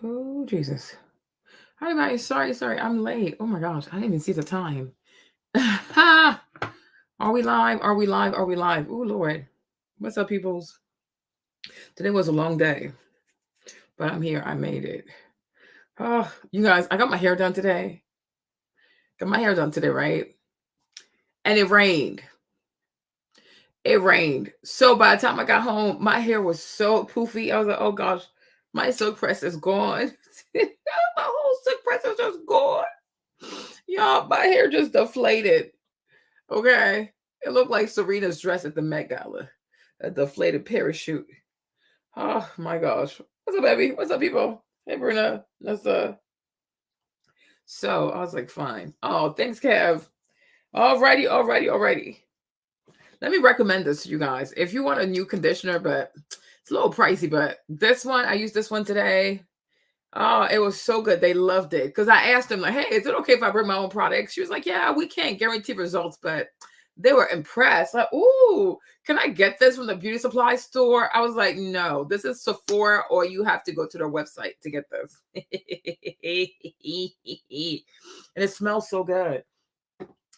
Oh, Jesus. Hi, everybody. Sorry, I'm late. Oh my gosh, I didn't even see the time. Ha! Are we live? Are we live? Are we live? Oh, Lord. What's up, peoples? Today was a long day, but I'm here. I made it. Oh, you guys, I got my hair done today. Got my hair done today, right? And it rained. It rained. So by the time I got home, my hair was so poofy. I was like, oh gosh, my silk press is gone. My whole silk press is just gone. Y'all, my hair just deflated. Okay. It looked like Serena's dress at the Met Gala. A deflated parachute. Oh my gosh. What's up, baby? What's up, people? Hey, Bruna. That's So I was like, fine. Oh, thanks, Kev. Alrighty. Let me recommend this to you guys. If you want a new conditioner, but it's a little pricey, but this one, I used this one today. Oh, it was so good. They loved it. Because I asked them, like, hey, is it okay if I bring my own products? She was like, yeah, we can't guarantee results, but they were impressed. Like, ooh, can I get this from the beauty supply store? I was like, no, this is Sephora, or you have to go to their website to get this. And it smells so good.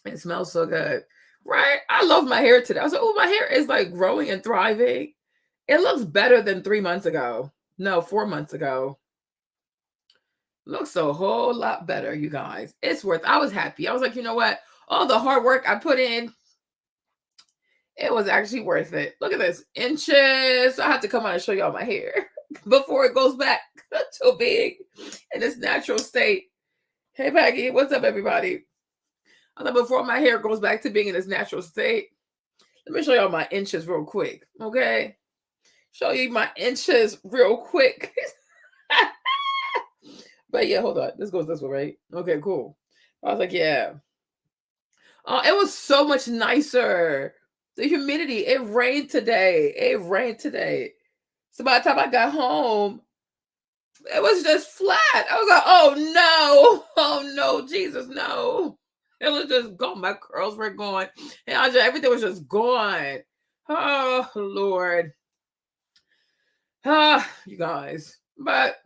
It smells so good. Right? I love my hair today. I was like, oh, my hair is like growing and thriving. It looks better than 3 months ago. No, 4 months ago. Looks a whole lot better, you guys. It's worth. I was happy. I was like, you know what? All the hard work I put in, it was actually worth it. Look at this. Inches. I have to come out and show y'all my hair before it goes back to big in its natural state. Hey, Peggy. What's up, everybody? I thought before my hair goes back to being in its natural state, let me show y'all my inches real quick. Okay? Show you my inches real quick. But yeah, hold on. This goes this way, right? Okay, cool. I was like, yeah. Oh, it was so much nicer. The humidity. It rained today. So by the time I got home, it was just flat. I was like, oh no. Oh no, Jesus, no. It was just gone. My curls were gone. And everything was just gone. Oh Lord. Ah, you guys. But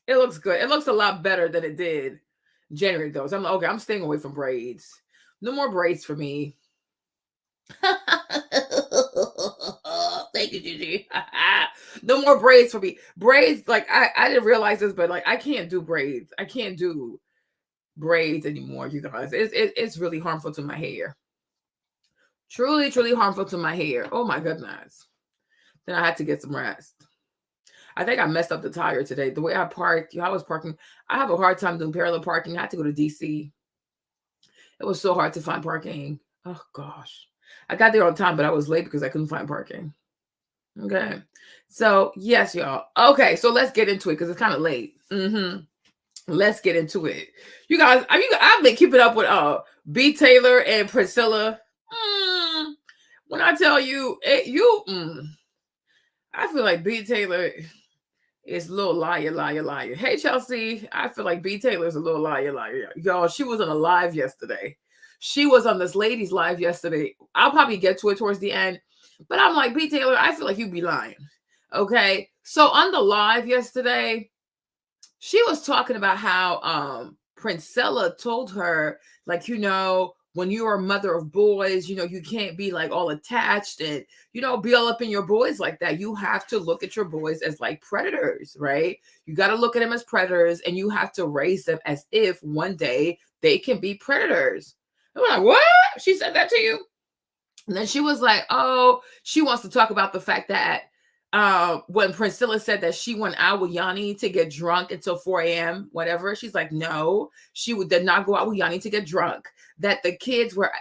it looks good. It looks a lot better than it did January though. So I'm like, okay, I'm staying away from braids. No more braids for me. Thank you, Gigi. No more braids for me. Braids, like I didn't realize this, but like I can't do braids. I can't do braids anymore, you guys. It's really harmful to my hair. Truly harmful to my hair. Oh my goodness. Then I had to get some rest. I think I messed up the tire today. The way I parked, I was parking. I have a hard time doing parallel parking. I had to go to DC. It was so hard to find parking. Oh gosh. I got there on time, but I was late because I couldn't find parking. Okay. So yes, y'all. Okay, so let's get into it because it's kind of late. Let's get into it. You guys, I've been keeping up with B. Taylor and Priscilla. When I tell you, I feel like B. Taylor is a little liar. Hey, Chelsea, I feel like B. Taylor is a little liar. Y'all, she was on a live yesterday. She was on this lady's live yesterday. I'll probably get to it towards the end. But I'm like, B. Taylor, I feel like you'd be lying. Okay. So on the live yesterday, she was talking about how Princella told her, like, when you're a mother of boys, you can't be like all attached and, be all up in your boys like that. You have to look at your boys as like predators, right? You got to look at them as predators and you have to raise them as if one day they can be predators. I'm like, what? She said that to you? And then she was like, oh, she wants to talk about the fact that when Priscilla said that she went out with Yanni to get drunk until 4 a.m., whatever, she's like, no, she did not go out with Yanni to get drunk. That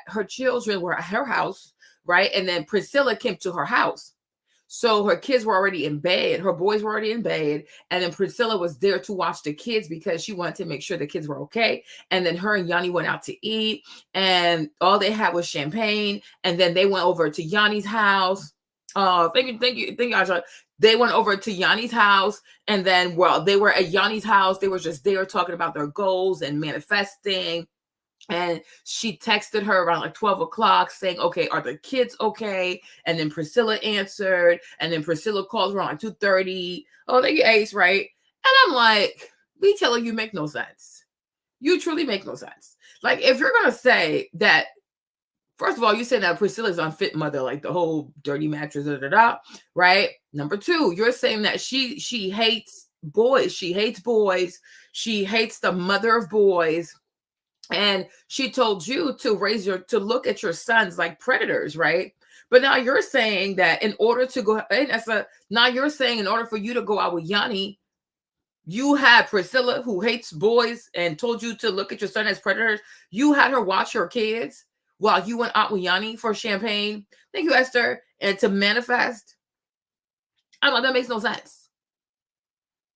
her children were at her house, right? And then Priscilla came to her house. So her kids were already in bed. Her boys were already in bed. And then Priscilla was there to watch the kids because she wanted to make sure the kids were okay. And then her and Yanni went out to eat. And all they had was champagne. And then they went over to Yanni's house. Thank you, Aja. They went over to Yanni's house. And then while they were at Yanni's house, they were just there talking about their goals and manifesting. And she texted her around like 12 o'clock saying, okay, are the kids okay? And then Priscilla answered. And then Priscilla called around like 2:30. Oh, thank you, Ace, right? And I'm like, B Taylor, you make no sense. You truly make no sense. Like, if you're gonna say that, first of all, you said that Priscilla's unfit mother, like the whole dirty mattress, right? Number two, you're saying that she hates boys. She hates boys. She hates the mother of boys. And she told you to to look at your sons like predators, right? But now you're saying that in order to go, and now you're saying in order for you to go out with Yanni, you had Priscilla, who hates boys, and told you to look at your son as predators. You had her watch her kids while you went out with Yanni for champagne. Thank you, Esther. And to manifest. I'm like, that makes no sense.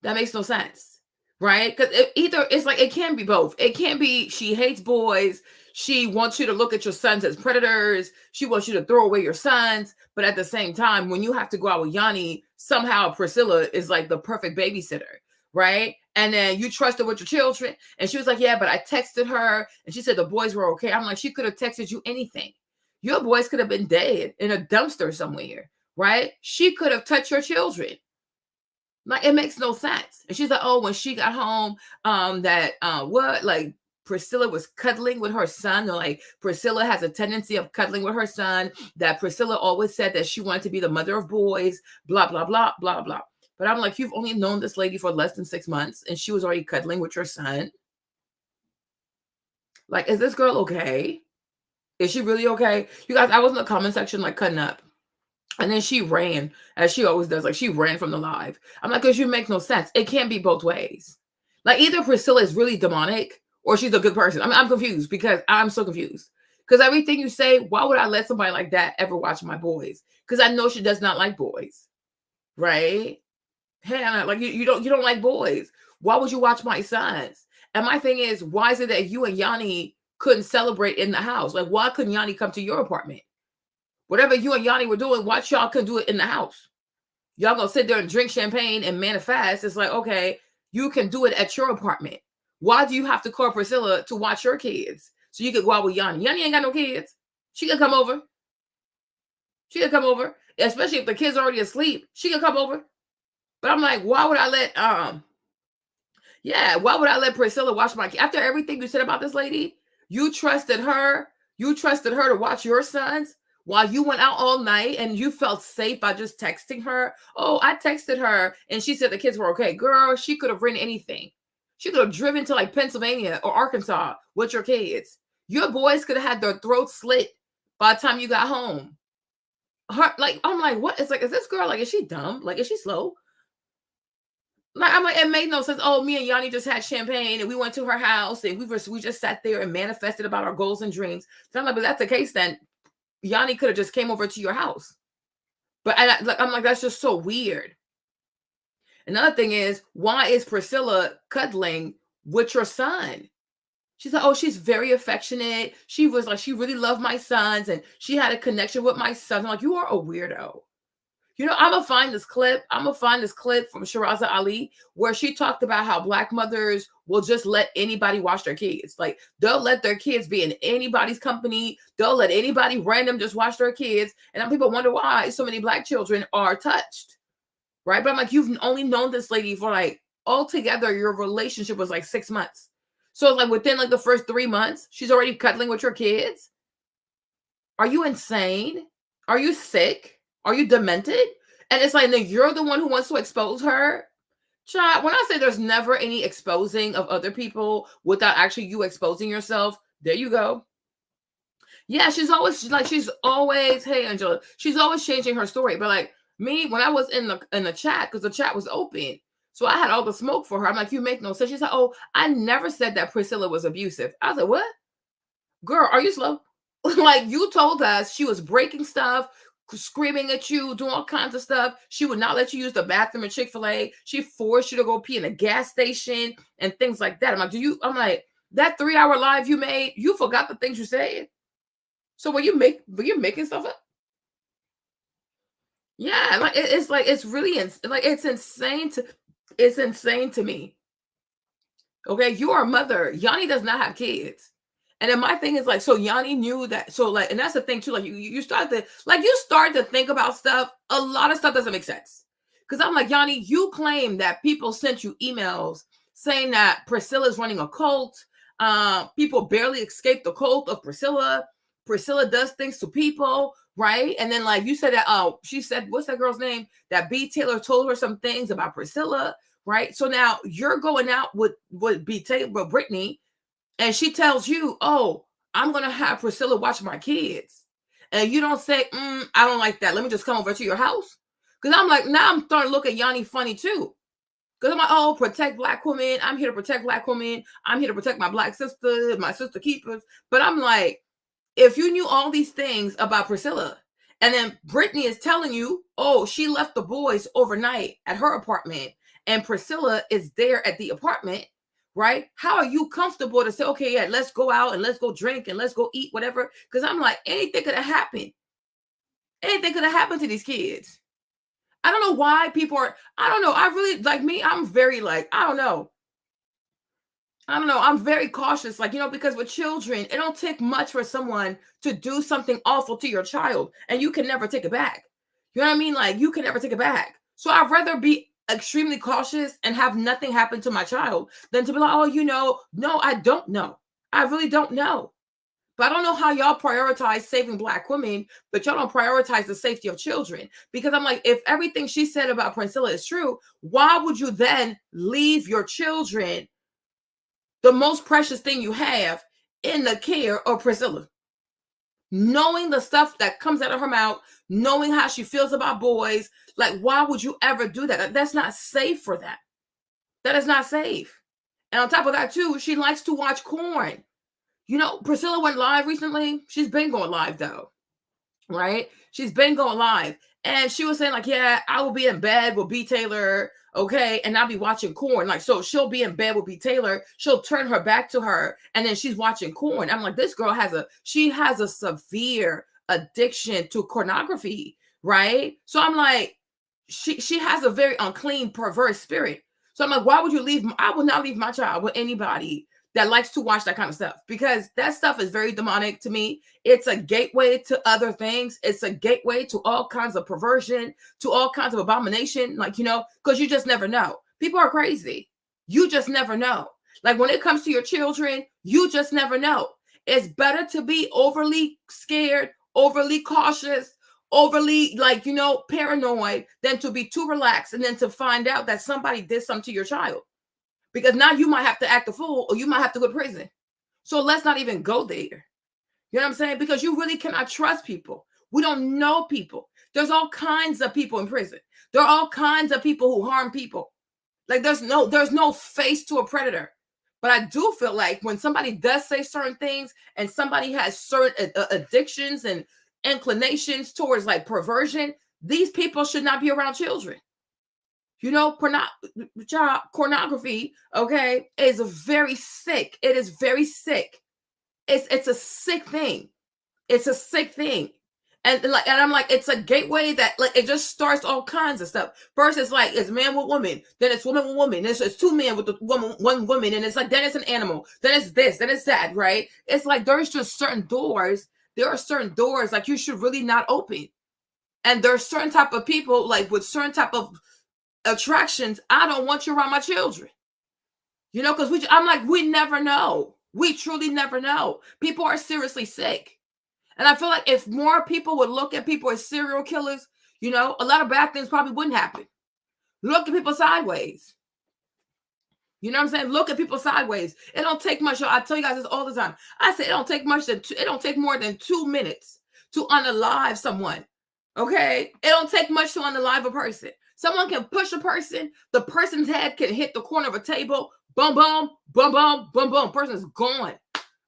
That makes no sense. Right? Because either it's like it can be both. It can't be she hates boys. She wants you to look at your sons as predators. She wants you to throw away your sons. But at the same time, when you have to go out with Yanni, somehow Priscilla is like the perfect babysitter. Right? And then you trust her with your children. And she was like, yeah, but I texted her and she said the boys were okay. I'm like, she could have texted you anything. Your boys could have been dead in a dumpster somewhere, right? She could have touched your children. Like, it makes no sense. And she's like, oh, when she got home, like Priscilla was cuddling with her son, or like Priscilla has a tendency of cuddling with her son, that Priscilla always said that she wanted to be the mother of boys, blah, blah, blah, blah, blah. But I'm like, you've only known this lady for less than 6 months and she was already cuddling with your son. Like, is this girl okay? Is she really okay? You guys, I was in the comment section like cutting up. And then she ran, as she always does. Like, she ran from the live. I'm like, because you make no sense. It can't be both ways. Like, either Priscilla is really demonic or she's a good person. I mean, I'm confused because I'm so confused. Because everything you say, why would I let somebody like that ever watch my boys? Because I know she does not like boys. Right? Hannah, like you don't like boys. Why would you watch my sons? And my thing is, why is it that you and Yanni couldn't celebrate in the house? Like, why couldn't Yanni come to your apartment? Whatever you and Yanni were doing, watch y'all couldn't do it in the house. Y'all gonna sit there and drink champagne and manifest. It's like, okay, you can do it at your apartment. Why do you have to call Priscilla to watch your kids so you could go out with Yanni? Yanni ain't got no kids. She can come over. She can come over, especially if the kid's already asleep. She can come over. But I'm like, why would I let Priscilla watch my kid? After everything you said about this lady, you trusted her to watch your sons while you went out all night and you felt safe by just texting her. Oh, I texted her and she said the kids were okay. Girl, she could have written anything. She could have driven to like Pennsylvania or Arkansas with your kids. Your boys could have had their throats slit by the time you got home. I'm like, what? It's like, is this girl, like, is she dumb? Like, is she slow? Like, I'm like, it made no sense. Oh, me and Yanni just had champagne and we went to her house and we just sat there and manifested about our goals and dreams. So I'm like, but that's the case, then Yanni could have just came over to your house. But I'm like, that's just so weird. Another thing is, why is Priscilla cuddling with your son? She's like, oh, she's very affectionate. She was like, she really loved my sons and she had a connection with my sons. I'm like, you are a weirdo. You know, I'm going to find this clip. I'm going to find this clip from Shiraza Ali where she talked about how Black mothers will just let anybody watch their kids. Like, they'll let their kids be in anybody's company. They'll let anybody random just watch their kids. And then people wonder why so many Black children are touched. Right? But I'm like, you've only known this lady for like, altogether, your relationship was like 6 months. So like within like the first 3 months, she's already cuddling with your kids. Are you insane? Are you sick? Are you demented? And it's like, then you're the one who wants to expose her. Child, when I say there's never any exposing of other people without actually you exposing yourself, there you go. Yeah, she's always, hey, Angela, she's always changing her story. But like me, when I was in the chat, because the chat was open, so I had all the smoke for her. I'm like, you make no sense. She's like, oh, I never said that Priscilla was abusive. I was like, what? Girl, are you slow? Like, you told us she was breaking stuff, screaming at you, doing all kinds of stuff. She would not let you use the bathroom at Chick-fil-A. She forced you to go pee in a gas station and things like that. I'm like, that 3-hour live you made, you forgot the things you said. So were you making stuff up? Yeah, like it's really it's insane to me. Okay, you are a mother. Yanni does not have kids. And then my thing is like, so Yanni knew that. So like, and that's the thing too. Like you start to think about stuff. A lot of stuff doesn't make sense Because I'm like, Yanni, you claim that people sent you emails saying that Priscilla's running a cult. People barely escape the cult of Priscilla. Priscilla does things to people, right? And then, like, you said that, she said, what's that girl's name? That B. Taylor told her some things about Priscilla, right? So now you're going out with B. Taylor, with Brittany, and she tells you, oh, I'm going to have Priscilla watch my kids. And you don't say, I don't like that. Let me just come over to your house. Because I'm like, now I'm starting to look at Yanni funny too. Because I'm like, oh, protect Black women. I'm here to protect Black women. I'm here to protect my Black sister, my sister keepers. But I'm like, if you knew all these things about Priscilla, and then Brittany is telling you, oh, she left the boys overnight at her apartment, and Priscilla is there at the apartment, right? How are you comfortable to say, okay, yeah, let's go out and let's go drink and let's go eat, whatever? Because I'm like, anything could have happened. Anything could have happened to these kids. I don't know why people are, I don't know. I really, like me, I'm very like, I don't know. I'm very cautious, like, because with children, it don't take much for someone to do something awful to your child and you can never take it back. You know what I mean? Like, you can never take it back. So I'd rather be extremely cautious and have nothing happen to my child than to be like, oh, no, I don't know. I really don't know. But I don't know how y'all prioritize saving Black women, but y'all don't prioritize the safety of children. Because I'm like, if everything she said about Priscilla is true, why would you then leave your children, the most precious thing you have, in the care of Priscilla? Knowing the stuff that comes out of her mouth, knowing how she feels about boys, like, why would you ever do that? That's not safe for that. That is not safe. And on top of that, too, she likes to watch porn. Priscilla went live recently. She's been going live, though, right? She's been going live. And she was saying, like, yeah, I will be in bed with B. Taylor, okay? And I'll be watching porn. Like, so she'll be in bed with B. Taylor. She'll turn her back to her, and then she's watching porn. I'm like, this girl has a severe addiction to pornography, right? So I'm like, she has a very unclean, perverse spirit. So I'm like, why would you leave? I would not leave my child with anybody that likes to watch that kind of stuff, because that stuff is very demonic to me. It's a gateway to other things. It's a gateway to all kinds of perversion, to all kinds of abomination, like, because you just never know. People are crazy. You just never know. Like, when it comes to your children, you just never know. It's better to be overly scared, overly cautious, overly, like, paranoid, than to be too relaxed and then to find out that somebody did something to your child. Because now you might have to act a fool, or you might have to go to prison. So let's not even go there. You know what I'm saying? Because you really cannot trust people. We don't know people. There's all kinds of people in prison. There are all kinds of people who harm people. Like, there's no face to a predator. But I do feel like when somebody does say certain things and somebody has certain addictions and inclinations towards, like, perversion, these people should not be around children. Pornography, okay, is very sick. It is very sick. It's a sick thing. It's a sick thing. And I'm like, it's a gateway that, like, it just starts all kinds of stuff. First, it's like, it's man with woman. Then it's woman with woman. Then it's two men with the one woman. And it's like, then it's an animal. Then it's this. Then it's that, right? It's like, there's just certain doors. There are certain doors, like, you should really not open. And there's certain type of people, like, with certain type of attractions. I don't want you around my children, because I'm like, we never know. We truly never know. People are seriously sick. And I feel like if more people would look at people as serial killers, a lot of bad things probably wouldn't happen. Look at people sideways. You know what I'm saying? Look at people sideways. It don't take much. I tell you guys this all the time. I say it don't take more than 2 minutes to unalive someone. Okay? It don't take much to unalive a person. Someone can push a person. The person's head can hit the corner of a table. Boom, boom, boom, boom, boom, boom. Person's gone.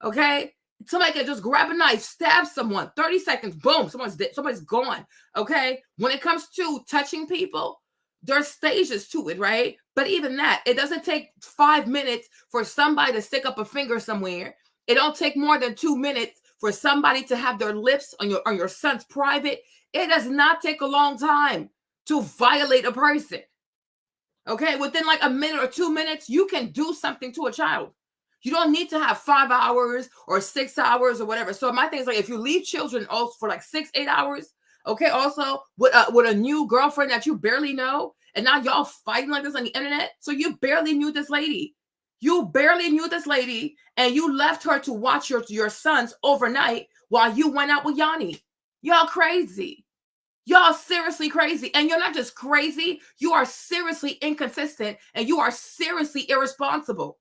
Okay? Somebody can just grab a knife, stab someone. 30 seconds, boom, someone's dead. Somebody's gone. Okay? When it comes to touching people, there's stages to it, right? But even that, it doesn't take 5 minutes for somebody to stick up a finger somewhere. It don't take more than 2 minutes for somebody to have their lips on your son's private. It does not take a long time to violate a person. Okay, within like a minute or 2 minutes, you can do something to a child. You don't need to have 5 hours or 6 hours or whatever. So my thing is, like, if you leave children also for like 6-8 hours, okay, also with a new girlfriend that you barely know, And now y'all fighting like this on the internet. So you barely knew this lady. You barely knew this lady, and you left her to watch your sons overnight while you went out with Yanni. Y'all crazy. Y'all seriously crazy. And you're not just crazy, you are seriously inconsistent, and you are seriously irresponsible.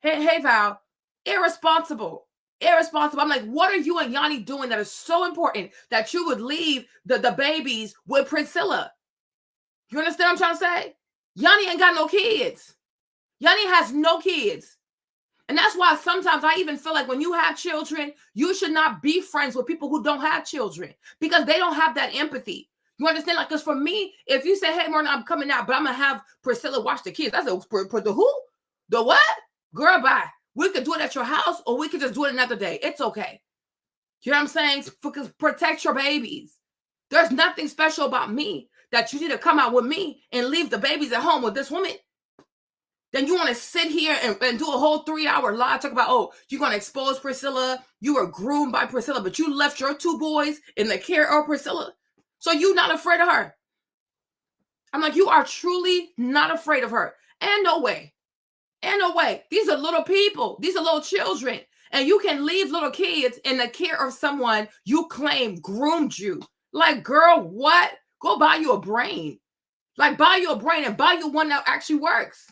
Hey, Val, irresponsible. Irresponsible. I'm like, what are you and Yanni doing that is so important that you would leave the babies with Priscilla? You understand what I'm trying to say? Yanni ain't got no kids. Yanni has no kids. And that's why sometimes I even feel like when you have children, you should not be friends with people who don't have children because they don't have that empathy. You understand? Like, because for me, if you say, hey, Martin, I'm coming out, but I'm going to have Priscilla watch the kids. That's for the who? The what? Girl, bye. We could do it at your house or we could just do it another day. It's okay. You know what I'm saying? Because protect your babies. There's nothing special about me that you need to come out with me and leave the babies at home with this woman. Then you want to sit here and do a whole 3-hour live talk about, oh, you're going to expose Priscilla. You were groomed by Priscilla, but you left your 2 boys in the care of Priscilla. So you're not afraid of her. I'm like, you are truly not afraid of her. And no way. And no way. These are little people. These are little children. And you can leave little kids in the care of someone you claim groomed you. Like, girl, what? Go buy you a brain. Like, buy you a brain and buy you one that actually works.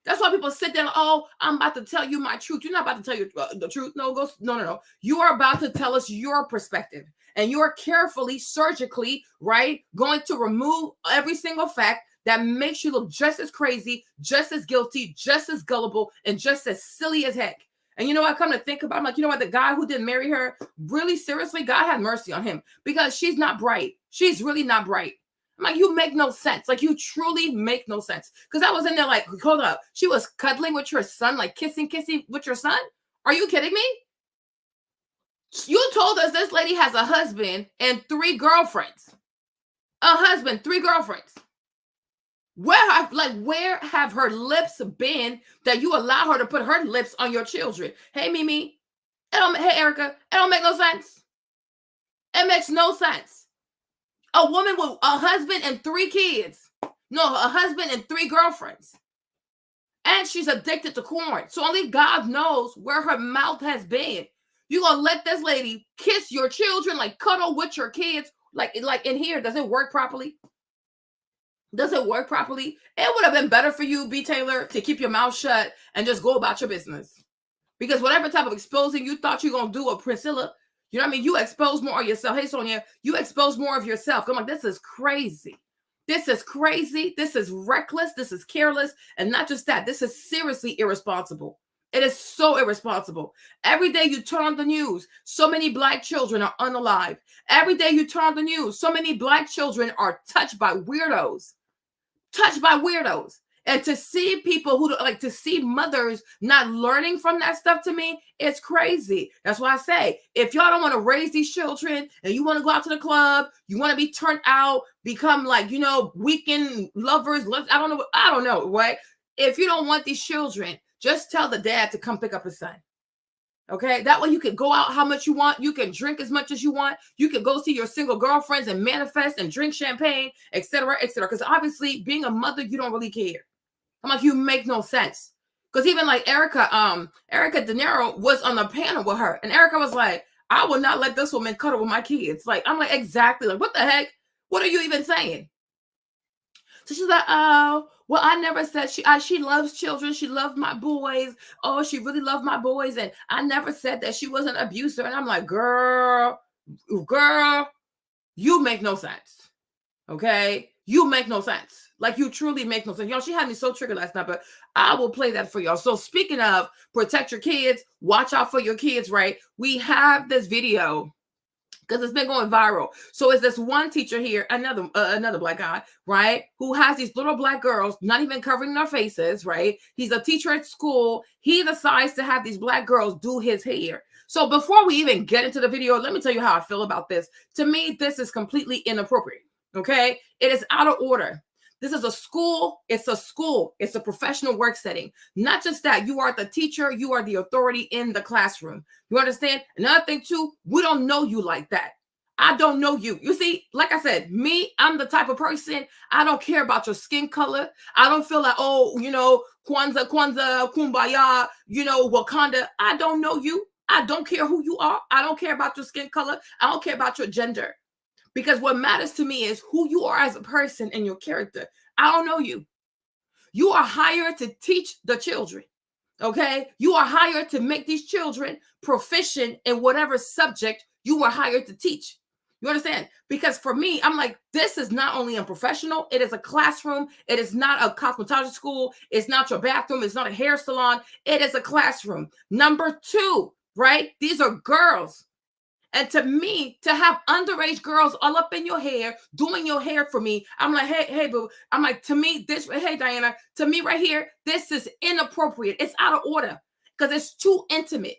That's why people sit there and, oh, I'm about to tell you my truth. You're not about to tell you the truth. No. You are about to tell us your perspective. And you are carefully, surgically, right, going to remove every single fact that makes you look just as crazy, just as guilty, just as gullible, and just as silly as heck. And you know what? I come to think about, I'm like, you know what? The guy who didn't marry her, really seriously, God had mercy on him because she's not bright. She's really not bright. I'm like, you make no sense. Like, you truly make no sense. Because I was in there like, hold up. She was cuddling with your son, like kissing with your son? Are you kidding me? You told us this lady has a husband and 3 girlfriends. A husband, 3 girlfriends. Where have her lips been that you allow her to put her lips on your children? Hey, Mimi. Hey, Erica. It don't make no sense. It makes no sense. A woman with a husband and 3 kids. No, a husband and 3 girlfriends. And she's addicted to corn. So only God knows where her mouth has been. You're going to let this lady kiss your children, like cuddle with your kids. Like in here, does it work properly? Does it work properly? It would have been better for you, B. Taylor, to keep your mouth shut and just go about your business. Because whatever type of exposing you thought you were going to do with Priscilla, you know what I mean? You expose more of yourself. Hey, Sonia, you expose more of yourself. I'm like, this is crazy. This is crazy. This is reckless. This is careless. And not just that, this is seriously irresponsible. It is so irresponsible. Every day you turn on the news, so many Black children are unalived. Every day you turn on the news, so many Black children are touched by weirdos. Touched by weirdos. And to see people who like to see mothers not learning from that stuff, to me, it's crazy. That's why I say, if y'all don't want to raise these children and you want to go out to the club, you want to be turned out, become like, you know, weekend lovers. I don't know, right? If you don't want these children, just tell the dad to come pick up his son. Okay, that way you can go out how much you want. You can drink as much as you want. You can go see your single girlfriends and manifest and drink champagne, etc., etc. Because obviously, being a mother, you don't really care. I'm like, you make no sense. Because even like Erica De Niro was on the panel with her. And Erica was like, I will not let this woman cuddle with my kids. Like, I'm like, exactly. Like, what the heck? What are you even saying? So she's like, oh, well, I never said she loves children. She loved my boys. Oh, she really loved my boys. And I never said that she was an abuser. And I'm like, girl, you make no sense. Okay? You make no sense. Like, you truly make no sense. Y'all, she had me so triggered last night, but I will play that for y'all. So speaking of protect your kids, watch out for your kids, right? We have this video because it's been going viral. So it's this one teacher here, another Black guy, right, who has these little Black girls not even covering their faces, right? He's a teacher at school. He decides to have these Black girls do his hair. So before we even get into the video, let me tell you how I feel about this. To me, this is completely inappropriate, okay? It is out of order. This is a school. It's a school. It's a professional work setting. Not just that. You are the teacher. You are the authority in the classroom. You understand? Another thing, too, we don't know you like that. I don't know you. You see, like I said, me, I'm the type of person, I don't care about your skin color. I don't feel like, oh, Kwanzaa, Kwanzaa, Kumbaya, Wakanda. I don't know you. I don't care who you are. I don't care about your skin color. I don't care about your gender. Because what matters to me is who you are as a person and your character. I don't know you. You are hired to teach the children. Okay? You are hired to make these children proficient in whatever subject you were hired to teach. You understand? Because for me, I'm like, this is not only unprofessional, it is a classroom. It is not a cosmetology school. It's not your bathroom. It's not a hair salon. It is a classroom. Number two, right? These are girls. And to me, to have underage girls all up in your hair, doing your hair for me, I'm like, hey, boo. I'm like, to me, hey, Diana, to me right here, this is inappropriate. It's out of order because it's too intimate.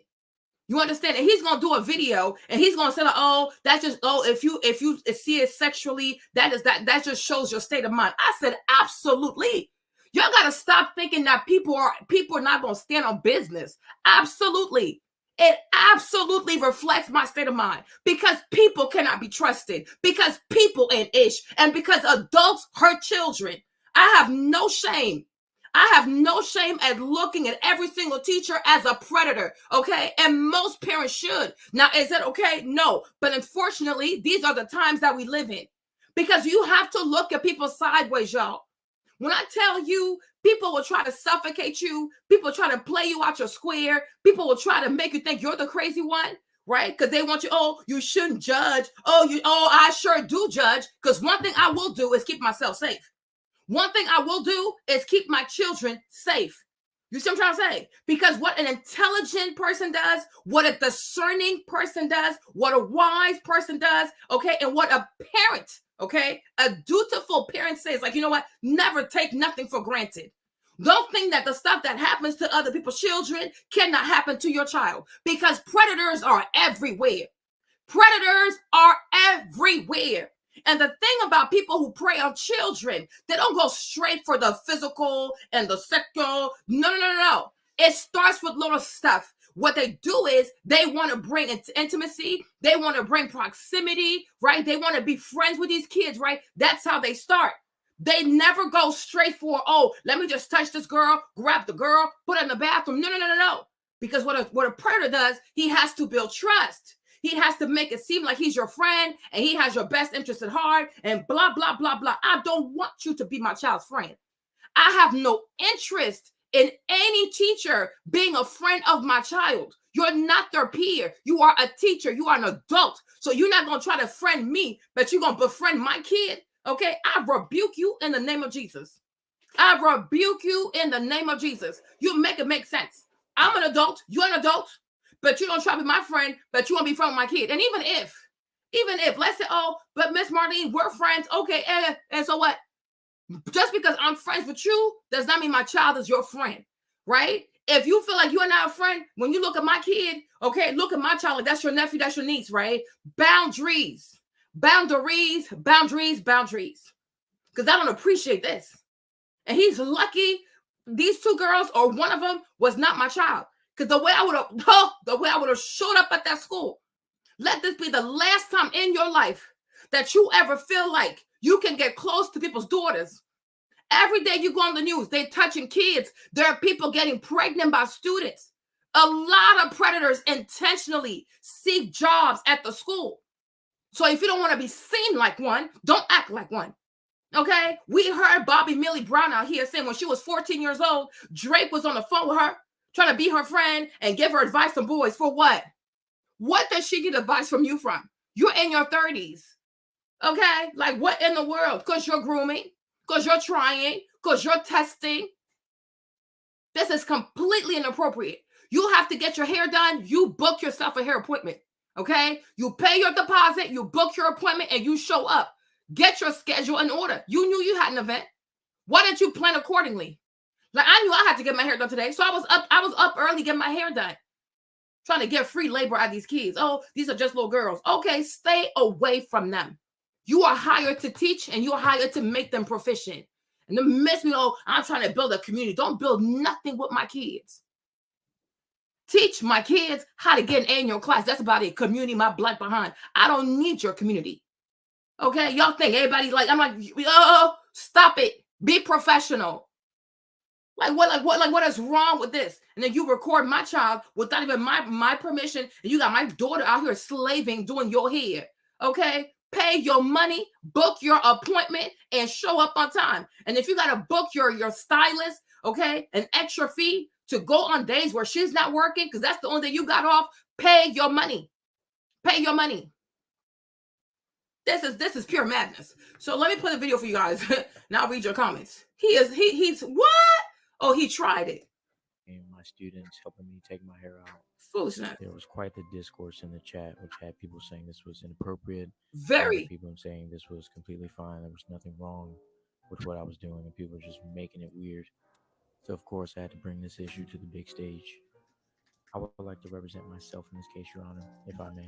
You understand? And he's gonna do a video and he's gonna say, like, oh, that's just, if you see it sexually, that just shows your state of mind. I said, absolutely. Y'all gotta stop thinking that people are not gonna stand on business. Absolutely. It absolutely reflects my state of mind because people cannot be trusted, because people ain't ish, and because adults hurt children. I have no shame. I have no shame at looking at every single teacher as a predator, okay? And most parents should. Now, is that okay? No. But unfortunately, these are the times that we live in because you have to look at people sideways, y'all. When I tell you, people will try to suffocate you. People try to play you out your square. People will try to make you think you're the crazy one, right? Because they want you, oh, you shouldn't judge. Oh, I sure do judge. Because one thing I will do is keep myself safe. One thing I will do is keep my children safe. You see what I'm trying to say? Because what an intelligent person does, what a discerning person does, what a wise person does, okay, and what a parent, okay, a dutiful parent says, like, you know what? Never take nothing for granted. Don't think that the stuff that happens to other people's children cannot happen to your child because predators are everywhere. Predators are everywhere. And the thing about people who prey on children, they don't go straight for the physical and the sexual. No. It starts with little stuff. What they do is they want to bring intimacy. They want to bring proximity, right? They want to be friends with these kids, right? That's how they start. They never go straight for, oh, let me just touch this girl, grab the girl, put her in the bathroom. No. Because what a predator does, he has to build trust. He has to make it seem like he's your friend and he has your best interest at heart and blah, blah, blah, blah. I don't want you to be my child's friend. I have no interest in any teacher being a friend of my child. You're not their peer. You are a teacher. You are an adult. So you're not going to try to friend me, but you're going to befriend my kid. Okay? I rebuke you in the name of Jesus. I rebuke you in the name of Jesus. You make it make sense. I'm an adult. You're an adult. But you don't try to be my friend, but you want to be friends with my kid. And even if, let's say, oh, but Miss Marlene, we're friends. Okay, and so what? Just because I'm friends with you does not mean my child is your friend, right? If you feel like you are not a friend, when you look at my kid, okay, look at my child, like that's your nephew, that's your niece, right? Boundaries. Because I don't appreciate this. And he's lucky these two girls or one of them was not my child. Because the way I would have showed up at that school, let this be the last time in your life that you ever feel like you can get close to people's daughters. Every day you go on the news, they're touching kids. There are people getting pregnant by students. A lot of predators intentionally seek jobs at the school. So if you don't want to be seen like one, don't act like one. Okay? We heard Bobby Millie Brown out here saying when she was 14 years old, Drake was on the phone with her, trying to be her friend and give her advice on boys. For what? What does she get advice from you from? You're in your 30s. Okay? Like what in the world? Because you're grooming, because you're trying, because you're testing. This is completely inappropriate. You have to get your hair done. You book yourself a hair appointment. Okay? You pay your deposit, you book your appointment, and you show up. Get your schedule in order. You knew you had an event. Why didn't you plan accordingly? Like I knew I had to get my hair done today. So I was up early getting my hair done. Trying to get free labor out of these kids. Oh, these are just little girls. Okay, stay away from them. You are hired to teach and you are hired to make them proficient. And then miss me, oh, I'm trying to build a community. Don't build nothing with my kids. Teach my kids how to get an A in your class. That's about it. Community, my black behind. I don't need your community. Okay, y'all think everybody like, I'm like, oh, stop it. Be professional. What is wrong with this? And then you record my child without even my permission, and you got my daughter out here slaving doing your hair. Okay, pay your money, book your appointment, and show up on time. And if you got to book your stylist, okay, an extra fee to go on days where she's not working, because that's the only thing you got off, pay your money. Pay your money. This is pure madness. So let me play the video for you guys. Now I'll read your comments. He's what? Oh, he tried it. And my students helping me take my hair out. Foolishness. There was quite the discourse in the chat, which had people saying this was inappropriate. Very. People saying this was completely fine. There was nothing wrong with what I was doing, and people were just making it weird. So of course I had to bring this issue to the big stage. I would like to represent myself in this case, Your Honor, if I may.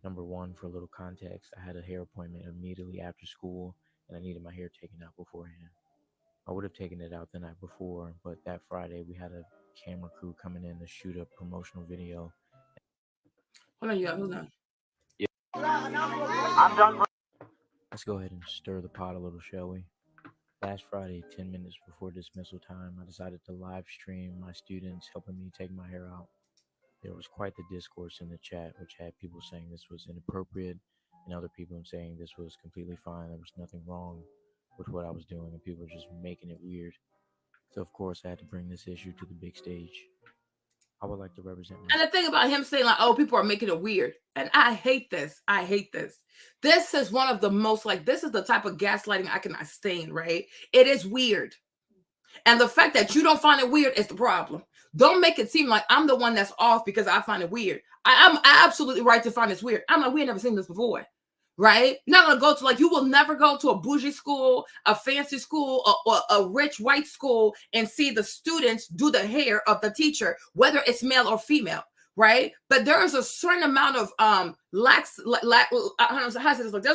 Number one, for a little context, I had a hair appointment immediately after school, and I needed my hair taken out beforehand. I would have taken it out the night before, but that Friday we had a camera crew coming in to shoot a promotional video. Hold on, hold on. Yeah. I'm done. Let's go ahead and stir the pot a little, shall we? Last Friday, 10 minutes before dismissal time, I decided to live stream my students helping me take my hair out. There was quite the discourse in the chat, which had people saying this was inappropriate, and other people saying this was completely fine. There was nothing wrong with what I was doing, and people were just making it weird. So of course I had to bring this issue to the big stage. I would like to represent myself. And the thing about him saying like, oh, people are making it weird. And I hate this. I hate this. This is one of the most, like, this is the type of gaslighting I cannot stand, right? It is weird. And the fact that you don't find it weird is the problem. Don't make it seem like I'm the one that's off because I find it weird. I'm absolutely right to find this weird. I'm like, we ain't never seen this before. Right? Not gonna go to, like, you will never go to a bougie school, a fancy school, or a rich white school and see the students do the hair of the teacher, whether it's male or female, right? But there is a certain amount of there's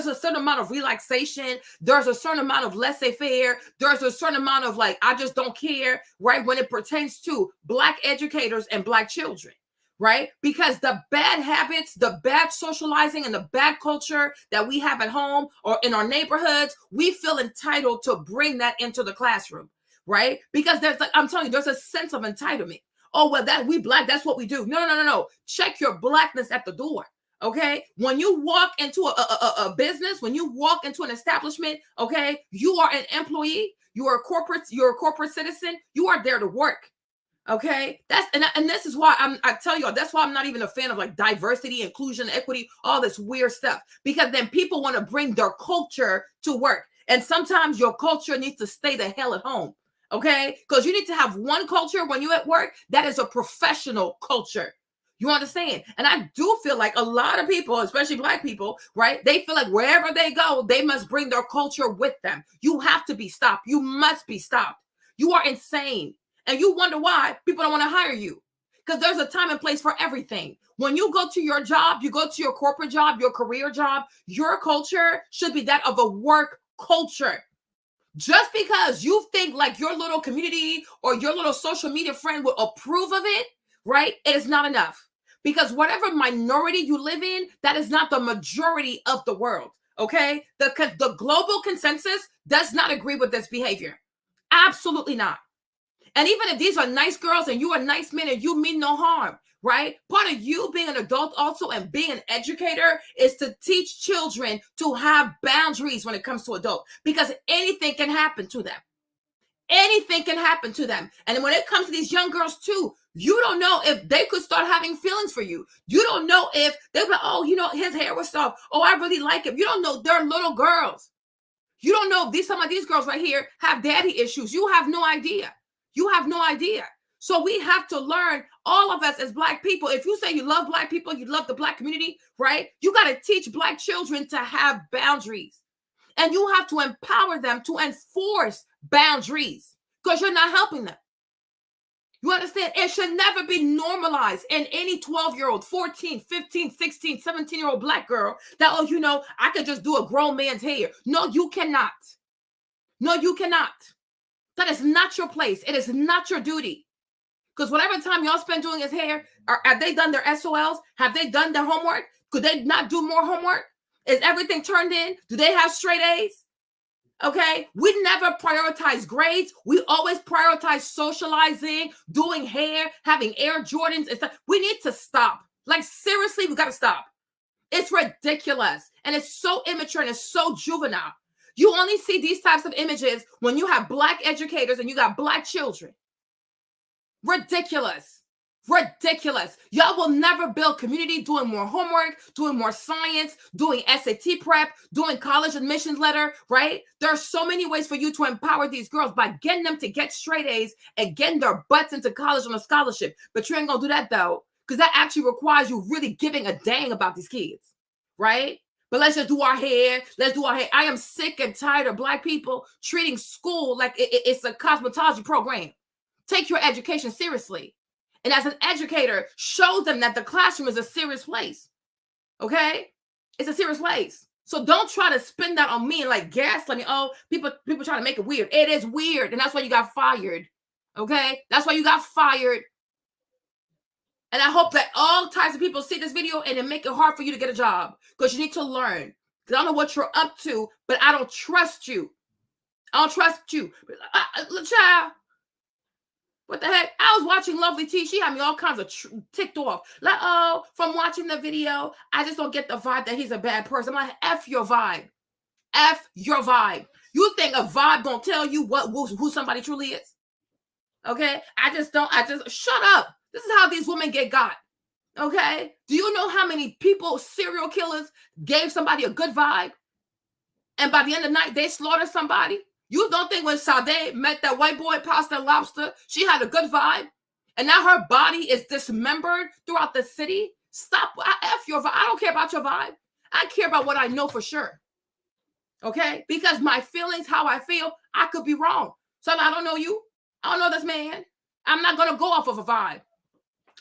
a certain amount of relaxation, there's a certain amount of laissez-faire, there's a certain amount of like, I just don't care, right? When it pertains to Black educators and Black children. Right? Because the bad habits, the bad socializing, and the bad culture that we have at home or in our neighborhoods, we feel entitled to bring that into the classroom, right? Because there's, like, I'm telling you, there's a sense of entitlement. Oh, well, that we Black, that's what we do. No. Check your Blackness at the door. Okay. When you walk into a business, when you walk into an establishment, okay, you are an employee, you're a corporate citizen, you are there to work. Okay, that's and this is why I tell you, that's why I'm not even a fan of like diversity, inclusion, equity, all this weird stuff, because then people want to bring their culture to work, and sometimes your culture needs to stay the hell at home. Okay, because you need to have one culture when you're at work that is a professional culture. You understand? And I do feel like a lot of people, especially Black people, right? They feel like wherever they go, they must bring their culture with them. You have to be stopped. You must be stopped. You are insane. And you wonder why people don't want to hire you. Because there's a time and place for everything. When you go to your job, you go to your corporate job, your career job, your culture should be that of a work culture. Just because you think like your little community or your little social media friend will approve of it, right? It is not enough. Because whatever minority you live in, that is not the majority of the world. Okay? The global consensus does not agree with this behavior. Absolutely not. And even if these are nice girls and you are nice men and you mean no harm, right? Part of you being an adult also and being an educator is to teach children to have boundaries when it comes to adult, because anything can happen to them. Anything can happen to them. And when it comes to these young girls too, you don't know if they could start having feelings for you. You don't know if they're like, oh, you know, his hair was soft. Oh, I really like him. You don't know. They're little girls. You don't know if some of these girls right here have daddy issues. You have no idea. You have no idea. So we have to learn, all of us as Black people, if you say you love Black people, you love the Black community, right? You got to teach Black children to have boundaries. And you have to empower them to enforce boundaries, because you're not helping them. You understand? It should never be normalized in any 12-year-old, 14, 15, 16, 17-year-old Black girl that, oh, you know, I could just do a grown man's hair. No, you cannot. No, you cannot. That is not your place. It is not your duty. Because whatever time y'all spend doing his hair, have they done their SOLs? Have they done their homework? Could they not do more homework? Is everything turned in? Do they have straight A's? Okay, we never prioritize grades. We always prioritize socializing, doing hair, having Air Jordans and stuff. We need to stop. Like, seriously, we got to stop. It's ridiculous. And it's so immature and it's so juvenile. You only see these types of images when you have Black educators and you got Black children. Ridiculous. Ridiculous. Y'all will never build community doing more homework, doing more science, doing SAT prep, doing college admissions letter, right? There are so many ways for you to empower these girls by getting them to get straight A's and getting their butts into college on a scholarship. But you ain't gonna do that though, because that actually requires you really giving a dang about these kids, right? But let's just do our hair. Let's do our hair. I am sick and tired of Black people treating school like it's a cosmetology program. Take your education seriously. And as an educator, show them that the classroom is a serious place. Okay? It's a serious place. So don't try to spin that on me and like gaslight me. Oh, people trying to make it weird. It is weird. And that's why you got fired. Okay? That's why you got fired. And I hope that all types of people see this video and it make it hard for you to get a job. Because you need to learn. Because I don't know what you're up to, but I don't trust you. I don't trust you. Child. What the heck? I was watching Lovely T. She had me all kinds of ticked off. Like, oh, from watching the video, I just don't get the vibe that he's a bad person. I'm like, F your vibe. F your vibe. You think a vibe don't tell you who somebody truly is? Okay? I just shut up. This is how these women get got. Okay? Do you know how many people, serial killers, gave somebody a good vibe? And by the end of the night, they slaughtered somebody? You don't think when Sade met that white boy, Pasta and Lobster, she had a good vibe? And now her body is dismembered throughout the city? Stop. F your vibe. I don't care about your vibe. I care about what I know for sure. Okay? Because my feelings, how I feel, I could be wrong. So I don't know you. I don't know this man. I'm not going to go off of a vibe.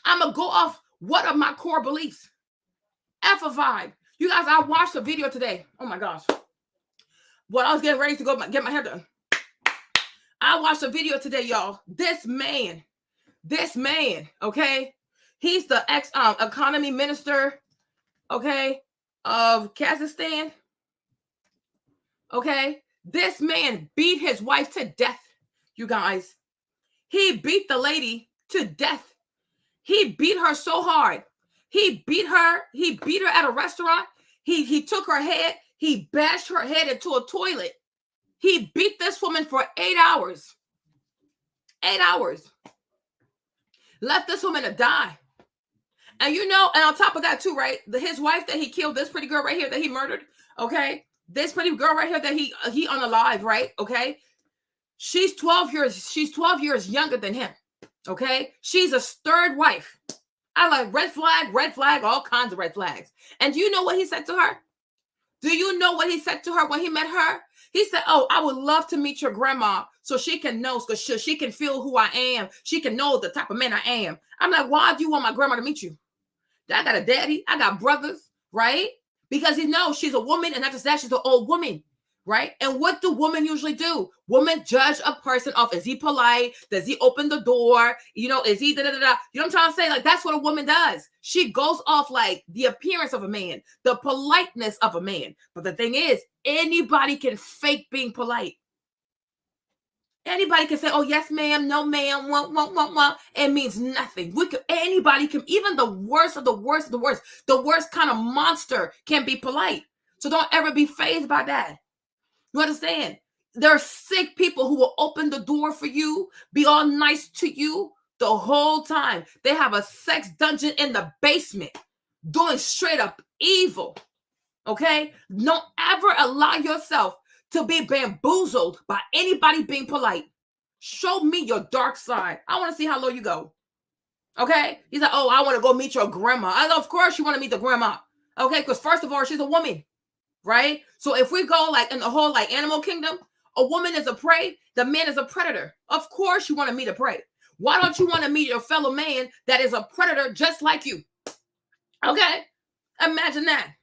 I'm going to go off what are my core beliefs. F a vibe. You guys, I watched a video today. Oh my gosh. When I was getting ready to go get my hair done. I watched a video today, y'all. This man, okay? He's the economy minister, okay, of Kazakhstan. Okay? This man beat his wife to death, you guys. He beat the lady to death. He beat her so hard. He beat her at a restaurant. He took her head. He bashed her head into a toilet. He beat this woman for 8 hours. 8 hours. Left this woman to die. And you know, and on top of that too, right? His wife that he killed, this pretty girl right here that he murdered, okay? This pretty girl right here that he unalive, right? Okay? She's 12 years younger than him. Okay? She's a third wife. I like red flag, all kinds of red flags. And do you know what he said to her? Do you know what he said to her when he met her? He said, oh, I would love to meet your grandma so she can know, because she can feel who I am. She can know the type of man I am. I'm like, why do you want my grandma to meet you? I got a daddy. I got brothers, right? Because he knows she's a woman, and not just that, she's an old woman, right? And what do women usually do? Women judge a person off. Is he polite? Does he open the door? You know, is he da-da-da-da? You know what I'm trying to say? Like, that's what a woman does. She goes off like the appearance of a man, the politeness of a man. But the thing is, anybody can fake being polite. Anybody can say, oh, yes, ma'am, no, ma'am, wah. It means nothing. Anybody can, even the worst of the worst, the worst kind of monster can be polite. So don't ever be fazed by that. You understand? There are sick people who will open the door for you, be all nice to you the whole time. They have a sex dungeon in the basement, doing straight up evil. Okay? Don't ever allow yourself to be bamboozled by anybody being polite. Show me your dark side. I want to see how low you go. Okay? He's like, oh, I want to go meet your grandma. I know, of course you want to meet the grandma. Okay? Because first of all, she's a woman. Right? So if we go like in the whole like animal kingdom, a woman is a prey, the man is a predator. Of course you want to meet a prey. Why don't you want to meet your fellow man that is a predator just like you? Okay? Imagine that.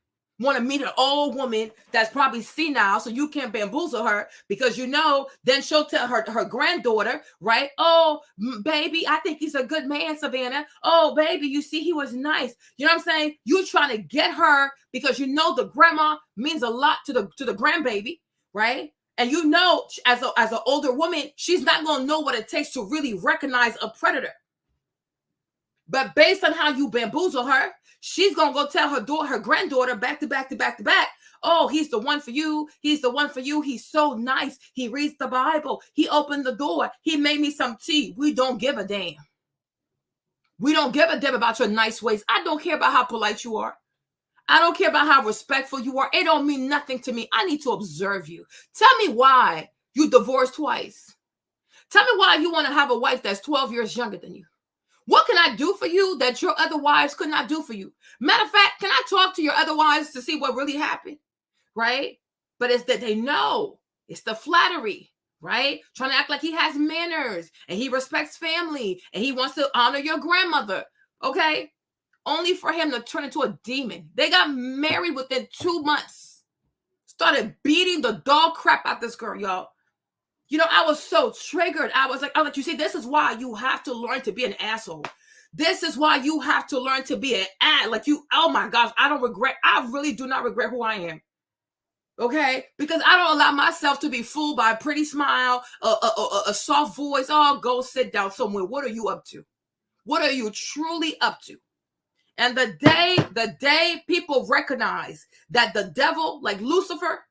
Want to meet an old woman that's probably senile, so you can't bamboozle her, because then she'll tell her granddaughter, right? Oh, baby, I think he's a good man, Savannah. Oh, baby, you see, he was nice. You know what I'm saying? You trying to get her because the grandma means a lot to the grandbaby, right? And as an older woman, she's not going to know what it takes to really recognize a predator. But based on how you bamboozle her, she's going to go tell her granddaughter back to back. Oh, he's the one for you. He's the one for you. He's so nice. He reads the Bible. He opened the door. He made me some tea. We don't give a damn. We don't give a damn about your nice ways. I don't care about how polite you are. I don't care about how respectful you are. It don't mean nothing to me. I need to observe you. Tell me why you divorced twice. Tell me why you want to have a wife that's 12 years younger than you. What can I do for you that your other wives could not do for you? Matter of fact, can I talk to your other wives to see what really happened? Right? But it's that they know. It's the flattery, right? Trying to act like he has manners and he respects family and he wants to honor your grandmother. Okay? Only for him to turn into a demon. They got married within 2 months. Started beating the dog crap out this girl, y'all. I was so triggered. I was like, you see, this is why you have to learn to be an asshole. This is why you have to learn to be an ass. Oh my gosh, I really do not regret who I am. Okay? Because I don't allow myself to be fooled by a pretty smile, a soft voice. Oh, go sit down somewhere. What are you up to? What are you truly up to? And the day people recognize that the devil, like Lucifer,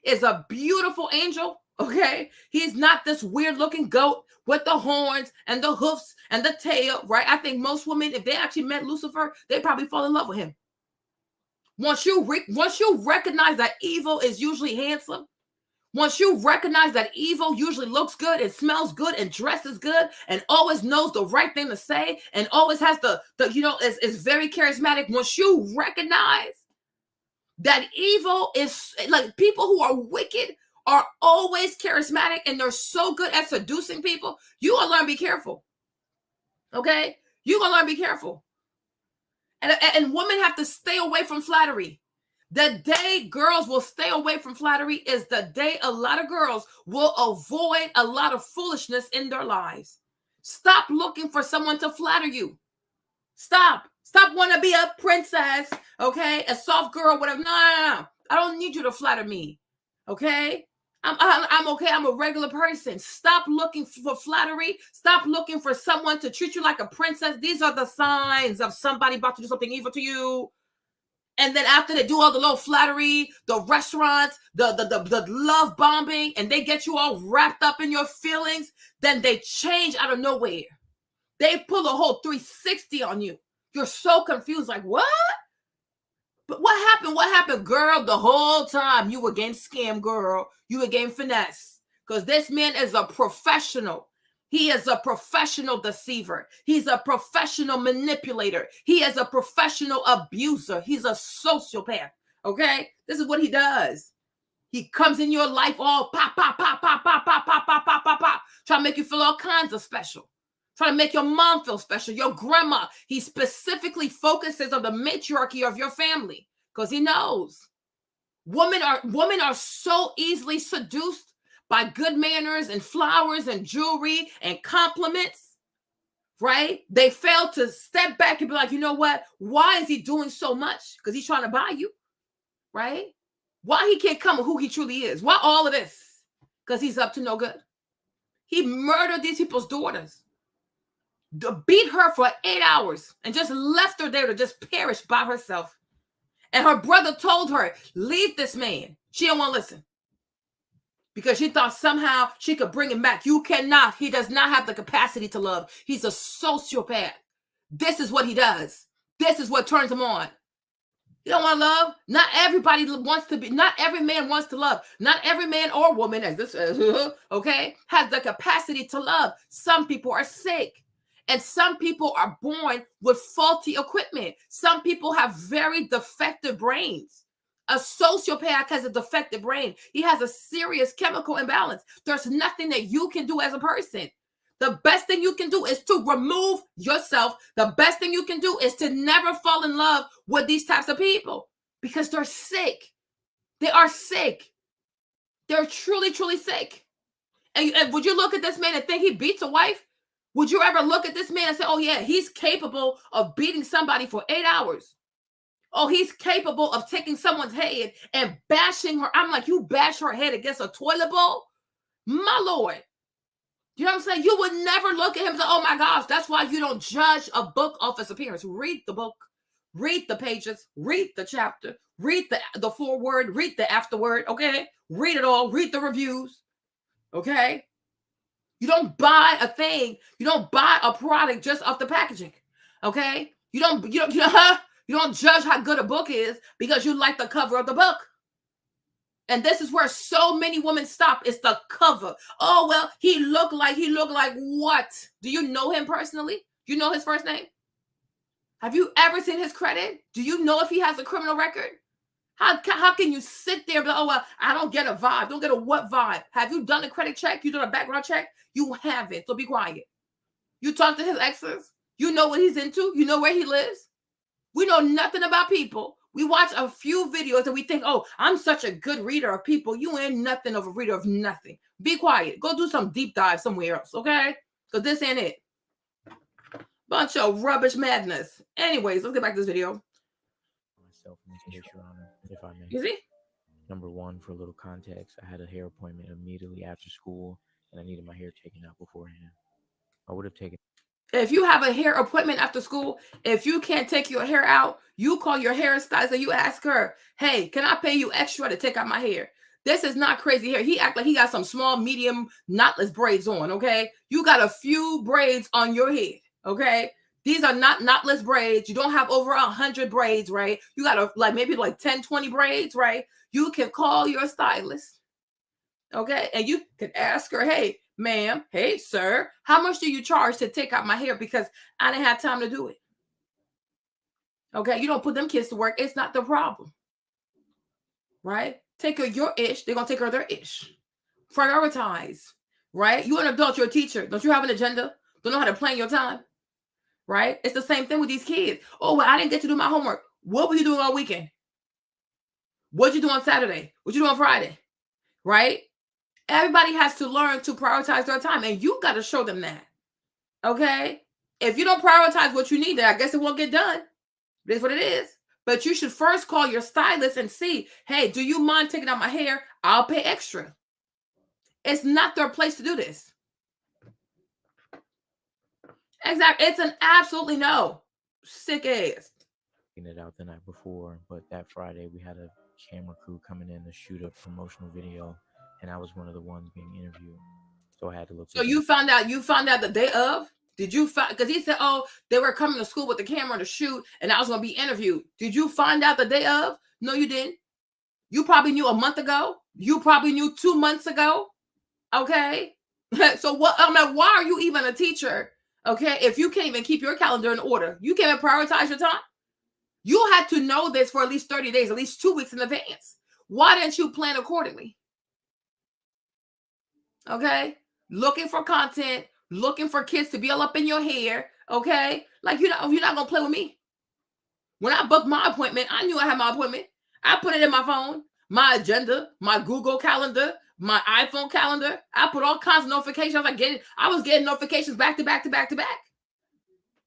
is a beautiful angel, okay? He's not this weird looking goat with the horns and the hoofs and the tail, right? I think most women, if they actually met Lucifer, they probably fall in love with him. Once you recognize that evil is usually handsome, once you recognize that evil usually looks good and smells good and dresses good and always knows the right thing to say and always has is very charismatic. Once you recognize that evil is like, people who are wicked are always charismatic and they're so good at seducing people, you gonna learn to be careful. Okay? You gonna learn to be careful. And women have to stay away from flattery. The day girls will stay away from flattery is the day a lot of girls will avoid a lot of foolishness in their lives. Stop looking for someone to flatter you. Stop wanting to be a princess, okay? A soft girl, whatever. No. I don't need you to flatter me, okay? I'm okay. I'm a regular person. Stop looking for flattery. Stop looking for someone to treat you like a princess. These are the signs of somebody about to do something evil to you. And then after they do all the little flattery, the restaurants, the love bombing, and they get you all wrapped up in your feelings, then they change out of nowhere. They pull a whole 360 on you. You're so confused, like, what? But what happened? What happened, girl? The whole time you were getting scam, girl. You were getting finesse. Because this man is a professional. He is a professional deceiver. He's a professional manipulator. He is a professional abuser. He's a sociopath. Okay? This is what he does. He comes in your life all pop, pop, pop, pop, pop, pop, pop, pop, pop, pop, pop. Trying to make you feel all kinds of special. Trying to make your mom feel special, your grandma. He specifically focuses on the matriarchy of your family because he knows women are so easily seduced by good manners and flowers and jewelry and compliments, right? They fail to step back and be like, you know what? Why is he doing so much? Because he's trying to buy you, right? Why he can't come with who he truly is? Why all of this? Because he's up to no good. He murdered these people's daughters. Beat her for 8 hours and just left her there to just perish by herself. And her brother told her, leave this man. She didn't want to listen because she thought somehow she could bring him back. You cannot. He does not have the capacity to love. He's a sociopath. This is what he does. This is what turns him on. You don't want to love? Not everybody wants to be, not every man wants to love. Not every man or woman, as this okay, has the capacity to love. Some people are sick. And some people are born with faulty equipment. Some people have very defective brains. A sociopath has a defective brain. He has a serious chemical imbalance. There's nothing that you can do as a person. The best thing you can do is to remove yourself. The best thing you can do is to never fall in love with these types of people. because they're sick. They are sick. They're truly, truly sick. And would you look at this man and think he beats a wife? Would you ever look at this man and say, oh, yeah, he's capable of beating somebody for 8 hours? Oh, he's capable of taking someone's head and bashing her. I'm like, you bash her head against a toilet bowl? My Lord. You know what I'm saying? You would never look at him and say, oh, my gosh, that's why you don't judge a book off its appearance. Read the book. Read the pages. Read the chapter. Read the foreword. Read the afterword. Okay? Read it all. Read the reviews. Okay? You don't buy a thing. You don't buy a product just off the packaging. Okay? You don't judge how good a book is because you like the cover of the book. And this is where so many women stop. It's the cover. Oh, well, he looked like what? Do you know him personally? Do you know his first name? Have you ever seen his credit? Do you know if he has a criminal record? How can you sit there and be like, oh, well, I don't get a vibe. Don't get a what vibe? Have you done a credit check? You done a background check? You haven't. So be quiet. You talk to his exes. You know what he's into. You know where he lives. We know nothing about people. We watch a few videos and we think, oh, I'm such a good reader of people. You ain't nothing of a reader of nothing. Be quiet. Go do some deep dive somewhere else, okay? Because this ain't it. Bunch of rubbish madness. Anyways, let's get back to this video. Myself in this case, Your Honor, if I may. You see? Number one, for a little context, I had a hair appointment immediately after school, and I needed my hair taken out beforehand. I would have taken. If you have a hair appointment after school, if you can't take your hair out, you call your hairstylist and you ask her, hey, can I pay you extra to take out my hair? This is not crazy hair. He act like he got some small, medium, knotless braids on, okay? You got a few braids on your head, okay? These are not knotless braids. You don't have over 100 braids, right? You got maybe 10, 20 braids, right? You can call your stylist, okay? And you can ask her, hey, ma'am, hey, sir, how much do you charge to take out my hair because I didn't have time to do it? Okay, you don't put them kids to work. It's not the problem, right? Take her your ish. They're going to take her their ish. Prioritize, right? You're an adult. You're a teacher. Don't you have an agenda? Don't know how to plan your time, right? It's the same thing with these kids. Oh, well, I didn't get to do my homework. What were you doing all weekend? What'd you do on Saturday? What you do on Friday, right? Everybody has to learn to prioritize their time, and you got to show them that, okay? If you don't prioritize what you need, then I guess it won't get done. That's what it is. But you should first call your stylist and see, hey, do you mind taking out my hair? I'll pay extra. It's not their place to do this. Exactly. It's an absolutely no. Sick ass. It out the night before, but that Friday we had a camera crew coming in to shoot a promotional video, and I was one of the ones being interviewed, so I had to look. So you found out the day of? Did you find, because he said, oh, they were coming to school with the camera to shoot and I was going to be interviewed. Did you find out the day of? No, you didn't. You probably knew a month ago. You probably knew 2 months ago. Okay. So what? I'm like, why are you even a teacher? Okay. If you can't even keep your calendar in order, you can't even prioritize your time. You had to know this for at least 30 days, at least 2 weeks in advance. Why didn't you plan accordingly? Okay. Looking for content, looking for kids to be all up in your hair. Okay. Like, you're not going to play with me. When I booked my appointment, I knew I had my appointment. I put it in my phone, my agenda, my Google calendar, my iPhone calendar. I put all kinds of notifications. I was getting notifications back to back to back to back.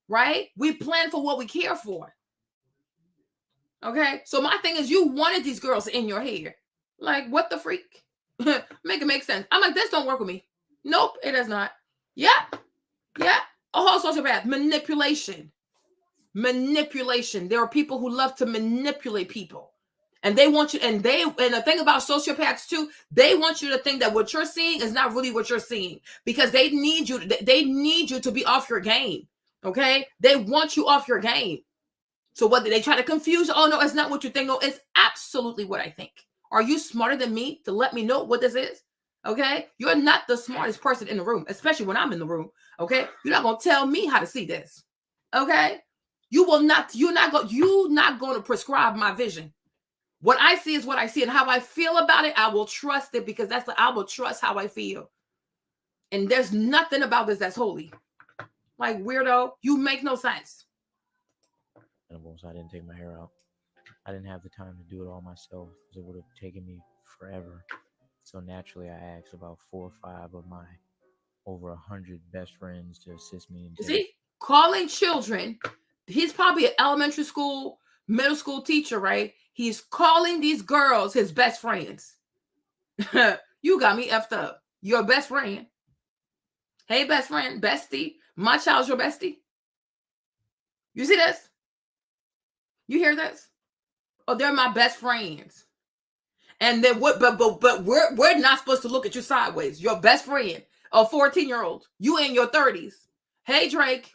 Right? We plan for what we care for. Okay. So my thing is, you wanted these girls in your hair. Like, what the freak? Make it make sense. I'm like, this don't work with me. Nope, it does not. Yeah. A whole sociopath. Manipulation. There are people who love to manipulate people. And they want you, and the thing about sociopaths too, they want you to think that what you're seeing is not really what you're seeing, because they need you to be off your game. Okay? They want you off your game. So whether they try to confuse you, oh no, it's not what you think. No, it's absolutely what I think. Are you smarter than me to let me know what this is? Okay? You're not the smartest person in the room, especially when I'm in the room. Okay? You're not going to tell me how to see this. Okay? You're not going to prescribe my vision. What I see is what I see, and how I feel about it, I will trust it, because I will trust how I feel. And there's nothing about this that's holy. Like, weirdo, you make no sense. So I didn't take my hair out. I didn't have the time to do it all myself because it would have taken me forever. So naturally, I asked about 4 or 5 of my over 100 best friends to assist me in You taking. see, calling children. He's probably an elementary school, middle school teacher, right? He's calling these girls his best friends. You got me effed up. Your best friend. Hey, best friend, bestie. My child's your bestie. You see this? You hear this? Oh, they're my best friends. And then what? But we're not supposed to look at you sideways. Your best friend, a 14-year-old. You in your 30s. Hey, Drake.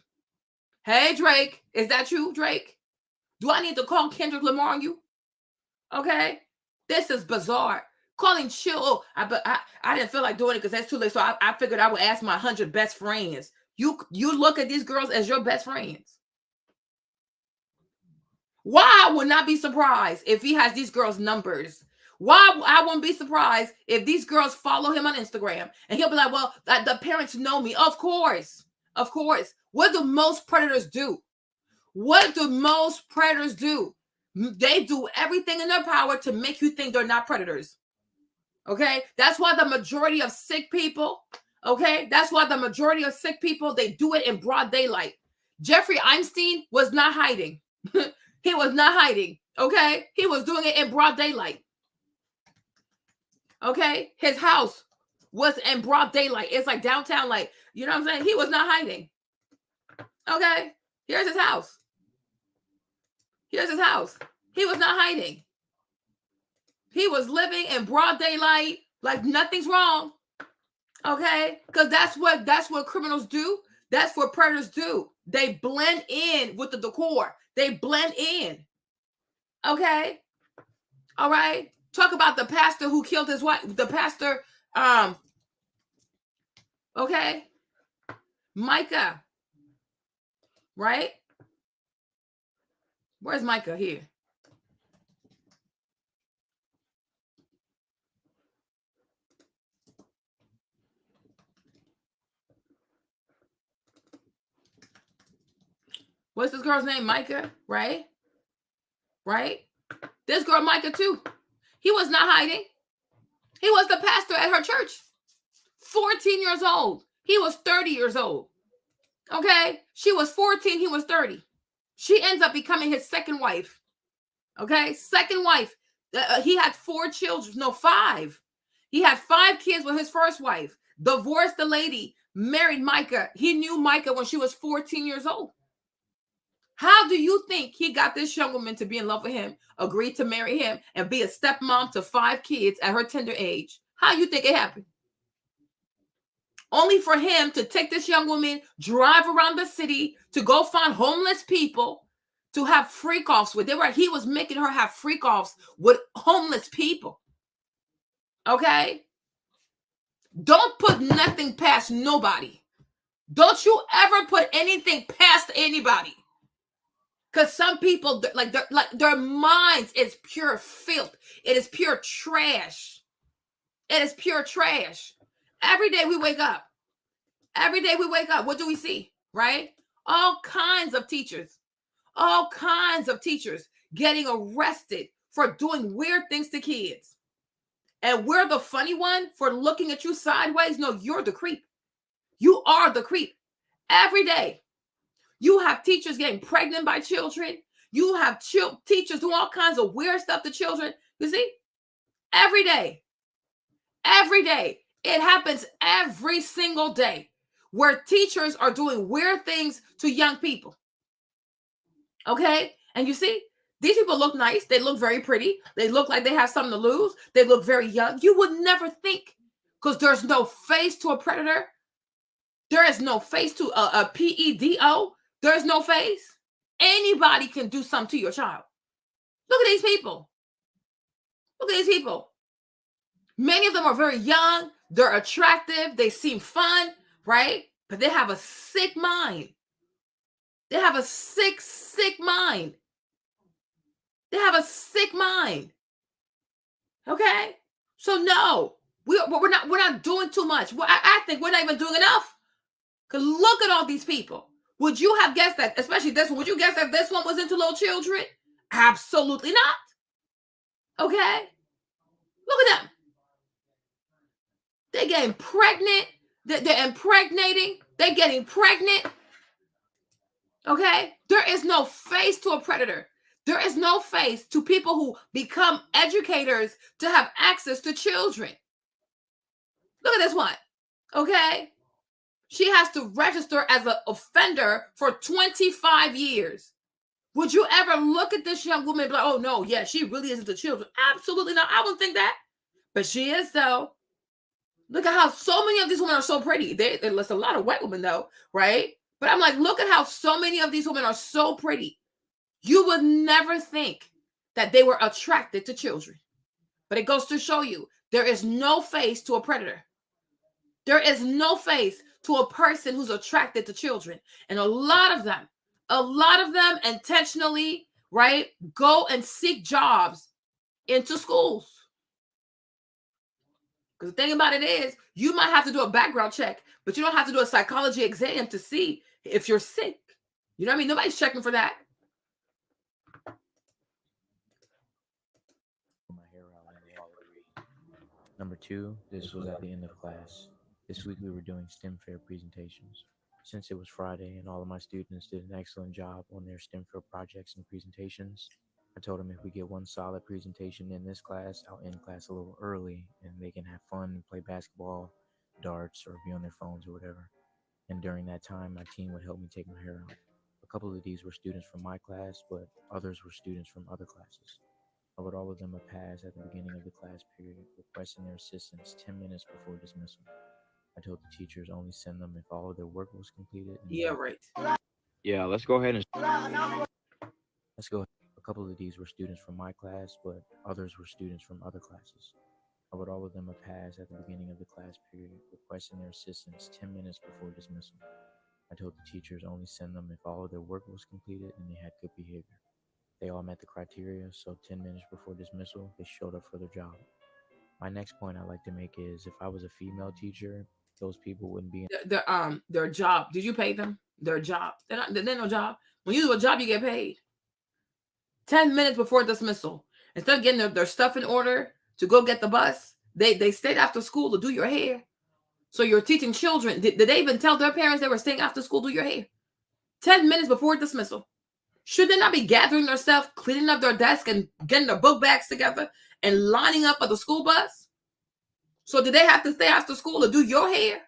Hey, Drake. Is that you, Drake? Do I need to call Kendrick Lamar on you? Okay. This is bizarre. Calling chill. Oh, I didn't feel like doing it because that's too late. So I figured I would ask my 100 best friends. You look at these girls as your best friends. Why I would not be surprised if he has these girls' numbers. Why I wouldn't be surprised if these girls follow him on Instagram and he'll be like, well, the parents know me. Of course. Of course. What do most predators do? What do most predators do? They do everything in their power to make you think they're not predators. Okay? That's why the majority of sick people, okay? That's why the majority of sick people, they do it in broad daylight. Jeffrey Einstein was not hiding. He was not hiding, okay? He was doing it in broad daylight. Okay? His house was in broad daylight. It's like downtown, like, you know what I'm saying? He was not hiding. Okay? Here's his house. Here's his house. He was not hiding. He was living in broad daylight, like nothing's wrong. Okay? Because that's what criminals do. That's what predators do. They blend in with the decor. They blend in. Okay? All right? Talk about the pastor who killed his wife. The pastor, okay? Micah. Right? Where's Micah? Here. What's this girl's name? Micah, right? Right? This girl, Micah, too. He was not hiding. He was the pastor at her church. 14 years old. He was 30 years old. Okay? She was 14. He was 30. She ends up becoming his second wife. Okay? Second wife. He had 4 children. No, 5. He had 5 kids with his first wife. Divorced the lady. Married Micah. He knew Micah when she was 14 years old. How do you think he got this young woman to be in love with him, agreed to marry him, and be a stepmom to 5 kids at her tender age? How do you think it happened? Only for him to take this young woman, drive around the city, to go find homeless people, to have freak-offs with. He was making her have freak-offs with homeless people. Okay? Don't put nothing past nobody. Don't you ever put anything past anybody. Because some people, their minds is pure filth. It is pure trash. It is pure trash. Every day we wake up. Every day we wake up. What do we see? Right? All kinds of teachers. All kinds of teachers getting arrested for doing weird things to kids. And we're the funny one for looking at you sideways. No, you're the creep. You are the creep. Every day. You have teachers getting pregnant by children. You have teachers doing all kinds of weird stuff to children. You see? Every day. Every day. It happens every single day where teachers are doing weird things to young people. Okay? And you see, these people look nice. They look very pretty. They look like they have something to lose. They look very young. You would never think, because there's no face to a predator. There is no face to a PEDO. There's no face. Anybody can do something to your child. Look at these people. Look at these people. Many of them are very young. They're attractive. They seem fun, right? But they have a sick mind. They have a sick mind. They have a sick mind. Okay? So no, we're not doing too much. I think we're not even doing enough. Because look at all these people. Would you have guessed that, especially this one, would you guess that this one was into little children? Absolutely not. Okay? Look at them. They're getting pregnant. They're impregnating. They're getting pregnant. Okay? There is no face to a predator. There is no face to people who become educators to have access to children. Look at this one. Okay? She has to register as an offender for 25 years. Would you ever look at this young woman and be like, oh, no, yeah, she really isn't the children? Absolutely not. I wouldn't think that. But she is, though. Look at how so many of these women are so pretty. There's a lot of white women, though, right? But I'm like, look at how so many of these women are so pretty. You would never think that they were attracted to children. But it goes to show you, there is no face to a predator. There is no face to a person who's attracted to children. And a lot of them intentionally, right, go and seek jobs into schools. Because the thing about it is, you might have to do a background check, but you don't have to do a psychology exam to see if you're sick. You know what I mean? Nobody's checking for that. My hair out. Number 2, this was at the end of class. This week we were doing STEM fair presentations. Since it was Friday and all of my students did an excellent job on their STEM fair projects and presentations, I told them if we get one solid presentation in this class, I'll end class a little early and they can have fun and play basketball, darts, or be on their phones or whatever. And during that time, my team would help me take my hair out. A couple of these were students from my class, but others were students from other classes. I would offer them a pass at the beginning of the class period, requesting their assistance 10 minutes before dismissal. I told the teachers only send them if all of their work was completed. Yeah, right. Yeah, let's go ahead and let's go. A couple of these were students from my class, but others were students from other classes. I would offer them a pass at the beginning of the class period, requesting their assistance 10 minutes before dismissal. I told the teachers only send them if all of their work was completed and they had good behavior. They all met the criteria, so 10 minutes before dismissal, they showed up for their job. My next point I'd like to make is if I was a female teacher, those people wouldn't be in Their job. Did you pay them? Their job. They're no job. When you do a job, you get paid. 10 minutes before dismissal. Instead of getting their stuff in order to go get the bus, they stayed after school to do your hair. So you're teaching children. Did they even tell their parents they were staying after school to do your hair? 10 minutes before dismissal. Should they not be gathering their stuff, cleaning up their desk, and getting their book bags together and lining up for the school bus? So did they have to stay after school to do your hair?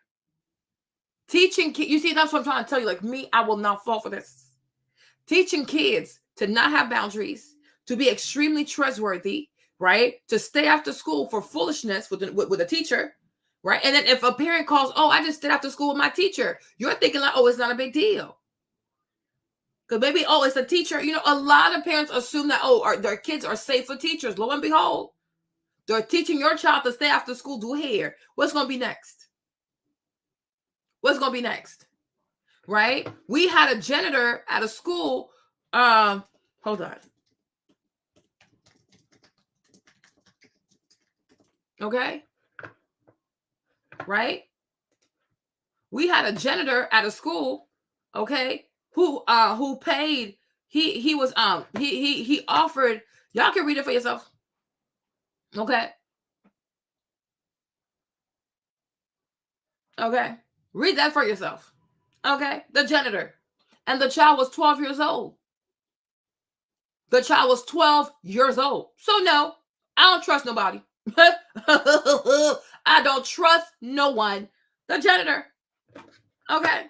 Teaching kids, you see, that's what I'm trying to tell you. Like me, I will not fall for this. Teaching kids to not have boundaries, to be extremely trustworthy, right? To stay after school for foolishness with a teacher, right? And then if a parent calls, oh, I just stayed after school with my teacher, you're thinking like, oh, it's not a big deal. Because maybe, oh, it's a teacher. You know, a lot of parents assume that, their kids are safe for teachers. Lo and behold, they're teaching your child to stay after school, do hair. What's going to be next? What's going to be next? Right? We had a janitor at a school. Hold on. Okay. Right? We had a janitor at a school, okay, who paid, he offered, y'all can read it for yourself. Okay. Okay. Read that for yourself. Okay. The janitor. And the child was 12 years old. The child was 12 years old. So no, I don't trust nobody. I don't trust no one. The janitor. Okay.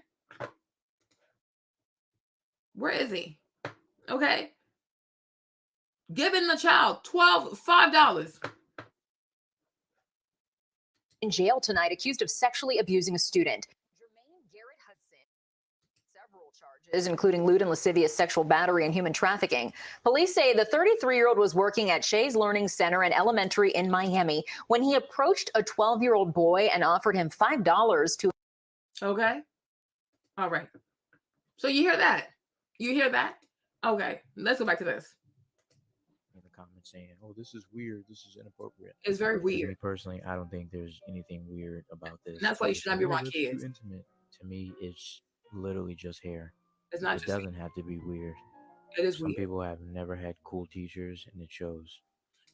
Where is he? Okay. Giving the child $5. In jail tonight, accused of sexually abusing a student. Jermaine Garrett Hudson, several charges, including lewd and lascivious sexual battery and human trafficking. Police say the 33-year-old was working at Shay's Learning Center and Elementary in Miami when he approached a 12-year-old boy and offered him $5 to. Okay. All right. So you hear that? You hear that? Okay. Let's go back to this. In the comments saying, "Oh, this is weird. This is inappropriate." It's very weird. Me personally, I don't think there's anything weird about this. And that's why you should not be around kids. Too intimate. To me, it's literally just hair. It's not. It doesn't have to be weird. It is Some weird. people have never had cool teachers, and it shows.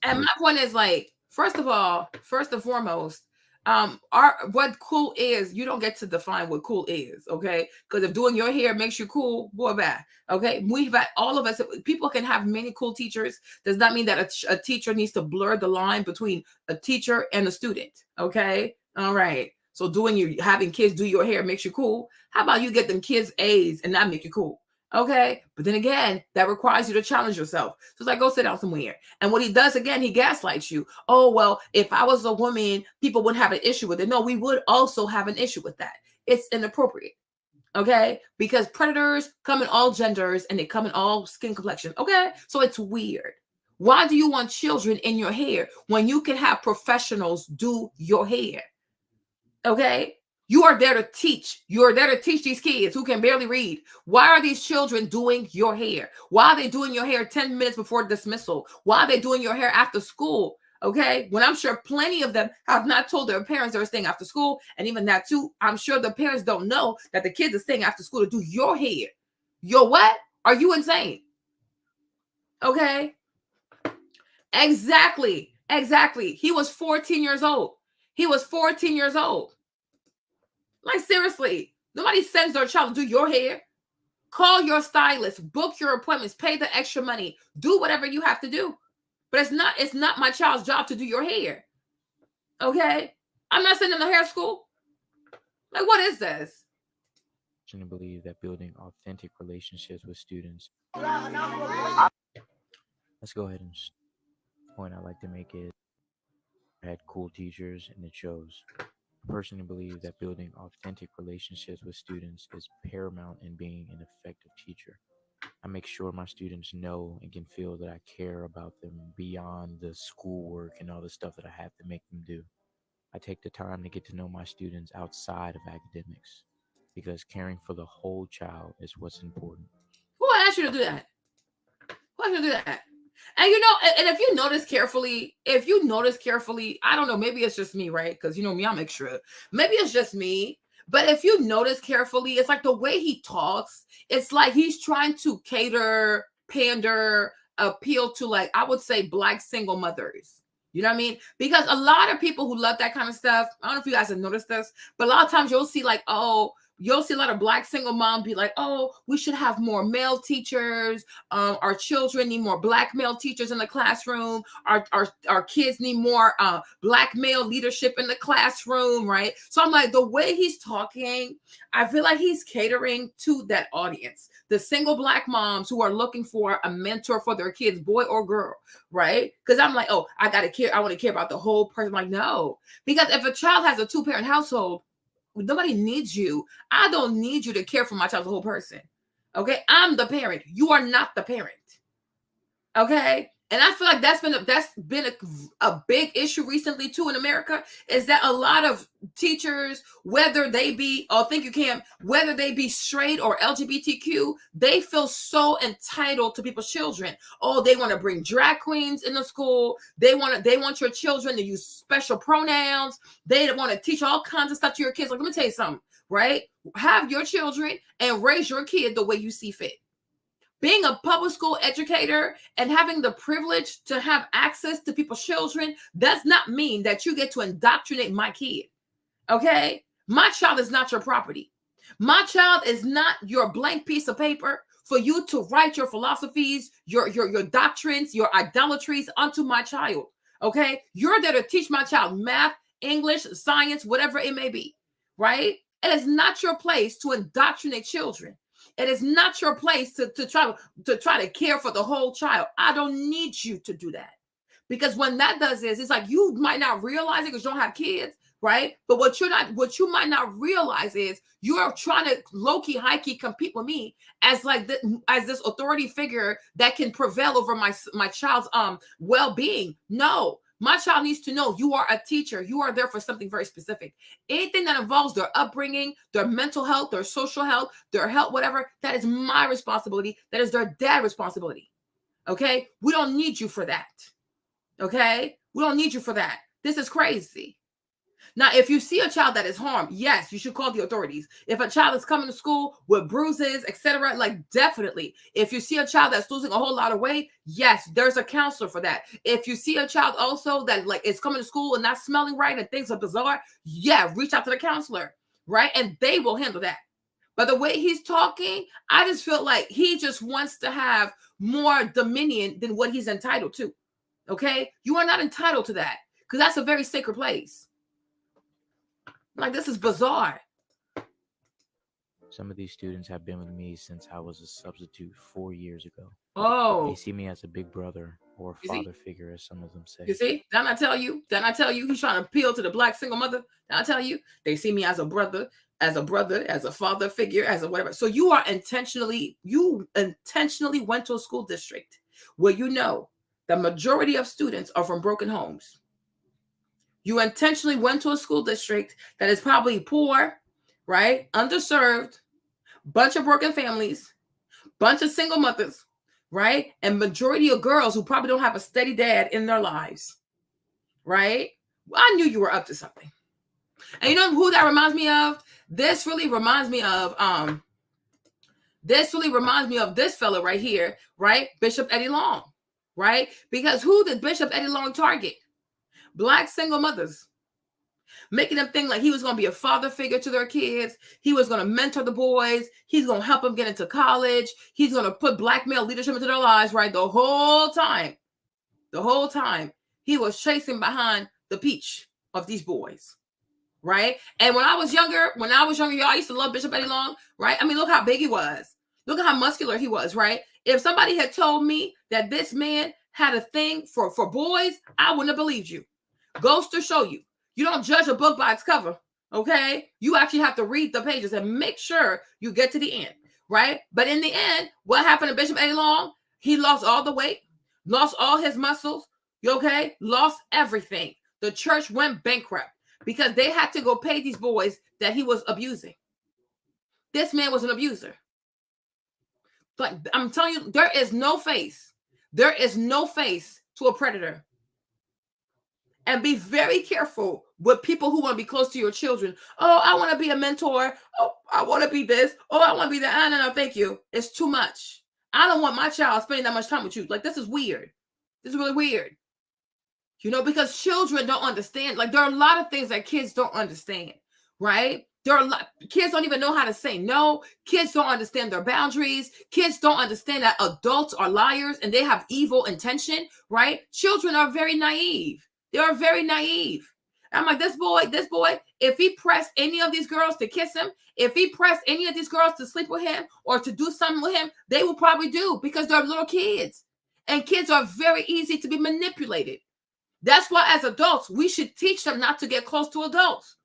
And my point is like, first and foremost, what cool is, you don't get to define what cool is, okay? Because if doing your hair makes you cool, boy, bad. Okay, we've had all of us. People can have many cool teachers. Does not mean that a teacher needs to blur the line between a teacher and a student. Okay, all right. So having kids do your hair makes you cool. How about you get them kids A's and not make you cool? Okay, but then again, that requires you to challenge yourself. So it's like, go sit down somewhere. And what he does again, he gaslights you. Oh, well, if I was a woman, people wouldn't have an issue with it. No, we would also have an issue with that. It's inappropriate. Okay, because predators come in all genders and they come in all skin complexion. Okay, so it's weird. Why do you want children in your hair when you can have professionals do your hair? Okay, you are there to teach. You are there to teach these kids who can barely read. Why are these children doing your hair? Why are they doing your hair 10 minutes before dismissal? Why are they doing your hair after school? Okay, when I'm sure plenty of them have not told their parents they were staying after school. And even that too, I'm sure the parents don't know that the kids are staying after school to do your hair. Your what? Are you insane? Okay, exactly. He was 14 years old. Like, seriously, nobody sends their child to do your hair. Call your stylist, book your appointments, pay the extra money, do whatever you have to do. But it's not my child's job to do your hair. Okay? I'm not sending them to hair school. Like, what is this? To believe that building authentic relationships with students. Let's go ahead and point I like to make is had cool teachers, and it shows. I personally believe that building authentic relationships with students is paramount in being an effective teacher. I make sure my students know and can feel that I care about them beyond the schoolwork and all the stuff that I have to make them do. I take the time to get to know my students outside of academics because caring for the whole child is what's important. Who asked you to do that? Who asked you to do that? And and if you notice carefully, I don't know, maybe it's just me, right? Because you know me, I'm extra. Maybe it's just me. But if you notice carefully, it's like the way he talks, it's like he's trying to pander, appeal to, like, I would say, Black single mothers. You know what I mean? Because a lot of people who love that kind of stuff, I don't know if you guys have noticed this, but a lot of times you'll see like, you'll see a lot of Black single moms be like, oh, we should have more male teachers. Our children need more Black male teachers in the classroom. Our kids need more Black male leadership in the classroom, right? So I'm like, the way he's talking, I feel like he's catering to that audience, the single Black moms who are looking for a mentor for their kids, boy or girl, right? Because I'm like, oh, I want to care about the whole person. Like, no, because if a child has a 2-parent household, nobody needs you. I don't need you to care for my child, the whole person. Okay, I'm the parent. You are not the parent. Okay, and I feel like that's been a big issue recently too in America, is that a lot of teachers, whether they be whether they be straight or LGBTQ, they feel so entitled to people's children. Oh, they want to bring drag queens in the school. They want your children to use special pronouns. They want to teach all kinds of stuff to your kids. Like, let me tell you something, right? Have your children and raise your kid the way you see fit. Being a public school educator and having the privilege to have access to people's children does not mean that you get to indoctrinate my kid. Okay? My child is not your property. My child is not your blank piece of paper for you to write your philosophies, your doctrines, your idolatries onto my child. Okay? You're there to teach my child math, English, science, whatever it may be. Right? It is not your place to indoctrinate children. It is not your place to try to care for the whole child. I don't need you to do that. Because when that does is, it's like you might not realize it because you don't have kids, right? But what you might not realize is you're trying to low-key, high-key compete with me as this authority figure that can prevail over my child's well-being. No. My child needs to know you are a teacher. You are there for something very specific. Anything that involves their upbringing, their mental health, their social health, their health, whatever, that is my responsibility. That is their dad's responsibility. Okay? We don't need you for that. Okay? We don't need you for that. This is crazy. Now, if you see a child that is harmed, yes, you should call the authorities. If a child is coming to school with bruises, etc., like definitely. If you see a child that's losing a whole lot of weight, yes, there's a counselor for that. If you see a child also that like is coming to school and not smelling right and things are bizarre, yeah, reach out to the counselor, right? And they will handle that. But the way he's talking, I just feel like he just wants to have more dominion than what he's entitled to. Okay? You are not entitled to that because that's a very sacred place. Like, this is bizarre. Some of these students have been with me since I was a substitute 4 years ago. Oh. They see me as a big brother or father figure, as some of them say. You see? Didn't I tell you? Didn't I tell you? He's trying to appeal to the black single mother. Didn't I tell you? They see me as a brother, as a father figure, as a whatever. So you intentionally went to a school district where you know the majority of students are from broken homes. You intentionally went to a school district that is probably poor, right? Underserved, bunch of broken families, bunch of single mothers, right? And majority of girls who probably don't have a steady dad in their lives, right? Well, I knew you were up to something. And you know who that reminds me of? This really reminds me of this fella right here, right? Bishop Eddie Long, right? Because who did Bishop Eddie Long target? Black single mothers, making them think like he was going to be a father figure to their kids. He was going to mentor the boys. He's going to help them get into college. He's going to put black male leadership into their lives, right? The whole time he was chasing behind the peach of these boys, right? And when I was younger, y'all, I used to love Bishop Eddie Long, right? I mean, look how big he was. Look at how muscular he was, right? If somebody had told me that this man had a thing for boys, I wouldn't have believed you. Goes to show you, you don't judge a book by its cover, okay? You actually have to read the pages and make sure you get to the end, right? But in the end, what happened to Bishop Eddie Long? He lost all the weight, lost all his muscles, okay? Lost everything. The church went bankrupt because they had to go pay these boys that he was abusing. This man was an abuser. But I'm telling you, there is no face. There is no face to a predator. And be very careful with people who want to be close to your children. Oh, I want to be a mentor. Oh, I want to be this. Oh, I want to be that. No, thank you. It's too much. I don't want my child spending that much time with you. Like, this is weird. This is really weird. You know, because children don't understand. Like, there are a lot of things that kids don't understand, right? Kids don't even know how to say no. Kids don't understand their boundaries. Kids don't understand that adults are liars and they have evil intention, right? Children are very naive. They are very naive. I'm like, this boy, if he pressed any of these girls to kiss him, if he pressed any of these girls to sleep with him or to do something with him, they will probably do because they're little kids. And kids are very easy to be manipulated. That's why as adults, we should teach them not to get close to adults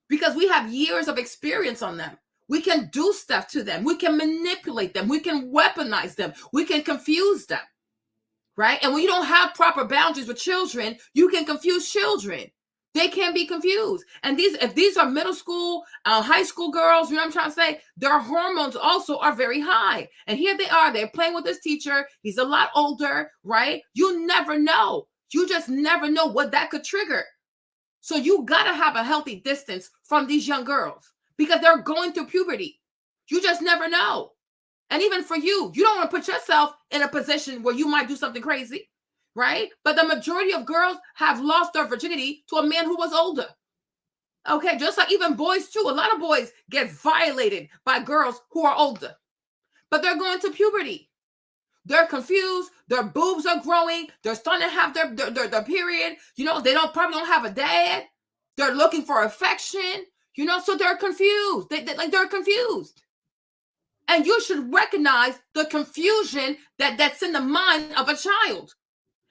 because we have years of experience on them. We can do stuff to them. We can manipulate them. We can weaponize them. We can confuse them. Right? And when you don't have proper boundaries with children, you can confuse children. They can be confused. And if these are middle school, high school girls, you know what I'm trying to say? Their hormones also are very high. And here they are. They're playing with this teacher. He's a lot older, right? You never know. You just never know what that could trigger. So you got to have a healthy distance from these young girls because they're going through puberty. You just never know. And even for you, you don't want to put yourself in a position where you might do something crazy, right? But the majority of girls have lost their virginity to a man who was older. Okay, just like even boys too. A lot of boys get violated by girls who are older. But they're going to puberty. They're confused. Their boobs are growing. They're starting to have their period. You know, they probably don't have a dad. They're looking for affection. You know, so they're confused. They're confused. And you should recognize the confusion that's in the mind of a child.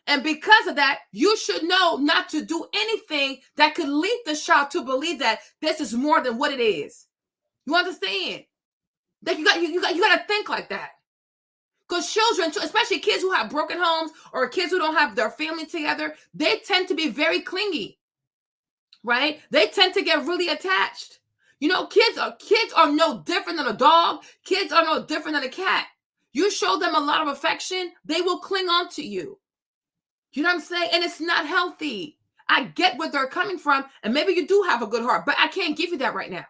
And because of that, you should know not to do anything that could lead the child to believe that this is more than what it is. You understand? That you got to think like that. Because children, especially kids who have broken homes or kids who don't have their family together, they tend to be very clingy, right? They tend to get really attached. You know, kids are no different than a dog. Kids are no different than a cat. You show them a lot of affection, they will cling on to you. You know what I'm saying? And it's not healthy. I get where they're coming from, and maybe you do have a good heart, but I can't give you that right now,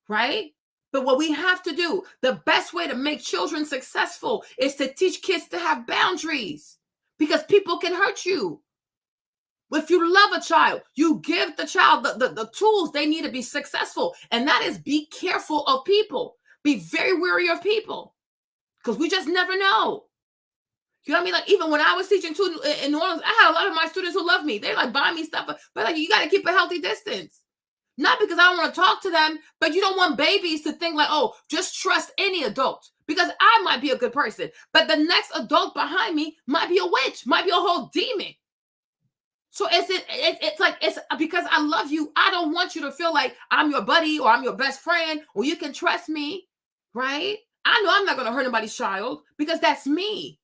right? But what we have to do, the best way to make children successful is to teach kids to have boundaries, because people can hurt you. If you love a child, you give the child the tools they need to be successful. And that is, be careful of people. Be very wary of people, because we just never know. You know what I mean? Like, even when I was teaching too in New Orleans, I had a lot of my students who love me. They like buy me stuff, but like, you got to keep a healthy distance. Not because I don't want to talk to them, but you don't want babies to think like, oh, just trust any adult, because I might be a good person, but the next adult behind me might be a witch, might be a whole demon. So it's like, it's because I love you. I don't want you to feel like I'm your buddy or I'm your best friend or you can trust me, right? I know I'm not going to hurt anybody's child, because that's me.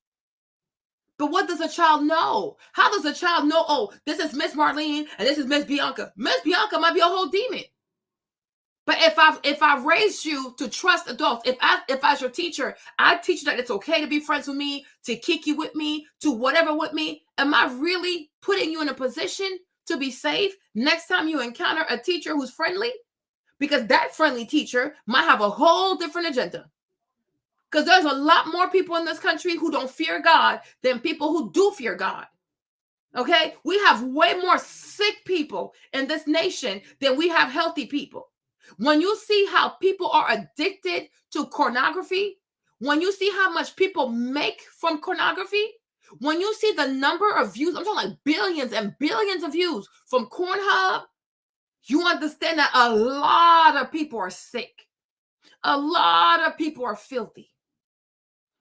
But what does a child know? How does a child know, oh, this is Miss Marlene and this is Miss Bianca? Miss Bianca might be a whole demon. But if I raised you to trust adults, if as your teacher, I teach you that it's okay to be friends with me, to kick you with me, to whatever with me, am I really putting you in a position to be safe next time you encounter a teacher who's friendly? Because that friendly teacher might have a whole different agenda. Because there's a lot more people in this country who don't fear God than people who do fear God. Okay? We have way more sick people in this nation than we have healthy people. When you see how people are addicted to pornography, when you see how much people make from pornography, when you see the number of views, I'm talking like billions and billions of views from Pornhub, you understand that a lot of people are sick. A lot of people are filthy.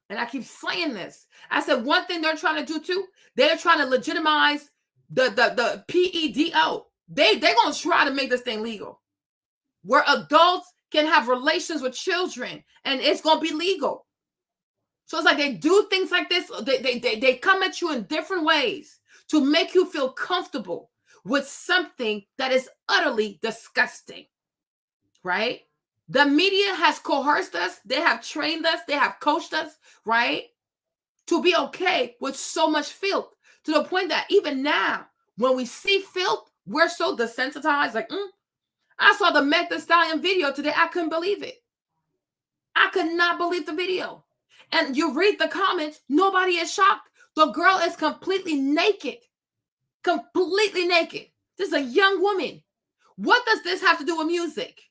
And I keep saying this. I said one thing they're trying to do too, they're trying to legitimize the PEDO. They're going to try to make this thing legal, where adults can have relations with children, and it's going to be legal. So it's like they do things like this. They come at you in different ways to make you feel comfortable with something that is utterly disgusting, right? The media has coerced us. They have trained us. They have coached us, right, to be okay with so much filth, to the point that even now, when we see filth, we're so desensitized. Like, I saw the Meg Thee Stallion video today. I couldn't believe it. I could not believe the video. And you read the comments, nobody is shocked. The girl is completely naked. Completely naked. This is a young woman. What does this have to do with music?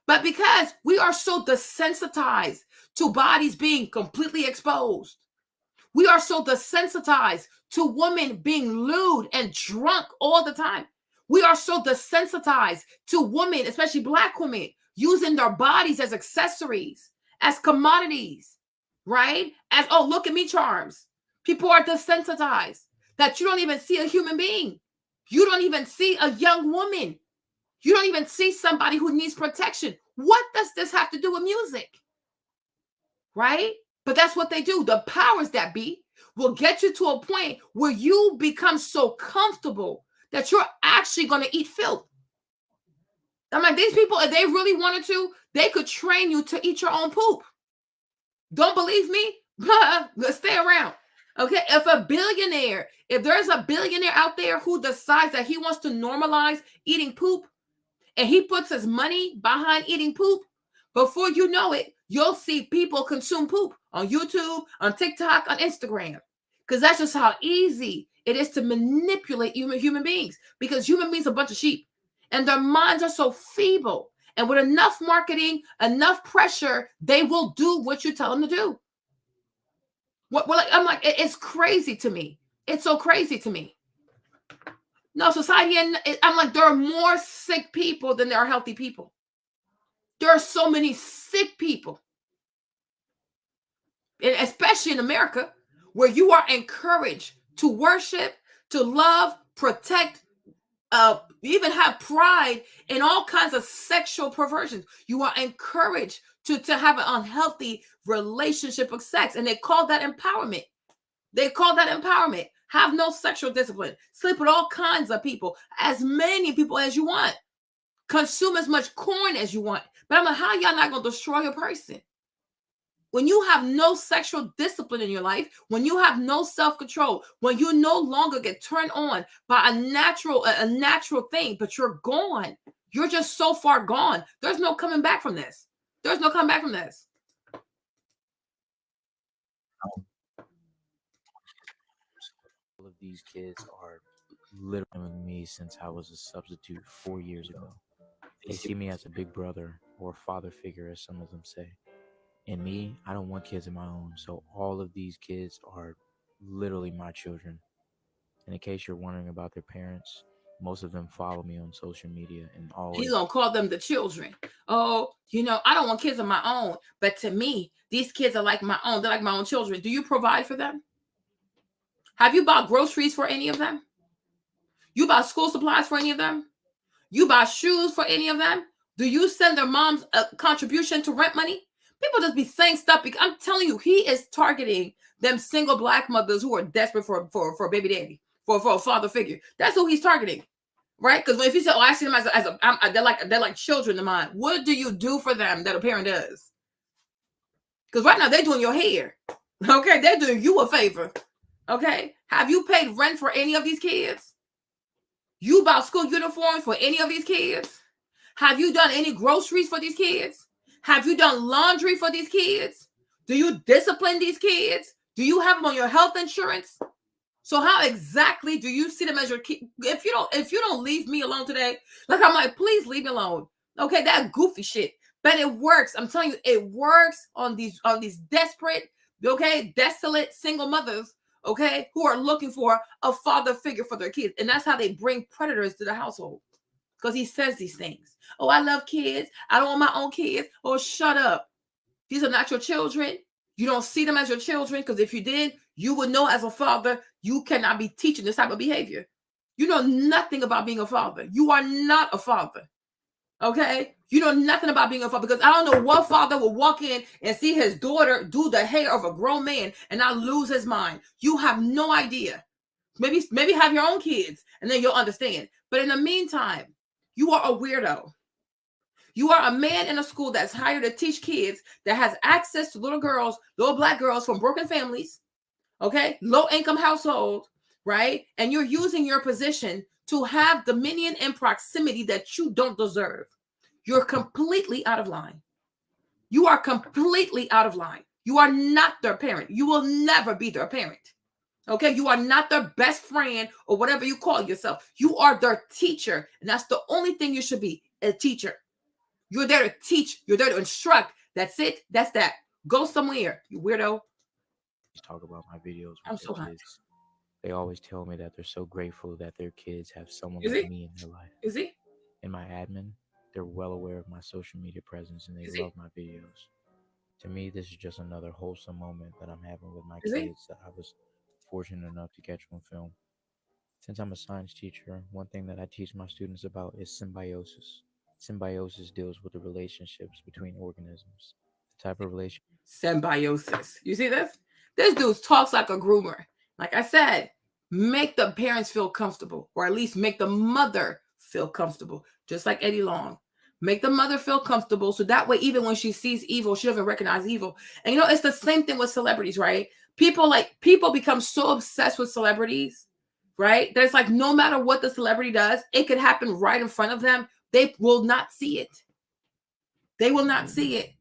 But because we are so desensitized to bodies being completely exposed, we are so desensitized to women being lewd and drunk all the time. We are so desensitized to women, especially Black women, using their bodies as accessories, as commodities, right? As, oh, look at me charms. People are desensitized that you don't even see a human being. You don't even see a young woman. You don't even see somebody who needs protection. What does this have to do with music? Right? But that's what they do. The powers that be will get you to a point where you become so comfortable that you're actually going to eat filth. I'm like, these people, if they really wanted to, they could train you to eat your own poop. Don't believe me? Stay around. Okay, if there's a billionaire out there who decides that he wants to normalize eating poop, and he puts his money behind eating poop, before you know it, you'll see people consume poop on YouTube, on TikTok, on Instagram. Because that's just how easy it is to manipulate human beings. Because human beings are a bunch of sheep. And their minds are so feeble. And with enough marketing, enough pressure, they will do what you tell them to do. I'm like, it's crazy to me. It's so crazy to me. No, society, and I'm like, there are more sick people than there are healthy people. There are so many sick people, and especially in America, where you are encouraged to worship, to love, protect, even have pride in all kinds of sexual perversions. You are encouraged to have an unhealthy relationship with sex, and they call that empowerment. They call that empowerment. Have no sexual discipline. Sleep with all kinds of people, as many people as you want. Consume as much corn as you want. But I'm like, how y'all not going to destroy a person? when you have no sexual discipline in your life, when you have no self-control, when you no longer get turned on by a natural thing, but you're gone. You're just so far gone. There's no coming back from this. There's no coming back from this. All of these kids are literally with me since I was a substitute 4 years ago. They see me as a big brother or father figure, as some of them say. And me, I don't want kids of my own. So all of these kids are literally my children. And in case you're wondering about their parents, most of them follow me on social media and always. He's gonna call them the children. Oh, I don't want kids of my own, but to me, these kids are like my own. They're like my own children. Do you provide for them? Have you bought groceries for any of them? You buy school supplies for any of them? You buy shoes for any of them? Do you send their moms a contribution to rent money? People just be saying stuff because I'm telling you, he is targeting them single black mothers who are desperate for a baby daddy, for a father figure. That's who he's targeting, right? Because if you say, "Oh, I see them they're like children of mine," what do you do for them that a parent does? Because right now they're doing your hair, okay? They're doing you a favor, okay? Have you paid rent for any of these kids? You bought school uniforms for any of these kids? Have you done any groceries for these kids? Have you done laundry for these kids? Do you discipline these kids? Do you have them on your health insurance? So how exactly do you see them as your kid? If you don't leave me alone today, like I'm like, please leave me alone. Okay, that goofy shit. But it works. I'm telling you, it works on these desperate, okay, desolate single mothers, okay, who are looking for a father figure for their kids. And that's how they bring predators to the household. Because he says these things. Oh, I love kids. I don't want my own kids. Oh, shut up. These are not your children. You don't see them as your children, because if you did, you would know as a father, you cannot be teaching this type of behavior. You know nothing about being a father. You are not a father. Okay? You know nothing about being a father, because I don't know what father will walk in and see his daughter do the hair of a grown man and not lose his mind. You have no idea. Maybe have your own kids and then you'll understand. But in the meantime, you are a weirdo. You are a man in a school that's hired to teach kids that has access to little black girls from broken families, okay, low income household, right? And you're using your position to have dominion and proximity that you don't deserve. You're completely out of line. You are completely out of line. You are not their parent. You will never be their parent. Okay, you are not their best friend or whatever you call yourself. You are their teacher. And that's the only thing you should be, a teacher. You're there to teach. You're there to instruct. That's it. That's that. Go somewhere, you weirdo. Talk about my videos with I'm so their happy. kids. They always tell me that they're so grateful that their kids have someone like me in their life. Is he? In my admin, they're well aware of my social media presence and they love my videos. To me, this is just another wholesome moment that I'm having with my kids that I was fortunate enough to catch on film. Since I'm a science teacher, one thing that I teach my students about is symbiosis. Symbiosis deals with the relationships between organisms. The type of relationship. Symbiosis. You see this? This dude talks like a groomer. Like I said, make the parents feel comfortable, or at least make the mother feel comfortable, just like Eddie Long. Make the mother feel comfortable so that way, even when she sees evil, she doesn't recognize evil. And it's the same thing with celebrities, right? People become so obsessed with celebrities, right? That it's like no matter what the celebrity does, it could happen right in front of them. They will not see it. They will not see it,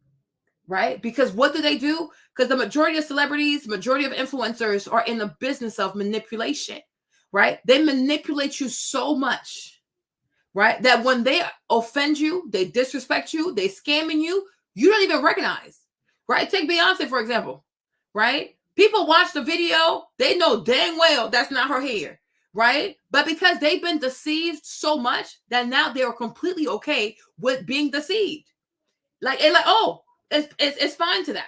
right? Because what do? Because the majority of celebrities, majority of influencers are in the business of manipulation, right? They manipulate you so much, right? That when they offend you, they disrespect you, they scamming you, you don't even recognize, right? Take Beyonce, for example, right? People watch the video, they know dang well that's not her hair, right? But because they've been deceived so much that now they are completely okay with being deceived. It's fine to them,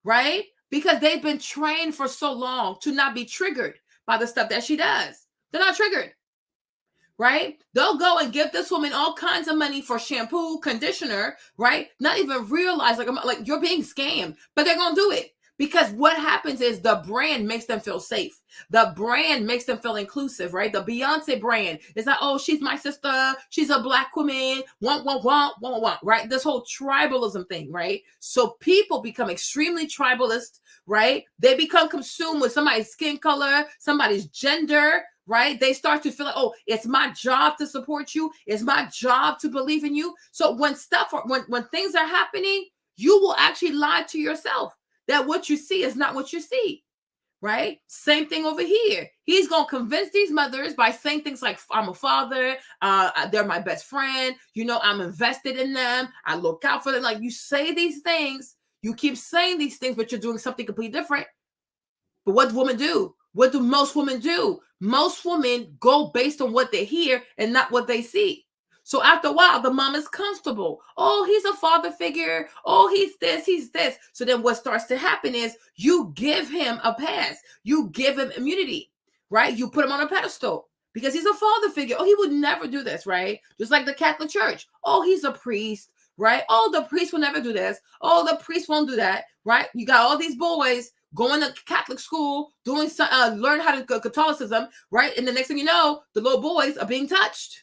right? Because they've been trained for so long to not be triggered by the stuff that she does. They're not triggered. Right? They'll go and give this woman all kinds of money for shampoo, conditioner, right? Not even realize like you're being scammed, but they're going to do it Because what happens is the brand makes them feel safe. The brand makes them feel inclusive, right? The Beyonce brand is like, oh, she's my sister. She's a black woman. Want, right? This whole tribalism thing, right? So people become extremely tribalist, right? They become consumed with somebody's skin color, somebody's gender, right? They start to feel like, oh, it's my job to support you. It's my job to believe in you. So when things are happening, you will actually lie to yourself that what you see is not what you see, right? Same thing over here. He's going to convince these mothers by saying things like, I'm a father, they're my best friend, I'm invested in them, I look out for them. Like, you say these things, you keep saying these things, but you're doing something completely different. But what do women do? What do most women do? Most women go based on what they hear and not what they see. So after a while, the mom is comfortable. Oh, he's a father figure. Oh, he's this, he's this. So then what starts to happen is you give him a pass. You give him immunity, right? You put him on a pedestal because he's a father figure. Oh, he would never do this, right? Just like the Catholic Church. Oh, he's a priest, right? Oh, the priest will never do this. Oh, the priest won't do that, right? You got all these boys going to Catholic school, doing learn how to go Catholicism, right? And the next thing you know, the little boys are being touched.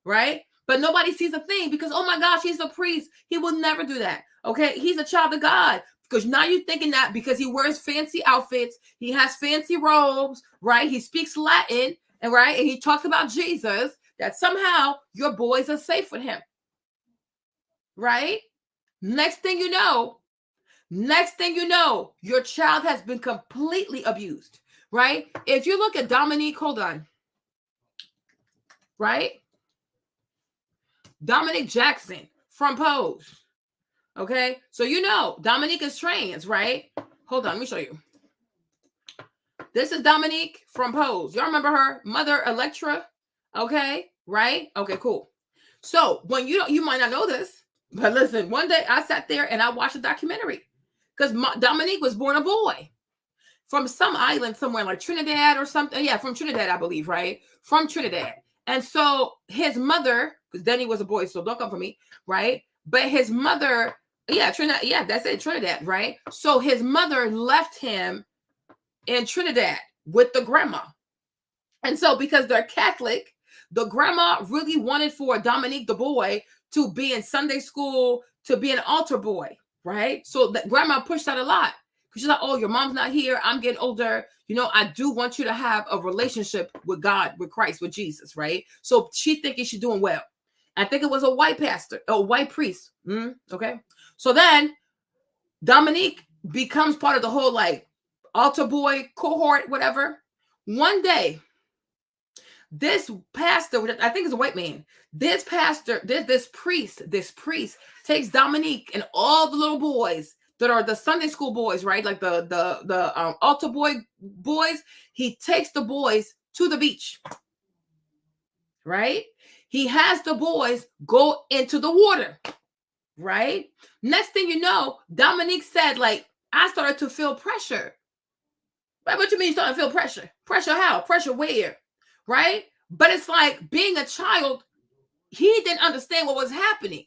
Right? But nobody sees a thing because, oh my gosh, he's a priest. He will never do that. Okay. He's a child of God. Because now you're thinking that because he wears fancy outfits, he has fancy robes, right? He speaks Latin, and right, and he talks about Jesus, that somehow your boys are safe with him. Right? Next thing you know, your child has been completely abused. Right? If you look at Dominique, hold on. Right? Dominique Jackson from Pose. Okay. So Dominique is trans, right? Hold on, let me show you. This is Dominique from Pose. Y'all remember her? Mother Electra. Okay, right? Okay, cool. So when you might not know this, but listen, one day I sat there and I watched a documentary because Dominique was born a boy from some island somewhere like Trinidad or something. Yeah, from Trinidad, I believe, right? From Trinidad. And so his mother, because then he was a boy, so don't come for me, right? But his mother, Trinidad, that's it, Trinidad, right? So his mother left him in Trinidad with the grandma. And so because they're Catholic, the grandma really wanted for Dominique the boy to be in Sunday school, to be an altar boy, right? So that grandma pushed that a lot. Because she's like, oh, your mom's not here. I'm getting older. I do want you to have a relationship with God, with Christ, with Jesus, right? So she thinking she's doing well. I think it was a white pastor, a white priest. Okay. So then Dominique becomes part of the whole like altar boy cohort, whatever. One day, this pastor, I think it's a white man, this pastor, this priest takes Dominique and all the little boys that are the Sunday school boys, right? Like the altar boys. He takes the boys to the beach, right? He has the boys go into the water, right? Next thing you know, Dominique said, like, I started to feel pressure. Right? What you mean you started to feel pressure? Pressure how? Pressure where? Right? But it's like being a child, he didn't understand what was happening.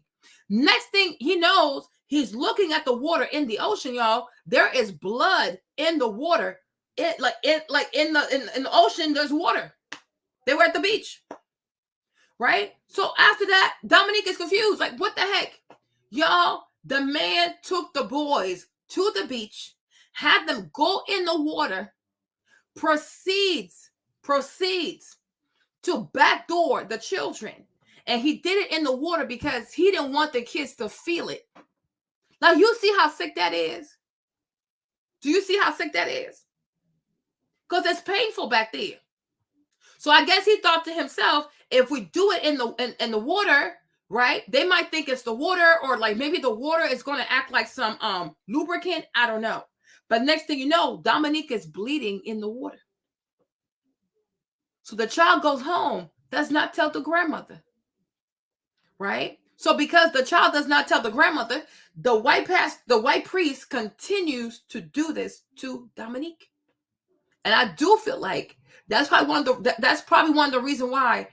Next thing he knows, he's looking at the water in the ocean, y'all. There is blood in the water. In the ocean, there's water. They were at the beach. Right? So after that, Dominique is confused. Like, what the heck? Y'all, the man took the boys to the beach, had them go in the water, proceeds to backdoor the children. And he did it in the water because he didn't want the kids to feel it. Now, you see how sick that is? Do you see how sick that is? Because it's painful back there. So I guess he thought to himself, if we do it in the water, right, they might think it's the water, or like maybe the water is going to act like some lubricant. I don't know. But next thing you know, Dominique is bleeding in the water. So the child goes home, does not tell the grandmother. Right? So because the child does not tell the grandmother, the white priest continues to do this to Dominique. And I do feel like that's probably one of the reasons why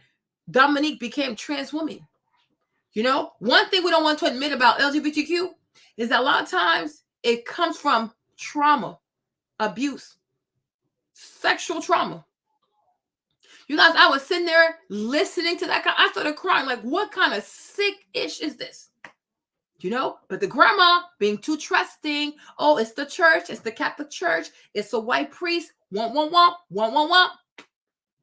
Dominique became trans woman. One thing we don't want to admit about LGBTQ is that a lot of times it comes from trauma, abuse, sexual trauma. You guys, I was sitting there listening to that. I started crying. Like, what kind of sick-ish is this? You know, but the grandma being too trusting. Oh, it's the church. It's the Catholic Church. It's a white priest. Womp.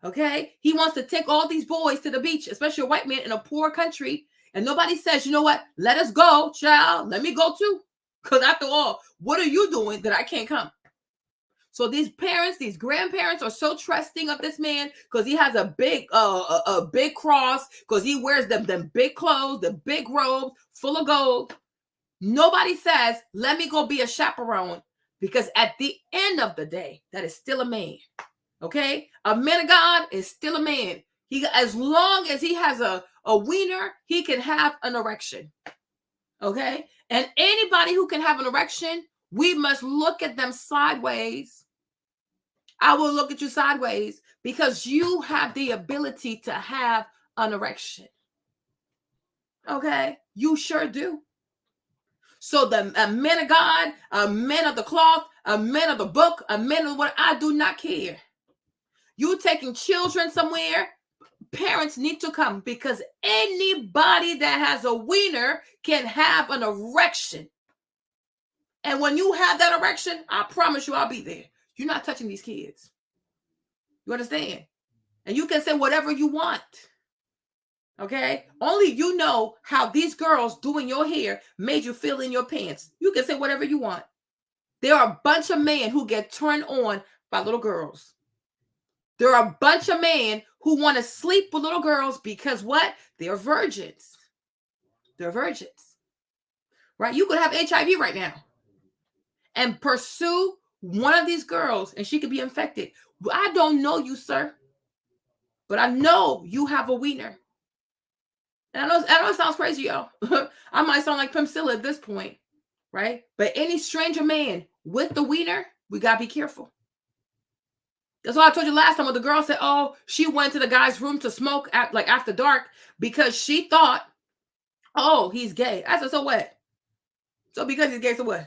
Okay. He wants to take all these boys to the beach, especially a white man in a poor country. And nobody says, you know what? Let us go, child. Let me go too. Because after all, what are you doing that I can't come? So these parents, these grandparents are so trusting of this man because he has a big cross, because he wears them big clothes, the big robes full of gold. Nobody says, let me go be a chaperone, because at the end of the day, that is still a man. Okay? A man of God is still a man. As long as he has a wiener, he can have an erection. Okay? And anybody who can have an erection, we must look at them sideways. I will look at you sideways, because you have the ability to have an erection. Okay? You sure do. So a man of God, a man of the cloth, a man of the book, a man of what, I do not care. You taking children somewhere, parents need to come, because anybody that has a wiener can have an erection. And when you have that erection, I promise you I'll be there. You're not touching these kids. You understand? And you can say whatever you want. Okay? Only you know how these girls doing your hair made you feel in your pants. You can say whatever you want. There are a bunch of men who get turned on by little girls. There are a bunch of men who want to sleep with little girls because what? They're virgins. They're virgins. Right? You could have HIV right now and pursue one of these girls, and she could be infected. I don't know you, sir, but I know you have a wiener. And I know it sounds crazy, y'all. I might sound like Pimcilla at this point, right? But any stranger man with the wiener, we got to be careful. That's why I told you last time when the girl said, oh, she went to the guy's room to smoke after dark because she thought, oh, he's gay. I said, so what? So because he's gay, so what?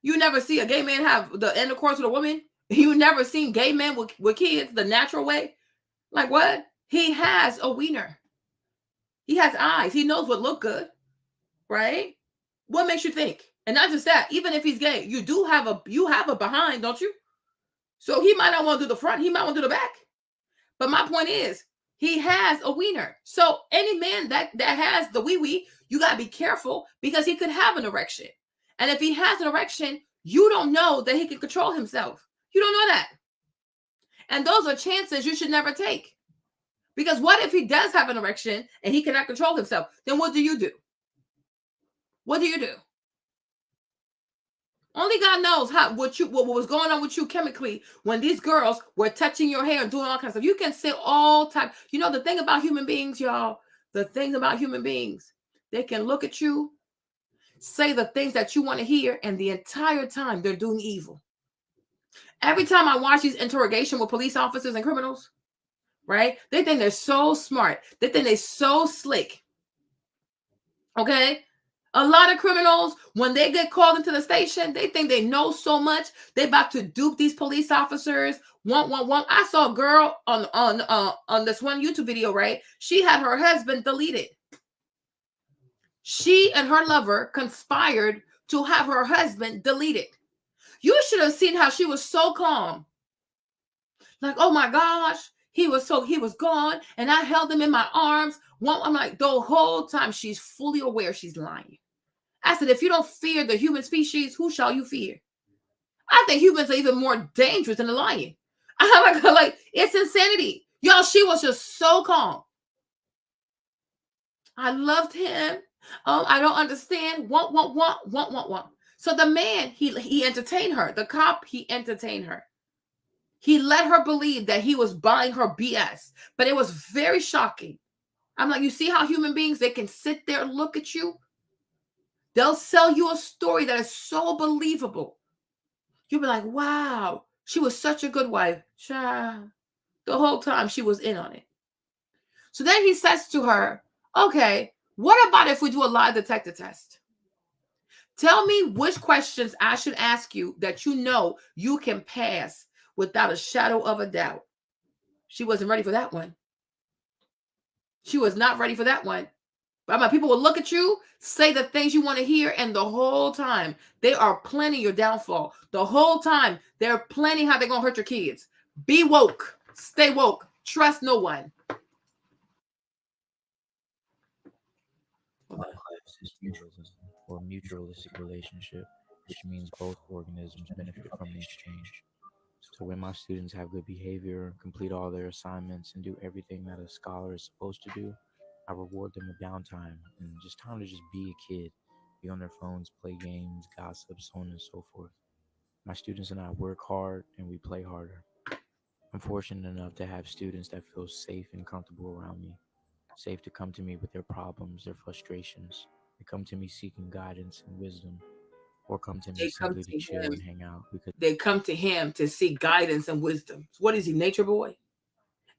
You never see a gay man have the intercourse with a woman? You never seen gay men with kids the natural way? Like what? He has a wiener. He has eyes. He knows what look good, right? What makes you think? And not just that, even if he's gay, you have a behind, don't you? So he might not want to do the front. He might want to do the back. But my point is, he has a wiener. So any man that has the wee-wee, you got to be careful, because he could have an erection. And if he has an erection, you don't know that he can control himself. You don't know that. And those are chances you should never take. Because what if he does have an erection and he cannot control himself? Then what do you do? What do you do? Only God knows what was going on with you chemically when these girls were touching your hair and doing all kinds of stuff. You can say all type. You know, the thing about human beings, y'all, the thing about human beings, they can look at you, say the things that you want to hear, and the entire time they're doing evil. Every time I watch these interrogation with police officers and criminals, right? They think they're so smart. They think they're so slick. Okay? A lot of criminals, when they get called into the station, they think they know so much. They about to dupe these police officers. I saw a girl on this one YouTube video, right? She had her husband deleted. She and her lover conspired to have her husband deleted. You should have seen how she was so calm. Like, oh my gosh, he was gone, and I held him in my arms. I'm like, the whole time she's fully aware she's lying. I said, if you don't fear the human species, who shall you fear? I think humans are even more dangerous than a lion. I'm like, it's insanity. Y'all, she was just so calm. I loved him. Oh, I don't understand. Want. So the man, he entertained her. The cop, he entertained her. He let her believe that he was buying her BS. But it was very shocking. I'm like, you see how human beings, they can sit there and look at you? They'll sell you a story that is so believable. You'll be like, wow, she was such a good wife. The whole time she was in on it. So then he says to her, okay, what about if we do a lie detector test? Tell me which questions I should ask you that you know you can pass without a shadow of a doubt. She wasn't ready for that one. She was not ready for that one. But my people will look at you, say the things you want to hear, and the whole time they are planning your downfall. The whole time they're planning how they're going to hurt your kids. Be woke. Stay woke. Trust no one. My class is mutualism, or mutualistic relationship, which means both organisms benefit from the exchange. So when my students have good behavior, complete all their assignments, and do everything that a scholar is supposed to do, I reward them with downtime and just time to just be a kid, be on their phones, play games, gossip, so on and so forth. My students and I work hard and we play harder. I'm fortunate enough to have students that feel safe and comfortable around me, safe to come to me with their problems, their frustrations. They come to me seeking guidance and wisdom, or come to me They come simply to to chill him. and hang out because They come to him to seek guidance and wisdom. What is he, nature boy?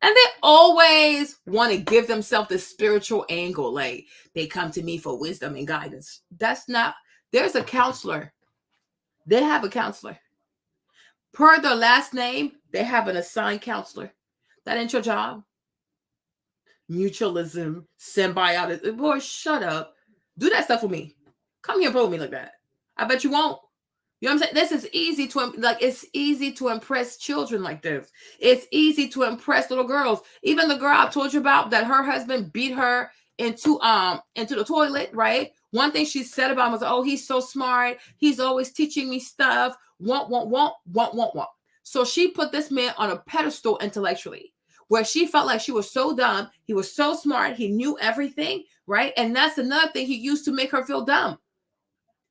And they always want to give themselves the spiritual angle. Like, they come to me for wisdom and guidance. That's not, there's a counselor. They have a counselor. Per their last name, they have an assigned counselor. That ain't your job. Mutualism, symbiotic. Boy, shut up. Do that stuff with me. Come here and play with me like that. I bet you won't. You know what I'm saying? This is easy to, like, it's easy to impress children like this. It's easy to impress little girls. Even the girl I told you about that her husband beat her into the toilet, right? One thing she said about him was, oh, he's so smart. He's always teaching me stuff. Want. So she put this man on a pedestal intellectually, where she felt like she was so dumb. He was so smart. He knew everything, right? And that's another thing he used to make her feel dumb.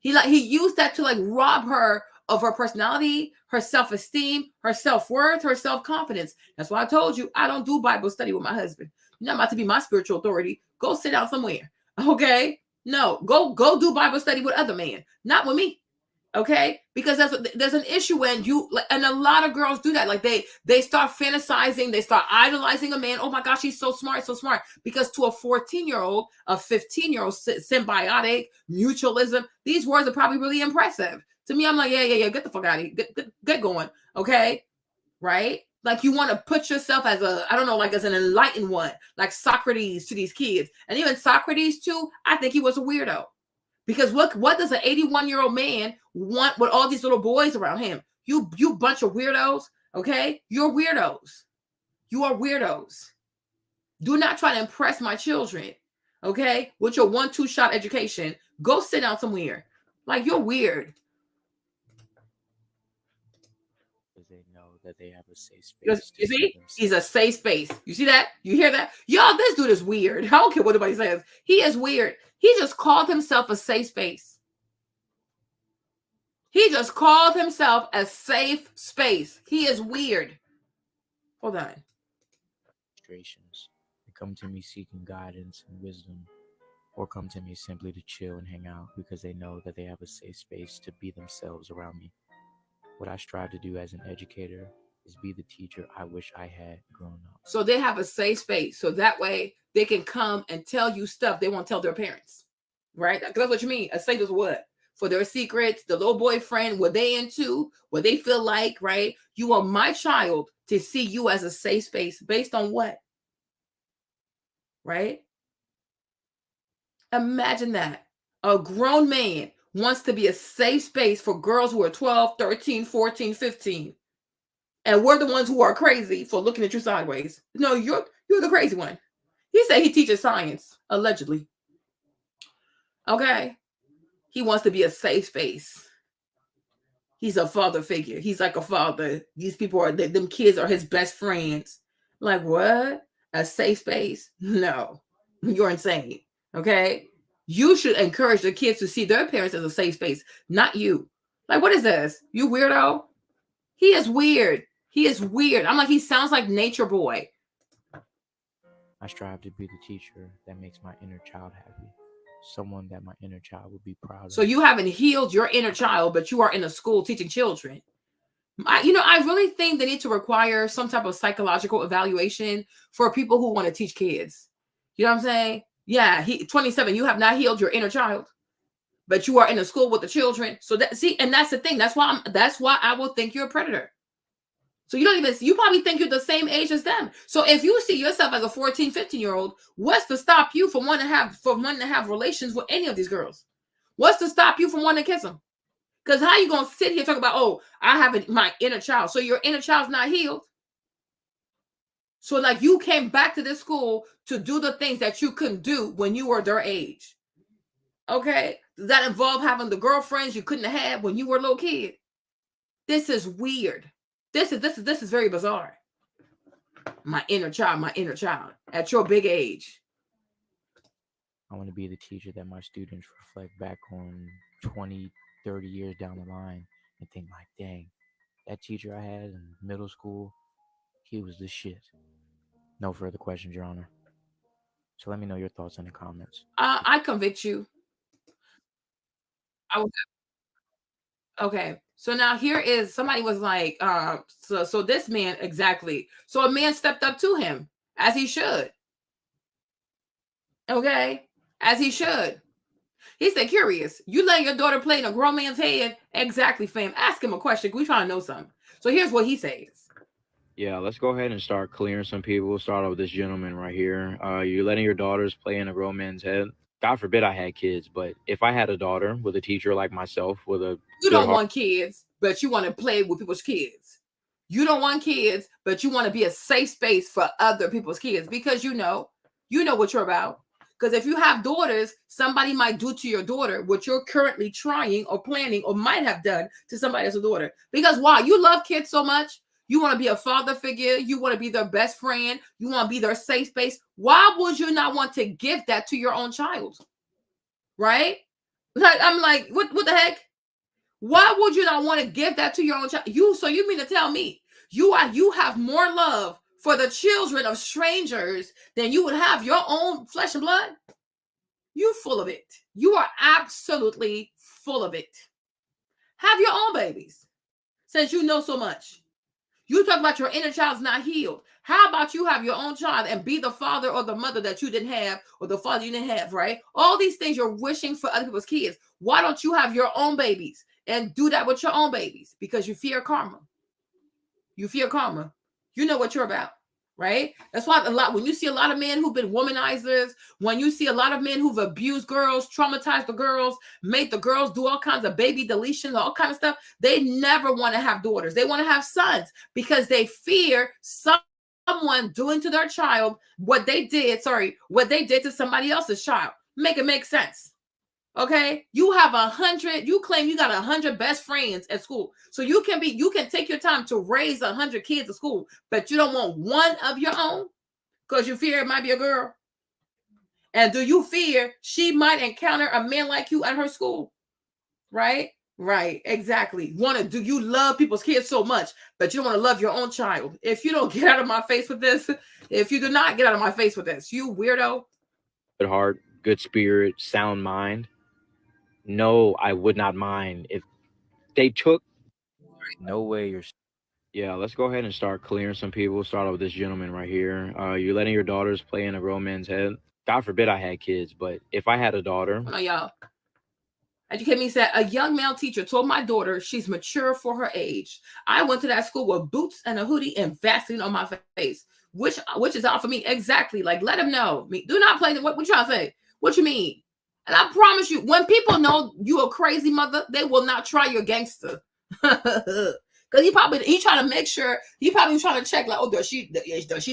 He used that to like rob her of her personality, her self-esteem, her self-worth, her self-confidence. That's why I told you I don't do Bible study with my husband. You're not about to be my spiritual authority. Go sit down somewhere. Okay? No, go do Bible study with other men, not with me. Okay, because there's an issue when you, and a lot of girls do that. Like they start fantasizing, they start idolizing a man. Oh my gosh, he's so smart, so smart. Because to a 14-year-old, a 15-year-old, symbiotic, mutualism, these words are probably really impressive. To me, I'm like, yeah, get the fuck out of here, get going. Okay, right? Like you want to put yourself as a, I don't know, like as an enlightened one, like Socrates to these kids, and even Socrates too. I think he was a weirdo. Because what does an 81-year-old man want with all these little boys around him? You bunch of weirdos, okay? You're weirdos. You are weirdos. Do not try to impress my children, okay? With your 1-2 shot education. Go sit down somewhere. Like, you're weird. they know that they have a safe space. You see? He's a safe space. You see that? You hear that? Y'all, this dude is weird. I don't care what anybody says. He is weird. He just called himself a safe space. He just called himself a safe space. He is weird. Hold on. Frustrations. They come to me seeking guidance and wisdom, or come to me simply to chill and hang out because they know that they have a safe space to be themselves around me. What I strive to do as an educator is be the teacher I wish I had grown up. So they have a safe space. So that way they can come and tell you stuff they won't tell their parents. Right? That's what you mean. A safe is what? For their secrets, the little boyfriend, what they into, what they feel like, right? You want my child to see you as a safe space based on what? Right? Imagine that. A grown man wants to be a safe space for girls who are 12, 13, 14, 15. And we're the ones who are crazy for looking at you sideways. No, you're the crazy one. He said he teaches science, allegedly. Okay. He wants to be a safe space. He's a father figure. He's like a father. These people are, them kids are his best friends. Like, what? A safe space? No, you're insane. Okay. You should encourage the kids to see their parents as a safe space, not you. Like, what is this? You weirdo? He is weird. He is weird. I'm like, he sounds like Nature Boy. I strive to be the teacher that makes my inner child happy. Someone that my inner child would be proud of. So you haven't healed your inner child, but you are in a school teaching children. I really think they need to require some type of psychological evaluation for people who want to teach kids. You know what I'm saying? Yeah, 27, you have not healed your inner child. but you are in a school with the children. So that, see, and that's the thing. That's why I will think you're a predator. So you probably think you're the same age as them. So if you see yourself as a 14, 15-year-old, what's to stop you from wanting to have relations with any of these girls? What's to stop you from wanting to kiss them? Because how you going to sit here talking about, oh, I have my inner child. So your inner child's not healed. So like you came back to this school to do the things that you couldn't do when you were their age. Okay? Does that involve having the girlfriends you couldn't have when you were a little kid? This is weird. This is very bizarre. My inner child at your big age. I want to be the teacher that my students reflect back on 20, 30 years down the line and think like, dang, that teacher I had in middle school, he was the shit. No further questions, Your Honor. So let me know your thoughts in the comments. I convict you. Okay. So now here is somebody was like, so this man, exactly. So a man stepped up to him as he should. Okay. As he should. He said, curious, you letting your daughter play in a grown man's head? Exactly, fam. Ask him a question. We trying to know something. So here's what he says. Yeah, let's go ahead and start clearing some people. Start off with this gentleman right here. You're letting your daughters play in a grown man's head? God forbid I had kids, but if I had a daughter with a teacher like myself, with a you don't want kids, but you want to play with people's kids. You don't want kids, but you want to be a safe space for other people's kids because you know what you're about. Because if you have daughters, somebody might do to your daughter what you're currently trying or planning or might have done to somebody else's daughter. Because why? You love kids so much. You want to be a father figure. You want to be their best friend. You want to be their safe space. Why would you not want to give that to your own child? Right? Like, I'm like, what the heck? Why would you not want to give that to your own child? So you mean to tell me you have more love for the children of strangers than you would have your own flesh and blood? You full of it. You are absolutely full of it. Have your own babies since you know so much. You talk about your inner child's not healed. How about you have your own child and be the father or the mother that you didn't have or the father you didn't have, right? All these things you're wishing for other people's kids. Why don't you have your own babies and do that with your own babies? Because you fear karma. You fear karma. You know what you're about, right? That's why when you see a lot of men who've been womanizers, when you see a lot of men who've abused girls, traumatized the girls, made the girls do all kinds of baby deletions, all kind of stuff, they never want to have daughters. They want to have sons because they fear someone doing to their child what they did to somebody else's child. Make it make sense. Okay, you have 100. You claim you got 100 best friends at school, so you can take your time to raise 100 kids at school, but you don't want one of your own because you fear it might be a girl. And do you fear she might encounter a man like you at her school? Right, exactly. Do you love people's kids so much, but you don't want to love your own child? If you don't get out of my face with this, if you do not get out of my face with this, you weirdo. Good heart, good spirit, sound mind. No, I would not mind if they took. No way you're. Yeah, let's go ahead and start clearing some people. Start off with this gentleman right here. You're letting your daughters play in a grown man's head? God forbid I had kids, but if I had a daughter. Oh, y'all. Educate me said a young male teacher told my daughter she's mature for her age. I went to that school with boots and a hoodie and Vaseline on my face, which is out for me. Exactly. Like, let him know. Do not play. What you trying to say? What you mean? And I promise you, when people know you a crazy mother, they will not try your gangster. Because he trying to make sure, he probably trying to check, like, oh, does she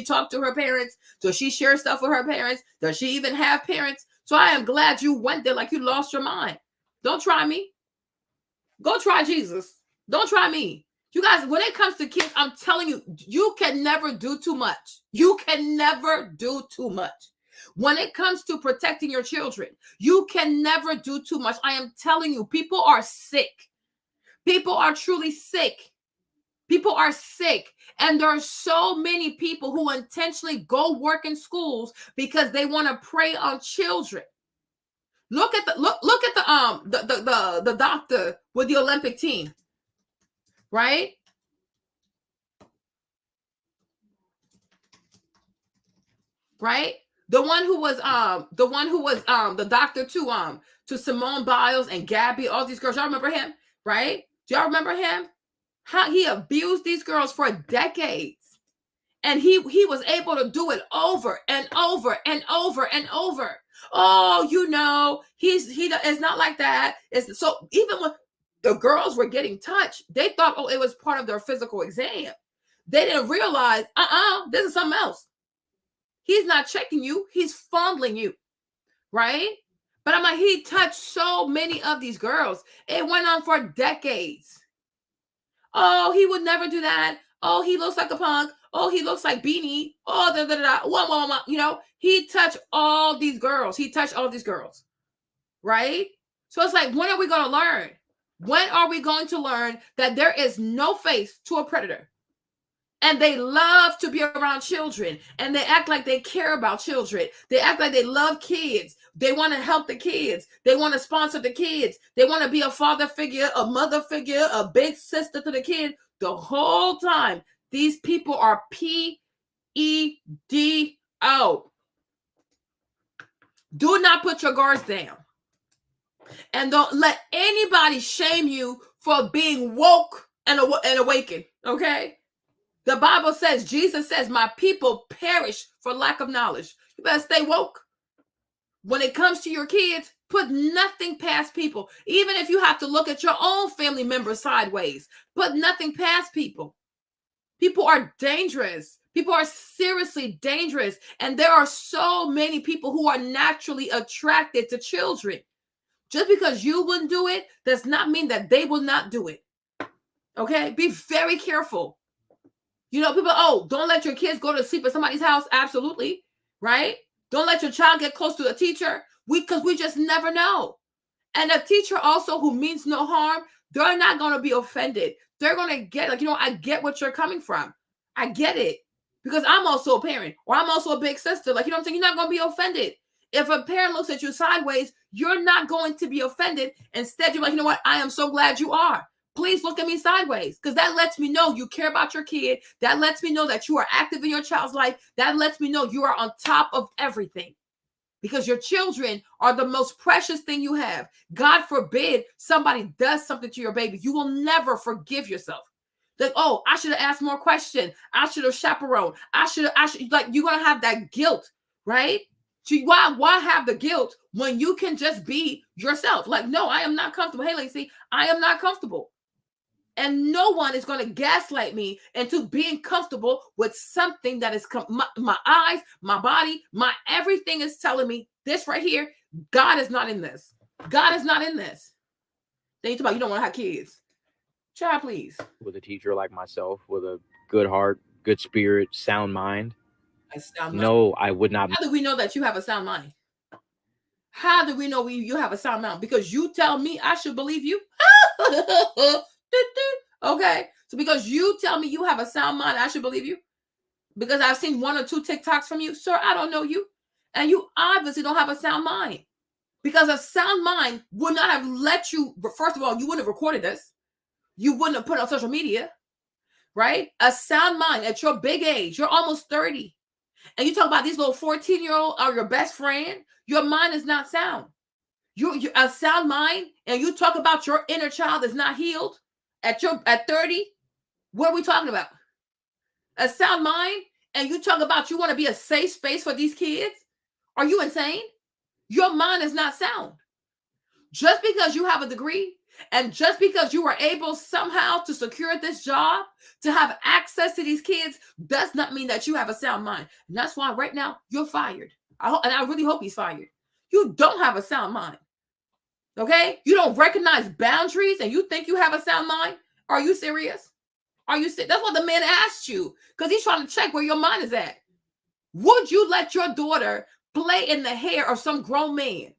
talk to her parents? Does she share stuff with her parents? Does she even have parents? So I am glad you went there like you lost your mind. Don't try me. Go try Jesus. Don't try me. You guys, when it comes to kids, I'm telling you, you can never do too much. You can never do too much. When it comes to protecting your children, you can never do too much. I am telling you, people are sick. People are truly sick. People are sick. And there are so many people who intentionally go work in schools because they want to prey on children. Look at the doctor with the Olympic team, right? Right? The one who was the doctor to Simone Biles and Gabby, all these girls. Y'all remember him, right? Do y'all remember him? How he abused these girls for decades. And he was able to do it over and over and over and over. Oh, you know, it's not like that. It's so even when the girls were getting touched, they thought, oh, it was part of their physical exam. They didn't realize, this is something else. He's not checking you, he's fondling you, right? But I'm like, he touched so many of these girls. It went on for decades. Oh, he would never do that. Oh, he looks like a punk. Oh, he looks like Beanie. Oh, you know, he touched all these girls. He touched all these girls, right? So it's like, when are we going to learn? When are we going to learn that there is no face to a predator? And they love to be around children, and they act like they care about children. They act like they love kids. They want to help the kids. They want to sponsor the kids. They want to be a father figure, a mother figure, a big sister to the kid. The whole time, these people are PEDO. Do not put your guards down. And don't let anybody shame you for being woke and awakened, okay? The Bible says, Jesus says, my people perish for lack of knowledge. You better stay woke. When it comes to your kids, put nothing past people. Even if you have to look at your own family members sideways, put nothing past people. People are dangerous. People are seriously dangerous. And there are so many people who are naturally attracted to children. Just because you wouldn't do it does not mean that they will not do it. Okay? Be very careful. You know, people, oh, don't let your kids go to sleep at somebody's house. Absolutely. Right? Don't let your child get close to a teacher. Because we just never know. And a teacher also who means no harm, they're not going to be offended. They're going to get, like, you know, I get what you're coming from. I get it. Because I'm also a parent, or I'm also a big sister. Like, you know what I'm saying? You're not going to be offended. If a parent looks at you sideways, you're not going to be offended. Instead, you're like, you know what? I am so glad you are. Please look at me sideways, because that lets me know you care about your kid. That lets me know that you are active in your child's life. That lets me know you are on top of everything, because your children are the most precious thing you have. God forbid somebody does something to your baby. You will never forgive yourself. Like, oh, I should have asked more questions. I should have chaperoned. I should, like, you're going to have that guilt, right? So why have the guilt when you can just be yourself? Like, no, I am not comfortable. Hey, Lacey, I am not comfortable. And no one is going to gaslight me into being comfortable with something that is my eyes, my body, my everything is telling me this right here. God is not in this. God is not in this. Then you talk about you don't want to have kids. Child, please. With a teacher like myself, with a good heart, good spirit, sound mind. No, I would not. How do we know that you have a sound mind? How do we know you have a sound mind? Because you tell me I should believe you. Okay, so because you tell me you have a sound mind, I should believe you? Because I've seen 1 or 2 TikToks from you? Sir, I don't know you. And you obviously don't have a sound mind. Because a sound mind would not have let you, first of all, you wouldn't have recorded this. You wouldn't have put it on social media, right? A sound mind at your big age, you're almost 30. And you talk about these little 14-year-old are your best friend. Your mind is not sound. You're a sound mind, and you talk about your inner child is not healed. At 30, what are we talking about? A sound mind, and you talk about you want to be a safe space for these kids? Are you insane? Your mind is not sound. Just because you have a degree, and just because you were able somehow to secure this job, to have access to these kids, does not mean that you have a sound mind. And that's why right now you're fired. I really hope he's fired. You don't have a sound mind. Okay? You don't recognize boundaries and you think you have a sound mind? Are you serious? Are you serious? That's what the man asked you, because he's trying to check where your mind is at. Would you let your daughter play in the hair of some grown man?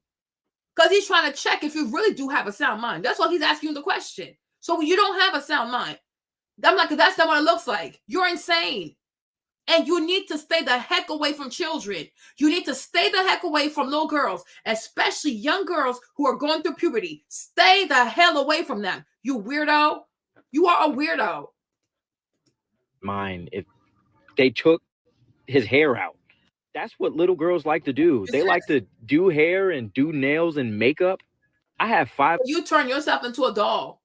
Because he's trying to check if you really do have a sound mind. That's why he's asking you the question. So you don't have a sound mind. I'm like, that's not what it looks like. You're insane. And you need to stay the heck away from children. You need to stay the heck away from little girls, especially young girls who are going through puberty. Stay the hell away from them. You weirdo. You are a weirdo. Mine, if they took his hair out, That's what little girls like to do. They like to do hair and do nails and makeup. I have 5. You turn yourself into a doll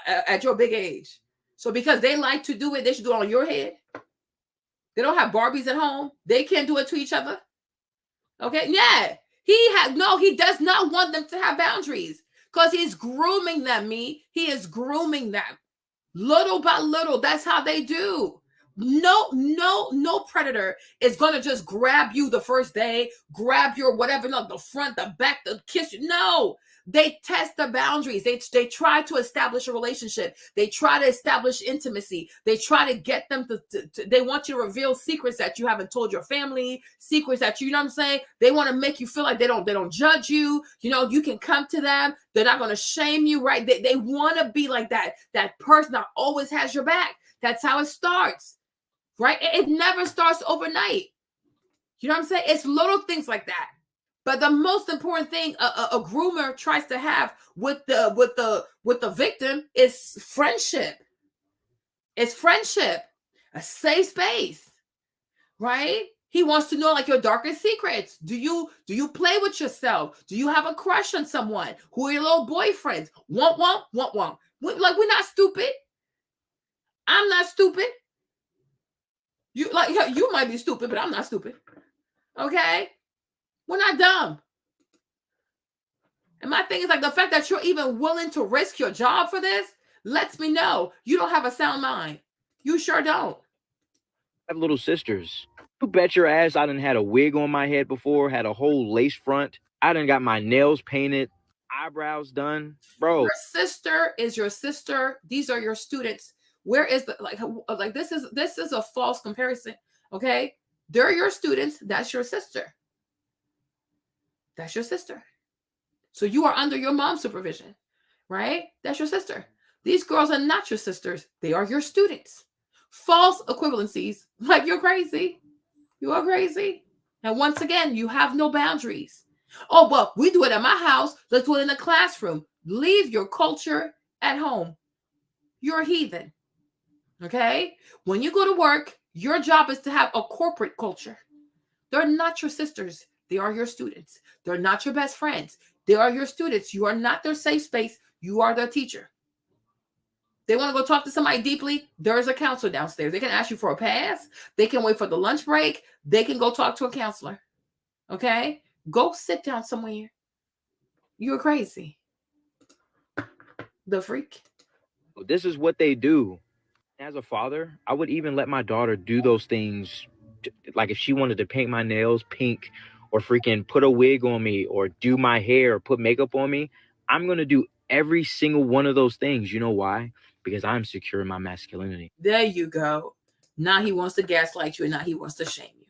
at your big age. So because they like to do it, they should do it on your head. They don't have Barbies at home. They can't do it to each other. Okay, yeah. He does not want them to have boundaries because he's grooming them, He is grooming them. Little by little, that's how they do. No predator is going to just grab you the first day, grab your whatever, no, the front, the back, the kiss you. No, they test the boundaries. They try to establish a relationship. They try to establish intimacy. They try to get them to they want you to reveal secrets that you haven't told your family, secrets that you know what I'm saying? They want to make you feel like they don't judge you. You know, you can come to them. They're not going to shame you, right? They want to be like that person that always has your back. That's how it starts. Right? It never starts overnight. You know what I'm saying? It's little things like that. But the most important thing a groomer tries to have with the victim is friendship. It's friendship, a safe space, right? He wants to know like your darkest secrets. Do you play with yourself? Do you have a crush on someone? Who are your little boyfriends? Want. Like, we're not stupid. I'm not stupid. You might be stupid, but I'm not stupid. Okay? We're not dumb. And my thing is like the fact that you're even willing to risk your job for this lets me know you don't have a sound mind. You sure don't. I have little sisters. You bet your ass I done had a wig on my head before, had a whole lace front. I done got my nails painted, eyebrows done. Bro. Your sister is your sister. These are your students. Where is the like this is a false comparison. Okay? They're your students. That's your sister. That's your sister. So you are under your mom's supervision, right? That's your sister. These girls are not your sisters. They are your students. False equivalencies. Like, you're crazy. You are crazy. And once again, you have no boundaries. Oh, well, we do it at my house. Let's do it in the classroom. Leave your culture at home. You're a heathen. Okay? When you go to work, your job is to have a corporate culture. They're not your sisters. They are your students. They're not your best friends. They are your students. You are not their safe space. You are their teacher. They want to go talk to somebody deeply. There's a counselor downstairs. They can ask you for a pass. They can wait for the lunch break. They can go talk to a counselor. Okay? Go sit down somewhere. You're crazy. The freak. This is what they do. As a father, I would even let my daughter do those things. Like if she wanted to paint my nails pink or freaking put a wig on me or do my hair or put makeup on me, I'm going to do every single one of those things. You know why? Because I'm secure in my masculinity. There you go. Now he wants to gaslight you and now he wants to shame you.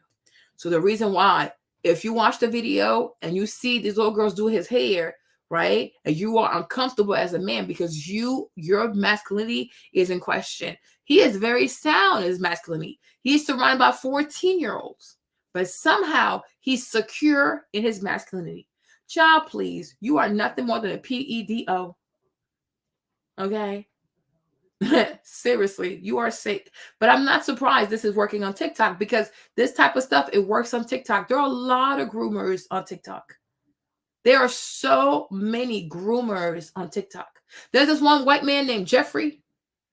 So the reason why, if you watch the video and you see these little girls do his hair, right? And you are uncomfortable as a man because your masculinity is in question. He is very sound in his masculinity. He's surrounded by 14-year-olds, but somehow he's secure in his masculinity. Child, please, you are nothing more than a PEDO. Okay? Seriously, you are sick. But I'm not surprised this is working on TikTok because this type of stuff, it works on TikTok. There are a lot of groomers on TikTok. There are so many groomers on TikTok. There's this one white man named Jeffrey.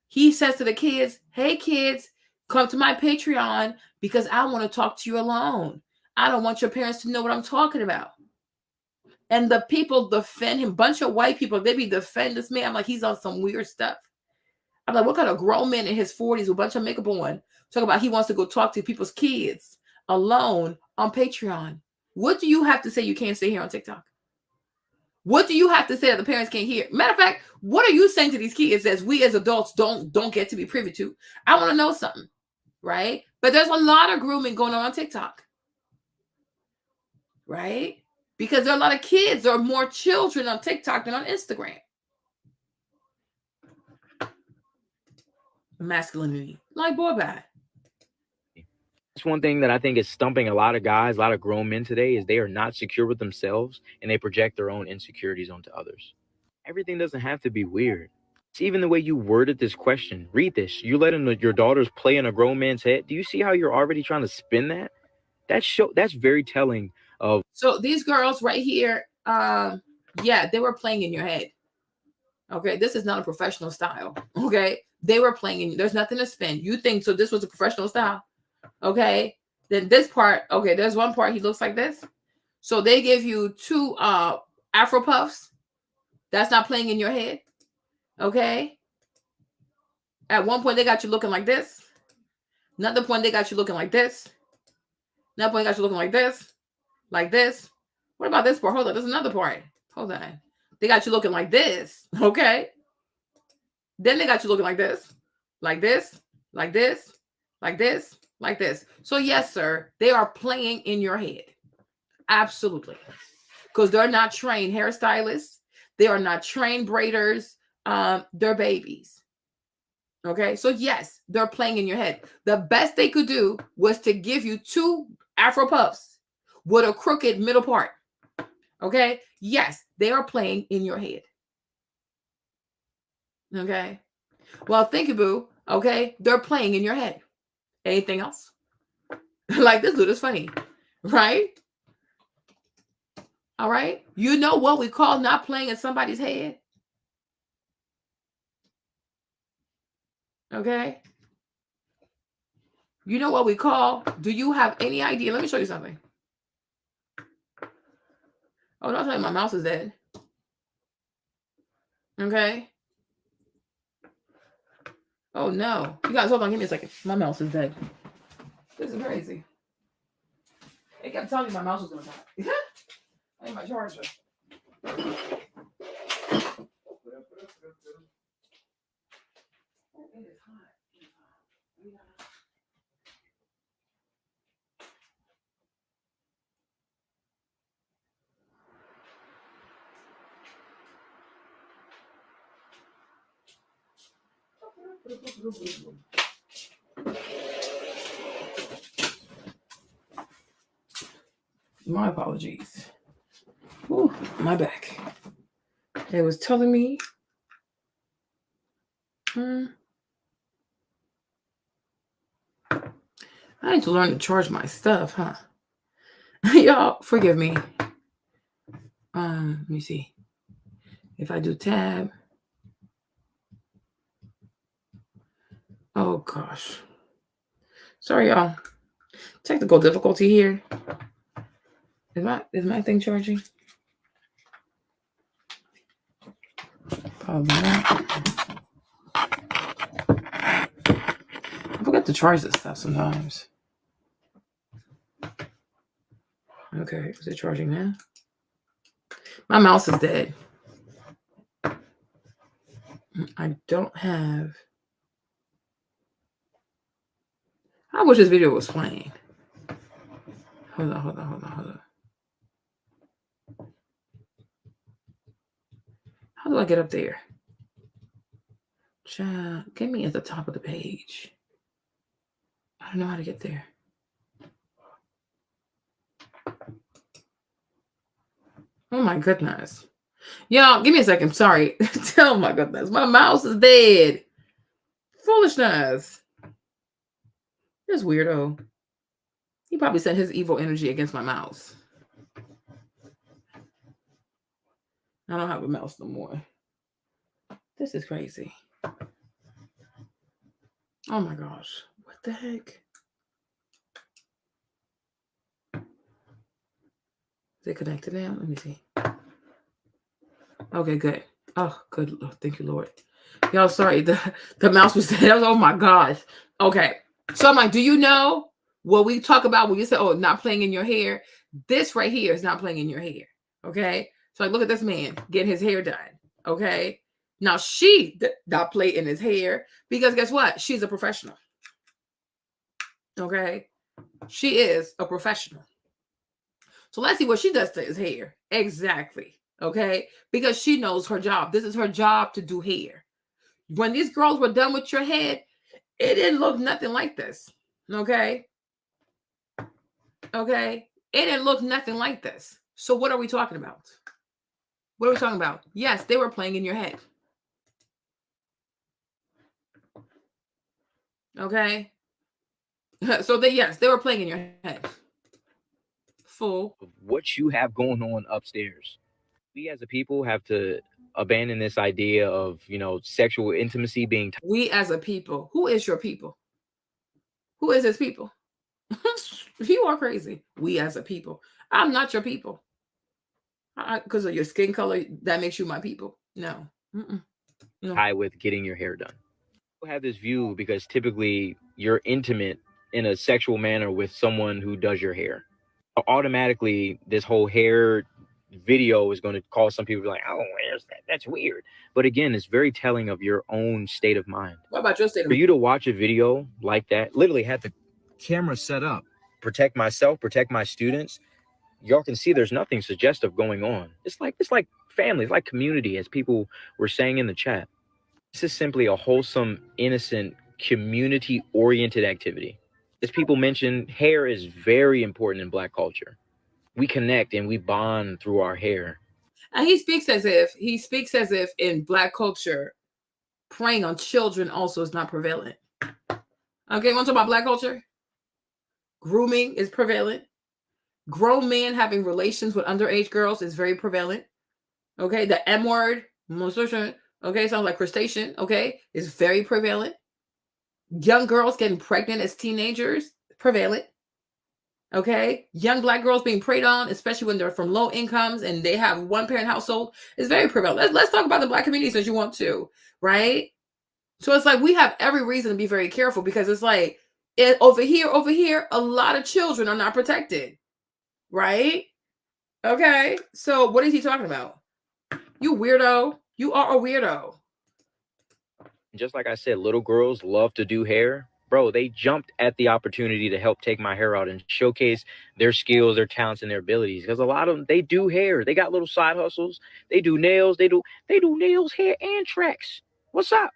He says to the kids, hey, kids, come to my Patreon because I want to talk to you alone. I don't want your parents to know what I'm talking about. And the people defend him. Bunch of white people, they be defending this man. I'm like, he's on some weird stuff. I'm like, what kind of grown man in his 40s with a bunch of makeup on talk about he wants to go talk to people's kids alone on Patreon? What do you have to say you can't say here on TikTok? What do you have to say that the parents can't hear? Matter of fact, what are you saying to these kids as we as adults don't get to be privy to? I want to know something, right? But there's a lot of grooming going on TikTok, right? Because there are a lot of kids or more children on TikTok than on Instagram. Masculinity, like boy bad. That's one thing that I think is stumping a lot of guys, a lot of grown men today, is they are not secure with themselves and they project their own insecurities onto others. Everything doesn't have to be weird. It's even the way you worded this question. Read this. You letting your daughters play in a grown man's head. Do you see how you're already trying to spin that? That's very telling of. So these girls right here, yeah, they were playing in your head. Okay, this is not a professional style. Okay, they were playing in. There's nothing to spin. You think so? This was a professional style. Okay, then this part. Okay, there's one part. He looks like this. So they give you two Afro puffs. That's not playing in your head. Okay. At one point they got you looking like this. Another point they got you looking like this. Another point they got you looking like this. Like this. What about this part? Hold on. There's another part. Hold on. They got you looking like this. Okay. Then they got you looking like this. Like this. Like this. Like this. Like this. So yes, sir. They are playing in your head. Absolutely. Because they're not trained hairstylists. They are not trained braiders. They're babies. Okay. So yes, they're playing in your head. The best they could do was to give you two Afro puffs with a crooked middle part. Okay. Yes, they are playing in your head. Okay. Well, think boo. Okay. They're playing in your head. Anything else? Like this dude is funny. Right? All right. You know what we call not playing in somebody's head? Okay. You know what we call? Do you have any idea? Let me show you something. Oh, don't tell me my mouse is dead. Okay. Oh no. You guys hold on, give me a second. My mouse is dead. This is crazy. It kept telling me my mouse was gonna die. I need my charger. It is hot. My apologies. Ooh, my back. It was telling me. I need to learn to charge my stuff, huh? Y'all, forgive me. Let me see. If I do tab. Oh gosh. Sorry, y'all. Technical difficulty here. Is my thing charging? Probably not. I forget to charge this stuff sometimes. Okay, is it charging now? My mouse is dead. I don't have. I wish this video was playing. Hold on. How do I get up there? Child, get me at the top of the page. I don't know how to get there. Oh my goodness. Y'all, give me a second. Sorry. Oh my goodness. My mouse is dead. Foolishness. This weirdo. He probably sent his evil energy against my mouse. I don't have a mouse no more. This is crazy. Oh my gosh. What the heck? Is it connected now? Let me see. Okay, good. Oh, good. Thank you, Lord. Y'all, sorry. The mouse was dead. Oh my gosh. Okay. So I'm like, do you know what we talk about when you say, oh, not playing in your hair? This right here is not playing in your hair. Okay. So like, look at this man getting his hair done. Okay. Now she did not play in his hair because guess what? She's a professional. Okay. She is a professional. So let's see what she does to his hair. Exactly. Okay. Because she knows her job. This is her job to do hair. When these girls were done with your head, it didn't look nothing like this. Okay. Okay. It didn't look nothing like this. So what are we talking about? What are we talking about? Yes, they were playing in your head. Okay. So yes, they were playing in your head. Fool. What you have going on upstairs. We as a people have to abandon this idea of, sexual intimacy being. We as a people. Who is your people? Who is his people? You are crazy. We as a people. I'm not your people. Because of your skin color, that makes you my people. No. No. High with getting your hair done. People have this view because typically you're intimate in a sexual manner with someone who does your hair. Automatically, this whole hair video is going to cause some people to be like, oh, where's that? That's weird. But again, it's very telling of your own state of mind. What about your state of mind? For you to watch a video like that, literally had the camera set up, protect myself, protect my students. Y'all can see there's nothing suggestive going on. It's like family, it's like community, as people were saying in the chat. This is simply a wholesome, innocent, community-oriented activity. As people mentioned, hair is very important in Black culture. We connect and we bond through our hair. And he speaks as if in Black culture, preying on children also is not prevalent. Okay, want to talk about Black culture? Grooming is prevalent. Grown men having relations with underage girls is very prevalent. Okay, the M word, okay, sounds like crustacean, okay, is very prevalent. Young girls getting pregnant as teenagers, prevalent. Okay, young Black girls being preyed on, especially when they're from low incomes and they have one parent household, is very prevalent. Let's talk about the Black communities as you want to, right? So it's like we have every reason to be very careful because it's like over here, a lot of children are not protected, right? Okay, so what is he talking about? You weirdo. You are a weirdo. Just like I said, little girls love to do hair. Bro, they jumped at the opportunity to help take my hair out and showcase their skills, their talents, and their abilities. Because a lot of them, they do hair. They got little side hustles. They do nails. They do nails, hair, and tracks. What's up?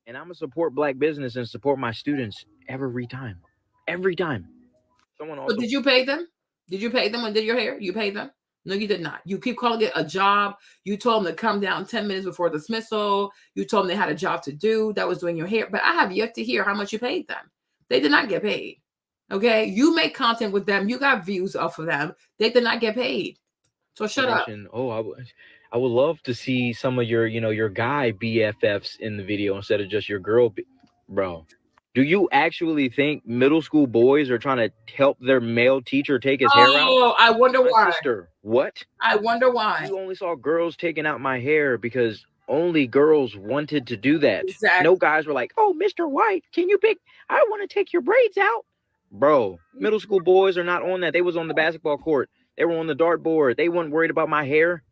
And I'm going to support Black business and support my students every time. Every time. Someone also. So did you pay them? Did you pay them when they did your hair? You paid them? No, you did not. You keep calling it a job. You told them to come down 10 minutes before dismissal. You told them they had a job to do that was doing your hair. But I have yet to hear how much you paid them. They did not get paid. Okay? You make content with them. You got views off of them. They did not get paid. So shut up. Oh, I would love to see some of your, your guy BFFs in the video instead of just your girl. Bro, do you actually think middle school boys are trying to help their male teacher take his hair out? Oh, I wonder why. Sister, what? I wonder why. You only saw girls taking out my hair because only girls wanted to do that. Exactly. No guys were like, oh, Mr. White, can you pick? I want to take your braids out. Bro, middle school boys are not on that. They was on the basketball court. They were on the dartboard. They weren't worried about my hair.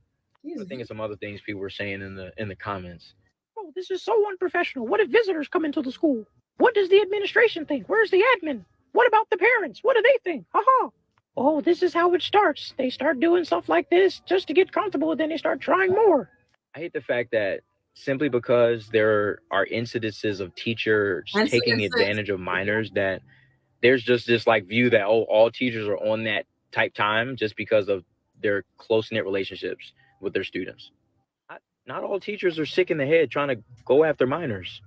I think of some other things people were saying in the comments. Oh, this is so unprofessional. What if visitors come into the school? What does the administration think? Where's the admin? What about the parents? What do they think? Haha. Oh, this is how it starts. They start doing stuff like this just to get comfortable, and then they start trying more. I hate the fact that simply because there are incidences of teachers taking advantage of minors, that there's just this view that, oh, all teachers are on that type time just because of their close-knit relationships with their students. Not all teachers are sick in the head trying to go after minors.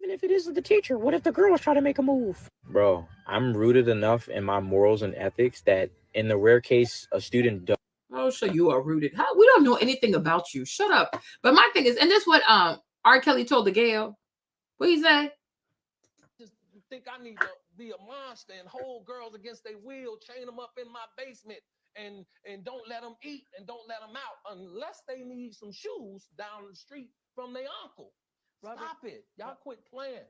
And if it isn't the teacher, what if the girls try to make a move? Bro, I'm rooted enough in my morals and ethics that in the rare case a student does. Oh, so you are rooted. We don't know anything about you. Shut up. But my thing is, and this is what R. Kelly told the Gail. What he say? Just think I need to be a monster and hold girls against their will, chain them up in my basement, and don't let them eat and don't let them out unless they need some shoes down the street from their uncle. Robert, stop it. Y'all quit playing.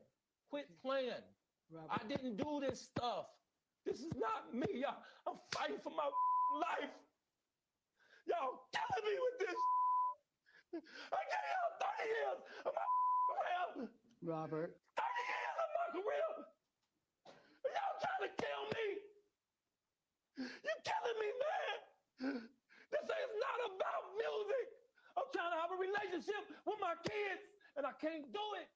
Quit playing. Robert. I didn't do this stuff. This is not me. I'm fighting for my life. Y'all killing me with this. I gave y'all 30 years of my career. Robert. 30 years of my career. Y'all trying to kill me. You killing me, man. This is not about music. I'm trying to have a relationship with my kids, and I can't do it.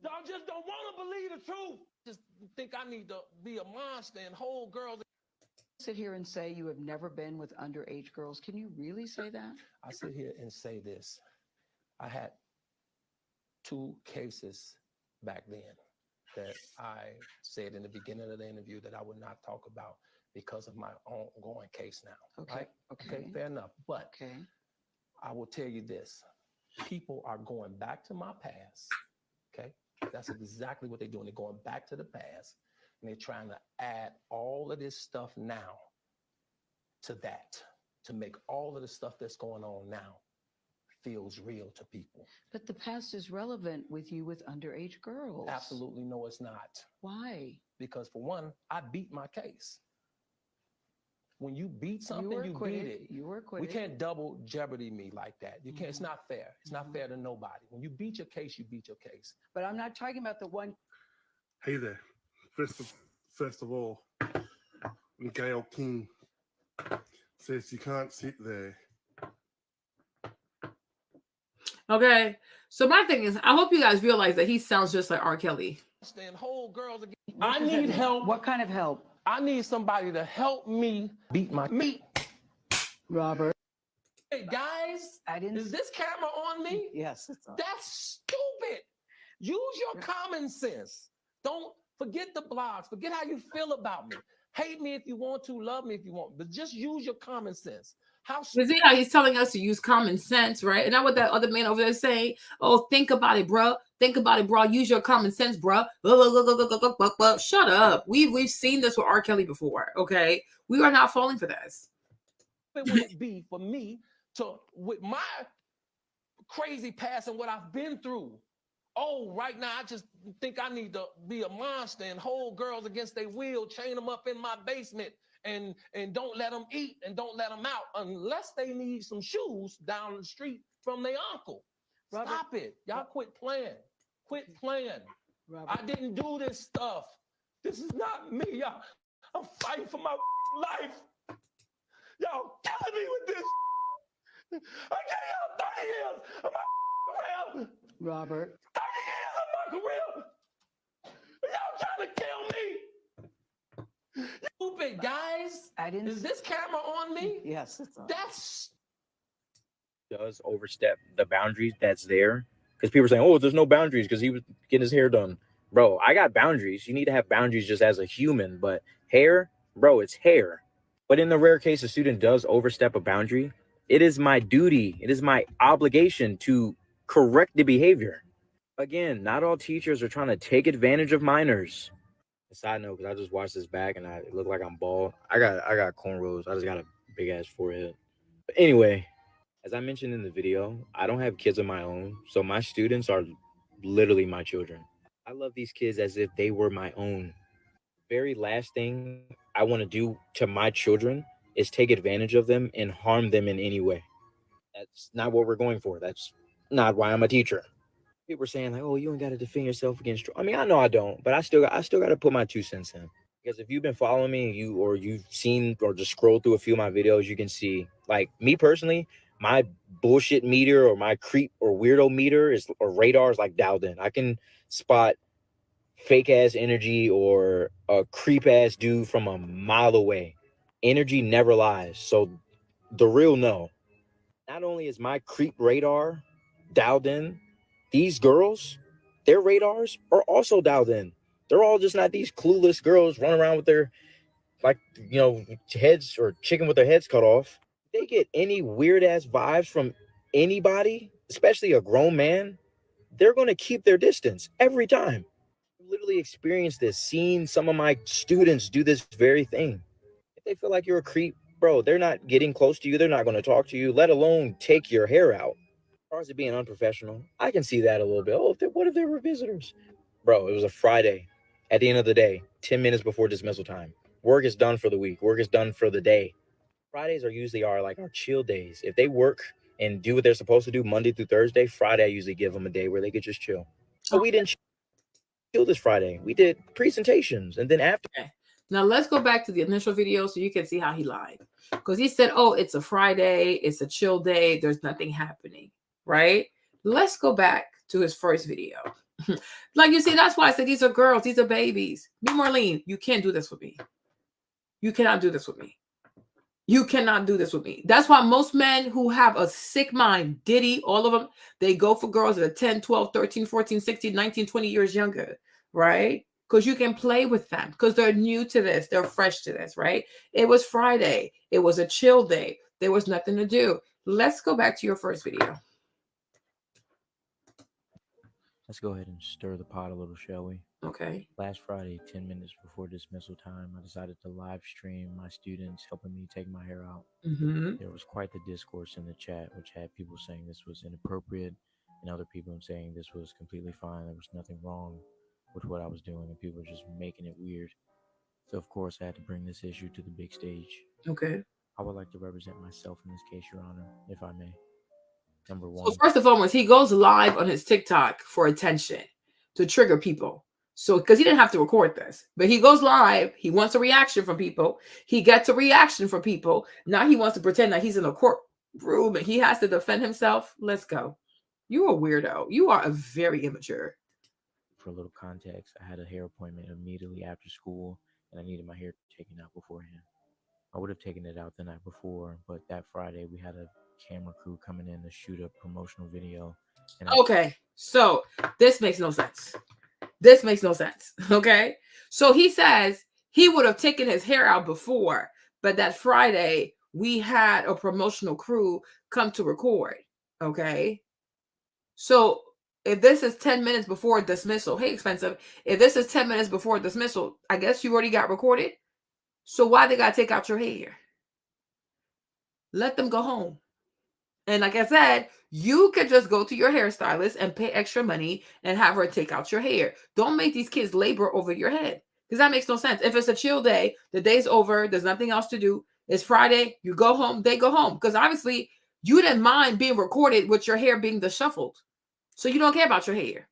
Y'all just don't want to believe the truth. Just think I need to be a monster and hold girls. Sit here and say you have never been with underage girls. Can you really say that? I sit here and say this. I had 2 cases back then that I said in the beginning of the interview that I would not talk about because of my ongoing case now. Okay. Right? Okay, fair enough. But I will tell you this. People are going back to my past. Okay. That's exactly what they're doing. They're going back to the past and they're trying to add all of this stuff now to that, to make all of the stuff that's going on now feels real to people. But the past is relevant with you with underage girls. Absolutely no, it's not. Why? Because for one, I beat my case. When you beat something, you beat it. You were acquitted. We can't double jeopardy me like that. You can't. It's not fair. It's not fair to nobody. When you beat your case, you beat your case. But I'm not talking about the one. Hey there. First of all, Gail King says you can't sit there. Okay, so my thing is, I hope you guys realize that he sounds just like R. Kelly. Stand whole girls again. I need help. What kind of help? I need somebody to help me beat my meat. Robert. Hey guys, is this camera on me? Yes, it's on. That's stupid. Use your common sense. Don't forget the blogs. Forget how you feel about me. Hate me if you want to, love me if you want, but just use your common sense. You see how he's telling us to use common sense, right? And not what that other man over there saying. Oh, think about it, bro. Think about it, bro. Use your common sense, bro. Shut up. We've seen this with R. Kelly before. Okay, we are not falling for this. What would it be for me to, with my crazy past and what I've been through? Oh, right now I just think I need to be a monster and hold girls against their will, chain them up in my basement. And don't let them eat and don't let them out unless they need some shoes down the street from their uncle. Robert, stop it. Y'all quit playing. Quit playing. Robert. I didn't do this stuff. This is not me. Y'all. I'm fighting for my life. Y'all killing me with this. I gave y'all 30 years of my career. Robert. 30 years of my career. Y'all trying to kill me. Stupid guys. Is this camera on me? Yes, it's on. That's does overstep the boundaries that's there. Because people are saying, oh, there's no boundaries because he was getting his hair done. Bro, I got boundaries. You need to have boundaries just as a human. But hair, bro, it's hair. But in the rare case a student does overstep a boundary, it is my duty, it is my obligation to correct the behavior. Again, not all teachers are trying to take advantage of minors. A side note, because I just watched this back and I look like I'm bald. I got cornrows. I just got a big ass forehead. But anyway, as I mentioned in the video, I don't have kids of my own. So my students are literally my children. I love these kids as if they were my own. Very last thing I want to do to my children is take advantage of them and harm them in any way. That's not what we're going for. That's not why I'm a teacher. People are saying like, oh, you ain't got to defend yourself against. I mean, I know I don't, but I still got to put my 2 cents in. Because if you've been following me, you've seen or just scrolled through a few of my videos, you can see, like, me personally, my bullshit meter or my creep or weirdo meter or radar is like dialed in. I can spot fake ass energy or a creep ass dude from a mile away. Energy never lies. So the real no. Not only is my creep radar dialed in, these girls, their radars are also dialed in. They're all just not these clueless girls running around with their, like, you know, heads or chicken with their heads cut off. If they get any weird ass vibes from anybody, especially a grown man, they're going to keep their distance every time. I've literally experienced this, seen some of my students do this very thing. If they feel like you're a creep, bro, they're not getting close to you. They're not going to talk to you, let alone take your hair out. As far as it being unprofessional, I can see that a little bit. Oh, what if there were visitors? Bro, it was a Friday. At the end of the day, 10 minutes before dismissal time. Work is done for the week. Work is done for the day. Fridays are usually our chill days. If they work and do what they're supposed to do Monday through Thursday, Friday I usually give them a day where they could just chill. But we didn't chill this Friday. We did presentations, and then after. Okay. Now let's go back to the initial video so you can see how he lied. Because he said, oh, it's a Friday, it's a chill day, there's nothing happening, right? Let's go back to his first video. Like, you see, that's why I said these are girls, these are babies. Me, Marlene, you can't do this with me. You cannot do this with me. You cannot do this with me. That's why most men who have a sick mind, Diddy, all of them, they go for girls that are 10, 12, 13, 14, 16, 19, 20 years younger, right? because you can play with them because they're new to this. They're fresh to this, right? It was Friday. It was a chill day. There was nothing to do. Let's go back to your first video. Let's go ahead and stir the pot a little, shall we? Okay. Last Friday, 10 minutes before dismissal time, I decided to live stream my students helping me take my hair out. There was quite the discourse in the chat, which had people saying this was inappropriate and other people saying this was completely fine. There was nothing wrong with what I was doing, and people were just making it weird. So, of course, I had to bring this issue to the big stage. Okay. I would like to represent myself in this case, Your Honor, if I may. Number one. So first and foremost, he goes live on his TikTok for attention to trigger people. So because he didn't have to record this, but he goes live. He wants a reaction from people. He gets a reaction from people. Now he wants to pretend that he's in a courtroom and he has to defend himself. Let's go. You a weirdo. You are a very immature. For a little context, I had a hair appointment immediately after school, and I needed my hair taken out beforehand. I would have taken it out the night before, but that Friday we had a camera crew coming in to shoot a promotional video. And okay, so this makes no sense. This makes no sense. Okay, so he says he would have taken his hair out before, but that Friday we had a promotional crew come to record. Okay, so if this is 10 minutes before dismissal, hey, expensive. If this is 10 minutes before dismissal, I guess you already got recorded. So why they got to take out your hair? Let them go home. And like I said, you could just go to your hairstylist and pay extra money and have her take out your hair. Don't make these kids labor over your head because that makes no sense. If it's a chill day, the day's over, there's nothing else to do. It's Friday, you go home, they go home. Because obviously you didn't mind being recorded with your hair being disheveled. So you don't care about your hair,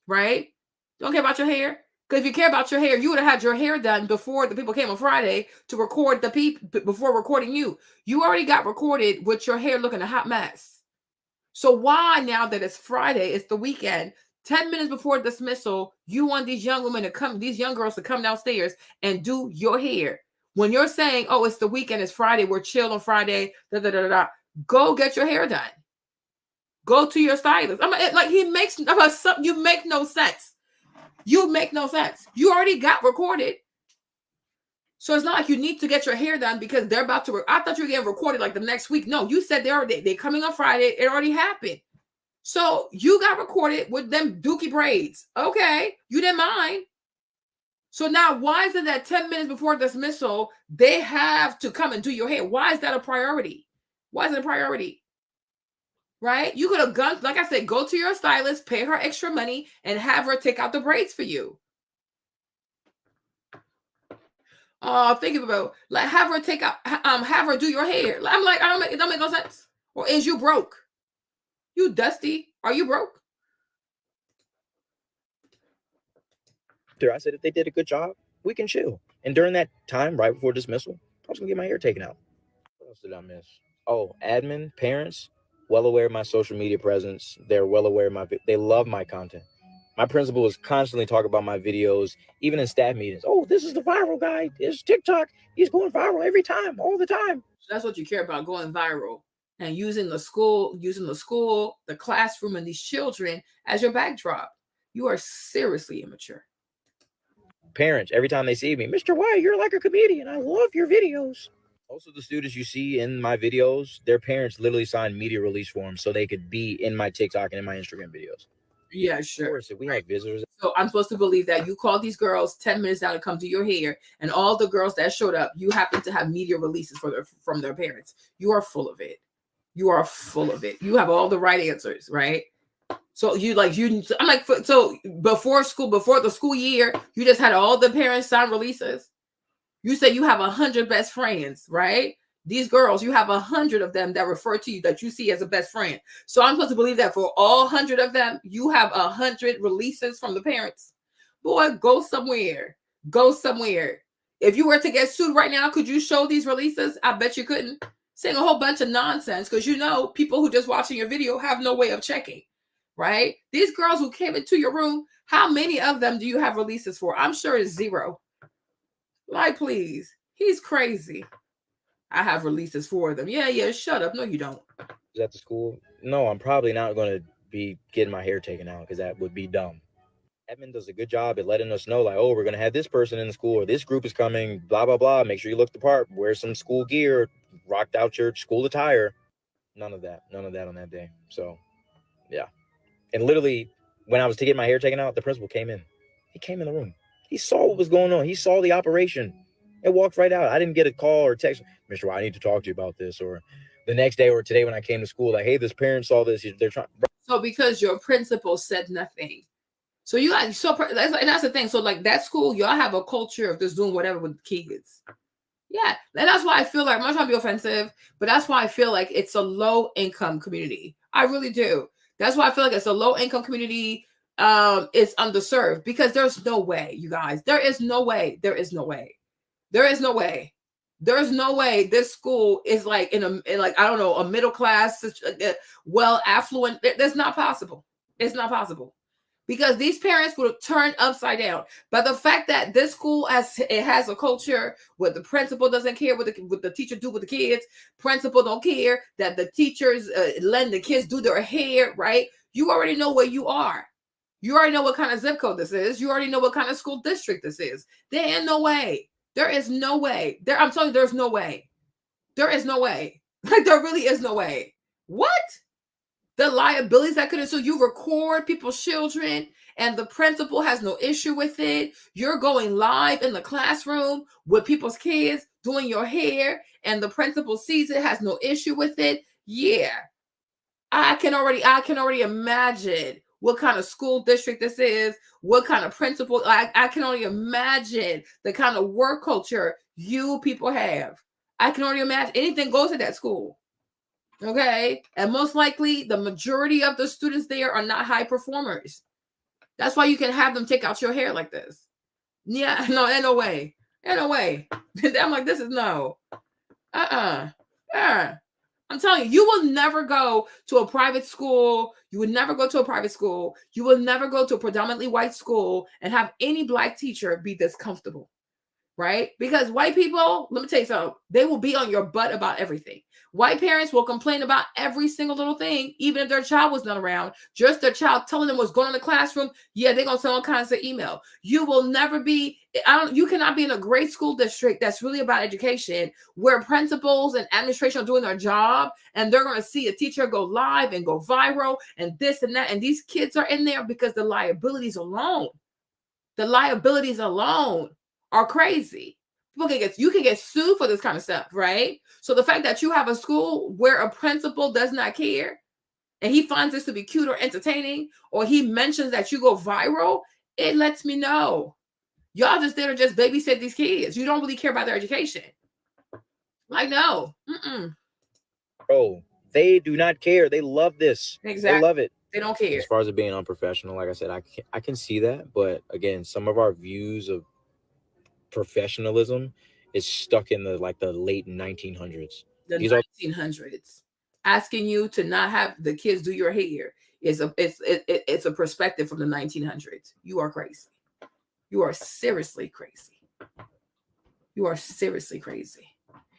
right? Don't care about your hair. Because if you care about your hair, you would have had your hair done before the people came on Friday to record the people before recording you. You already got recorded with your hair looking a hot mess. So why now that it's Friday, it's the weekend, 10 minutes before dismissal, you want these young women to come, these young girls to come downstairs and do your hair? When you're saying, oh, it's the weekend, it's Friday, we're chill on Friday, go get your hair done. Go to your stylist. You make no sense. You make no sense. You already got recorded. So it's not like you need to get your hair done because they're about to. I thought you were getting recorded like the next week. No, you said they're coming on Friday. It already happened. So you got recorded with them dookie braids. Okay. You didn't mind. So now why is it that 10 minutes before dismissal, they have to come and do your hair? Why is that a priority? Why is it a priority? Right? You could have gone, like I said, go to your stylist, pay her extra money, and have her take out the braids for you. Think about like have her take out, have her do your hair. I'm like, it don't make no sense. Or is you broke? You dusty? Are you broke? I said if they did a good job, we can chill. And during that time, right before dismissal, I was gonna get my hair taken out. What else did I miss? Oh, admin, parents. Well aware of my social media presence. They're well aware of they love my content. My principal was constantly talking about my videos, even in staff meetings. Oh, this is the viral guy. It's TikTok. He's going viral every time, all the time. So that's what you care about, going viral and using the school, the classroom, and these children as your backdrop. You are seriously immature. Parents, every time they see me, Mr. White, you're like a comedian. I love your videos. Also, the students you see in my videos, their parents literally signed media release forms so they could be in my TikTok and in my Instagram videos. Yeah, sure. Of course, if we have visitors. So I'm supposed to believe that you called these girls 10 minutes down to come do your hair, and all the girls that showed up, you happen to have media releases from their parents. You are full of it. You are full of it. You have all the right answers, right? So I'm like, so before the school year, you just had all the parents sign releases. You say you have 100 best friends, right? These girls, you have 100 of them that refer to you, that you see as a best friend. So I'm supposed to believe that for all 100 of them, you have 100 releases from the parents. Boy, go somewhere. Go somewhere. If you were to get sued right now, could you show these releases? I bet you couldn't. Saying a whole bunch of nonsense because people who just watching your video have no way of checking, right? These girls who came into your room, how many of them do you have releases for? I'm sure it's 0. Like, please. He's crazy. I have releases for them. Yeah, shut up. No, you don't. At the school? No, I'm probably not going to be getting my hair taken out because that would be dumb. admin does a good job at letting us know, like, oh, we're going to have this person in the school, or this group is coming, blah, blah, blah. Make sure you look the part, wear some school gear, rocked out your school attire. None of that on that day. So, yeah. And literally, when I was to get my hair taken out, the principal came in. He came in the room. He saw what was going on. He saw the operation and walked right out. I didn't get a call or text, Mr. I need to talk to you about this. Or the next day or today when I came to school, like, hey, this parent saw this. They're trying. So because your principal said nothing. So you got and that's the thing. So like that school, y'all have a culture of just doing whatever with kids. Yeah, and that's why I feel like I'm not trying to be offensive, but that's why I feel like it's a low income community. I really do. That's why I feel like it's a low income community. It's underserved because there's no way, you guys. There is no way. There is no way. There is no way. There's no way this school is like in like I don't know, a middle class, well affluent. That's not possible. It's not possible. Because these parents would have turned upside down. But the fact that this school has a culture where the principal doesn't care what the teacher do with the kids, principal don't care that the teachers letting the kids do their hair, right? You already know where you are. You already know what kind of zip code this is. You already know what kind of school district this is. There ain't no way. There is no way. I'm telling you, there's no way. There is no way. Like there really is no way. What? The liabilities that could ensue. You record people's children and the principal has no issue with it. You're going live in the classroom with people's kids doing your hair and the principal sees it, has no issue with it. Yeah. I can already imagine what kind of school district this is, what kind of principal. I can only imagine the kind of work culture you people have. I can already imagine anything goes to that school. Okay. And most likely the majority of the students there are not high performers. That's why you can have them take out your hair like this. Yeah, no, ain't no way. Ain't no way. I'm like, this is no. I'm telling you, you will never go to a private school. You would never go to a private school. You will never go to a predominantly white school and have any black teacher be this comfortable. Right? Because white people, let me tell you something, they will be on your butt about everything. White parents will complain about every single little thing, even if their child was not around, just their child telling them what's going on in the classroom. Yeah, they're going to send all kinds of email. You will never be, you cannot be in a great school district that's really about education where principals and administration are doing their job and they're going to see a teacher go live and go viral and this and that. And these kids are in there because the liabilities alone are crazy. You can get sued for this kind of stuff, right? So the fact that you have a school where a principal does not care and he finds this to be cute or entertaining, or he mentions that you go viral, it lets me know y'all just there to just babysit these kids. You don't really care about their education. Like, no. Bro, they do not care. They love this. Exactly. They love it. They don't care. As far as it being unprofessional, like I said, I can see that. But again, some of our views of professionalism is stuck in the late 1900s. The 1900s. Asking you to not have the kids do your hair is it's a perspective from the 1900s. You are crazy. You are seriously crazy. You are seriously crazy.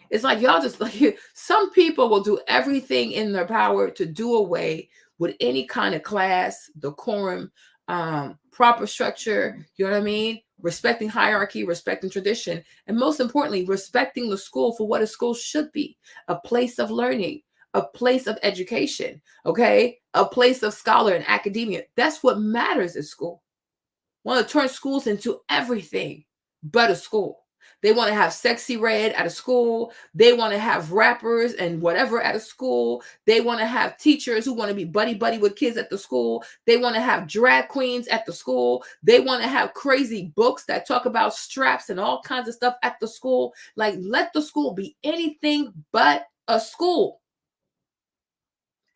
It's like y'all just like some people will do everything in their power to do away with any kind of class, decorum, proper structure. You know what I mean? Respecting hierarchy, respecting tradition, and most importantly, respecting the school for what a school should be: a place of learning, a place of education, okay? A place of scholar and academia. That's what matters at school. Want to turn schools into everything but a school. They want to have sexy red at a school. They want to have rappers and whatever at a school. They want to have teachers who want to be buddy with kids at the school. They want to have drag queens at the school. They want to have crazy books that talk about straps and all kinds of stuff at the school. Like, let the school be anything but a school.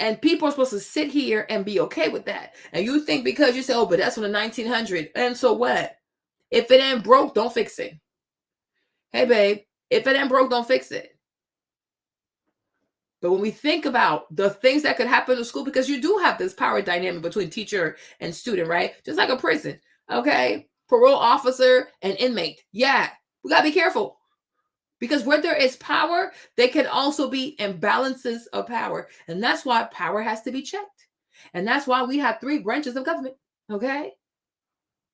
And people are supposed to sit here and be okay with that. And you think because you say, oh, but that's from the 1900s. And so what? If it ain't broke, don't fix it. Hey, babe, if it ain't broke, don't fix it. But when we think about the things that could happen in school, because you do have this power dynamic between teacher and student, right? Just like a prison, okay? Parole officer and inmate. Yeah, we got to be careful. Because where there is power, there can also be imbalances of power. And that's why power has to be checked. And that's why we have 3 branches of government, okay?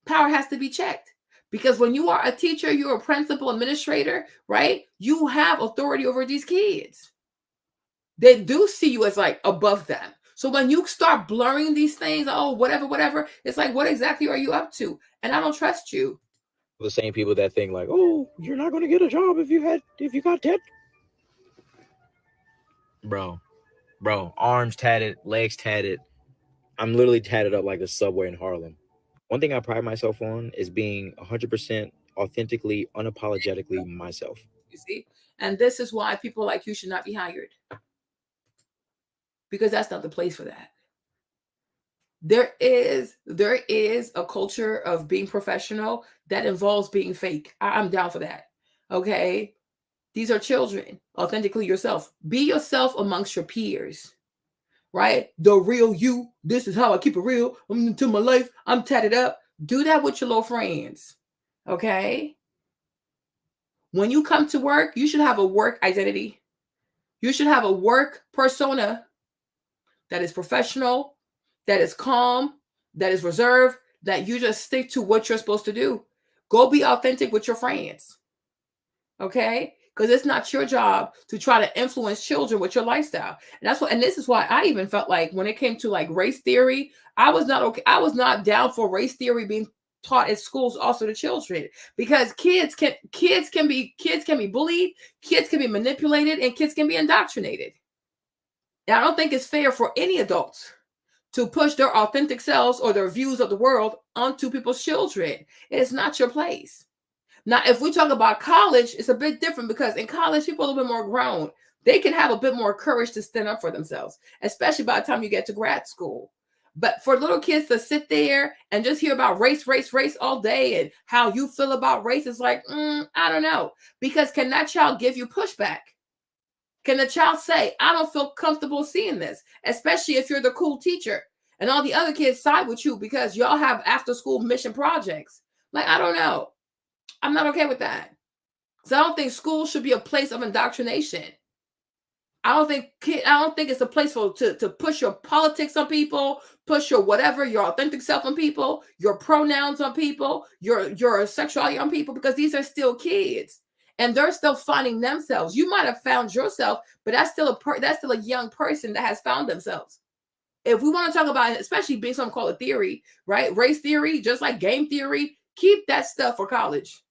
power has to be checked. Because when you are a teacher, you're a principal, administrator, right? You have authority over these kids. They do see you as like above them. So when you start blurring these things, oh, whatever, it's like, what exactly are you up to? And I don't trust you. The same people that think like, oh, you're not going to get a job if you got tat. Bro, arms tatted, legs tatted. I'm literally tatted up like the subway in Harlem. One thing I pride myself on is being 100% authentically, unapologetically myself. You see? And this is why people like you should not be hired. Because that's not the place for that. There is a culture of being professional that involves being fake. I'm down for that. Okay? These are children. Authentically yourself. Be yourself amongst your peers. Right? The real you. This is how I keep it real. I'm into my life. I'm tatted up. Do that with your little friends. Okay? When you come to work, you should have a work identity. You should have a work persona that is professional, that is calm, that is reserved, that you just stick to what you're supposed to do. Go be authentic with your friends. Okay? Because it's not your job to try to influence children with your lifestyle. And this is why I even felt like when it came to like race theory, I was not okay. I was not down for race theory being taught at schools also to children, because kids can be bullied, kids can be manipulated, and kids can be indoctrinated. And I don't think it's fair for any adults to push their authentic selves or their views of the world onto people's children. It is not your place. Now, if we talk about college, it's a bit different, because in college, people are a little bit more grown. They can have a bit more courage to stand up for themselves, especially by the time you get to grad school. But for little kids to sit there and just hear about race all day and how you feel about race, is like, I don't know. Because can that child give you pushback? Can the child say, I don't feel comfortable seeing this, especially if you're the cool teacher and all the other kids side with you because y'all have after school mission projects? Like, I don't know. I'm not okay with that. So I don't think school should be a place of indoctrination. I don't think it's a place to push your politics on people, push your whatever, your authentic self on people, your pronouns on people, your sexuality on people, because these are still kids and they're still finding themselves. You might have found yourself, but that's still a young person that has found themselves. If we want to talk about it, especially being something called a theory, right? Race theory, just like game theory, keep that stuff for college.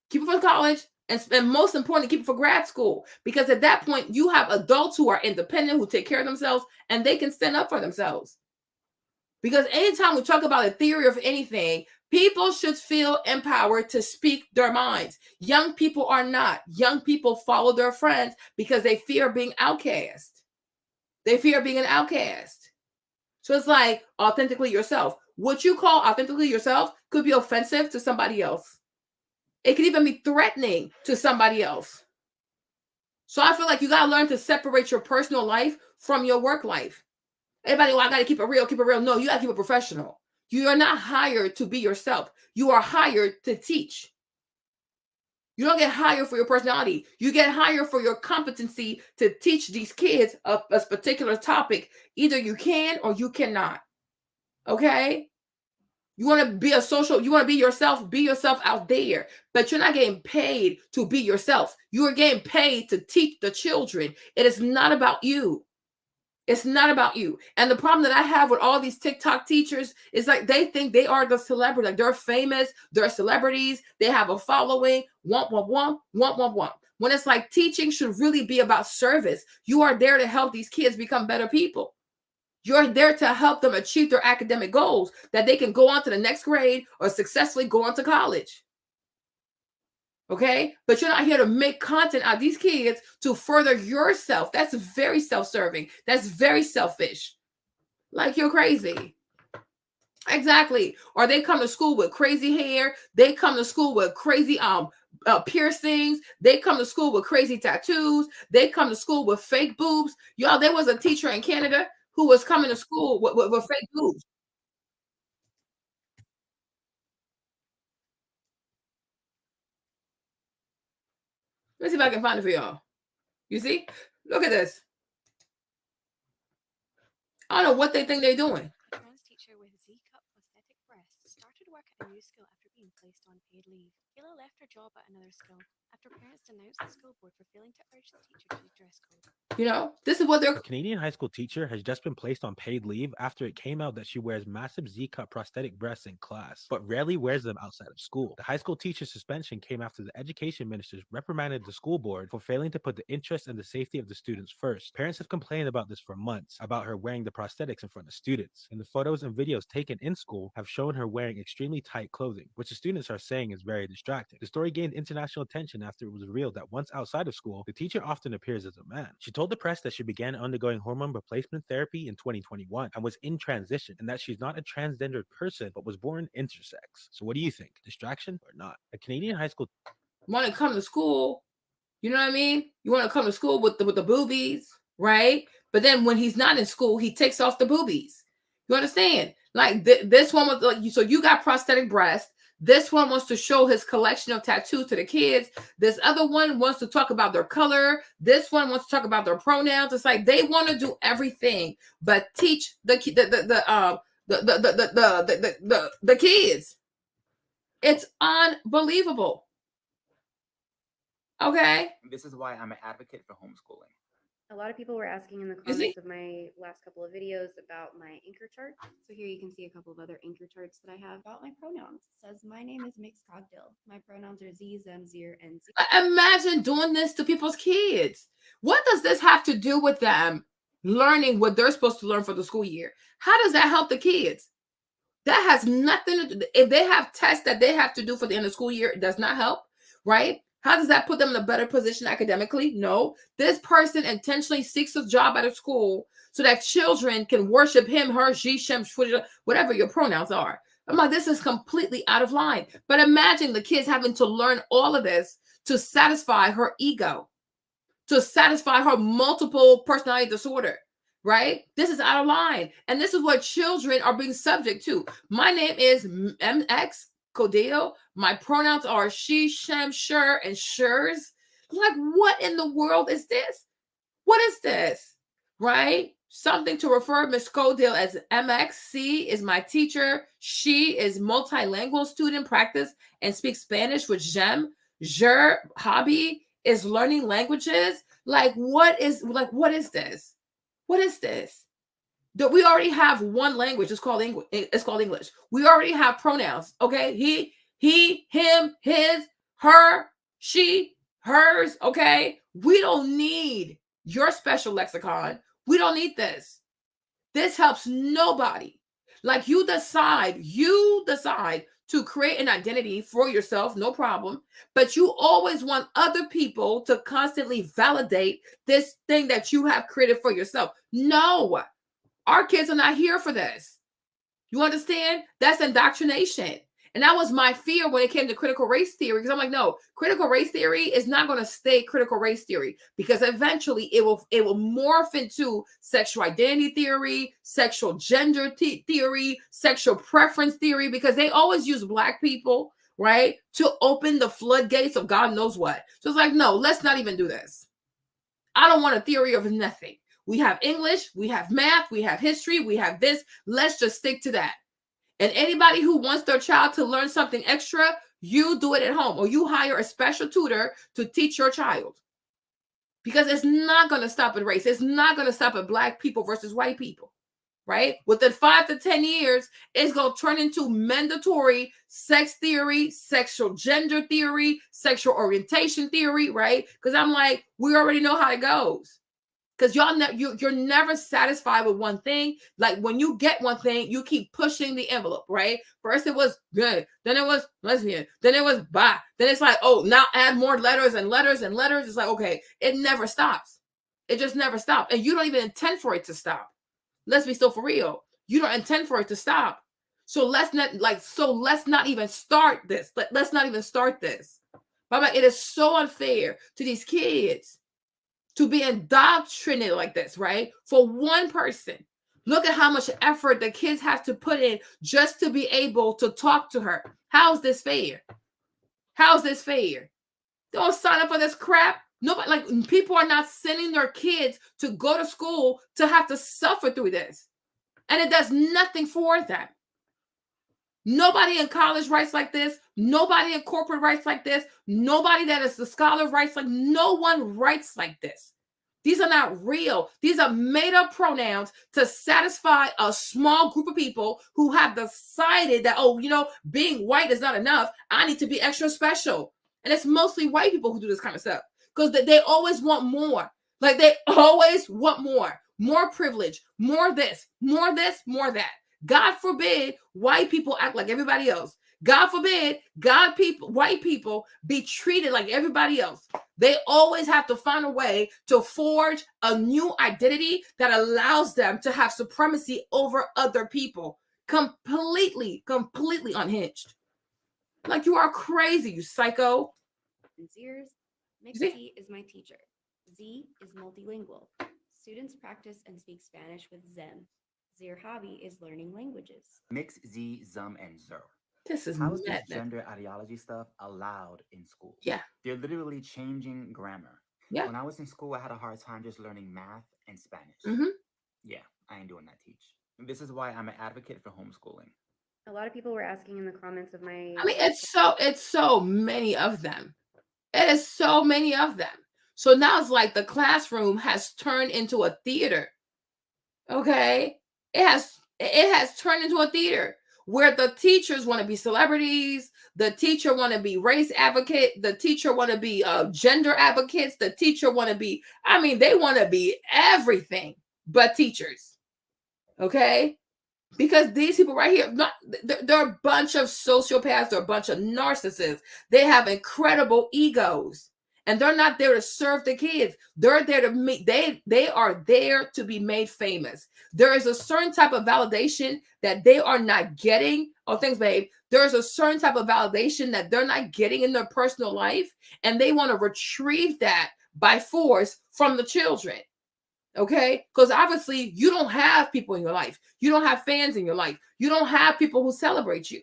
Keep it for college. And most importantly, keep it for grad school, because at that point, you have adults who are independent, who take care of themselves, and they can stand up for themselves. Because anytime we talk about a theory of anything, people should feel empowered to speak their minds. Young people are not. Young people follow their friends because they fear being outcast. They fear being an outcast. So it's like authentically yourself. What you call authentically yourself could be offensive to somebody else. It could even be threatening to somebody else. So I feel like you got to learn to separate your personal life from your work life. Everybody, I got to keep it real, keep it real. No, you got to keep it professional. You are not hired to be yourself. You are hired to teach. You don't get hired for your personality. You get hired for your competency to teach these kids a particular topic. Either you can or you cannot. Okay? You want to be you want to be yourself out there, but you're not getting paid to be yourself. You are getting paid to teach the children. It is not about you. It's not about you. And the problem that I have with all these TikTok teachers is like they think they are the celebrity. Like they're famous, they're celebrities, they have a following, want. When it's like teaching should really be about service. You are there to help these kids become better people. You're there to help them achieve their academic goals, that they can go on to the next grade or successfully go on to college. Okay? But you're not here to make content out of these kids to further yourself. That's very self-serving. That's very selfish. Like you're crazy. Exactly. Or they come to school with crazy hair. They come to school with crazy piercings. They come to school with crazy tattoos. They come to school with fake boobs. Y'all, there was a teacher in Canada who was coming to school with fake boobs. Let me see if I can find it for y'all. You see? Look at this. I don't know what they think they're doing. A trans teacher with Z-cup prosthetic breasts started work at a new school paid leave. Kayla left her job at another school after parents denounced the school board for failing to urge the teacher to dress code. You know, this is what they're. A Canadian high school teacher has just been placed on paid leave after it came out that she wears massive Z-cut prosthetic breasts in class, but rarely wears them outside of school. The high school teacher's suspension came after the education minister reprimanded the school board for failing to put the interest and the safety of the students first. Parents have complained about this for months, about her wearing the prosthetics in front of students, and the photos and videos taken in school have shown her wearing extremely tight clothing, which the students are saying is very distracting. The story gained international attention after it was revealed that once outside of school, the teacher often appears as a man. She told the press that she began undergoing hormone replacement therapy in 2021 and was in transition, and that she's not a transgendered person but was born intersex. So what do you think? Distraction or not? A Canadian high school Want to come to school, you know what I mean? You want to come to school with the boobies, right? But then when he's not in school, he takes off the boobies. You understand? Like this one was like, so you got prosthetic breasts. This one wants to show his collection of tattoos to the kids. This other one wants to talk about their color. This one wants to talk about their pronouns. It's like they want to do everything but teach the kids. It's unbelievable. Okay. This is why I'm an advocate for homeschooling. A lot of people were asking in the comments of my last couple of videos about my anchor chart. So here you can see a couple of other anchor charts that I have about my pronouns. It says my name is Mixed Cocktail. My pronouns are Z, Zem, Zir, and Z. Imagine doing this to people's kids. What does this have to do with them learning what they're supposed to learn for the school year? How does that help the kids? That has nothing to do. If they have tests that they have to do for the end of the school year, it does not help, right? How does that put them in a better position academically? No. This person intentionally seeks a job at a school so that children can worship him, her, she, shem, whatever your pronouns are. I'm like, this is completely out of line. But imagine the kids having to learn all of this to satisfy her ego, to satisfy her multiple personality disorder, right? This is out of line. And this is what children are being subject to. My name is MX Codeo. My pronouns are she, shem, sher, and shers. Like, what in the world is this? What is this? Right? Something to refer Miss Codale as MX. C is my teacher. She is multilingual student, practice and speak Spanish with Jem. Jer hobby is learning languages. Like, what is this? What is this? That we already have one language. It's called English. It's called English. We already have pronouns. Okay. He, him, his, her, she, hers. Okay. We don't need your special lexicon. We don't need this. This helps nobody. Like you decide to create an identity for yourself. No problem. But you always want other people to constantly validate this thing that you have created for yourself. No. Our kids are not here for this. You understand? That's indoctrination. And that was my fear when it came to critical race theory. Because I'm like, no, critical race theory is not going to stay critical race theory because eventually it will morph into sexual identity theory, sexual gender theory, sexual preference theory, because they always use Black people, right, to open the floodgates of God knows what. So it's like, no, let's not even do this. I don't want a theory of nothing. We have English, we have math, we have history, we have this. Let's just stick to that. And anybody who wants their child to learn something extra, you do it at home or you hire a special tutor to teach your child. Because it's not going to stop at race. It's not going to stop at Black people versus white people, right? Within 5 to 10 years, it's going to turn into mandatory sex theory, sexual gender theory, sexual orientation theory, right? Because I'm like, we already know how it goes. Because you're never satisfied with one thing. Like when you get one thing, you keep pushing the envelope, right? First it was good, then it was lesbian, then it was bi, then it's like, oh, now add more letters and letters and letters. It's like, okay, it never stops. It just never stops. And you don't even intend for it to stop. Let's be so for real. You don't intend for it to stop. So let's not even start this. Let's not even start this. But it is so unfair to these kids to be indoctrinated like this, right? For one person. Look at how much effort the kids have to put in just to be able to talk to her. How's this fair? How's this fair? Don't sign up for this crap. Nobody, like, people are not sending their kids to go to school to have to suffer through this. And it does nothing for them. Nobody in college writes like this. Nobody in corporate writes like this. Nobody that is the scholar writes like, no one writes like this. These are not real. These are made up pronouns to satisfy a small group of people who have decided that, oh, being white is not enough. I need to be extra special. And it's mostly white people who do this kind of stuff because they always want more. Like they always want more privilege, more this, more that. God forbid white people act like everybody else. God forbid white people be treated like everybody else. They always have to find a way to forge a new identity that allows them to have supremacy over other people. Completely unhinged. Like you are crazy, you psycho. Ears. Mixed Z is my teacher. Z is multilingual. Students practice and speak Spanish with Zem. Their hobby is learning languages. Mix Z, Zum, and Zer. This is how is this gender ideology stuff allowed in school? Yeah. They're literally changing grammar. Yeah. When I was in school, I had a hard time just learning math and Spanish. Mm-hmm. Yeah, I ain't doing that, teach. This is why I'm an advocate for homeschooling. A lot of people were asking in the comments of my... I mean, it's so many of them. It is so many of them. So now it's like the classroom has turned into a theater. Okay? It has turned into a theater where the teachers want to be celebrities, the teacher want to be race advocate, the teacher want to be gender advocates, the teacher want to be, they want to be everything but teachers. Okay? Because these people right here, they're a bunch of sociopaths, they're a bunch of narcissists. They have incredible egos. And they're not there to serve the kids. They're there to meet, they are there to be made famous. There is a certain type of validation that they are not getting. Oh, thanks, babe. There's a certain type of validation that they're not getting in their personal life. And they want to retrieve that by force from the children. Okay? Because obviously you don't have people in your life. You don't have fans in your life. You don't have people who celebrate you.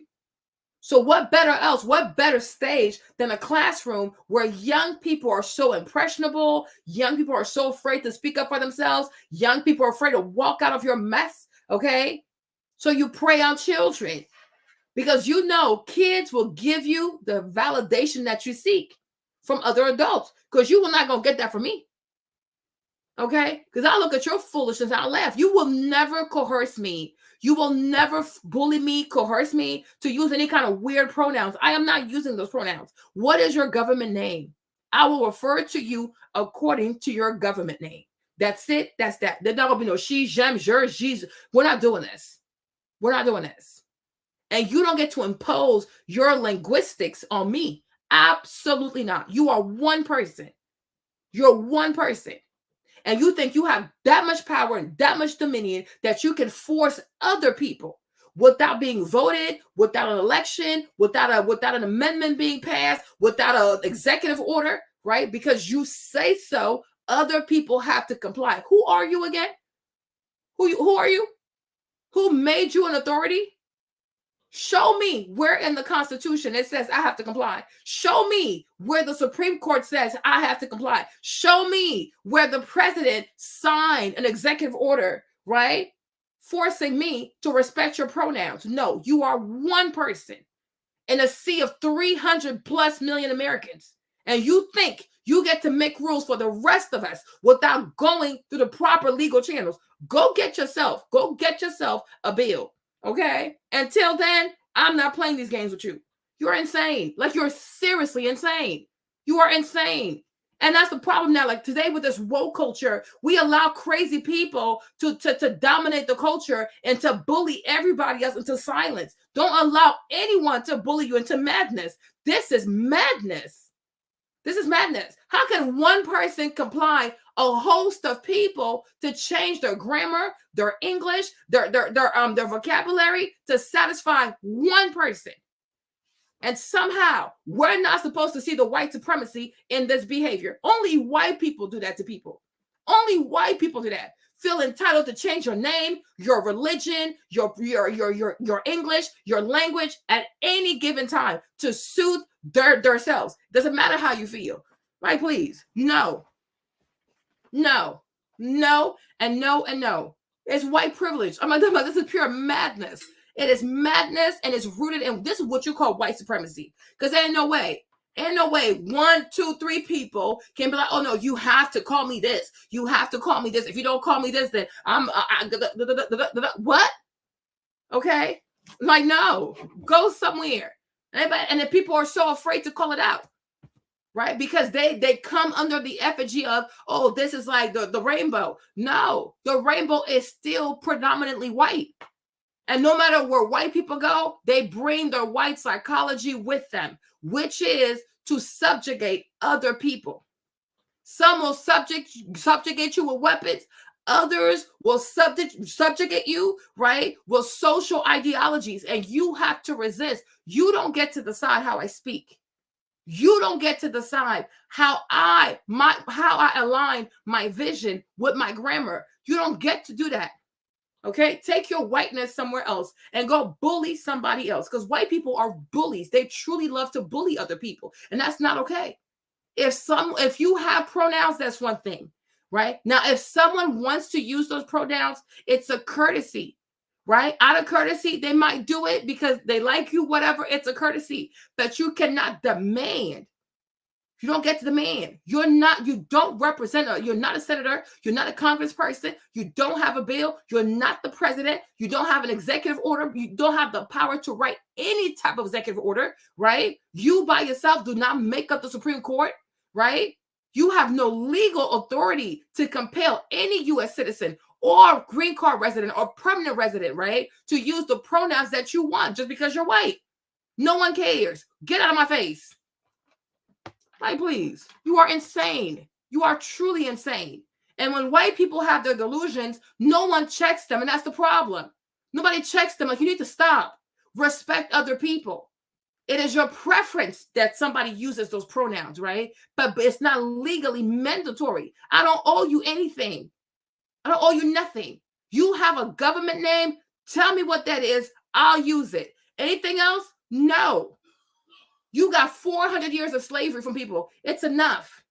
So what better stage than a classroom where young people are so impressionable, young people are so afraid to speak up for themselves, young people are afraid to walk out of your mess, okay? So you prey on children because kids will give you the validation that you seek from other adults because you will not going to get that from me. Okay? Because I look at your foolishness and I laugh. You will never coerce me. You will never bully me, coerce me to use any kind of weird pronouns. I am not using those pronouns. What is your government name? I will refer to you according to your government name. That's it. That's that. There's not going to be no she, j'aime, je, she's. We're not doing this. We're not doing this. And you don't get to impose your linguistics on me. Absolutely not. You are one person. You're one person. And you think you have that much power and that much dominion that you can force other people without being voted, without an election, without an amendment being passed, without an executive order, right? Because you say so, other people have to comply. Who are you again? Who are you? Who made you an authority? Show me where in the Constitution it says I have to comply. Show me where the Supreme Court says I have to comply. Show me where the president signed an executive order, right? Forcing me to respect your pronouns. No, you are one person in a sea of 300 plus million Americans. And you think you get to make rules for the rest of us without going through the proper legal channels. Go get yourself a bill. Okay. Until then, I'm not playing these games with you. You're insane. Like you're seriously insane. You are insane. And that's the problem now. Like today with this woke culture, we allow crazy people to dominate the culture and to bully everybody else into silence. Don't allow anyone to bully you into madness. This is madness. This is madness. How can one person comply a host of people to change their grammar, their English, their vocabulary to satisfy one person? And somehow we're not supposed to see the white supremacy in this behavior. Only white people do that to people. Only white people do that. Feel entitled to change your name, your religion, your English, your language at any given time to suit their selves. Doesn't matter how you feel. Right? Please. No. No. No and no and no. It's white privilege. I'm not talking about this is pure madness. It is madness, and it's rooted in, this is what you call white supremacy. Because there ain't no way 1, 2, 3 people can be like, oh no, you have to call me this. You have to call me this. If you don't call me this, then what? Okay? Like, no, go somewhere. And then people are so afraid to call it out, right? Because they come under the effigy of, oh, this is like the rainbow. No, the rainbow is still predominantly white. And no matter where white people go, they bring their white psychology with them, which is to subjugate other people. Some will subjugate you with weapons. Others will subjugate you, right, with social ideologies, and you have to resist. You don't get to decide how I speak. You don't get to decide how I align my vision with my grammar. You don't get to do that. Okay, take your whiteness somewhere else and go bully somebody else, because white people are bullies. They truly love to bully other people, and that's not okay. If you have pronouns, that's one thing, right? Now, if someone wants to use those pronouns, it's a courtesy, right? Out of courtesy, they might do it because they like you, whatever. It's a courtesy, but you cannot demand. You don't get to demand. You don't represent, you're not a senator. You're not a congressperson. You don't have a bill. You're not the president. You don't have an executive order. You don't have the power to write any type of executive order, right? You by yourself do not make up the Supreme Court, right? You have no legal authority to compel any U.S. citizen or green card resident or permanent resident, right, to use the pronouns that you want just because you're white. No one cares. Get out of my face. Like, please, you are insane. You are truly insane. And when white people have their delusions, no one checks them, and that's the problem. Nobody checks them. Like, you need to stop. Respect other people. It is your preference that somebody uses those pronouns, right? But it's not legally mandatory. I don't owe you anything. I don't owe you nothing. You have a government name. Tell me what that is. I'll use it. Anything else? No. You got 400 years of slavery from people. It's enough.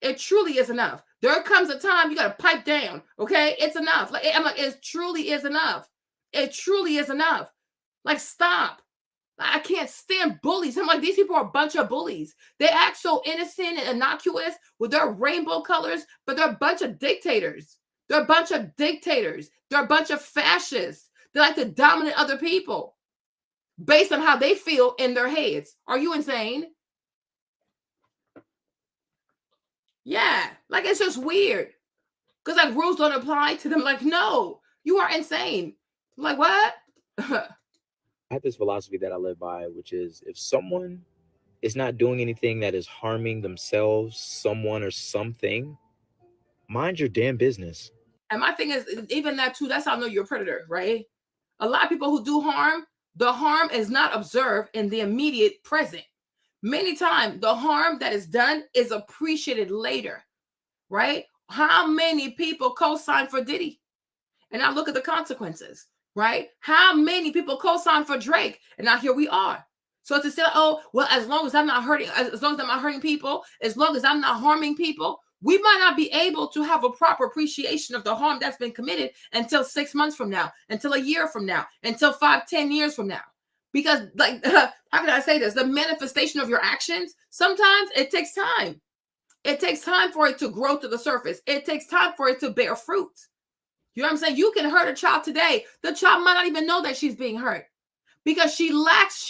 It truly is enough. There comes a time you got to pipe down. Okay, it's enough. Like, I'm like, it truly is enough. It truly is enough. Like, stop. I can't stand bullies. I'm like, these people are a bunch of bullies. They act so innocent and innocuous with their rainbow colors, but they're a bunch of dictators. They're a bunch of dictators. They're a bunch of fascists. They like to dominate other people based on how they feel in their heads. Are you insane? Yeah, like, it's just weird. Because, like, rules don't apply to them. Like, no, you are insane. I'm like, what? I have this philosophy that I live by, which is if someone is not doing anything that is harming themselves, someone, or something, mind your damn business. And my thing is, even that too, that's how I know you're a predator, right? A lot of people who do harm, the harm is not observed in the immediate present. Many times, the harm that is done is appreciated later, right? How many people co-sign for Diddy? And now look at the consequences, right? How many people co-sign for Drake? And now here we are. So to say, oh, well, as long as I'm not hurting people, as long as I'm not harming people, we might not be able to have a proper appreciation of the harm that's been committed until 6 months from now, until a year from now, until 5, 10 years from now. Because, like, how can I say this? The manifestation of your actions, sometimes it takes time. It takes time for it to grow to the surface. It takes time for it to bear fruit. You know what I'm saying? You can hurt a child today. The child might not even know that she's being hurt because she lacks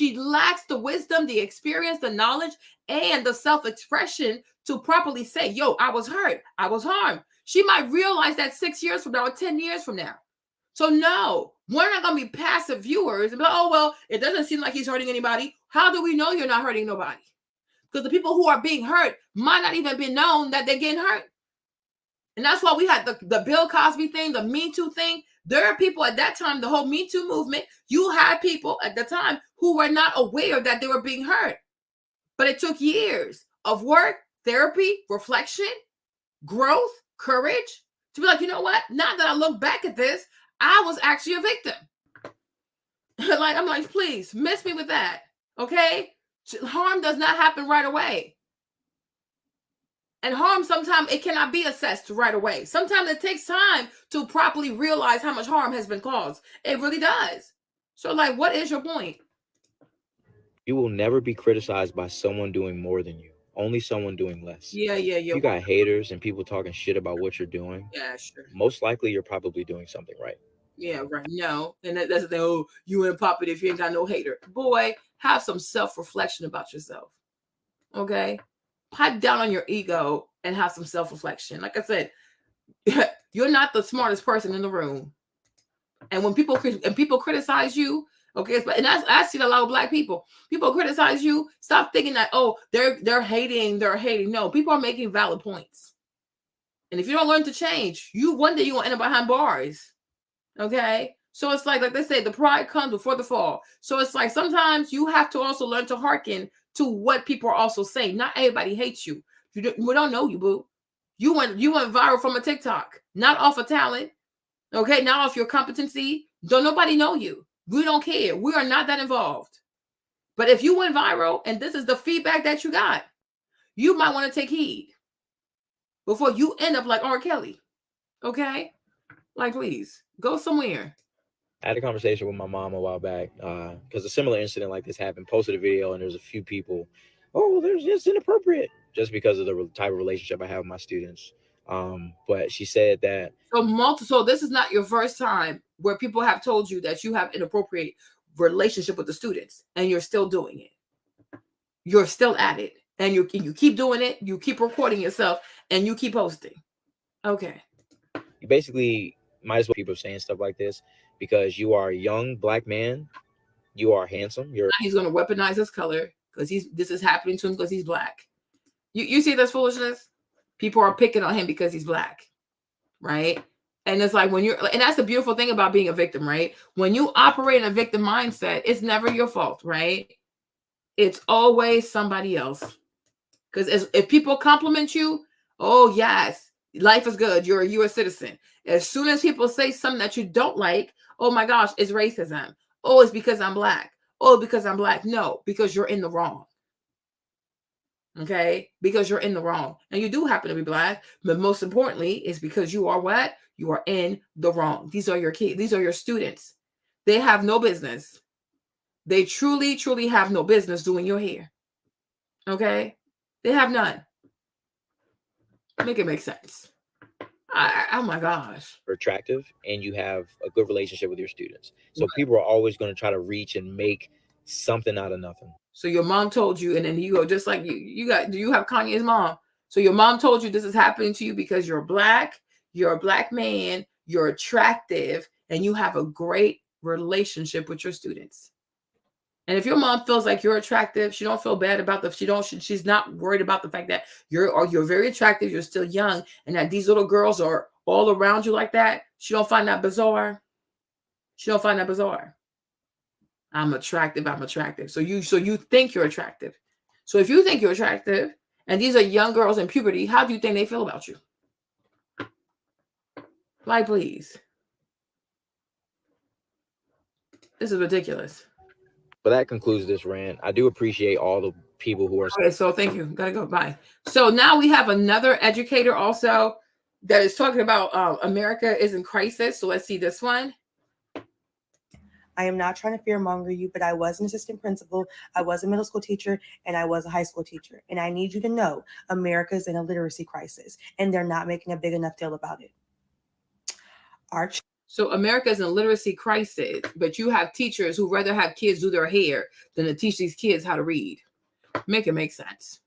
the wisdom, the experience, the knowledge, and the self-expression to properly say, yo, I was hurt. I was harmed. She might realize that 6 years from now or 10 years from now. So no, we're not going to be passive viewers and be like, oh, well, it doesn't seem like he's hurting anybody. How do we know you're not hurting nobody? Because the people who are being hurt might not even be known that they're getting hurt. And that's why we had the Bill Cosby thing, the Me Too thing. There are people at that time, the whole Me Too movement, you had people at the time who were not aware that they were being hurt. But it took years of work, therapy, reflection, growth, courage to be like, you know what? Now that I look back at this, I was actually a victim. Like, I'm like, please, miss me with that. Okay? Harm does not happen right away. And harm, sometimes it cannot be assessed right away. Sometimes it takes time to properly realize how much harm has been caused. It really does. So, like, what is your point? You will never be criticized by someone doing more than you. Only someone doing less. Yeah. If you got haters and people talking shit about what you're doing, Yeah, sure. most likely you're probably doing something right. Yeah, right. No. And that's the thing. Oh, you ain't popping if you ain't got no hater. Boy, have some self-reflection about yourself. Okay? Pipe down on your ego and have some self-reflection. Like I said, you're not the smartest person in the room. And when people criticize you, okay, and I see a lot of Black people. People criticize you. Stop thinking that, oh, they're hating. No, people are making valid points. And if you don't learn to change, one day you're gonna end up behind bars. Okay. So it's like they say, the pride comes before the fall. So it's like sometimes you have to also learn to hearken to what people are also saying. Not everybody hates you. We don't know you, boo. You went viral from a TikTok, not off of talent. Okay, not off your competency. Don't nobody know you. We don't care. We are not that involved. But if you went viral and this is the feedback that you got, you might want to take heed before you end up like R. Kelly. Okay? Like, please, go somewhere. I had a conversation with my mom a while back because a similar incident like this happened. Posted a video and there's a few people, oh, there's just inappropriate, just because of the type of relationship I have with my students. But she said that. So this is not your first time where people have told you that you have inappropriate relationship with the students, and you're still doing it. You're still at it, and you keep doing it. You keep recording yourself, and you keep posting. Okay. You basically might as well people saying stuff like this because you are a young Black man. You are handsome. He's going to weaponize his color because this is happening to him because he's Black. You see this foolishness? People are picking on him because he's Black, right? And it's like and that's the beautiful thing about being a victim, right? When you operate in a victim mindset, it's never your fault, right? It's always somebody else. Because if people compliment you, oh yes, life is good. You're a U.S. citizen. As soon as people say something that you don't like, oh my gosh, it's racism. Oh, it's because I'm Black. Oh, because I'm Black. No, because you're in the wrong. Okay, because you're in the wrong, and you do happen to be Black, but most importantly, is because you are what? You are in the wrong. These are your kids. These are your students. They have no business. They truly, truly have no business doing your hair. Okay, they have none. Make it make sense. Oh my gosh. You're attractive and you have a good relationship with your students. So people are always going to try to reach and make something out of nothing. So your mom told you, and then you go just like you have Kanye's mom. So your mom told you this is happening to you because you're Black, you're a Black man, you're attractive, and you have a great relationship with your students. And if your mom feels like you're attractive, she don't feel bad about she's not worried about the fact that you're very attractive, you're still young, and that these little girls are all around you like that. She don't find that bizarre. She don't find that bizarre. I'm attractive. So you think you're attractive. So if you think you're attractive, and these are young girls in puberty, how do you think they feel about you? Like, please. This is ridiculous. But that concludes this rant. I do appreciate all the people who are. Okay, so thank you. Gotta go. Bye. So now we have another educator also that is talking about America is in crisis. So let's see this one. I am not trying to fearmonger you, but I was an assistant principal, I was a middle school teacher, and I was a high school teacher. And I need you to know America is in a literacy crisis, and they're not making a big enough deal about it. So America is in a literacy crisis, but you have teachers who rather have kids do their hair than to teach these kids how to read. Make it make sense.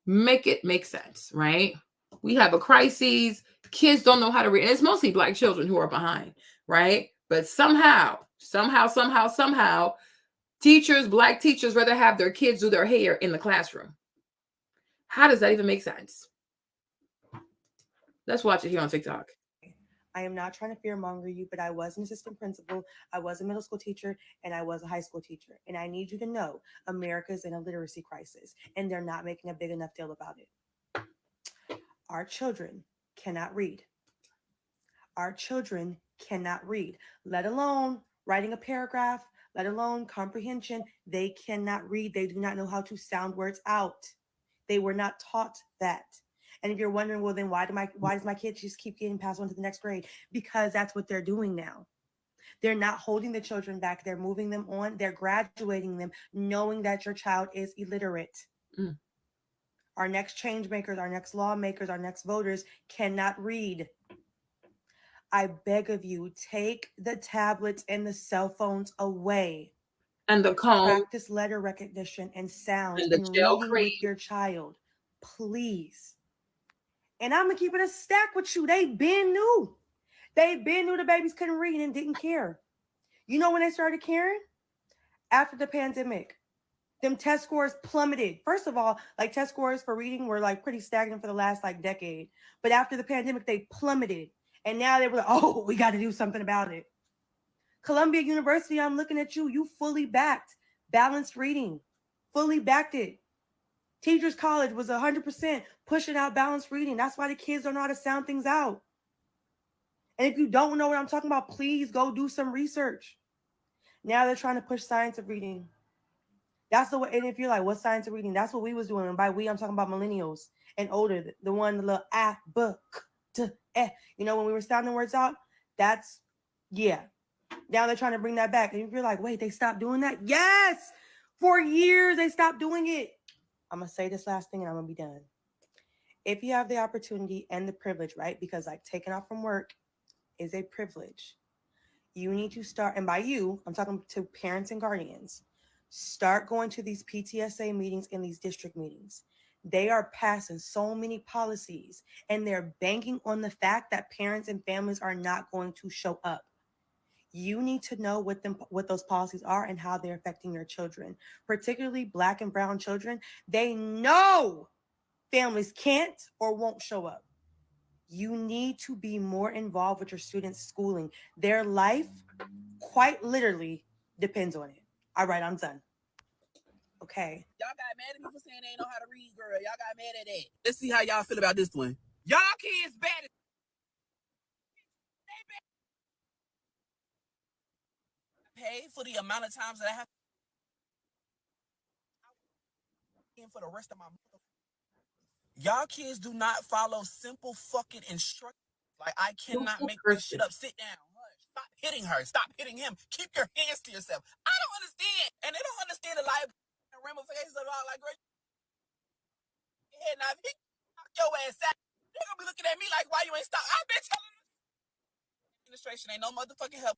Make it make sense, right? We have a crisis. Kids don't know how to read. And it's mostly Black children who are behind, right? But somehow, teachers, Black teachers rather have their kids do their hair in the classroom. How does that even make sense? Let's watch it here on TikTok. I am not trying to fearmonger you, but I was an assistant principal, I was a middle school teacher, and I was a high school teacher. And I need you to know America is in a literacy crisis, and they're not making a big enough deal about it. Our children cannot read. Our children cannot read, let alone writing a paragraph, let alone comprehension. They cannot read. They do not know how to sound words out. They were not taught that. And if you're wondering, well, then why does my kid just keep getting passed on to the next grade? Because that's what they're doing now. They're not holding the children back. They're moving them on. They're graduating them, knowing that your child is illiterate. Mm. Our next change makers, our next lawmakers, our next voters cannot read. I beg of you, take the tablets and the cell phones away. And the comb. Practice letter recognition and sounds and the and gel reading cream. with your child, please. And I'm gonna keep it a stack with you. They been new. They been knew the babies couldn't read and didn't care. You know when they started caring? After the pandemic. Them test scores plummeted. First of all, like test scores for reading were like pretty stagnant for the last like decade. But after the pandemic, they plummeted. And now they were like, oh, we got to do something about it. Columbia University, I'm looking at you. You fully backed balanced reading. Fully backed it. Teachers College was 100% pushing out balanced reading. That's why the kids don't know how to sound things out. And if you don't know what I'm talking about, please go do some research. Now they're trying to push science of reading. That's the way. And if you're like, what's science of reading? That's what we was doing. And by we, I'm talking about millennials and older. The one, the little you know, when we were sounding words out, that's, yeah. Now they're trying to bring that back. And if you're like, wait, they stopped doing that? Yes. For years, they stopped doing it. I'm going to say this last thing and I'm going to be done. If you have the opportunity and the privilege, right? Because like taking off from work is a privilege. You need to start, and by you, I'm talking to parents and guardians, start going to these PTSA meetings and these district meetings. They are passing so many policies and they're banking on the fact that parents and families are not going to show up. You need to know what those policies are and how they're affecting your children, particularly Black and brown children. They know families can't or won't show up. You need to be more involved with your students' schooling. Their life, quite literally, depends on it. All right, I'm done. Okay. Y'all got mad at me for saying they ain't know how to read, girl. Y'all got mad at that. Let's see how y'all feel about this one. Y'all kids bad. Pay for the amount of times that I have for the rest of my month. Y'all kids do not follow simple fucking instructions. Like, I cannot make this shit up. Sit down. Hush. Stop hitting her. Stop hitting him. Keep your hands to yourself. I don't understand. And they don't understand the life and ramifications of all. Like, great. Yeah, now, if he knock your ass out, they're going to be looking at me like, why you ain't stop? I've been telling them. Administration ain't no motherfucking help.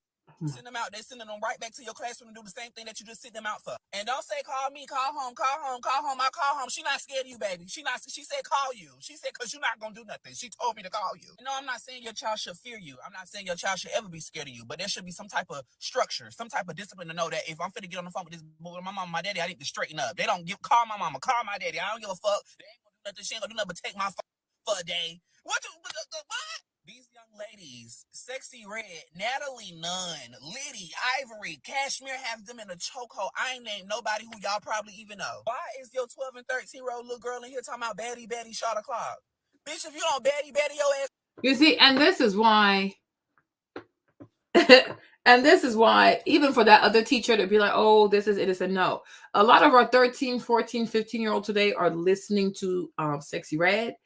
Send them out. They're sending them right back to your classroom to do the same thing that you just sent them out for. And don't say, call me, call home, call home, call home. I call home. She not scared of you, baby. She said, call you. She said, because you're not going to do nothing. She told me to call you. No, I'm not saying your child should fear you. I'm not saying your child should ever be scared of you. But there should be some type of structure, some type of discipline to know that if I'm finna get on the phone with this boy, my mama, my daddy, I need to straighten up. They don't call my mama, call my daddy. I don't give a fuck. They ain't going to do nothing. She ain't going to do nothing but take my phone for a day. What? These young ladies, Sexy Red, Natalie Nunn, Liddy, Ivory, Cashmere have them in a chokehold. I ain't named nobody who y'all probably even know. Why is your 12 and 13-year-old little girl in here talking about baddie, shot o'clock? Bitch, if you don't baddie, your ass. You see, and this is why, and this is why, even for that other teacher to be like, oh, this is innocent. No. A lot of our 13, 14, 15-year-olds today are listening to Sexy Red.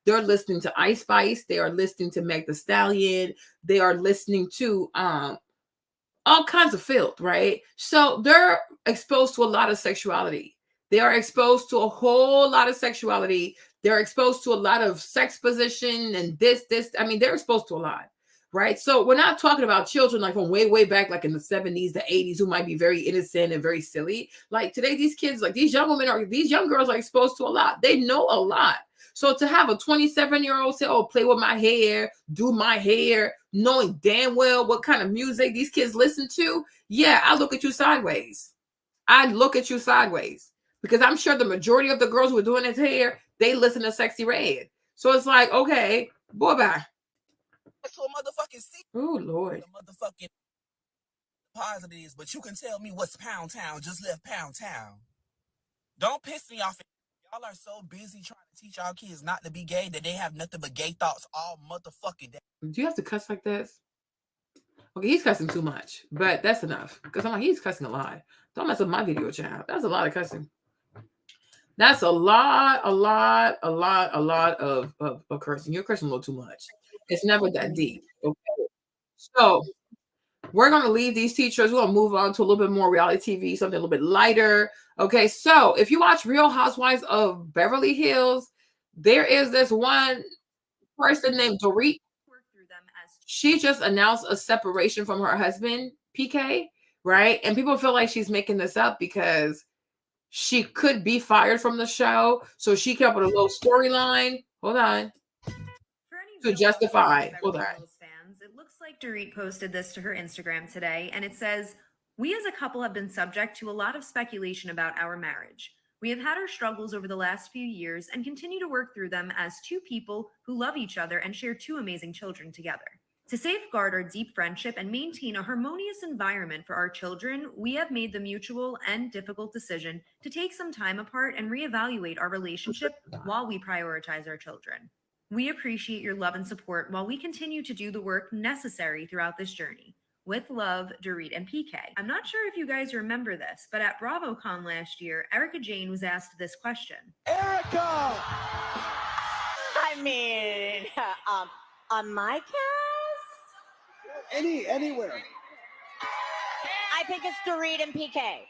They're listening to Ice Spice. They are listening to Meg Thee Stallion. They are listening to all kinds of filth, right? So they're exposed to a lot of sexuality. They are exposed to a whole lot of sexuality. They're exposed to a lot of sex position and this. I mean, they're exposed to a lot, right? So we're not talking about children like from way, way back, like in the 70s, the 80s, who might be very innocent and very silly. Like today, these kids, like these young girls are exposed to a lot. They know a lot. So to have a 27-year-old say, oh, play with my hair, do my hair, knowing damn well what kind of music these kids listen to, yeah, I look at you sideways. I look at you sideways. Because I'm sure the majority of the girls who are doing his hair, they listen to Sexy Red. So it's like, okay, boy, bye. To a motherfucking seat. Oh, Lord. The motherfucking positives, but you can tell me what's Pound Town. Just left Pound Town. Don't piss me off. Y'all are so busy trying to teach our kids not to be gay that they have nothing but gay thoughts all motherfucking day. Do you have to cuss like this? Okay, he's cussing too much, but that's enough. Because I'm like, he's cussing a lot. Don't mess up my video, child. That's a lot of cussing. That's a lot of cursing. You're cursing a little too much. It's never that deep. Okay. So We're going to leave these teachers. We're going to move on to a little bit more reality TV, something a little bit lighter. Okay, so if you watch Real Housewives of Beverly Hills, there is this one person named Dorit. She just announced a separation from her husband, PK, right? And people feel like she's making this up because she could be fired from the show. So she came up with a little storyline. Hold on. To justify. Hold on. Fans, it looks like Dorit posted this to her Instagram today, and it says, "We as a couple have been subject to a lot of speculation about our marriage. We have had our struggles over the last few years and continue to work through them as two people who love each other and share two amazing children together. To safeguard our deep friendship and maintain a harmonious environment for our children, we have made the mutual and difficult decision to take some time apart and reevaluate our relationship while we prioritize our children. We appreciate your love and support while we continue to do the work necessary throughout this journey. With love, Dorit and PK." I'm not sure if you guys remember this, but at BravoCon last year, Erica Jane was asked this question. Erica! I mean, on my cast? Anywhere. I think it's Dorit and PK.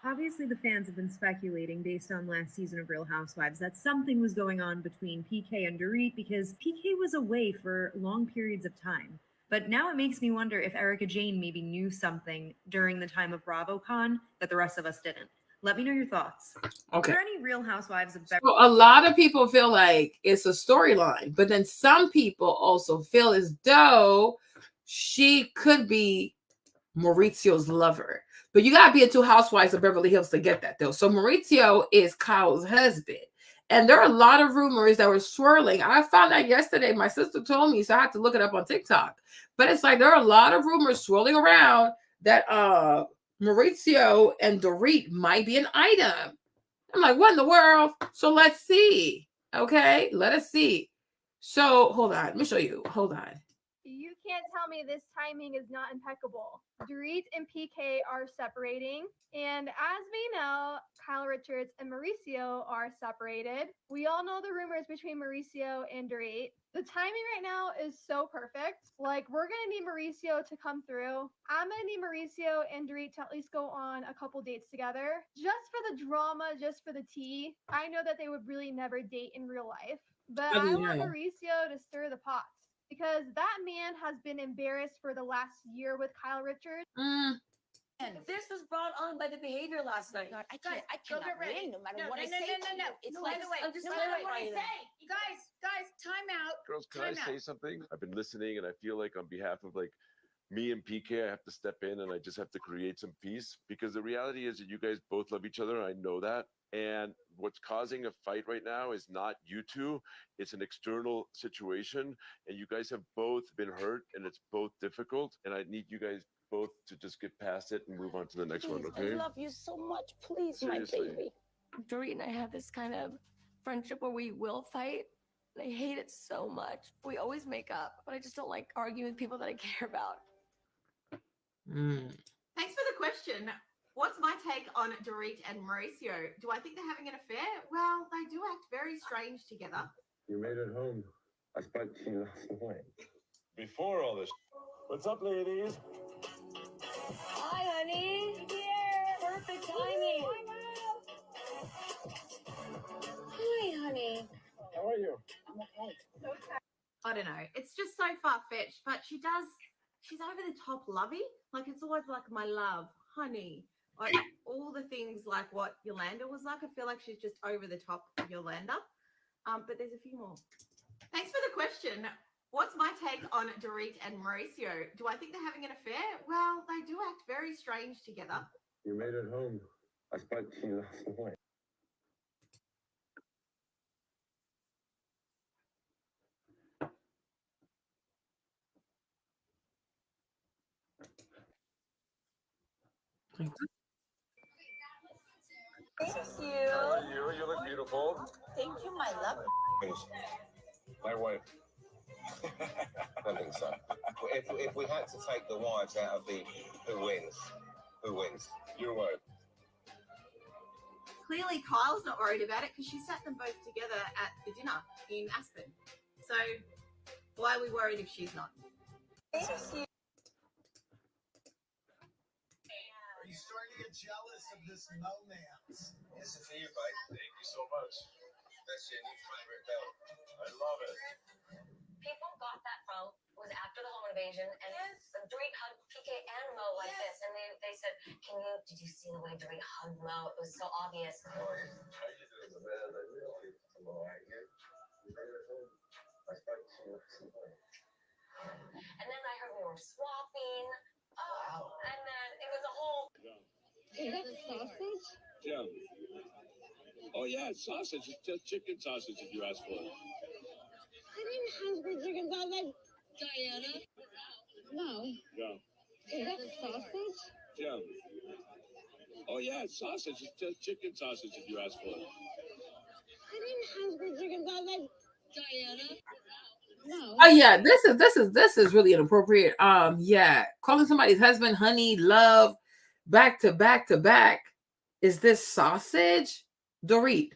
Obviously, the fans have been speculating based on last season of Real Housewives that something was going on between PK and Dorit because PK was away for long periods of time. But now it makes me wonder if Erica Jane maybe knew something during the time of BravoCon that the rest of us didn't. Let me know your thoughts. Okay. Are there any Real Housewives of So a lot of people feel like it's a storyline, but then some people also feel as though she could be Maurizio's lover. But you got to be into Housewives of Beverly Hills to get that, though. So Maurizio is Kyle's husband. And there are a lot of rumors that were swirling. I found out yesterday. My sister told me, so I had to look it up on TikTok. But it's like there are a lot of rumors swirling around that Maurizio and Dorit might be an item. I'm like, what in the world? So let's see. Okay, let us see. So hold on. Let me show you. Hold on. You can't tell me this timing is not impeccable. Dorit and PK are separating, and as we know, Kyle Richards and Mauricio are separated. We all know the rumors between Mauricio and Dorit. The timing right now is so perfect. Like, we're gonna need Mauricio to come through. I'm gonna need Mauricio and Dorit to at least go on a couple dates together. Just for the drama, just for the tea. I know that they would really never date in real life, but I want Mauricio to stir the pot. Because that man has been embarrassed for the last year with Kyle Richards. And this was brought on by the behavior last night. God, I cannot win no matter what I say. No. It's like, I'm just what I say. Guys, time out. Girls, can I say something? I've been listening, and I feel like on behalf of like me and PK, I have to step in and I just have to create some peace, because the reality is that you guys both love each other. I know that. And what's causing a fight right now is not you two. It's an external situation. And you guys have both been hurt, and it's both difficult. And I need you guys both to just get past it and move on to the next one, okay? I love you so much. Please, Seriously. my baby. Dorit and I have this kind of friendship where we will fight. And I hate it so much. We always make up, but I just don't like arguing with people that I care about. Thanks for the question. What's my take on Dorit and Mauricio? Do I think they're having an affair? Well, they do act very strange together. You made it home. I spoke to you last night. Before all this. What's up, ladies? Hi, honey. Here. Perfect timing. Hi, honey. How are you? I'm okay. I don't know. It's just so far-fetched, but she's over the top lovey. Like, it's always like, my love, honey. Like, all the things like what Yolanda was like. I feel like she's just over the top Yolanda. But there's a few more. Thanks for the question. What's my take on Dorit and Mauricio? Do I think they're having an affair? Well, they do act very strange together. You made it home. I spoke to you last night. Thank you. How are you? You look beautiful. Thank you, my love. My wife. I think so. If we had to take the wives out of the who wins? Who wins? Your wife. Clearly, Kyle's not worried about it because she sat them both together at the dinner in Aspen. So why are we worried if she's not? Are you starting to get jealous of this romance? This is for you, buddy. Thank you so much. That's your new favorite belt. I love it. People got that phone was after the home invasion, and Dorit hugged PK and Mo like this, and they said, did you see the way Dorit hugged Mo? It was so obvious. How you doing, the man? I really like it. I spoke to you recently. And then I heard we were swapping. Oh, wow. And then it was a whole. Is that sausage? Yeah. Oh yeah, it's sausage. It's just chicken sausage if you ask for it. I didn't ask for chicken sausage. Diana? No. Yeah. Is that sausage? Yeah. Oh yeah, it's sausage. It's just chicken sausage if you ask for it. I didn't ask for chicken sausage. Diana? No. Oh yeah, this is really inappropriate. Yeah, calling somebody's husband honey, love, back to back to back. Is this sausage? Dorit.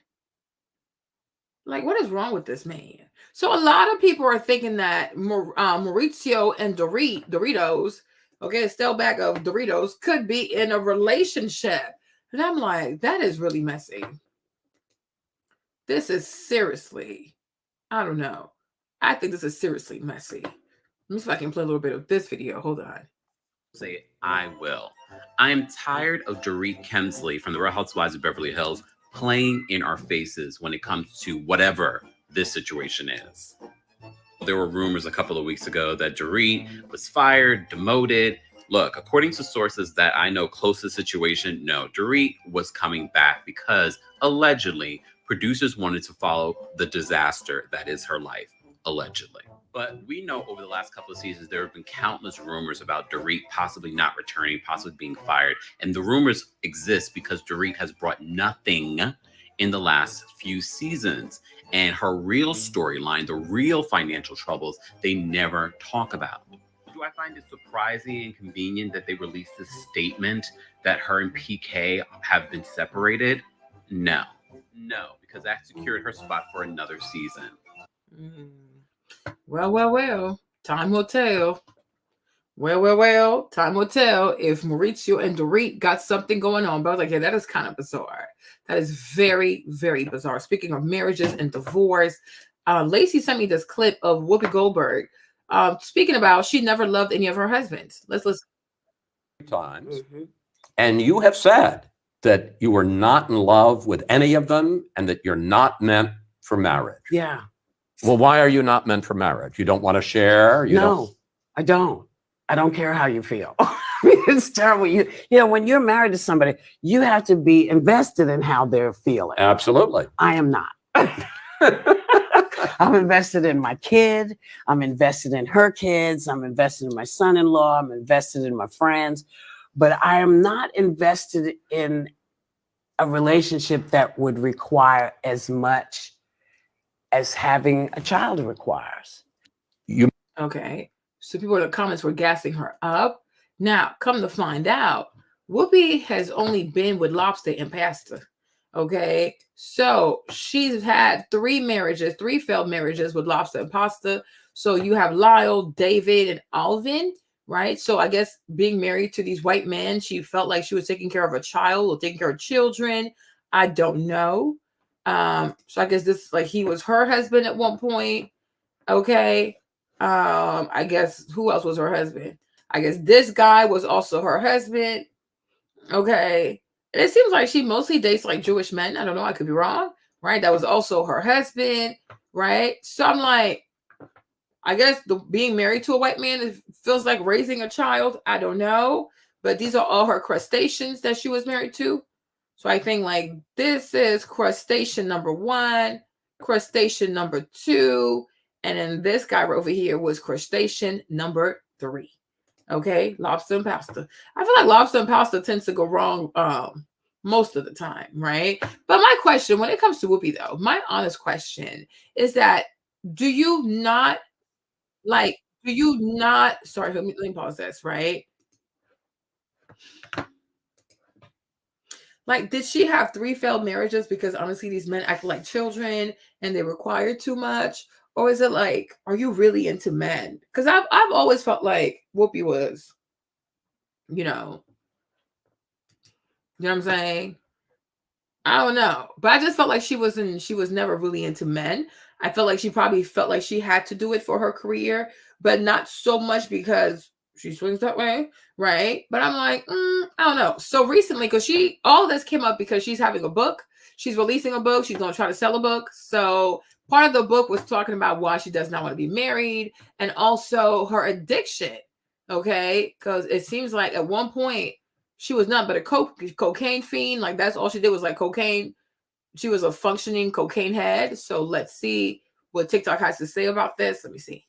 Like, what is wrong with this man? So a lot of people are thinking that Mauricio and Doritos, okay, still back of Doritos, could be in a relationship. And I'm like, that is really messy. This is seriously, I don't know. I think this is seriously messy. Let me see if I can play a little bit of this video. Hold on. Say, I will. I am tired of Dorit Kemsley from the Real Housewives of Beverly Hills playing in our faces when it comes to whatever this situation is. There were rumors a couple of weeks ago that Dorit was fired, demoted. Look, according to sources that I know close to the situation, no, Dorit was coming back because allegedly producers wanted to follow the disaster that is her life, allegedly. But we know over the last couple of seasons, there have been countless rumors about Dorit possibly not returning, possibly being fired. And the rumors exist because Dorit has brought nothing in the last few seasons. And her real storyline, the real financial troubles, they never talk about. Do I find it surprising and convenient that they released this statement that her and PK have been separated? No, because that secured her spot for another season. Well, time will tell. Well, time will tell if Mauricio and Dorit got something going on. But I was like, yeah, that is kind of bizarre. That is very, very bizarre. Speaking of marriages and divorce, Lacey sent me this clip of Whoopi Goldberg speaking about she never loved any of her husbands. Let's listen. Times. And you have said that you were not in love with any of them and that you're not meant for marriage. Yeah. Well, why are you not meant for marriage? You don't want to share? I don't. I don't care how you feel. It's terrible. You know, when you're married to somebody, you have to be invested in how they're feeling. Absolutely. I am not. I'm invested in my kid. I'm invested in her kids. I'm invested in my son-in-law. I'm invested in my friends. But I am not invested in a relationship that would require as much as having a child requires. Okay. So people in the comments were gassing her up. Now, come to find out, Whoopi has only been with Lobster and Pasta. Okay. So she's had 3 failed marriages with Lobster and Pasta. So you have Lyle, David, and Alvin, right? So I guess being married to these white men, she felt like she was taking care of a child or taking care of children. I don't know. So I guess this, like, he was her husband at one point. Okay. I guess who else was her husband? I guess this guy was also her husband. Okay. And it seems like she mostly dates like Jewish men. I don't know. I could be wrong. Right. That was also her husband. Right. So I'm like, I guess being married to a white man feels like raising a child. I don't know. But these are all her crustaceans that she was married to. So I think like this is crustacean number 1, crustacean number 2. And then this guy over here was crustacean number 3. Okay, lobster and pasta. I feel like lobster and pasta tends to go wrong most of the time, right? But my question, when it comes to Whoopi, though, my honest question is that do you not, sorry, let me pause this, right? Like, did she have 3 failed marriages because honestly, these men act like children and they require too much? Or is it like, are you really into men? Because I've always felt like Whoopi was, you know what I'm saying? I don't know. But I just felt like she was never really into men. I felt like she probably felt like she had to do it for her career, but not so much because she swings that way, right? But I'm like, I don't know. So recently, because all of this came up because she's having a book. She's releasing a book. She's going to try to sell a book. So part of the book was talking about why she does not want to be married and also her addiction. Okay. Because it seems like at one point she was not but a cocaine fiend. Like that's all she did was like cocaine. She was a functioning cocaine head. So let's see what TikTok has to say about this. Let me see.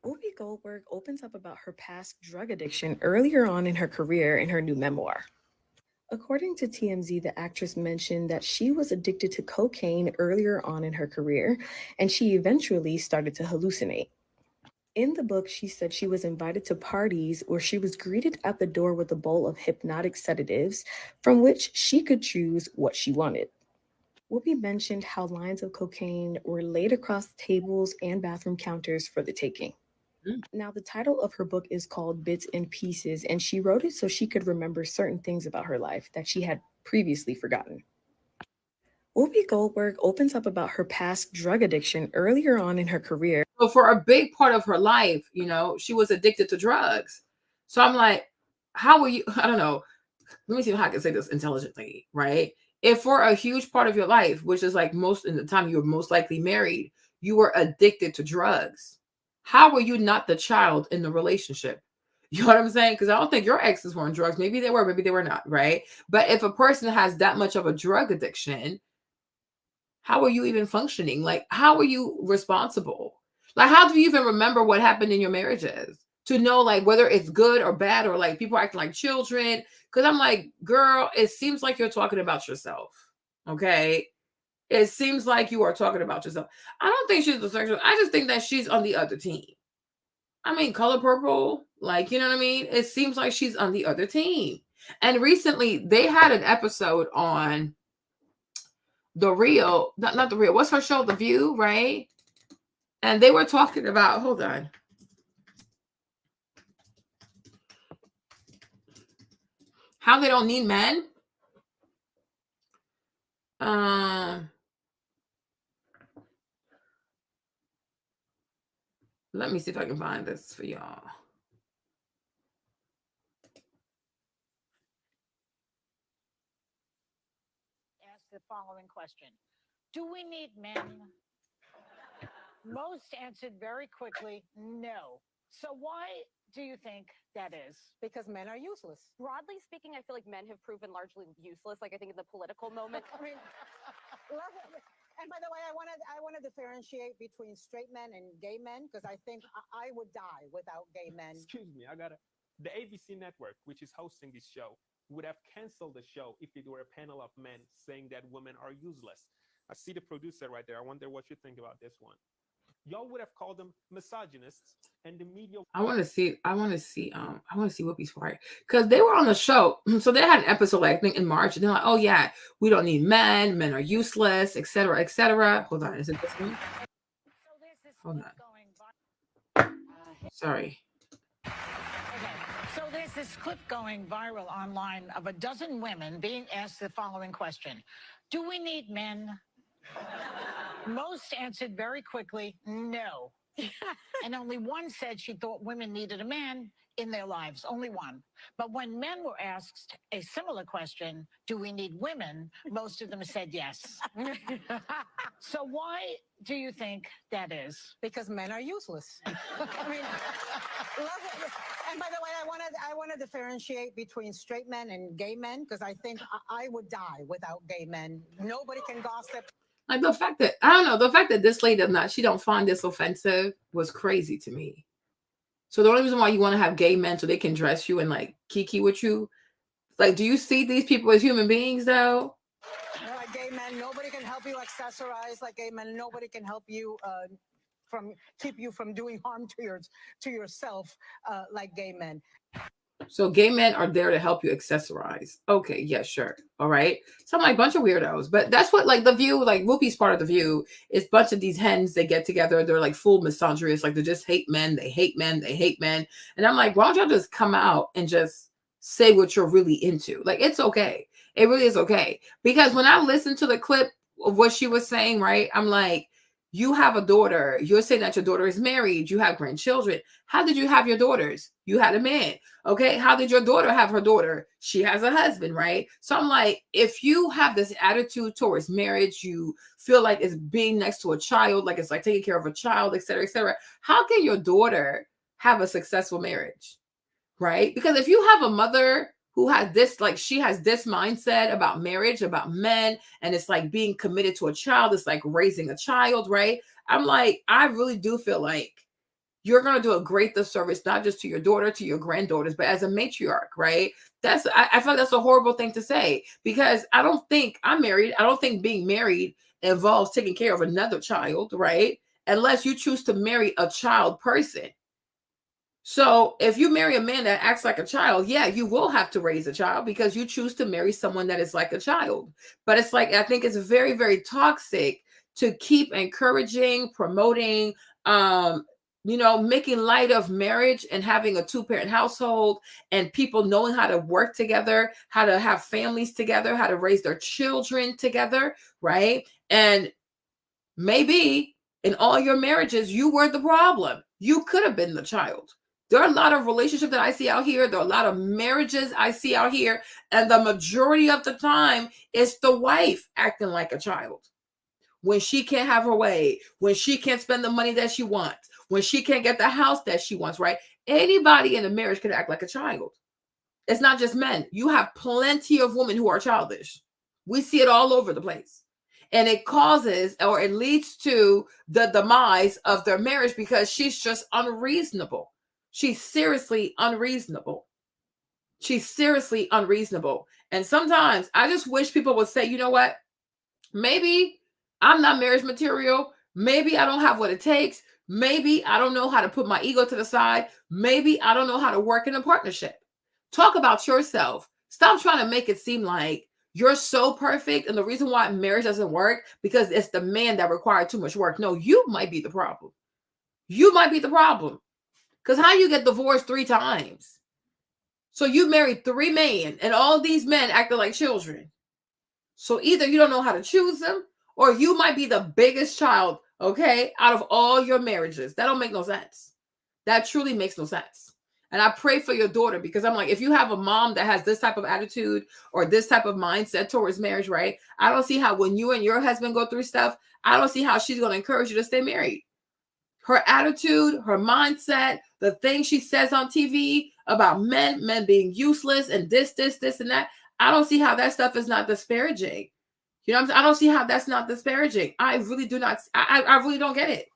Whoopi Goldberg opens up about her past drug addiction earlier on in her career in her new memoir. According to TMZ, the actress mentioned that she was addicted to cocaine earlier on in her career, and she eventually started to hallucinate. In the book, she said she was invited to parties where she was greeted at the door with a bowl of hypnotic sedatives from which she could choose what she wanted. Whoopi mentioned how lines of cocaine were laid across tables and bathroom counters for the taking. Now, the title of her book is called Bits and Pieces, and she wrote it so she could remember certain things about her life that she had previously forgotten. Whoopi Goldberg opens up about her past drug addiction earlier on in her career. So for a big part of her life, she was addicted to drugs. So I'm like, how were you? I don't know. Let me see how I can say this intelligently, right? If for a huge part of your life, which is like most in the time you were most likely married, you were addicted to drugs, how were you not the child in the relationship? You know what I'm saying? Because I don't think your exes were on drugs. Maybe they were, maybe they were not, right? But if a person has that much of a drug addiction, how are you even functioning? Like, how are you responsible? Like, how do you even remember what happened in your marriages? To know, like, whether it's good or bad, or like people acting like children. Because I'm like, girl, it seems like you're talking about yourself. Okay. It seems like you are talking about yourself. I don't think she's the sexual. I just think that she's on the other team. I mean, Color Purple, like, you know what I mean? It seems like she's on the other team. And recently they had an episode on The Real, not The Real. What's her show? The View, right? And they were talking about, hold on. How they don't need men. Let me see if I can find this for y'all. Ask the following question. Do we need men? Most answered very quickly, no. So why do you think that is? Because men are useless. Broadly speaking, I feel like men have proven largely useless. Like I think in the political moment. I mean, and by the way, I want to differentiate between straight men and gay men because I think I would die without gay men. Excuse me, the ABC network, which is hosting this show, would have canceled the show if it were a panel of men saying that women are useless. I see the producer right there. I wonder what you think about this one. Y'all would have called them misogynists, and the media. I want to see Whoopi's part because they were on the show. So they had an episode, like, I think in March, and they're like, "Oh yeah, we don't need men. Men are useless, etc., etc." Hold on, is it this one? Hold on. Sorry. Okay, so there's this clip going viral online of a dozen women being asked the following question: do we need men? Most answered very quickly, no. And only one said she thought women needed a man in their lives, only one. But when men were asked a similar question, do we need women? Most of them said yes. So why do you think that is? Because men are useless. I mean, and by the way, I want to differentiate between straight men and gay men because I think I would die without gay men. Nobody can gossip. Like the fact that this lady she don't find this offensive was crazy to me. So the only reason why you want to have gay men so they can dress you and like kiki with you, like, do you see these people as human beings though? Like gay men, nobody can help you accessorize like gay men. Nobody can help you keep you from doing harm to yourself like gay men. So gay men are there to help you accessorize. Okay, yeah, sure. All right. So I'm like, bunch of weirdos. But that's what, like, The View, like Whoopi's part of The View, is bunch of these hens, they get together, they're like full misandrous, like they just hate men, they hate men, they hate men. And I'm like, why don't y'all just come out and just say what you're really into? Like, it's okay. It really is okay. Because when I listened to the clip of what she was saying, right, I'm like, you have a daughter. You're saying that your daughter is married. You have grandchildren. How did you have your daughters? You had a man. Okay. How did your daughter have her daughter? She has a husband, right? So I'm like, if you have this attitude towards marriage, you feel like it's being next to a child, like it's like taking care of a child, et cetera, et cetera. How can your daughter have a successful marriage? Right? Because if you have a mother who has this, like she has this mindset about marriage, about men, and it's like being committed to a child, it's like raising a child, right? I'm like, I really do feel like you're going to do a great disservice, not just to your daughter, to your granddaughters, but as a matriarch, right? I feel like that's a horrible thing to say, because I don't think I'm married. I don't think being married involves taking care of another child, right? Unless you choose to marry a child person. So if you marry a man that acts like a child, yeah, you will have to raise a child because you choose to marry someone that is like a child. But it's like, I think it's very, very toxic to keep encouraging, promoting, making light of marriage and having a 2-parent household and people knowing how to work together, how to have families together, how to raise their children together, right? And maybe in all your marriages, you were the problem. You could have been the child. There are a lot of relationships that I see out here. There are a lot of marriages I see out here. And the majority of the time, it's the wife acting like a child. When she can't have her way, when she can't spend the money that she wants, when she can't get the house that she wants, right? Anybody in a marriage can act like a child. It's not just men. You have plenty of women who are childish. We see it all over the place. And it causes, or it leads to the demise of their marriage because she's just unreasonable. She's seriously unreasonable. She's seriously unreasonable. And sometimes I just wish people would say, you know what? Maybe I'm not marriage material. Maybe I don't have what it takes. Maybe I don't know how to put my ego to the side. Maybe I don't know how to work in a partnership. Talk about yourself. Stop trying to make it seem like you're so perfect. And the reason why marriage doesn't work because it's the man that required too much work. No, you might be the problem. You might be the problem. Because how you get divorced 3 times? So you married 3 men and all these men acting like children. So either you don't know how to choose them or you might be the biggest child, okay, out of all your marriages. That don't make no sense. That truly makes no sense. And I pray for your daughter because I'm like, if you have a mom that has this type of attitude or this type of mindset towards marriage, right? I don't see how when you and your husband go through stuff, I don't see how she's going to encourage you to stay married. Her attitude, her mindset, the things she says on TV about men being useless and this, and that. I don't see how that stuff is not disparaging. You know what I'm saying? I don't see how that's not disparaging. I really do not. I really don't get it.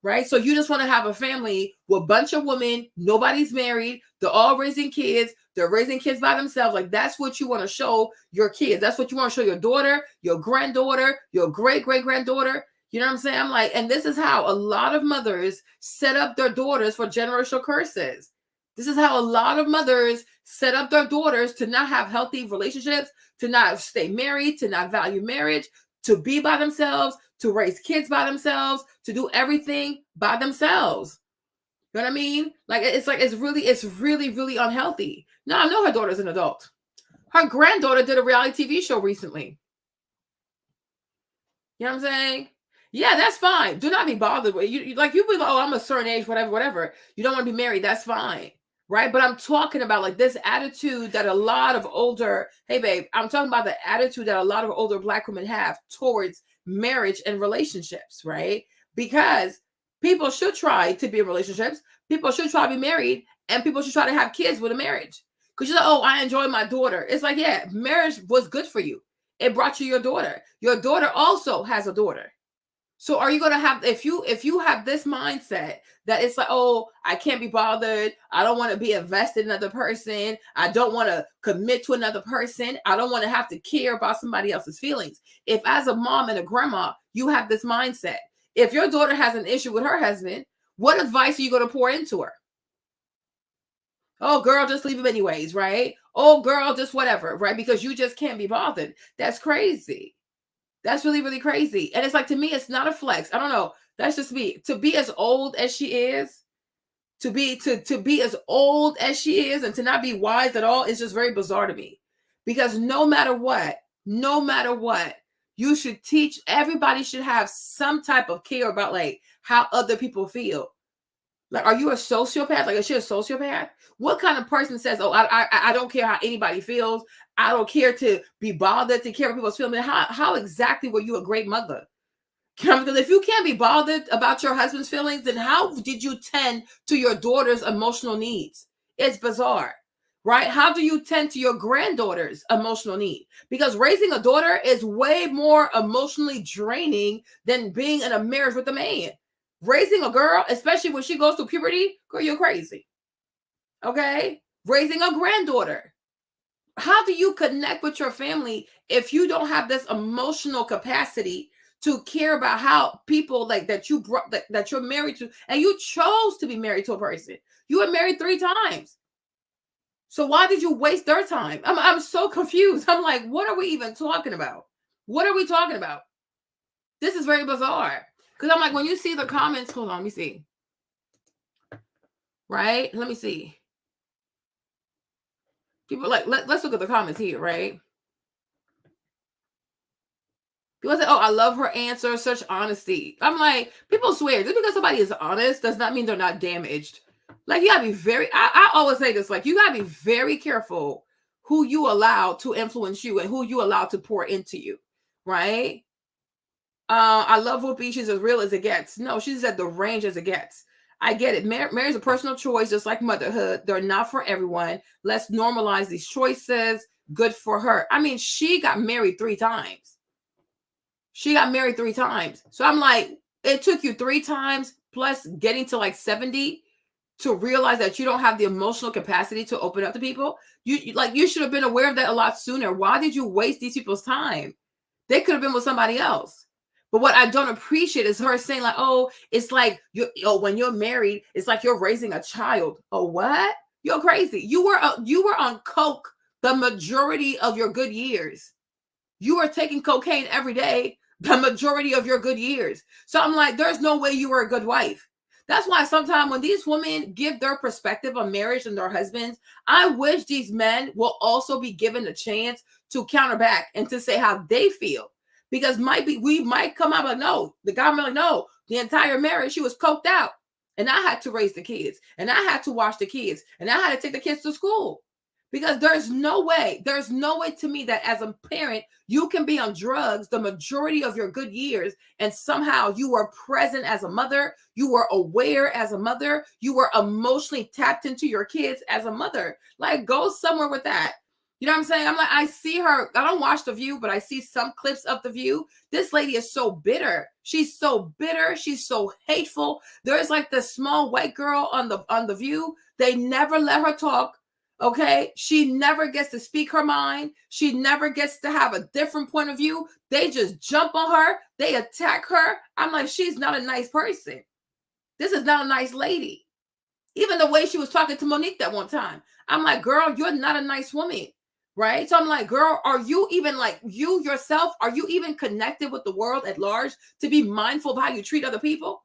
Right? So you just want to have a family with a bunch of women. Nobody's married. They're all raising kids. They're raising kids by themselves. Like that's what you want to show your kids. That's what you want to show your daughter, your granddaughter, your great-great-granddaughter. You know what I'm saying? I'm like, and this is how a lot of mothers set up their daughters for generational curses. This is how a lot of mothers set up their daughters to not have healthy relationships, to not stay married, to not value marriage, to be by themselves, to raise kids by themselves, to do everything by themselves. You know what I mean? Like it's really, really unhealthy. Now I know her daughter's an adult. Her granddaughter did a reality TV show recently. You know what I'm saying? Yeah, that's fine. Do not be bothered with you. Like you be like, oh, I'm a certain age, whatever. You don't want to be married. That's fine. Right. But I'm talking about like this attitude that a lot of older, hey babe, I'm talking about the attitude that a lot of older Black women have towards marriage and relationships, right? Because people should try to be in relationships. People should try to be married and people should try to have kids with a marriage. Because you're like, oh, I enjoy my daughter. It's like, yeah, marriage was good for you. It brought you your daughter. Your daughter also has a daughter. So are you going to have, if you have this mindset that it's like, oh, I can't be bothered. I don't want to be invested in another person. I don't want to commit to another person. I don't want to have to care about somebody else's feelings. If as a mom and a grandma, you have this mindset, if your daughter has an issue with her husband, what advice are you going to pour into her? Oh, girl, just leave him anyways, right? Oh, girl, just whatever, right? Because you just can't be bothered. That's crazy. That's really, really crazy. And it's like, to me, it's not a flex. I don't know. That's just me. To be as old as she is, to be as old as she is and to not be wise at all is just very bizarre to me. Because no matter what, you should teach, everybody should have some type of care about like how other people feel. Like, are you a sociopath? Like, is she a sociopath? What kind of person says, oh, I don't care how anybody feels. I don't care to be bothered to care about people's feelings. How exactly were you a great mother? Because if you can't be bothered about your husband's feelings, then how did you tend to your daughter's emotional needs? It's bizarre, right? How do you tend to your granddaughter's emotional need? Because raising a daughter is way more emotionally draining than being in a marriage with a man. Raising a girl, especially when she goes through puberty, girl, you're crazy. Okay? Raising a granddaughter. How do you connect with your family if you don't have this emotional capacity to care about how people like that you brought that you're married to, and you chose to be married to a person? You were married 3 times. So why did you waste their time? I'm so confused. I'm like, what are we even talking about? What are we talking about? This is very bizarre. Because I'm like, when you see the comments, hold on, let me see. Right? Let me see. People like, let's look at the comments here, right? People say, oh, I love her answer, such honesty. I'm like, people swear, just because somebody is honest does not mean they're not damaged. Like, you gotta be very, I always say this, like, you gotta be very careful who you allow to influence you and who you allow to pour into you, right? I love Whoopi, she's as real as it gets. No, she's at the range as it gets. I get it. Marriage is a personal choice, just like motherhood. They're not for everyone. Let's normalize these choices. Good for her. I mean, she got married 3 times. She got married 3 times. So I'm like, it took you 3 times plus getting to like 70 to realize that you don't have the emotional capacity to open up to people. You should have been aware of that a lot sooner. Why did you waste these people's time? They could have been with somebody else. But what I don't appreciate is her saying like, oh, it's like when you're married, it's like you're raising a child. Oh, what? You're crazy. You were on coke the majority of your good years. You were taking cocaine every day the majority of your good years. So I'm like, there's no way you were a good wife. That's why sometimes when these women give their perspective on marriage and their husbands, I wish these men will also be given a chance to counter back and to say how they feel. Because we might come out like, no, the guy might like, no, the entire marriage, she was coked out. And I had to raise the kids. And I had to watch the kids. And I had to take the kids to school. Because there's no way to me that as a parent, you can be on drugs the majority of your good years and somehow you were present as a mother, you were aware as a mother, you were emotionally tapped into your kids as a mother. Like, go somewhere with that. You know what I'm saying? I'm like, I see her. I don't watch The View, but I see some clips of The View. This lady is so bitter. She's so bitter. She's so hateful. There's like this small white girl on The View. They never let her talk. Okay, she never gets to speak her mind. She never gets to have a different point of view. They just jump on her. They attack her. I'm like, she's not a nice person. This is not a nice lady. Even the way she was talking to Monique that one time. I'm like, girl, you're not a nice woman. Right? So I'm like, girl, are you even like you yourself? Are you even connected with the world at large to be mindful of how you treat other people?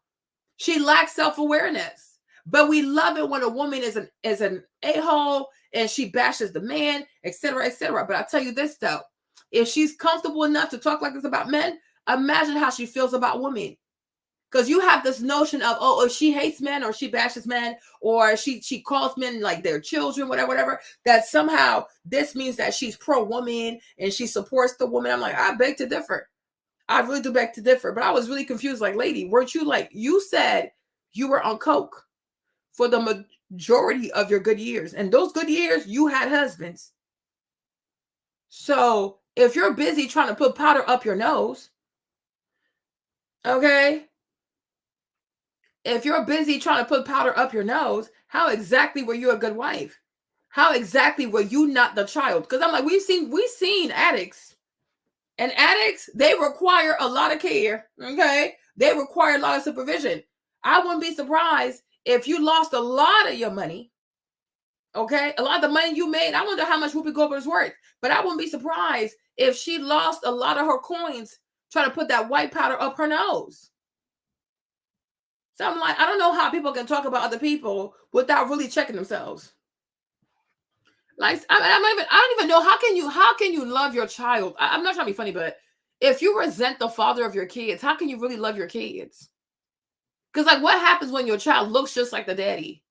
She lacks self-awareness. But we love it when a woman is an a-hole and she bashes the man, etc., etc. But I tell you this though, if she's comfortable enough to talk like this about men, imagine how she feels about women. Because you have this notion of, oh, if she hates men or she bashes men or she calls men like their children, whatever, that somehow this means that she's pro-woman and she supports the woman. I'm like, I beg to differ. I really do beg to differ. But I was really confused. Like, lady, weren't you like, you said you were on coke for the majority of your good years. And those good years, you had husbands. So if you're busy trying to put powder up your nose, okay? If you're busy trying to put powder up your nose, how exactly were you a good wife? How exactly were you not the child? Because I'm like, we've seen addicts. And addicts, they require a lot of care, okay? They require a lot of supervision. I wouldn't be surprised if you lost a lot of your money Okay, a lot of the money you made, I wonder how much Whoopi Goldberg's worth. But I wouldn't be surprised if she lost a lot of her coins trying to put that white powder up her nose. So I'm like, I don't know how people can talk about other people without really checking themselves. Like, I don't even know how can you love your child? I'm not trying to be funny, but if you resent the father of your kids, how can you really love your kids? Because like, what happens when your child looks just like the daddy,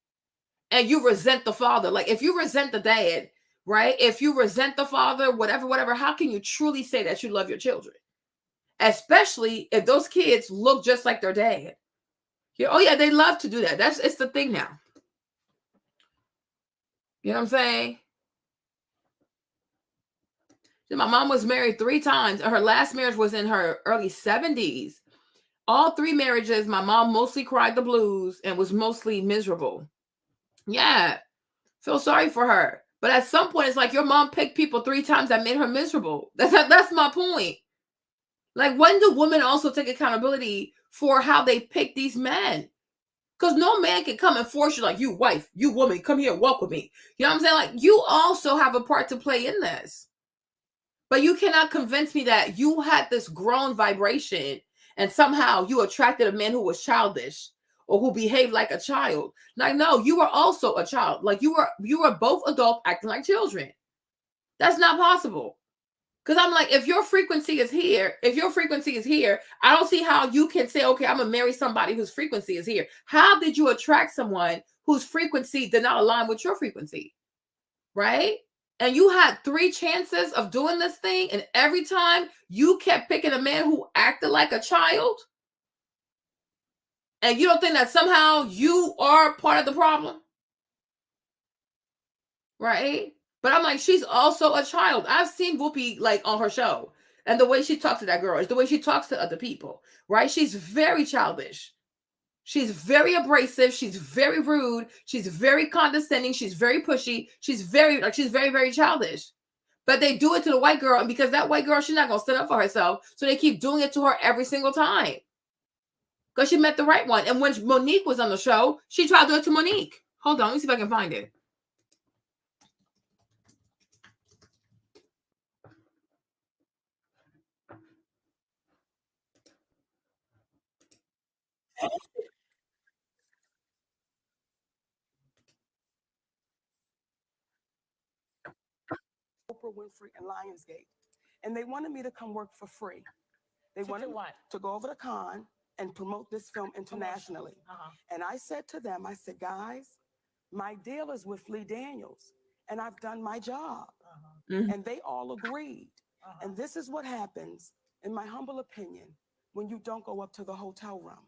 and you resent the father? Like, if you resent the dad, right? If you resent the father, whatever, how can you truly say that you love your children? Especially if those kids look just like their dad. Yeah, oh yeah, they love to do that. It's the thing now. You know what I'm saying? My mom was married 3 times. Her last marriage was in her early 70s. All 3 marriages, my mom mostly cried the blues and was mostly miserable. Yeah, feel sorry for her. But at some point, it's like your mom picked people 3 times that made her miserable. That's my point. Like, when do women also take accountability for how they pick these men? Because no man can come and force you, like, you wife, you woman, come here, walk with me. You know what I'm saying? Like, you also have a part to play in this. But you cannot convince me that you had this grown vibration and somehow you attracted a man who was childish or who behaved like a child. Like, no, you were also a child. Like, you were both adults acting like children. That's not possible. Because I'm like, if your frequency is here, I don't see how you can say, okay, I'm going to marry somebody whose frequency is here. How did you attract someone whose frequency did not align with your frequency? Right? And you had 3 chances of doing this thing, and every time you kept picking a man who acted like a child, and you don't think that somehow you are part of the problem? Right? But I'm like, she's also a child. I've seen Whoopi like on her show, and the way she talks to that girl is the way she talks to other people, right? She's very childish. She's very abrasive. She's very rude. She's very condescending. She's very pushy. She's very, very childish. But they do it to the white girl, and because that white girl, she's not going to stand up for herself, so they keep doing it to her every single time. Because she met the right one. And when Monique was on the show, she tried to do it to Monique. Hold on, let me see if I can find it. Oprah Winfrey and Lionsgate, and they wanted me to come work for free. They wanted what? to go over to Cannes and promote this film internationally. And I said to them, I said, guys, my deal is with Lee Daniels, and I've done my job. And they all agreed. And this is what happens, in my humble opinion, when you don't go up to the hotel room.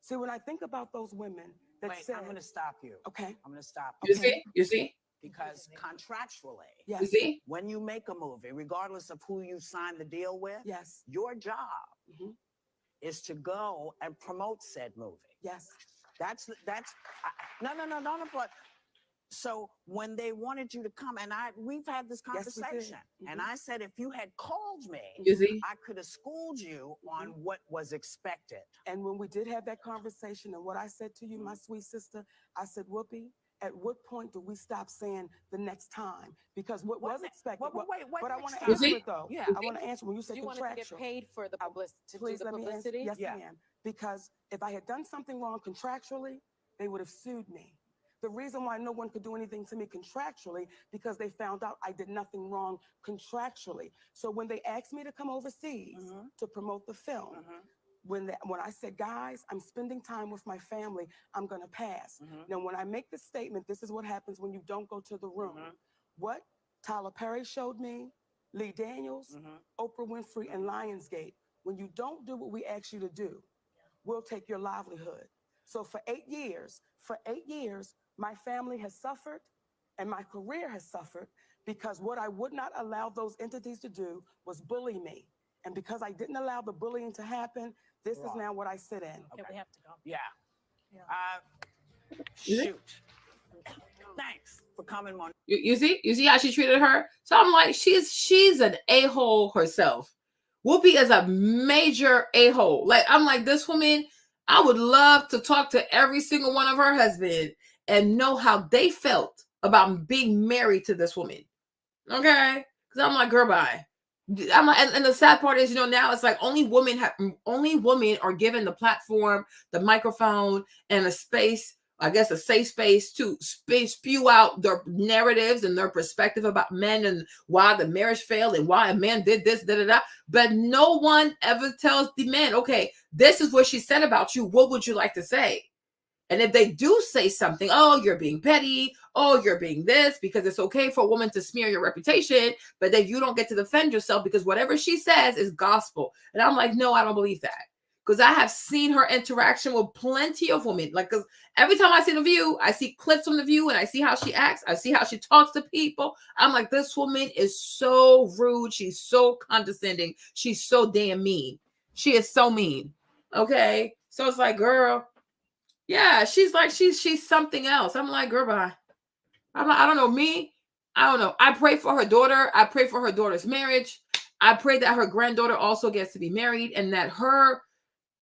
See, when I think about those women that Wait, said, I'm going to stop you. Okay. I'm going to stop You see? You see? Because contractually, Yes. You see? when you make a movie, regardless of who you sign the deal with, yes, your job is to go and promote said movie. Yes. No. But so when they wanted you to come, and we've had this Yes, we did. conversation, and I said, if you had called me, You see? I could have schooled you on what was expected. And when we did have that conversation, and what I said to you, my sweet sister, I said, Whoopi, at what point do we stop saying the next time? Because what was expected. Wait, but I want to next answer time? it though. Yeah. I want to answer when you said You wanted contractual. to get paid for the Please let me answer. publicity? Yes, Yeah. ma'am. Because if I had done something wrong contractually, they would have sued me. The reason why no one could do anything to me contractually, because they found out I did nothing wrong contractually. So when they asked me to come overseas to promote the film, when I said, guys, I'm spending time with my family, I'm going to pass. Now, when I make the statement, this is what happens when you don't go to the room. What Tyler Perry showed me, Lee Daniels, Oprah Winfrey, and Lionsgate, when you don't do what we ask you to do, we'll take your livelihood. So for 8 years, my family has suffered and my career has suffered because what I would not allow those entities to do was bully me. And because I didn't allow the bullying to happen, this is now what I sit in. Okay, we have to go. Yeah. Shoot. Thanks for coming, Monique. You see how she treated her? So I'm like, she's an a-hole herself. Whoopi is a major a-hole. Like, I'm like, this woman, I would love to talk to every single one of her husbands and know how they felt about being married to this woman. Okay? Because I'm like, girl, bye. I'm like, and the sad part is, now it's like only women are given the platform, the microphone, and a space, I guess a safe space to spew out their narratives and their perspective about men and why the marriage failed and why a man did this, da. But no one ever tells the man, okay, this is what she said about you. What would you like to say? And if they do say something, oh, you're being petty, oh, you're being this, because it's okay for a woman to smear your reputation, but then you don't get to defend yourself because whatever she says is gospel. And I'm like, no, I don't believe that. Because I have seen her interaction with plenty of women. Like, because every time I see The View, I see clips from The View and I see how she acts. I see how she talks to people. I'm like, this woman is so rude. She's so condescending. She's so damn mean. She is so mean. Okay. So it's like, girl, yeah, she's like, she's something else. I'm like, girl, bye. I'm like, I don't know, me. I don't know. I pray for her daughter. I pray for her daughter's marriage. I pray that her granddaughter also gets to be married and that her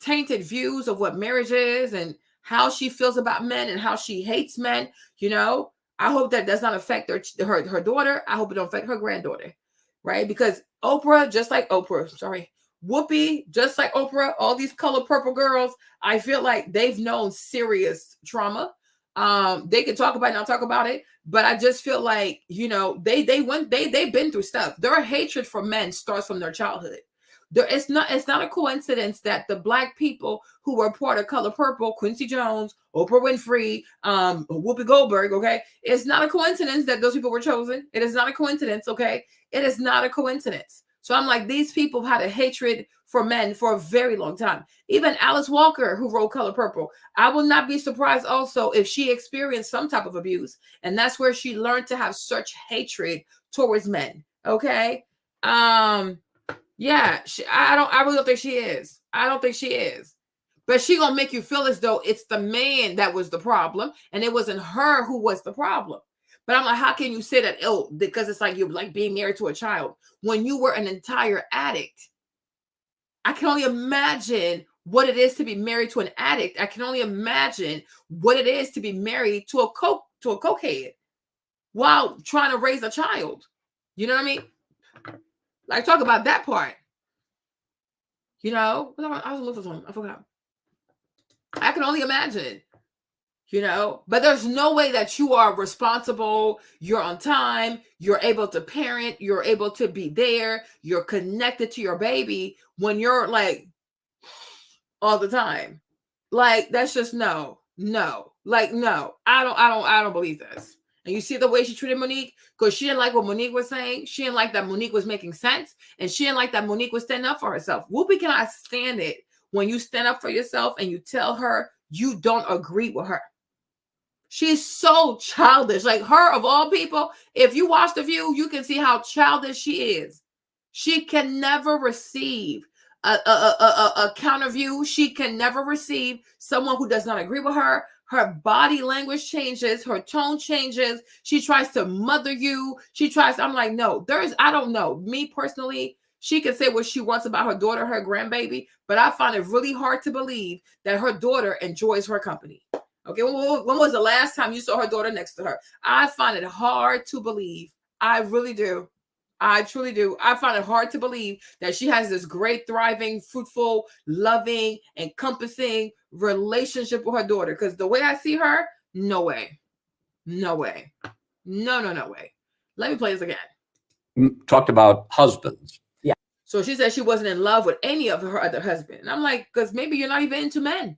tainted views of what marriage is and how she feels about men and how she hates men, I hope that does not affect her daughter. I hope it don't affect her granddaughter, right? Because Oprah, just like Oprah, Whoopi, just like Oprah, all these color purple girls, I feel like they've known serious trauma. They can talk about it, not talk about it, but I just feel like, they've been through stuff. Their hatred for men starts from their childhood. It's not a coincidence that the Black people who were part of Color Purple, Quincy Jones, Oprah Winfrey, Whoopi Goldberg, okay? It's not a coincidence that those people were chosen. It is not a coincidence, okay? It is not a coincidence. So I'm like, these people had a hatred for men for a very long time. Even Alice Walker, who wrote Color Purple, I will not be surprised also if she experienced some type of abuse. And that's where she learned to have such hatred towards men, okay? Yeah, I really don't think she is. I don't think she is. But she gonna make you feel as though it's the man that was the problem and it wasn't her who was the problem. But I'm like, how can you say that? Oh, because it's like you're like being married to a child when you were an entire addict. I can only imagine what it is to be married to an addict. I can only imagine what it is to be married to a cokehead while trying to raise a child. You know what I mean? Like, talk about that part. I was looking for something. I forgot. I can only imagine. But there's no way that you are responsible. You're on time. You're able to parent. You're able to be there. You're connected to your baby when you're like all the time. Like, that's just no. Like, no. I don't believe this. And you see the way she treated Monique, because she didn't like what Monique was saying. She didn't like that Monique was making sense. And she didn't like that Monique was standing up for herself. Whoopi cannot stand it when you stand up for yourself and you tell her you don't agree with her. She's so childish. Like, her of all people, if you watch The View, you can see how childish she is. She can never receive a counter view. She can never receive someone who does not agree with her. Her body language changes. Her tone changes. She tries to mother you. I'm like, no, I don't know. Me personally, she can say what she wants about her daughter, her grandbaby, but I find it really hard to believe that her daughter enjoys her company. Okay, when was the last time you saw her daughter next to her? I find it hard to believe. I really do. I truly do. I find it hard to believe that she has this great, thriving, fruitful, loving, encompassing relationship with her daughter. Because the way I see her, no way. No way. No way. Let me play this again. Talked about husbands. Yeah. So she said she wasn't in love with any of her other husbands. And I'm like, because maybe you're not even into men.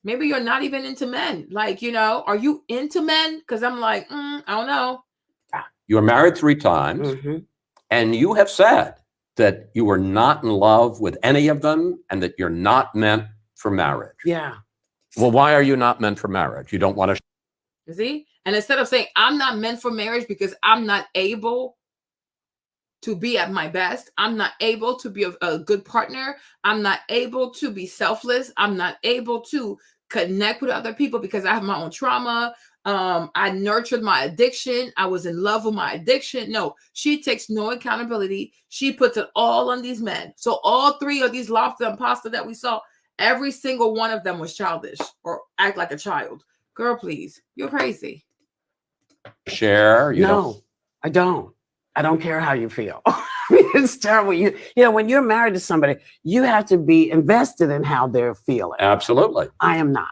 Maybe you're not even into men. Like, are you into men? Because I'm like, I don't know. You were married 3 times, and you have said that you were not in love with any of them and that you're not meant for marriage. Yeah. Well, why are you not meant for marriage? You don't want to. See? And instead of saying, I'm not meant for marriage because I'm not able to be at my best, I'm not able to be a good partner, I'm not able to be selfless, I'm not able to connect with other people because I have my own trauma. I nurtured my addiction. I was in love with my addiction. No, she takes no accountability. She puts it all on these men. So all 3 of these lobster and pasta that we saw, every single one of them was childish or act like a child. Girl, please. You're crazy. Share? No, I don't. I don't care how you feel. It's terrible. You know, when you're married to somebody, you have to be invested in how they're feeling. Absolutely. I am not.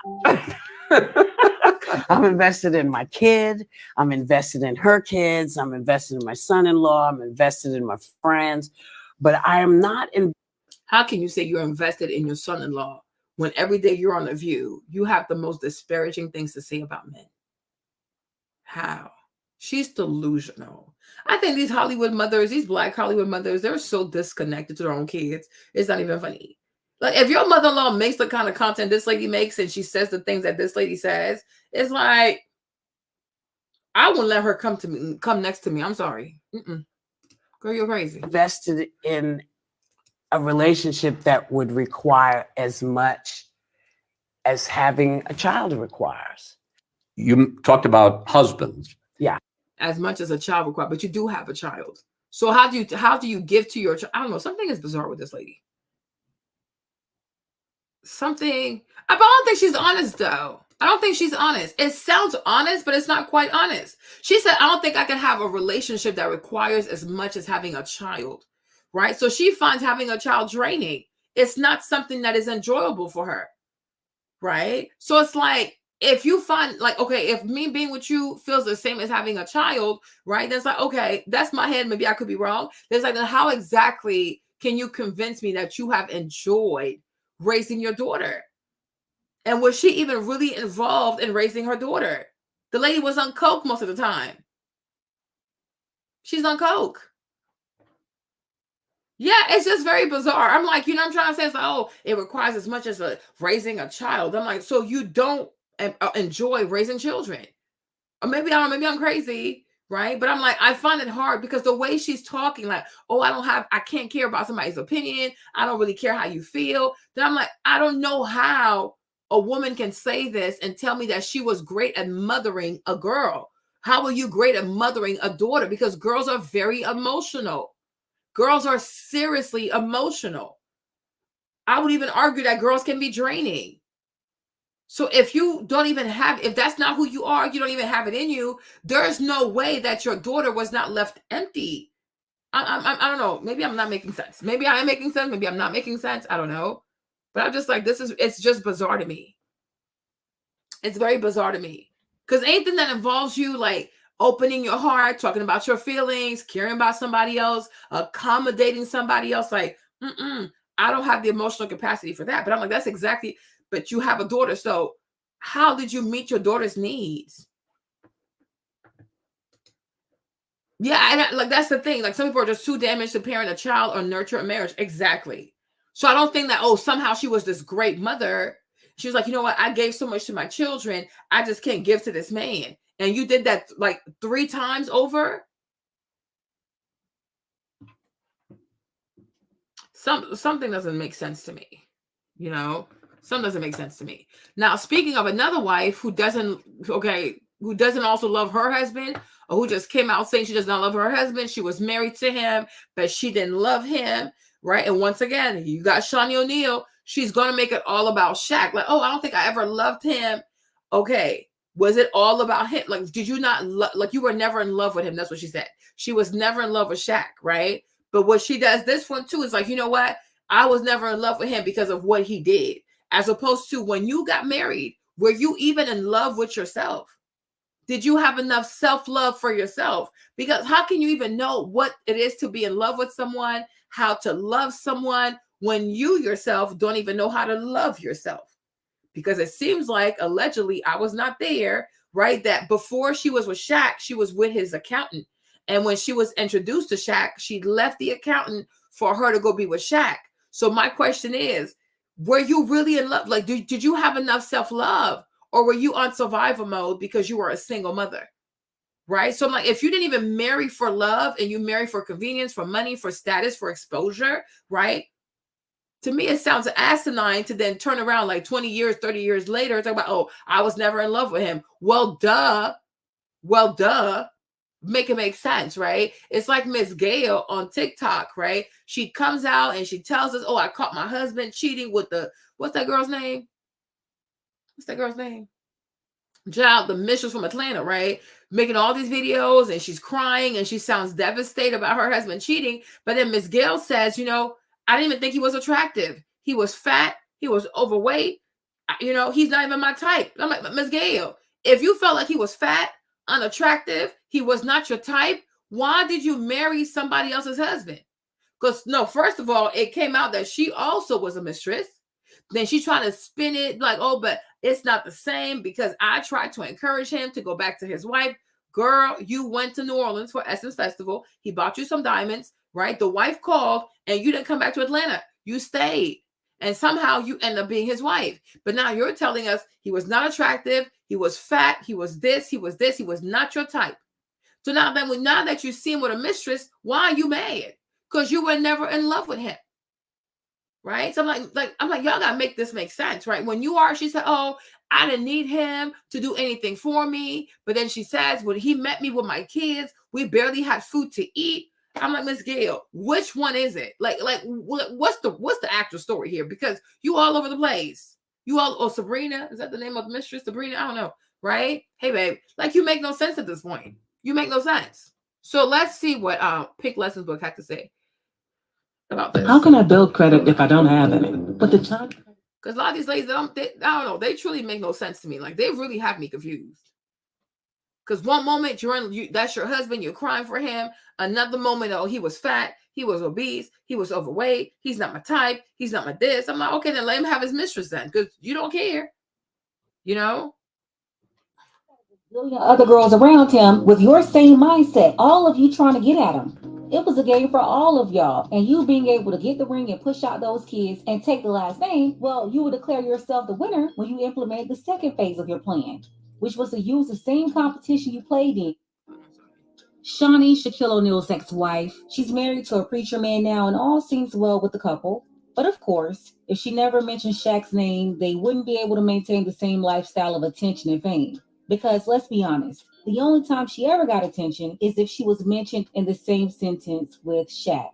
I'm invested in my kid. I'm invested in her kids. I'm invested in my son-in-law. I'm invested in my friends. But I am not in. How can you say you're invested in your son-in-law when every day you're on The View, you have the most disparaging things to say about men? How? She's delusional. I think these Hollywood mothers, these Black Hollywood mothers, they're so disconnected to their own kids. It's not even funny. Like, if your mother-in-law makes the kind of content this lady makes and she says the things that this lady says, it's like, I wouldn't let her come next to me. I'm sorry. Girl, you're crazy. Invested in a relationship that would require as much as having a child requires. You talked about husbands. Yeah. As much as a child requires, but you do have a child. So how do you give to your child? I don't know. Something is bizarre with this lady. I don't think she's honest, though. I don't think she's honest. It sounds honest, but it's not quite honest. She said, I don't think I can have a relationship that requires as much as having a child, right? So she finds having a child draining. It's not something that is enjoyable for her, right? So it's like, if you find, like, okay, if me being with you feels the same as having a child, right? That's like, okay, that's my head. Maybe I could be wrong. There's like, then how exactly can you convince me that you have enjoyed raising your daughter? And was she even really involved in raising her daughter? The lady was on coke most of the time. She's on coke. Yeah, it's just very bizarre. I'm like, you know what I'm trying to say? It's like, oh, it requires as much as raising a child. I'm like, so you don't enjoy raising children? Or maybe I'm crazy, right? But I'm like, I find it hard because the way she's talking, like, oh, I can't care about somebody's opinion. I don't really care how you feel. Then I'm like, I don't know how a woman can say this and tell me that she was great at mothering a girl. How are you great at mothering a daughter? Because girls are very emotional. Girls are seriously emotional. I would even argue that girls can be draining. So if you don't even have, if that's not who you are, you don't even have it in you, there's no way that your daughter was not left empty. I don't know. Maybe I'm not making sense. Maybe I am making sense. Maybe I'm not making sense. I don't know. But I'm just like, it's just bizarre to me. It's very bizarre to me. Because anything that involves you, like, opening your heart, talking about your feelings, caring about somebody else, accommodating somebody else, like, I don't have the emotional capacity for that. But I'm like, that's exactly, but you have a daughter. So how did you meet your daughter's needs? Yeah, and like, that's the thing. Like, some people are just too damaged to parent a child or nurture a marriage. Exactly. So I don't think that, oh, somehow she was this great mother. She was like, you know what? I gave so much to my children. I just can't give to this man. And you did that like 3 times over. Something doesn't make sense to me. You know, something doesn't make sense to me. Now, speaking of another wife who doesn't also love her husband, or who just came out saying she does not love her husband. She was married to him, but she didn't love him, right? And once again, you got Shawnee O'Neal. She's going to make it all about Shaq. Like, oh, I don't think I ever loved him. Okay. Was it all about him? Like, did you not like, you were never in love with him? That's what she said. She was never in love with Shaq, right? But what she does this one too is like, you know what? I was never in love with him because of what he did. As opposed to when you got married, were you even in love with yourself? Did you have enough self-love for yourself? Because how can you even know what it is to be in love with someone, how to love someone, when you yourself don't even know how to love yourself? Because it seems like, allegedly, I was not there, right? That before she was with Shaq, she was with his accountant. And when she was introduced to Shaq, she left the accountant for her to go be with Shaq. So my question is, were you really in love? Like, did you have enough self-love? Or were you on survival mode because you were a single mother, right? So I'm like, if you didn't even marry for love and you marry for convenience, for money, for status, for exposure, right? To me, it sounds asinine to then turn around like 20 years, 30 years later, talk about, oh, I was never in love with him. Well, duh. Make it make sense, right? It's like Miss Gail on TikTok, right? She comes out and she tells us, oh, I caught my husband cheating with what's that girl's name? What's that girl's name? Child, the mistress from Atlanta, right? Making all these videos and she's crying and she sounds devastated about her husband cheating. But then Miss Gail says, I didn't even think he was attractive. He was fat. He was overweight. He's not even my type. I'm like, Miss Gail, if you felt like he was fat, unattractive, he was not your type, why did you marry somebody else's husband? Because, no, first of all, it came out that she also was a mistress. Then she tried to spin it like, oh, but it's not the same because I tried to encourage him to go back to his wife. Girl, you went to New Orleans for Essence Festival. He bought you some diamonds, right? The wife called and you didn't come back to Atlanta. You stayed. And somehow you end up being his wife. But now you're telling us he was not attractive. He was fat. He was this. He was this. He was not your type. So now that you see him with a mistress, why are you mad? Because you were never in love with him. Right? So I'm like, y'all gotta make this make sense, right? When she said, oh, I didn't need him to do anything for me. But then she says, when he met me with my kids, we barely had food to eat. I'm like, Miss Gail, which one is it? Like, what's the actual story here? Because you all over the place. Sabrina, is that the name of the mistress? Sabrina, I don't know, right? Hey, babe, like you make no sense at this point. You make no sense. So let's see what Pink Lessons book had to say about this. How can I build credit if I don't have any? But the time, because a lot of these ladies, I don't know, they truly make no sense to me. Like they really have me confused. Because one moment that's your husband, you're crying for him. Another moment, oh, he was fat, he was obese, he was overweight, he's not my type, he's not my this. I'm like, okay, then let him have his mistress then, because you don't care. Other girls around him with your same mindset, all of you trying to get at him. It was a game for all of y'all, and you being able to get the ring and push out those kids and take the last name, well, you will declare yourself the winner when you implement the second phase of your plan, which was to use the same competition you played in. Shawnee, Shaquille O'Neal's ex-wife, she's married to a preacher man now and all seems well with the couple. But of course, if she never mentioned Shaq's name, they wouldn't be able to maintain the same lifestyle of attention and fame. Because let's be honest, the only time she ever got attention is if she was mentioned in the same sentence with Shaq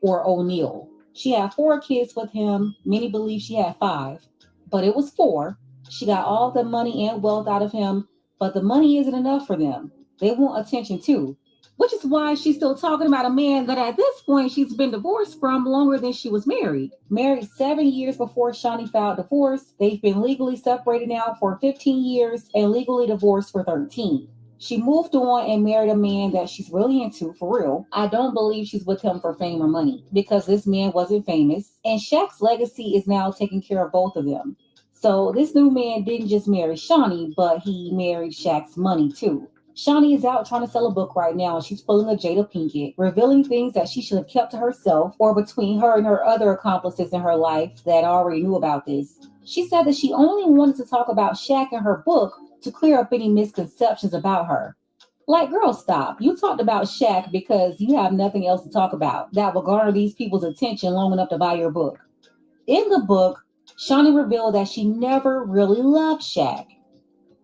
or O'Neal. She had 4 kids with him. Many believe she had 5, but it was 4. She got all the money and wealth out of him, but the money isn't enough for them. They want attention too, which is why she's still talking about a man that at this point she's been divorced from longer than she was married. Married 7 years before Shawnee filed divorce, they've been legally separated now for 15 years and legally divorced for 13. She moved on and married a man that she's really into, for real. I don't believe she's with him for fame or money, because this man wasn't famous, and Shaq's legacy is now taking care of both of them. So this new man didn't just marry Shawnee, but he married Shaq's money too. Shawnee is out trying to sell a book right now, and she's pulling a Jada Pinkett, revealing things that she should have kept to herself or between her and her other accomplices in her life that already knew about this. She said that she only wanted to talk about Shaq in her book to clear up any misconceptions about her. Like, girl, stop. You talked about Shaq because you have nothing else to talk about that will garner these people's attention long enough to buy your book. In the book, Shawnee revealed that she never really loved Shaq.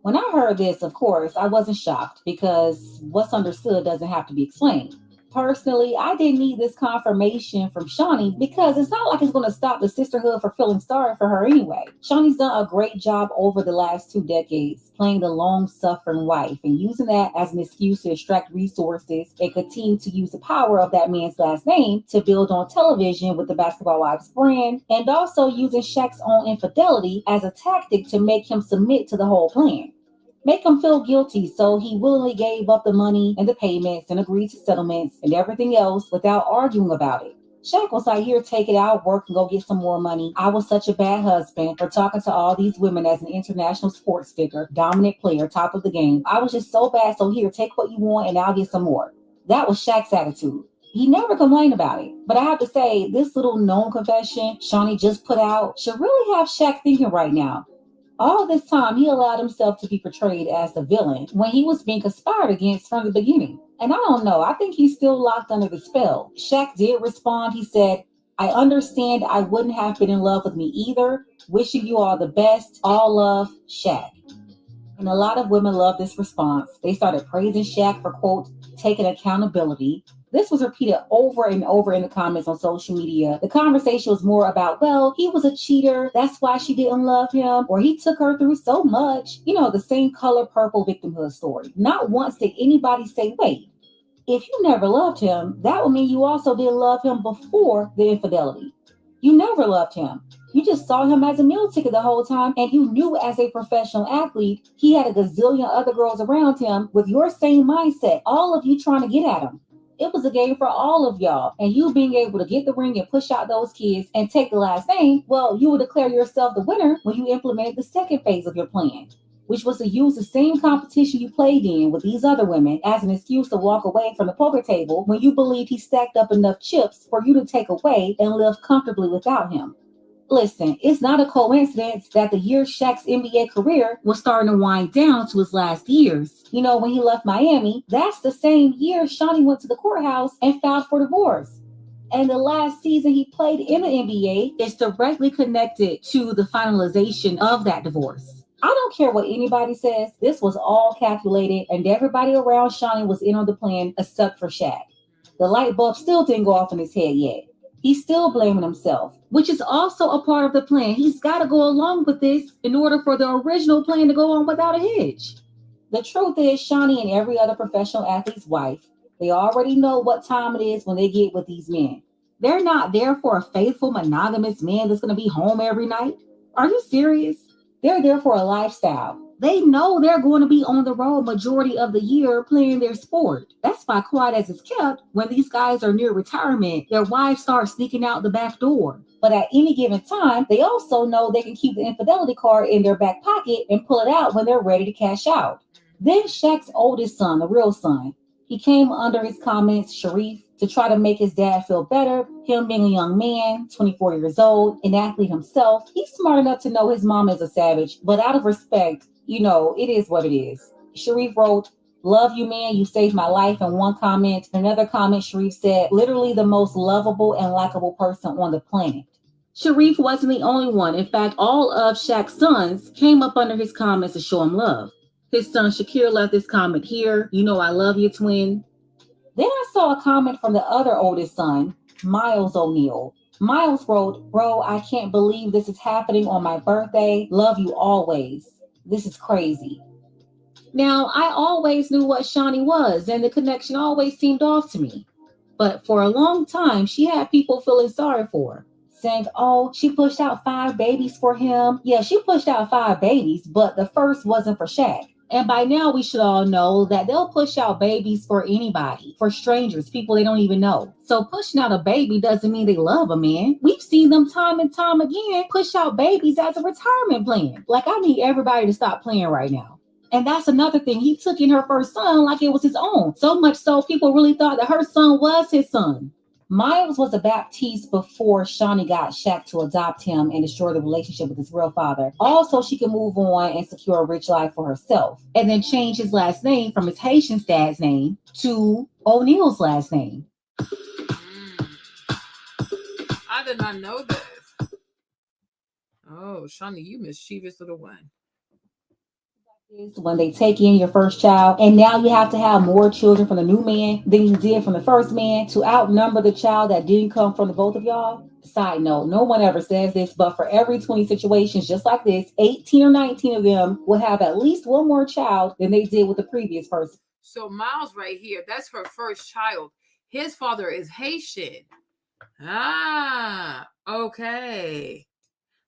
When I heard this, of course, I wasn't shocked because what's understood doesn't have to be explained. Personally, I didn't need this confirmation from Shawnee because it's not like it's going to stop the sisterhood for feeling sorry for her anyway. Shawnee's done a great job over the last 2 decades playing the long-suffering wife and using that as an excuse to extract resources and continue to use the power of that man's last name to build on television with the Basketball Wives brand, and also using Shaq's own infidelity as a tactic to make him submit to the whole plan. Make him feel guilty, so he willingly gave up the money and the payments and agreed to settlements and everything else without arguing about it. Shaq was like, here, take it out, work and go get some more money. I was such a bad husband for talking to all these women as an international sports figure, dominant player, top of the game. I was just so bad, so here, take what you want and I'll get some more. That was Shaq's attitude. He never complained about it. But I have to say, this little known confession Shawnee just put out should really have Shaq thinking right now. All this time, he allowed himself to be portrayed as the villain when he was being conspired against from the beginning. And I don't know, I think he's still locked under the spell. Shaq did respond. He said, I understand I wouldn't have been in love with me either. Wishing you all the best. All love, Shaq. And a lot of women love this response. They started praising Shaq for, quote, taking accountability, This was repeated over and over in the comments on social media. The conversation was more about, well, he was a cheater. That's why she didn't love him. Or he took her through so much. You know, the same color purple victimhood story. Not once did anybody say, wait, if you never loved him, that would mean you also didn't love him before the infidelity. You never loved him. You just saw him as a meal ticket the whole time, and you knew as a professional athlete, he had a gazillion other girls around him with your same mindset, all of you trying to get at him. It was a game for all of y'all, and you being able to get the ring and push out those kids and take the last name, well, you would declare yourself the winner when you implemented the second phase of your plan, which was to use the same competition you played in with these other women as an excuse to walk away from the poker table when you believed he stacked up enough chips for you to take away and live comfortably without him. Listen, it's not a coincidence that the year Shaq's NBA career was starting to wind down to his last years. You know, when he left Miami, that's the same year Shawty went to the courthouse and filed for divorce. And the last season he played in the NBA is directly connected to the finalization of that divorce. I don't care what anybody says, this was all calculated, and everybody around Shawty was in on the plan except for Shaq. The light bulb still didn't go off in his head yet. He's still blaming himself, which is also a part of the plan. He's got to go along with this in order for the original plan to go on without a hitch. The truth is, Shawty and every other professional athlete's wife, they already know what time it is when they get with these men. They're not there for a faithful, monogamous man that's going to be home every night. Are you serious? They're there for a lifestyle. They know they're going to be on the road majority of the year playing their sport. That's why, quiet as it's kept, when these guys are near retirement, their wives start sneaking out the back door. But at any given time, they also know they can keep the infidelity card in their back pocket and pull it out when they're ready to cash out. Then Shaq's oldest son, the real son, he came under his comments, Sharif, to try to make his dad feel better. Him being a young man, 24 years old, an athlete himself, he's smart enough to know his mom is a savage, but out of respect, you know, it is what it is. Sharif wrote, "Love you, man. You saved my life." In one comment. Another comment, Sharif said, "Literally the most lovable and likable person on the planet." Sharif wasn't the only one. In fact, all of Shaq's sons came up under his comments to show him love. His son Shakir left this comment here. "You know I love you, twin." Then I saw a comment from the other oldest son, Miles O'Neal. Miles wrote, "Bro, I can't believe this is happening on my birthday. Love you always. This is crazy." Now, I always knew what Shawty was, and the connection always seemed off to me. But for a long time, she had people feeling sorry for her, saying, "Oh, she pushed out 5 babies for him." Yeah, she pushed out 5 babies, but the first wasn't for Shaq. And by now, we should all know that they'll push out babies for anybody, for strangers, people they don't even know. So pushing out a baby doesn't mean they love a man. We've seen them time and time again push out babies as a retirement plan. Like, I need everybody to stop playing right now. And that's another thing. He took in her first son like it was his own. So much so people really thought that her son was his son. Miles was a Baptiste before Shawty got Shaq to adopt him and destroy the relationship with his real father. Also, she could move on and secure a rich life for herself. And then change his last name from his Haitian dad's name to O'Neal's last name. I did not know this. Oh, Shawty, you mischievous little one. When they take in your first child, and now you have to have more children from the new man than you did from the first man to outnumber the child that didn't come from the both of y'all. Side note, no one ever says this, but for every 20 situations just like this, 18 or 19 of them will have at least one more child than they did with the previous person. So Miles right here, that's her first child. His father is Haitian. Ah, okay.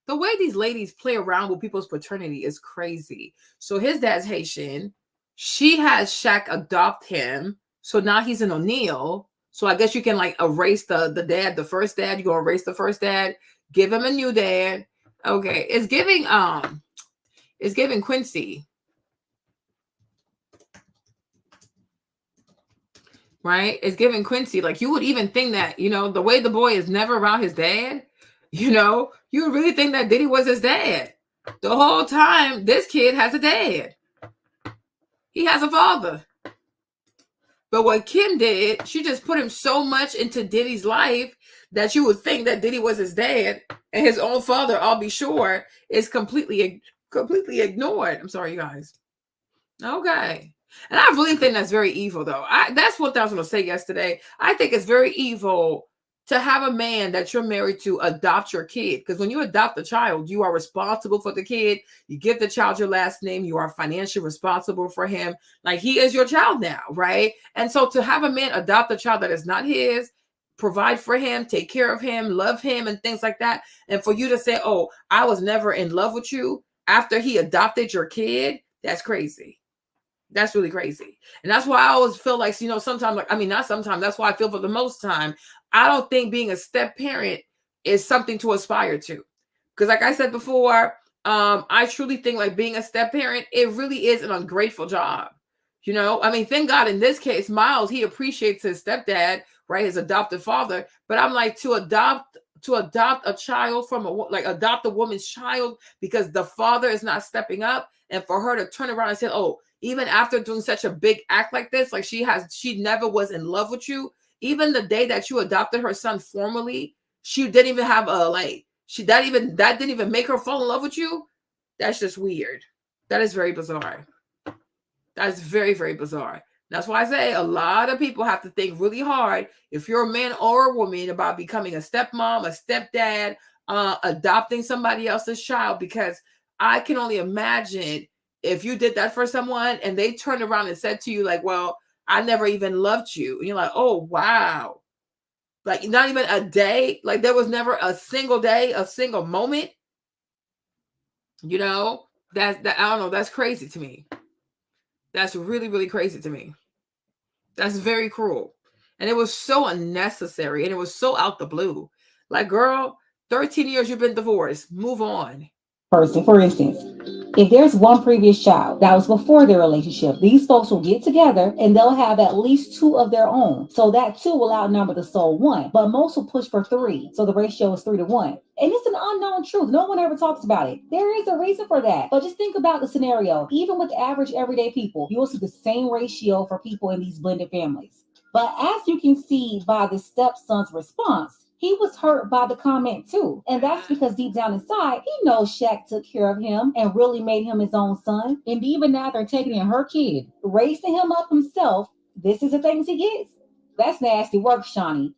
The way these ladies play around with people's paternity is crazy. So his dad's Haitian. She has Shaq adopt him. So now he's an O'Neal. So I guess you can like erase the dad, the first dad. You're gonna erase the first dad, give him a new dad. Okay. It's giving Quincy. Right? It's giving Quincy. Like, you would even think that, you know, the way the boy is never around his dad, you know, you would really think that Diddy was his dad. The whole time, this kid has a dad. He has a father. But what Kim did, she just put him so much into Diddy's life that you would think that Diddy was his dad, and his own father, I'll be sure, is completely ignored. I'm sorry, you guys. Okay. And I really think that's very evil, though. That's what I was going to say yesterday. I think it's very evil to have a man that you're married to adopt your kid. Because when you adopt a child, you are responsible for the kid. You give the child your last name. You are financially responsible for him. Like, he is your child now, right? And so to have a man adopt a child that is not his, provide for him, take care of him, love him, and things like that. And for you to say, oh, I was never in love with you after he adopted your kid, that's crazy. That's really crazy. And that's why I always feel like, sometimes, like, I mean, not sometimes, that's why I feel for the most time, I don't think being a step parent is something to aspire to. Because like I said before, I truly think like being a step parent, it really is an ungrateful job. I mean, thank God in this case, Miles, he appreciates his stepdad, right? His adopted father. But I'm like, to adopt a child adopt a woman's child because the father is not stepping up, and for her to turn around and say, oh, even after doing such a big act like this, like she never was in love with you. Even the day that you adopted her son formally, she didn't even have that didn't even make her fall in love with you. That's just weird. That is very bizarre. That's very, very bizarre. That's why I say a lot of people have to think really hard if you're a man or a woman about becoming a stepmom, a stepdad, adopting somebody else's child, because I can only imagine if you did that for someone and they turned around and said to you like, well, I never even loved you. And you're like, oh, wow. Like not even a day. Like there was never a single day, a single moment. That I don't know. That's crazy to me. That's really, really crazy to me. That's very cruel. And it was so unnecessary. And it was so out the blue. Like, girl, 13 years you've been divorced. Move on. Person, for instance, if there's one previous child that was before their relationship, these folks will get together and they'll have at least 2 of their own. So that 2 will outnumber the sole 1, but most will push for 3. So the ratio is 3 to 1. And it's an unknown truth. No one ever talks about it. There is a reason for that. But just think about the scenario. Even with average everyday people, you will see the same ratio for people in these blended families. But as you can see by the stepson's response, he was hurt by the comment too. And that's because deep down inside, he knows Shaq took care of him and really made him his own son. And even now they're taking in her kid, raising him up himself. This is the things he gets. That's nasty work, Shawnee.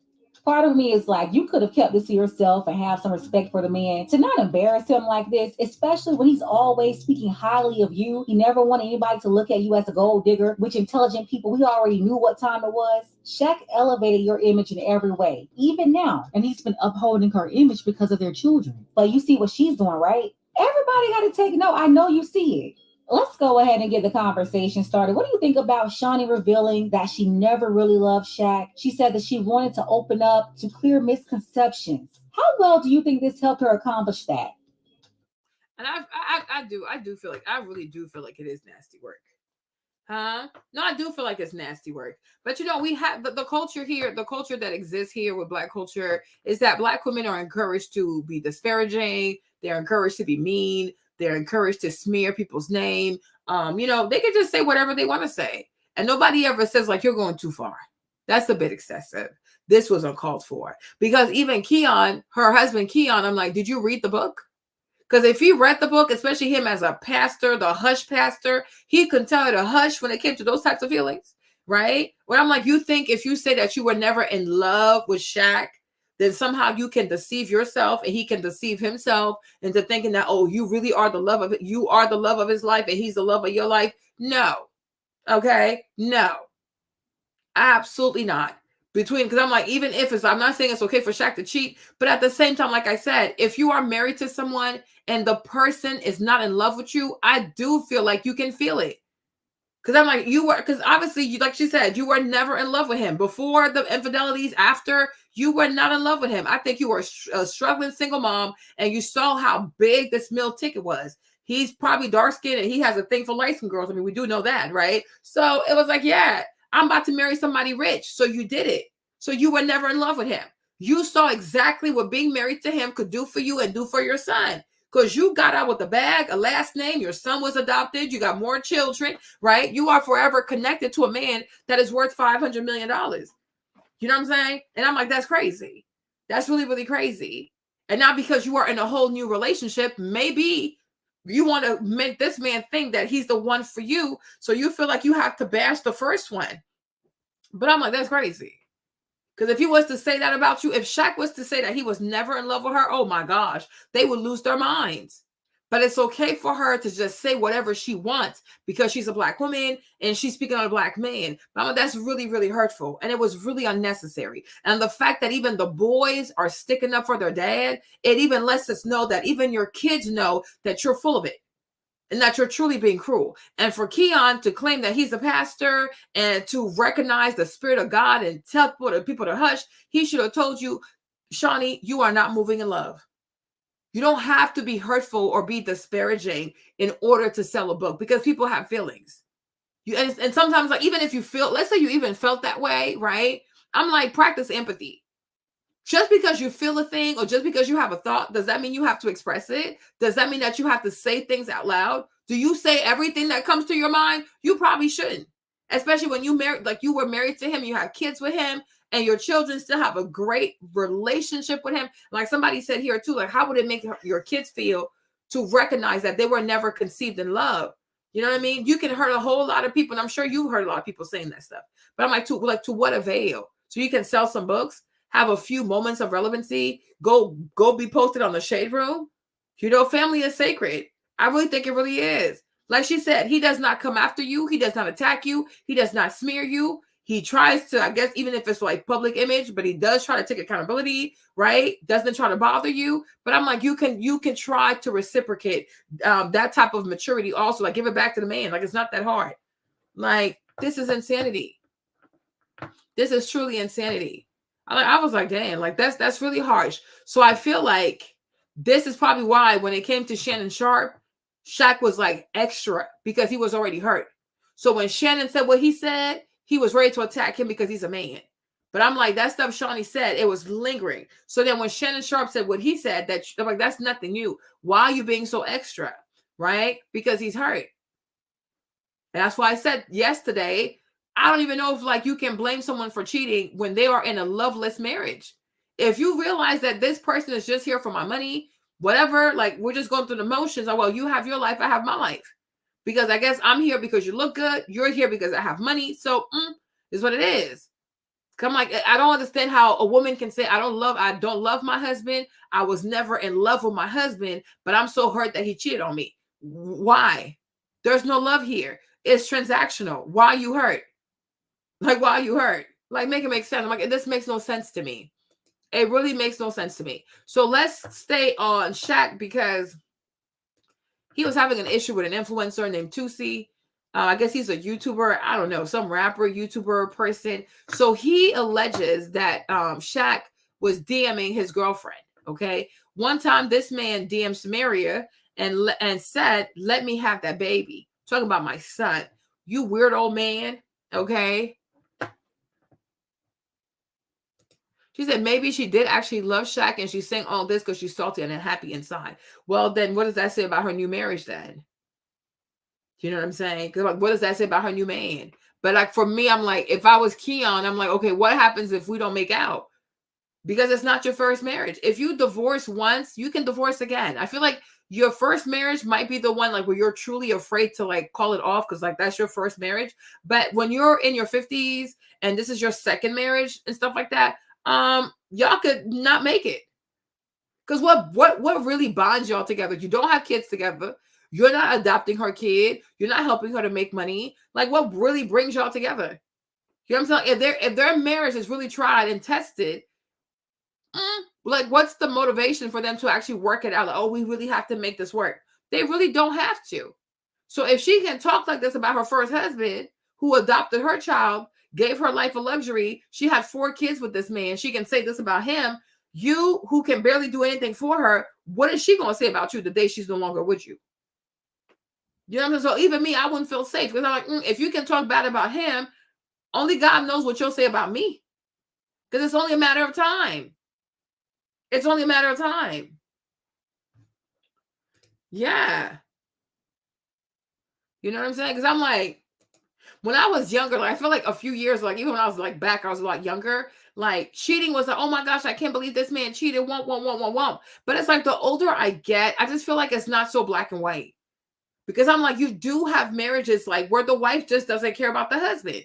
Part of me is like, you could have kept this to yourself and have some respect for the man. To not embarrass him like this, especially when he's always speaking highly of you. He never wanted anybody to look at you as a gold digger, which intelligent people, we already knew what time it was. Shaq elevated your image in every way, even now. And he's been upholding her image because of their children. But you see what she's doing, right? Everybody got to take note. I know you see it. Let's go ahead and get the conversation started. What do you think about Shawnee revealing that she never really loved Shaq? She said that she wanted to open up to clear misconceptions. How well do you think this helped her accomplish that? And I do feel like, I really do feel like it is nasty work. Huh? No, I do feel like it's nasty work. But we have the culture here, the culture that exists here with Black culture is that Black women are encouraged to be disparaging. They're encouraged to be mean. They're encouraged to smear people's name. They can just say whatever they want to say. And nobody ever says like, you're going too far. That's a bit excessive. This was uncalled for. Because even Keon, her husband Keon, I'm like, did you read the book? Because if he read the book, especially him as a pastor, the hush pastor, he couldn't tell her to hush when it came to those types of feelings, right? When I'm like, you think if you say that you were never in love with Shaq, then somehow you can deceive yourself and he can deceive himself into thinking that, oh, you really are the love of it. You are the love of his life and he's the love of your life. No. Okay. No. Absolutely not. Because I'm like, even if I'm not saying it's okay for Shaq to cheat, but at the same time, like I said, if you are married to someone and the person is not in love with you, I do feel like you can feel it. Because I'm like, because obviously, like she said, you were never in love with him. Before the infidelities, after, you were not in love with him. I think you were a struggling single mom and you saw how big this meal ticket was. He's probably dark skinned and he has a thing for light-skinned girls. I mean, we do know that, right? So it was like, yeah, I'm about to marry somebody rich. So you did it. So you were never in love with him. You saw exactly what being married to him could do for you and do for your son. Because you got out with a bag, a last name, your son was adopted, you got more children, right? You are forever connected to a man that is worth $500 million. You know what I'm saying? And I'm like, that's crazy. That's really, really crazy. And not because you are in a whole new relationship, maybe You want to make this man think that he's the one for you. So you feel like you have to bash the first one. But I'm like, that's crazy. Because if he was to say that about you, if Shaq was to say that he was never in love with her, oh my gosh, they would lose their minds. But it's okay for her to just say whatever she wants because she's a black woman and she's speaking on a black man. Mama, that's really, really hurtful. And it was really unnecessary. And the fact that even the boys are sticking up for their dad, it even lets us know that even your kids know that you're full of it and that you're truly being cruel. And for Keon to claim that he's a pastor and to recognize the spirit of God and tell people to hush, he should have told you, Shawnee, you are not moving in love. You don't have to be hurtful or be disparaging in order to sell a book because people have feelings. And sometimes, like, even if you feel, let's say you even felt that way, right? I'm like, practice empathy. Just because you feel a thing or just because you have a thought, does that mean you have to express it? Does that mean that you have to say things out loud? Do you say everything that comes to your mind? You probably shouldn't. Especially when you married, like you were married to him, you have kids with him, and your children still have a great relationship with him. Like somebody said here too, like how would it make your kids feel to recognize that they were never conceived in love? You know what I mean? You can hurt a whole lot of people, and I'm sure you've heard a lot of people saying that stuff. But I'm like, to what avail? So you can sell some books, have a few moments of relevancy, go be posted on the Shade Room. You know, family is sacred. I really think it really is. Like she said, he does not come after you. He does not attack you. He does not smear you. He tries to, I guess, even if it's like public image, but he does try to take accountability, right? Doesn't try to bother you. But I'm like, you can try to reciprocate that type of maturity also. Like give it back to the man. Like it's not that hard. Like this is insanity. This is truly insanity. I was like, damn, like that's really harsh. So I feel like this is probably why when it came to Shannon Sharpe, Shaq was like extra because he was already hurt. So when Shannon said what he said, he was ready to attack him because he's a man. But I'm like, that stuff Shawnee said, it was lingering. So then when Shannon Sharpe said what he said, I'm like, that's nothing new. Why are you being so extra? Right? Because he's hurt. And that's why I said yesterday, I don't even know if like you can blame someone for cheating when they are in a loveless marriage. If you realize that this person is just here for my money, whatever, like we're just going through the motions. Well, you have your life, I have my life. Because I guess I'm here because you look good. You're here because I have money. So is what it is. I'm like, I don't understand how a woman can say, I don't love my husband. I was never in love with my husband, but I'm so hurt that he cheated on me. Why? There's no love here. It's transactional. Why are you hurt? Like, why are you hurt? Like, make it make sense. I'm like, this makes no sense to me. It really makes no sense to me. So let's stay on Shaq because he was having an issue with an influencer named Tusi. I guess he's a YouTuber. I don't know, some rapper, YouTuber person. So he alleges that Shaq was DMing his girlfriend. Okay. One time this man DM'd Samaria and said, let me have that baby. Talking about my son. You weird old man. Okay. She said maybe she did actually love Shaq and she's saying all this because she's salty and unhappy inside. Well, then what does that say about her new marriage then? You know what I'm saying? Because like, what does that say about her new man? But like for me, I'm like, if I was Keon, I'm like, okay, what happens if we don't make out? Because it's not your first marriage. If you divorce once, you can divorce again. I feel like your first marriage might be the one like where you're truly afraid to like call it off because like that's your first marriage. But when you're in your 50s and this is your second marriage and stuff like that, y'all could not make it. Because what really bonds y'all together? You don't have kids together. You're not adopting her kid. You're not helping her to make money. Like what really brings y'all together? You know what I'm saying? If their marriage is really tried and tested, like what's the motivation for them to actually work it out? Like, oh, we really have to make this work. They really don't have to. So if she can talk like this about her first husband who adopted her child, gave her life a luxury, she had 4 kids with this man, she can say this about him. You who can barely do anything for her, what is she going to say about you the day she's no longer with you? You know what I'm saying? So even me, I wouldn't feel safe because I'm like, if you can talk bad about him, only God knows what you'll say about me. Because it's only a matter of time. It's only a matter of time. Yeah. You know what I'm saying? Because I'm like, when I was younger, like I feel like a few years, like even when I was like back, I was a lot younger. Like cheating was like, oh my gosh, I can't believe this man cheated. Womp. But it's like the older I get, I just feel like it's not so black and white. Because I'm like, you do have marriages like where the wife just doesn't care about the husband.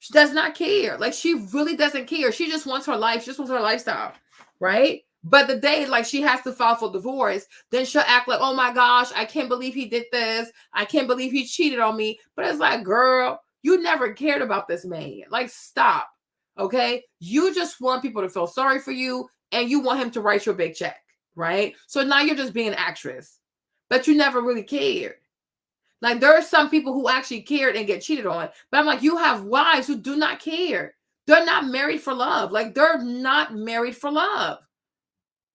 She does not care. Like she really doesn't care. She just wants her life. She just wants her lifestyle. Right? But the day like she has to file for divorce, then she'll act like, oh my gosh, I can't believe he did this. I can't believe he cheated on me. But it's like, girl, you never cared about this man. Like, stop. Okay? You just want people to feel sorry for you and you want him to write your big check. Right? So now you're just being an actress. But you never really cared. Like there are some people who actually cared and get cheated on. But I'm like, you have wives who do not care. They're not married for love. Like they're not married for love.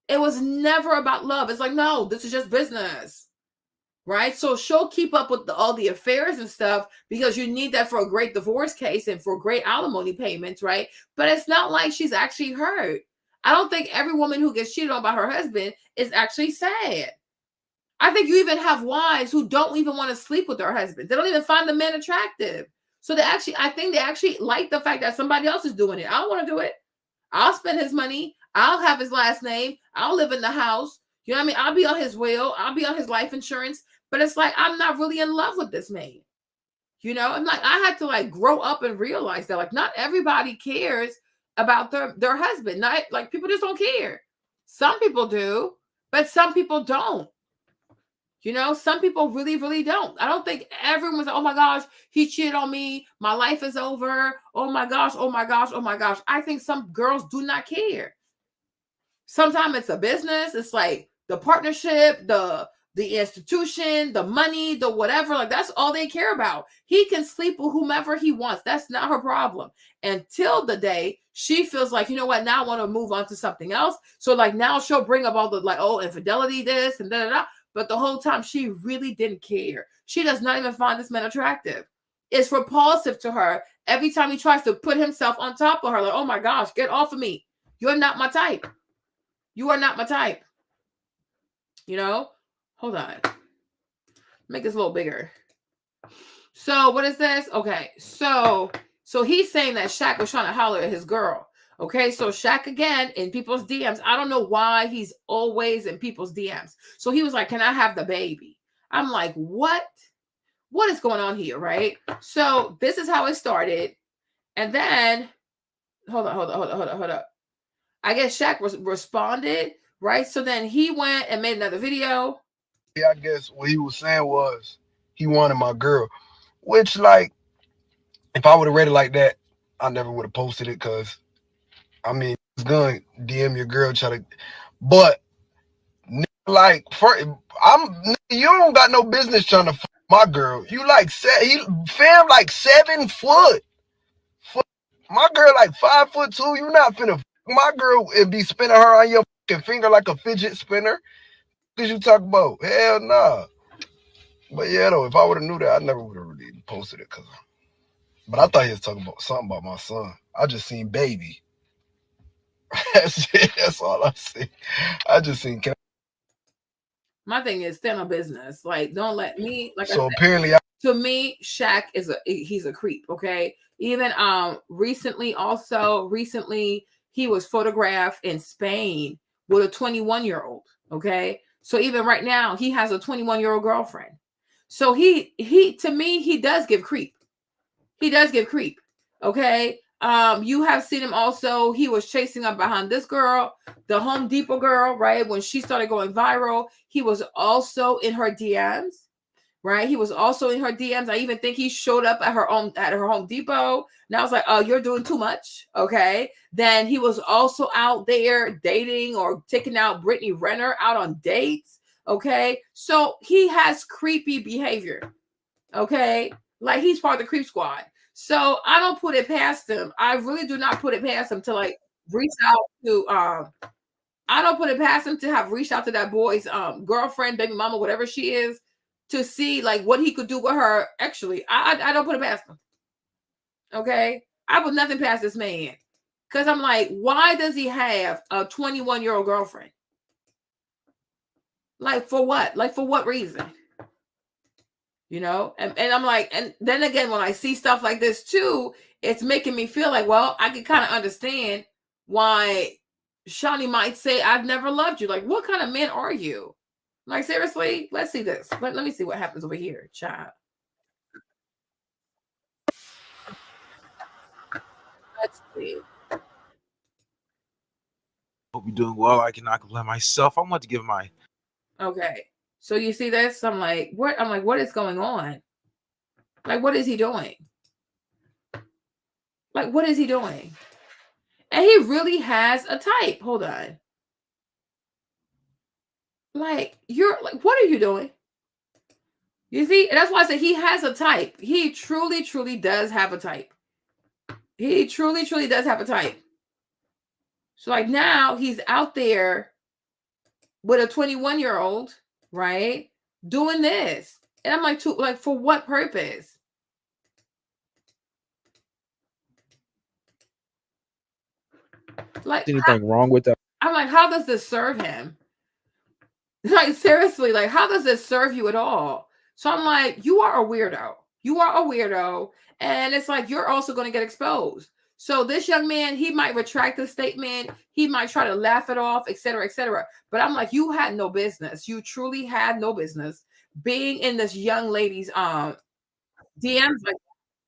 It was never about love. It's like, no, this is just business. Right? So she'll keep up with all the affairs and stuff because you need that for a great divorce case and for great alimony payments, right? But it's not like she's actually hurt. I don't think every woman who gets cheated on by her husband is actually sad. I think you even have wives who don't even want to sleep with their husband. They don't even find the men attractive. So I think they actually like the fact that somebody else is doing it. I don't want to do it. I'll spend his money. I'll have his last name. I'll live in the house. You know what I mean? I'll be on his will. I'll be on his life insurance. But it's like, I'm not really in love with this man. You know, I'm like, I had to like grow up and realize that like not everybody cares about their husband. Not like people just don't care. Some people do, but some people don't. You know, some people really, really don't. I don't think everyone's like, oh my gosh, he cheated on me. My life is over. Oh my gosh, oh my gosh, oh my gosh. I think some girls do not care. Sometimes it's a business. It's like the partnership, the institution, the money, the whatever. Like that's all they care about. He can sleep with whomever he wants. That's not her problem. Until the day she feels like, you know what, now I want to move on to something else. So like now she'll bring up all the like, oh, infidelity, this and da. But the whole time she really didn't care. She does not even find this man attractive. It's repulsive to her every time he tries to put himself on top of her. Like, oh my gosh, get off of me. You're not my type. You are not my type. You know? Hold on. Make this a little bigger. So what is this? Okay. So he's saying that Shaq was trying to holler at his girl. Okay, so Shaq again in people's DMs. I don't know why he's always in people's DMs. So he was like, can I have the baby? I'm like, what? What is going on here, right? So this is how it started. And then, hold up. I guess Shaq responded, right? So then he went and made another video. Yeah, I guess what he was saying was he wanted my girl. Which, like, if I would have read it like that, I never would have posted it because I mean, it's gonna DM your girl, but like, you don't got no business trying to fuck my girl. You like fam like 7 foot. My girl like 5'2". You not finna fuck my girl and be spinning her on your fucking finger like a fidget spinner. What you talk about? Hell nah. But yeah, though, if I would have knew that, I never would have really posted it. But I thought he was talking about something about my son. I just seen baby. That's all I see. I just seen. My thing is stand on business. Like, don't let me. Like, so I said, apparently, to me, Shaq he's a creep. Okay, even recently he was photographed in Spain with a 21-year-old. Okay, so even right now he has a 21-year-old girlfriend. So he to me he does give creep. He does give creep. Okay. You have seen him also. He was chasing up behind this girl, the Home Depot girl, right? When she started going viral, he was also in her DMs, right? He was also in her DMs. I even think he showed up at her Home Depot. And I was like, oh, you're doing too much. Okay. Then he was also out there dating or taking out Brittany Renner out on dates. Okay. So he has creepy behavior. Okay. Like he's part of the creep squad. So I don't put it past him. I really do not put it past him to like reach out to I don't put it past him to have reached out to that boy's girlfriend, baby mama, whatever she is, to see like what he could do with her. Actually, I don't put it past him. Okay. I put nothing past this man. Because I'm like, why does he have a 21-year-old girlfriend? Like for what? Like for what reason? You know, and I'm like, and then again, when I see stuff like this too, it's making me feel like, well, I can kind of understand why Shawnee might say, I've never loved you. Like, what kind of man are you? Like, seriously? Let's see this. Let me see what happens over here, child. Let's see. Hope you're doing well. I cannot complain myself. I want to give my Okay. So you see this? I'm like, what? I'm like, what is going on? Like, what is he doing? Like, what is he doing? And he really has a type. Hold on. Like, you're like, what are you doing? You see? And that's why I say he has a type. He truly, truly does have a type. He truly, truly does have a type. So like now he's out there with a 21-year-old, right? Doing this. And I'm like, for what purpose? Like, anything wrong with that? I'm like, how does this serve him? Like, seriously, like, how does this serve you at all? So I'm like, you are a weirdo. You are a weirdo. And it's like, you're also going to get exposed. So this young man, he might retract the statement. He might try to laugh it off, et cetera, et cetera. But I'm like, you had no business. You truly had no business being in this young lady's DMs like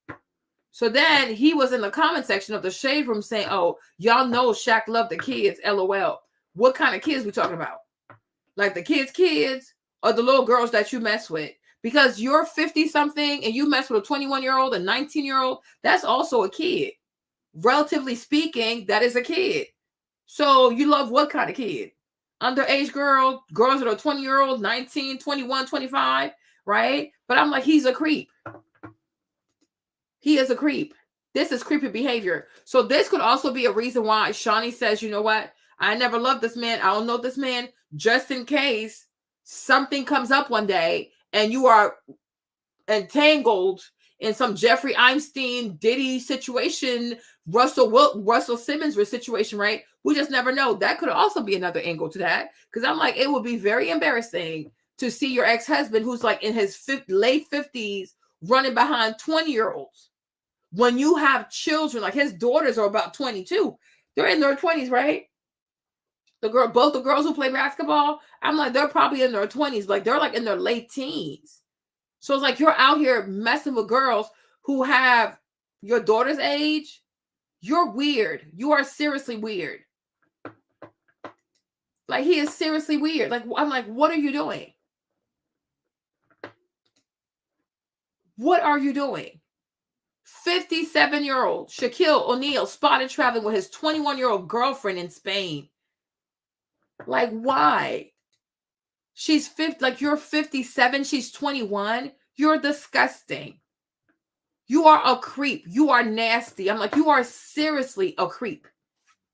that. So then he was in the comment section of the Shade Room saying, oh, y'all know Shaq loved the kids, LOL. What kind of kids we talking about? Like the kids or the little girls that you mess with? Because you're 50-something and you mess with a 21-year-old, a 19-year-old, that's also a kid. Relatively speaking, that is a kid. So you love what kind of kid? Underage girls that are 20-year-old, 19, 21, 25, right? But I'm like, he's a creep. He is a creep. This is creepy behavior. So this could also be a reason why Shawnee says, you know what? I never loved this man. I don't know this man. Just in case something comes up one day and you are entangled in some Jeffrey Einstein, Diddy situation, Russell Simmons situation, right? We just never know. That could also be another angle to that. Because I'm like, it would be very embarrassing to see your ex-husband who's like in his late 50s running behind 20-year-olds. When you have children, like his daughters are about 22. They're in their 20s, right? Both the girls who play basketball, I'm like, they're probably in their 20s. Like they're like in their late teens. So it's like you're out here messing with girls who have your daughter's age. You're weird. You are seriously weird. Like he is seriously weird. Like I'm like, what are you doing? What are you doing? 57-year-old Shaquille O'Neal spotted traveling with his 21-year-old girlfriend in Spain. Like, why? She's 50, like you're 57, she's 21. You're disgusting. You are a creep. You are nasty. I'm like, you are seriously a creep.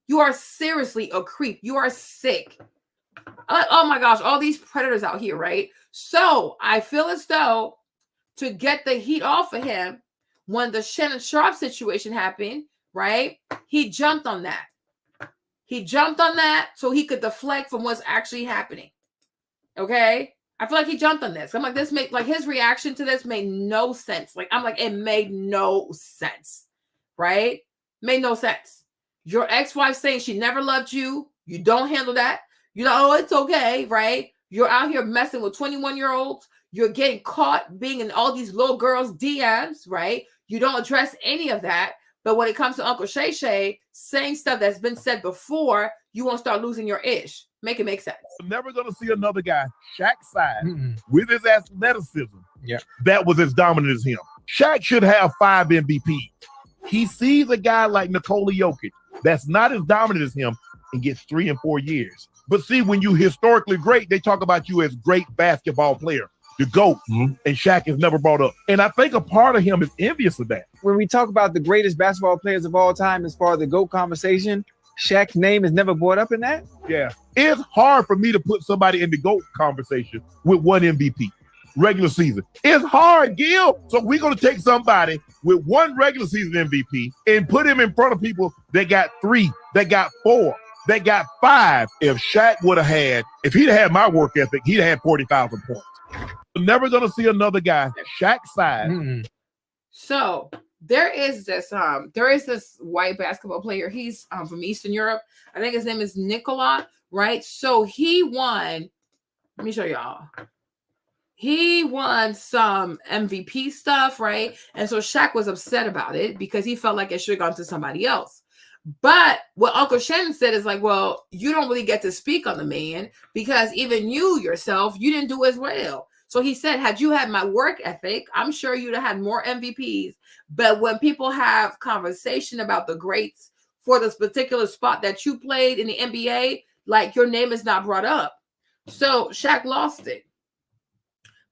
You are seriously a creep. You are sick. Like, oh my gosh, all these predators out here, right? So I feel as though to get the heat off of him, when the Shannon Sharp situation happened, right? He jumped on that. He jumped on that so he could deflect from what's actually happening. Okay? I feel like he jumped on this. I'm like, this made, like, his reaction to this made no sense. Like, I'm like, it made no sense. Right? Made no sense. Your ex-wife saying she never loved you. You don't handle that. You know, oh, it's okay, right? You're out here messing with 21-year-olds. You're getting caught being in all these little girls' DMs, right? You don't address any of that. But when it comes to Uncle Shay saying stuff that's been said before, you won't start losing your ish. Make it make sense. I'm never going to see another guy Shaq's size with his athleticism that was as dominant as him. Shaq should have 5 MVPs. He sees a guy like Nikola Jokic that's not as dominant as him and gets 3 and 4 years. But see, when you historically great, they talk about you as great basketball player. The GOAT, and Shaq is never brought up. And I think a part of him is envious of that. When we talk about the greatest basketball players of all time as far as the GOAT conversation, Shaq's name is never brought up in that? Yeah. It's hard for me to put somebody in the GOAT conversation with 1 MVP, regular season. It's hard, Gil. So we're going to take somebody with 1 regular season MVP and put him in front of people that got 3, that got 4, that got 5. If Shaq would have had, if he'd had my work ethic, he'd have had 40,000 points. We're never going to see another guy Shaq's size. So there is this white basketball player. He's from Eastern Europe. I think his name is Nicola, right? So he won. Let me show y'all. He won some MVP stuff, right? And so Shaq was upset about it because he felt like it should have gone to somebody else. But what Uncle Shannon said is like, well, you don't really get to speak on the man because even you yourself, you didn't do as well. So he said, had you had my work ethic, I'm sure you'd have had more MVPs. But when people have conversation about the greats for this particular spot that you played in the NBA, like your name is not brought up. So Shaq lost it.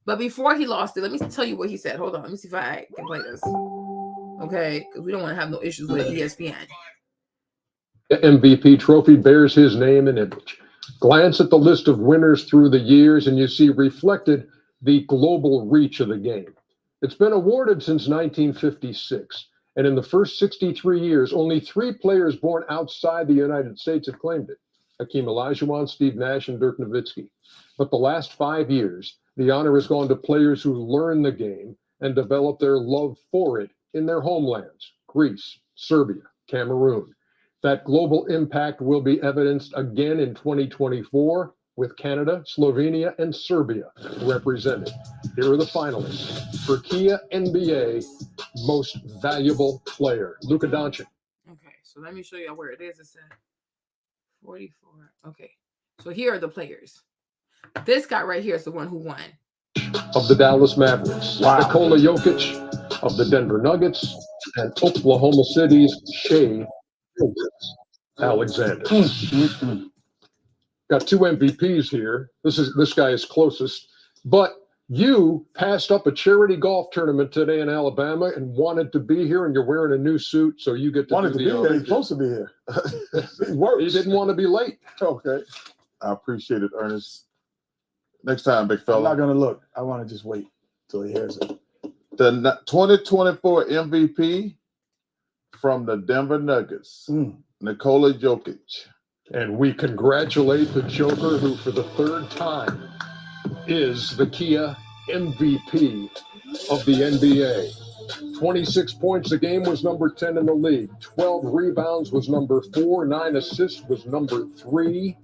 But before he lost it, let me tell you what he said. Hold on. Let me see if I can play this. Okay. Because we don't want to have no issues with ESPN. The MVP trophy bears his name and image. Glance at the list of winners through the years and you see reflected the global reach of the game. It's been awarded since 1956. And in the first 63 years, only 3 players born outside the United States have claimed it. Hakeem Olajuwon, Steve Nash, and Dirk Nowitzki. But the last 5 years, the honor has gone to players who learn the game and develop their love for it in their homelands, Greece, Serbia, Cameroon. That global impact will be evidenced again in 2024 with Canada, Slovenia, and Serbia represented. Here are the finalists for Kia NBA Most Valuable Player, Luka Doncic. Okay, so let me show you where it is. It's at 44. Okay, so here are the players. This guy right here is the one who won. Of the Dallas Mavericks, Nikola Jokic of the Denver Nuggets, and Oklahoma City's Shay Alexander. Got 2 MVPs here. This guy is closest, but you passed up a charity golf tournament today in Alabama and wanted to be here, and you're wearing a new suit, so you get to Wanted do to the be here. honors. He's supposed to be here. It works. He didn't want to be late. Okay. I appreciate it, Ernest. Next time, big fella. I'm not going to look. I want to just wait till he hears it. The 2024 MVP from the Denver Nuggets, Nikola Jokic. And we congratulate the Joker, who for the 3rd time is the Kia MVP of the NBA. 26 points a game was number 10 in the league. 12 rebounds was number 4. 9 assists was number 3.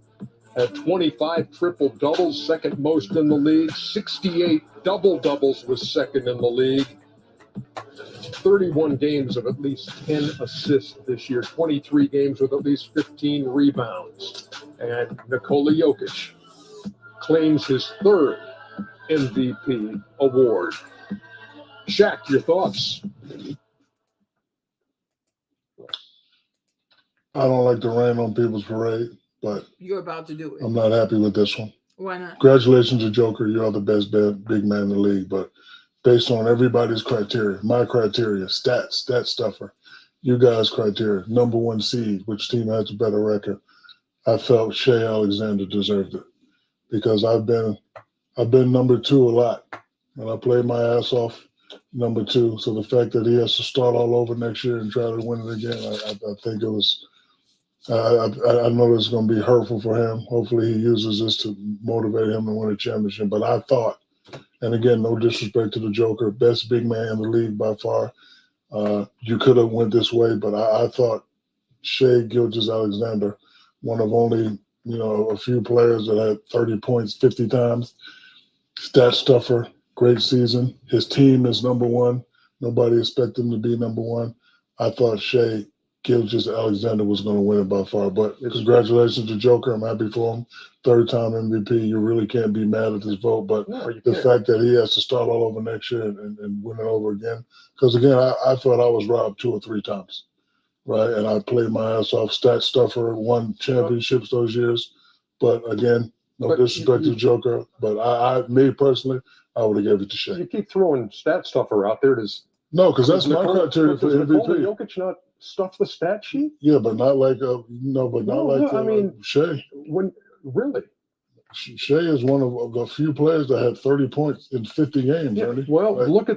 Had 25 triple-doubles, second most in the league. 68 double-doubles was second in the league. 31 games of at least 10 assists this year. 23 games with at least 15 rebounds. And Nikola Jokic claims his 3rd MVP award. Shaq, your thoughts? I don't like to rain on people's parade, but You're about to do it. I'm not happy with this one. Why not? Congratulations to Joker. You are the best big man in the league, but based on everybody's criteria, my criteria, stat stuffer, you guys' criteria, number 1 seed, which team has a better record, I felt Shay Alexander deserved it because I've been number 2 a lot, and I played my ass off number 2. So the fact that he has to start all over next year and try to win it again, I think it was. I know it's going to be hurtful for him. Hopefully he uses this to motivate him to win a championship. But I thought, and again, no disrespect to the Joker, best big man in the league by far. You could have went this way, but I thought Shai Gilgeous-Alexander, one of only a few players that had 30 points 50 times, stat stuffer, great season. His team is number 1. Nobody expected him to be number 1. I thought Shai Gilgeous-Alexander was going to win it by far, but congratulations to Joker. I'm happy for him. 3rd time MVP. You really can't be mad at this vote, but the fact that he has to start all over next year and win it over again, because again, I thought I was robbed 2 or 3 times, right? And I played my ass off, stat stuffer, won championships those years, but again, no disrespect to Joker, but me personally, I would have given it to Shai. You keep throwing stat stuffer out there. No, because that's my criteria for MVP. Nikola Jokic not stuff the stat sheet? Yeah, but not like Shai. Really? Shai is one of the few players that had 30 points in 50 games. Yeah,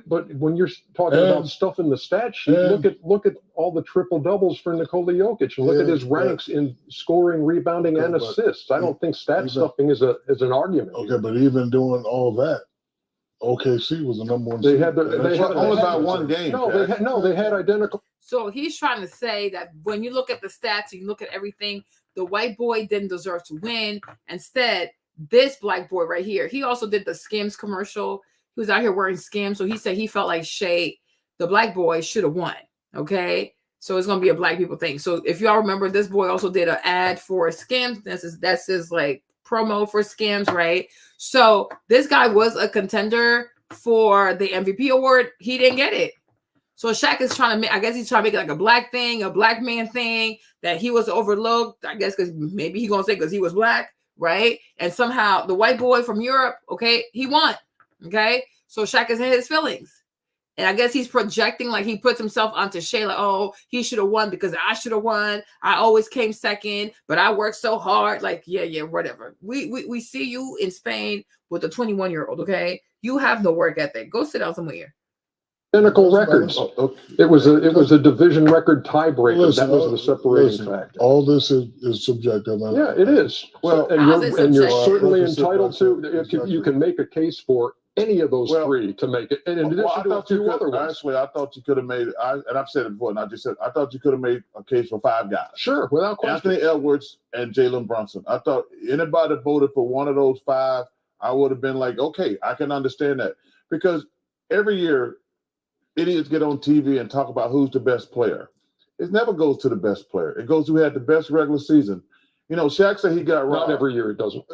but when you're talking about stuff in the stat sheet, look at all the triple doubles for Nikola Jokic and look at his ranks in scoring, rebounding, and assists. I don't think stat stuffing is an argument. Okay, but even doing all that, OKC was the number one. They seed. had Only by one game. No, they had identical. So he's trying to say that when you look at the stats and you look at everything, the white boy didn't deserve to win. Instead, this black boy right here, he also did the Skims commercial. He was out here wearing Skims. So he said he felt like Shay, the black boy, should have won. Okay. So it's going to be a black people thing. So if y'all remember, this boy also did an ad for Skims. That's his like promo for Skims, right? So this guy was a contender for the MVP award. He didn't get it. So Shaq is trying to make, I guess he's trying to make it like a black thing, a black man thing, that he was overlooked. I guess because maybe he's going to say because he was black, right? And somehow the white boy from Europe, okay, he won, okay? So Shaq is in his feelings. And I guess he's projecting, like he puts himself onto Shay, like, oh, he should have won because I should have won. I always came second, but I worked so hard. Like, yeah, whatever. We see you in Spain with a 21-year-old, okay? You have no work ethic. Go sit down somewhere. Identical records. It was a division record tiebreaker. That was the separating factor. All this is subjective. Yeah, it is. Well, and you're certainly entitled to. You can make a case for any of those three to make it. And in addition to a few other ones. Actually, I thought you could have made. And I've said it before, and I just said I thought you could have made a case for 5 guys. Sure, without question. Anthony Edwards and Jalen Brunson. I thought anybody that voted for one of those 5, I would have been like, okay, I can understand that, because every year idiots get on TV and talk about who's the best player. It never goes to the best player. It goes to who had the best regular season. You know, Shaq said he got robbed. Not every year it doesn't.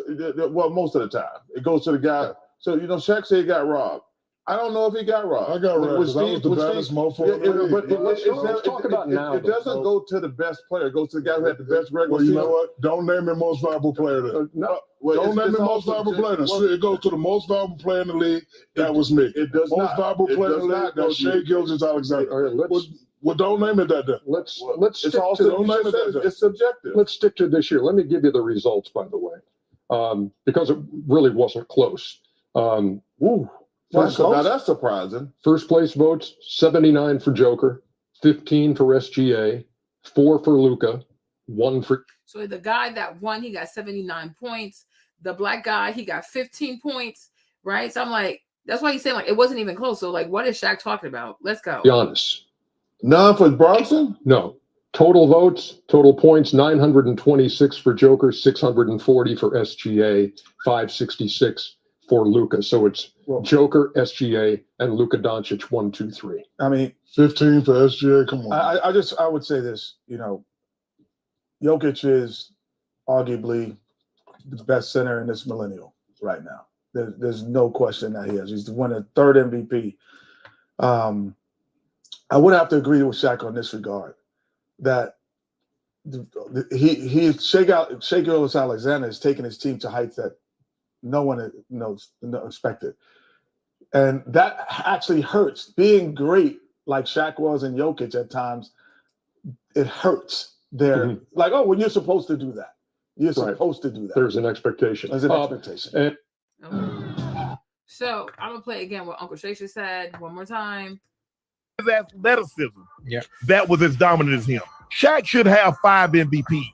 Well, most of the time. It goes to the guy. So, you know, Shaq said he got robbed. I don't know if he got robbed. I got robbed because I was the baddest motherfucker. Let's talk about now. It doesn't go to the best player. It goes to the guy who had the best regular Well, season. you know what? Don't name me most valuable player then. No. Don't name me most valuable player. It goes to the most valuable player in the league. That was me. It does most valuable player in the league. That's Shea Gilgeous-Alexander. Well, don't name it that then. Let's stick It's also to it's subjective. Let's stick to this year. Let me give you the results, by the way, because it really wasn't close. Now that's surprising. First place votes, 79 for Joker, 15 for SGA, 4 for Luka, 1 for. So the guy that won, he got 79 points. The black guy, he got 15 points, right? So I'm like, that's why he's saying like it wasn't even close. So like, what is Shaq talking about? Let's go. Giannis. None for Bronson? No. Total votes, total points, 926 for Joker, 640 for SGA, 566 for Luka. So it's Joker, SGA, and Luka Doncic, 1, 2, 3. I mean, 15 for SGA. Come on. I would say this. You know, Jokic is arguably the best center in this millennial right now. There's no question that he is. He's won a 3rd MVP. I would have to agree with Shaq on this regard, that Shea Gilgeous-Alexander is taking his team to heights that no one expected. And that actually hurts. Being great like Shaq was and Jokic at times, it hurts. They're like, oh, well, you're supposed to do that. You're supposed to do that. There's an expectation. There's an expectation. So I'm going to play again what Uncle Shay said one more time. His athleticism, that was as dominant as him. Shaq should have 5 MVPs.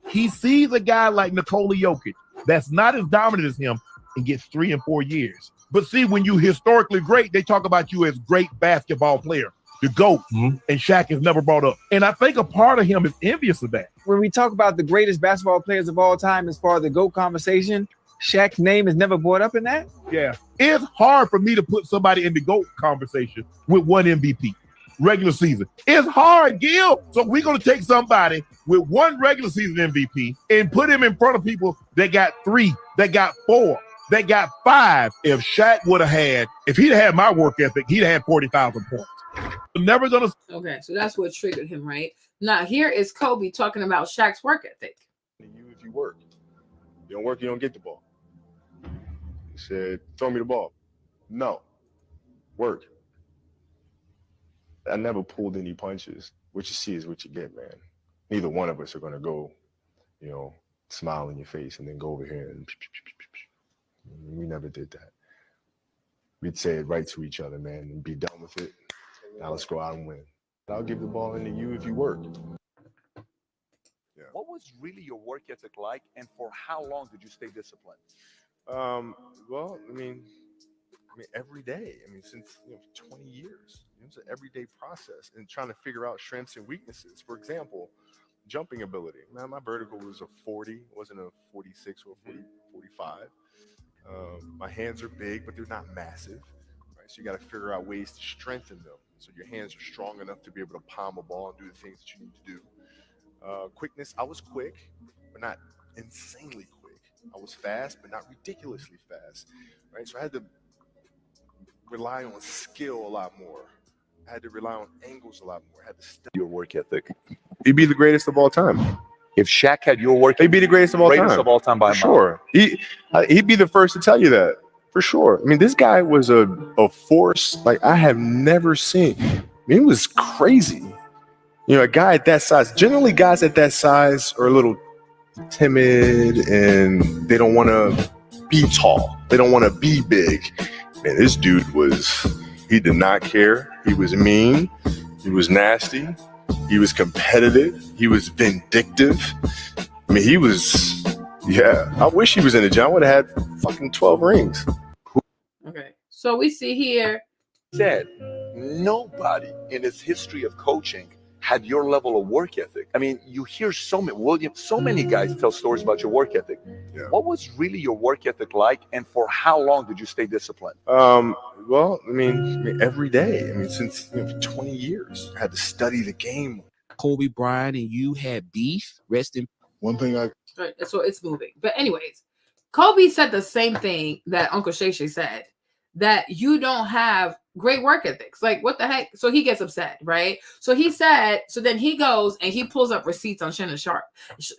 He sees a guy like Nikola Jokic that's not as dominant as him and gets 3 and 4 years. But see, when you historically great, they talk about you as great basketball player, the GOAT, and Shaq is never brought up. And I think a part of him is envious of that. When we talk about the greatest basketball players of all time as far as the GOAT conversation, Shaq's name is never brought up in that? Yeah. It's hard for me to put somebody in the GOAT conversation with 1 MVP, regular season. It's hard, Gil. So we're going to take somebody with 1 regular season MVP and put him in front of people that got 3, that got 4, that got 5. If Shaq would have had, if he'd had my work ethic, he'd have had 40,000 points. Never going to. Okay, so that's what triggered him, right? Now, here is Kobe talking about Shaq's work ethic. If you work. You don't work, you don't get the ball. He said, throw me the ball. No. Work. I never pulled any punches. What you see is what you get, man. Neither one of us are going to go, smile in your face and then go over here and we never did that. We'd say it right to each other, man, and be done with it. Now let's go out and win. I'll give the ball into you if you work. Yeah. What was really your work ethic like, and for how long did you stay disciplined? Well, I mean, I mean, every day. I mean, since 20 years. It's an everyday process and trying to figure out strengths and weaknesses. For example, jumping ability. Man, my vertical was a 40, wasn't a 46 or a 40, 45. My hands are big, but they're not massive. Right? So you got to figure out ways to strengthen them. So your hands are strong enough to be able to palm a ball and do the things that you need to do. Quickness, I was quick, but not insanely quick. I was fast, but not ridiculously fast. Right? So I had to rely on skill a lot more. I had to rely on angles a lot more. I had to study Your work ethic. He'd be the greatest of all time. If Shaq had your work, He'd be the greatest of all time. by For sure. He'd be the first to tell you that. For sure. I mean, this guy was a force like I have never seen. I mean, it was crazy. A guy at that size. Generally, guys at that size are a little timid and they don't want to be tall. They don't want to be big. Man, this dude he did not care. He was mean. He was nasty. He was competitive. He was vindictive. I mean, I wish he was in the gym. I would have had fucking 12 rings. Okay. So we see here. Said nobody in its history of coaching had your level of work ethic. I mean, you hear so many guys tell stories about your work ethic. Yeah. What was really your work ethic like, and for how long did you stay disciplined? Well, I mean, every day. I mean, since 20 years, I had to study the game. Kobe Bryant and you had beef. Rest in. One thing Right, so it's moving. But anyways, Kobe said the same thing that Uncle Shay said, that you don't have great work ethics. Like, what the heck? So he gets upset, right? So he said, so then he goes and he pulls up receipts on Shannon Sharp.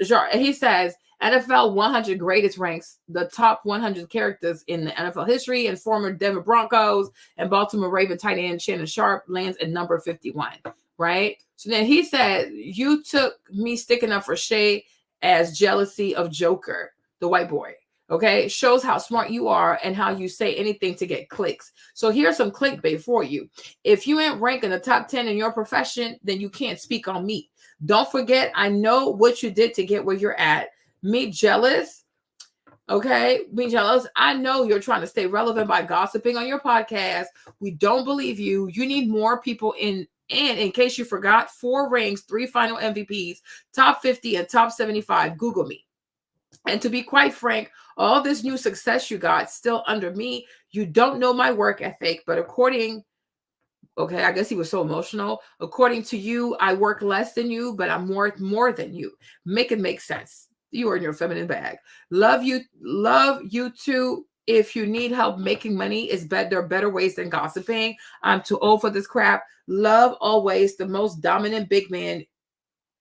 And he says, NFL 100 greatest ranks the top 100 characters in the NFL history, and former Denver Broncos and Baltimore Raven tight end Shannon Sharp lands at number 51, right? So then he said, you took me sticking up for Shay as jealousy of Joker, the white boy. Okay, shows how smart you are and how you say anything to get clicks. So here's some clickbait for you. If you ain't ranked in the top 10 in your profession, then you can't speak on me. Don't forget, I know what you did to get where you're at. Me jealous. Okay, me jealous. I know you're trying to stay relevant by gossiping on your podcast. We don't believe you. You need more people in. And in case you forgot, 4 rings, 3 final MVPs, top 50 and top 75. Google me. And to be quite frank, all this new success you got still under me. You don't know my work ethic, but I guess he was so emotional. According to you, I work less than you, but I'm more than you. Make it make sense. You are in your feminine bag. Love you too. If you need help making money, there are better ways than gossiping. I'm too old for this crap. Love always, the most dominant big man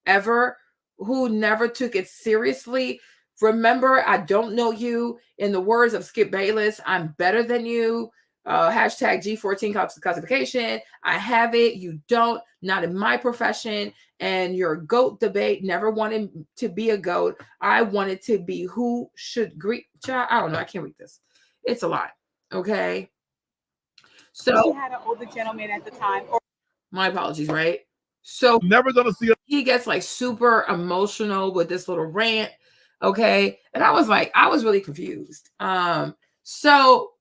ever who never took it seriously. Remember, I don't know you. In the words of Skip Bayless, I'm better than you. Hashtag G14 classification. I have it. You don't. Not in my profession. And your GOAT debate, never wanted to be a GOAT. I wanted to be who should greet. I don't know. I can't read this. It's a lot. Okay. So he had an older gentleman at the time. My apologies, right? So never gonna see he gets like super emotional with this little rant. Okay. And I was really confused. So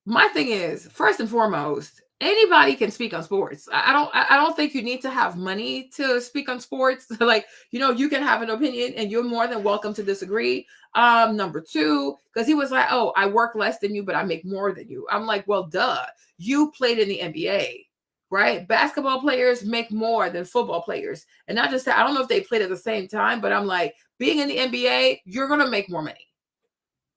my thing is, first and foremost, anybody can speak on sports. I don't think you need to have money to speak on sports. Like, you can have an opinion and you're more than welcome to disagree. Number 2, because he was like, oh, I work less than you, but I make more than you. I'm like, well, duh. You played in the NBA. Right? Basketball players make more than football players. And not just that, I don't know if they played at the same time, but I'm like, being in the NBA, you're going to make more money.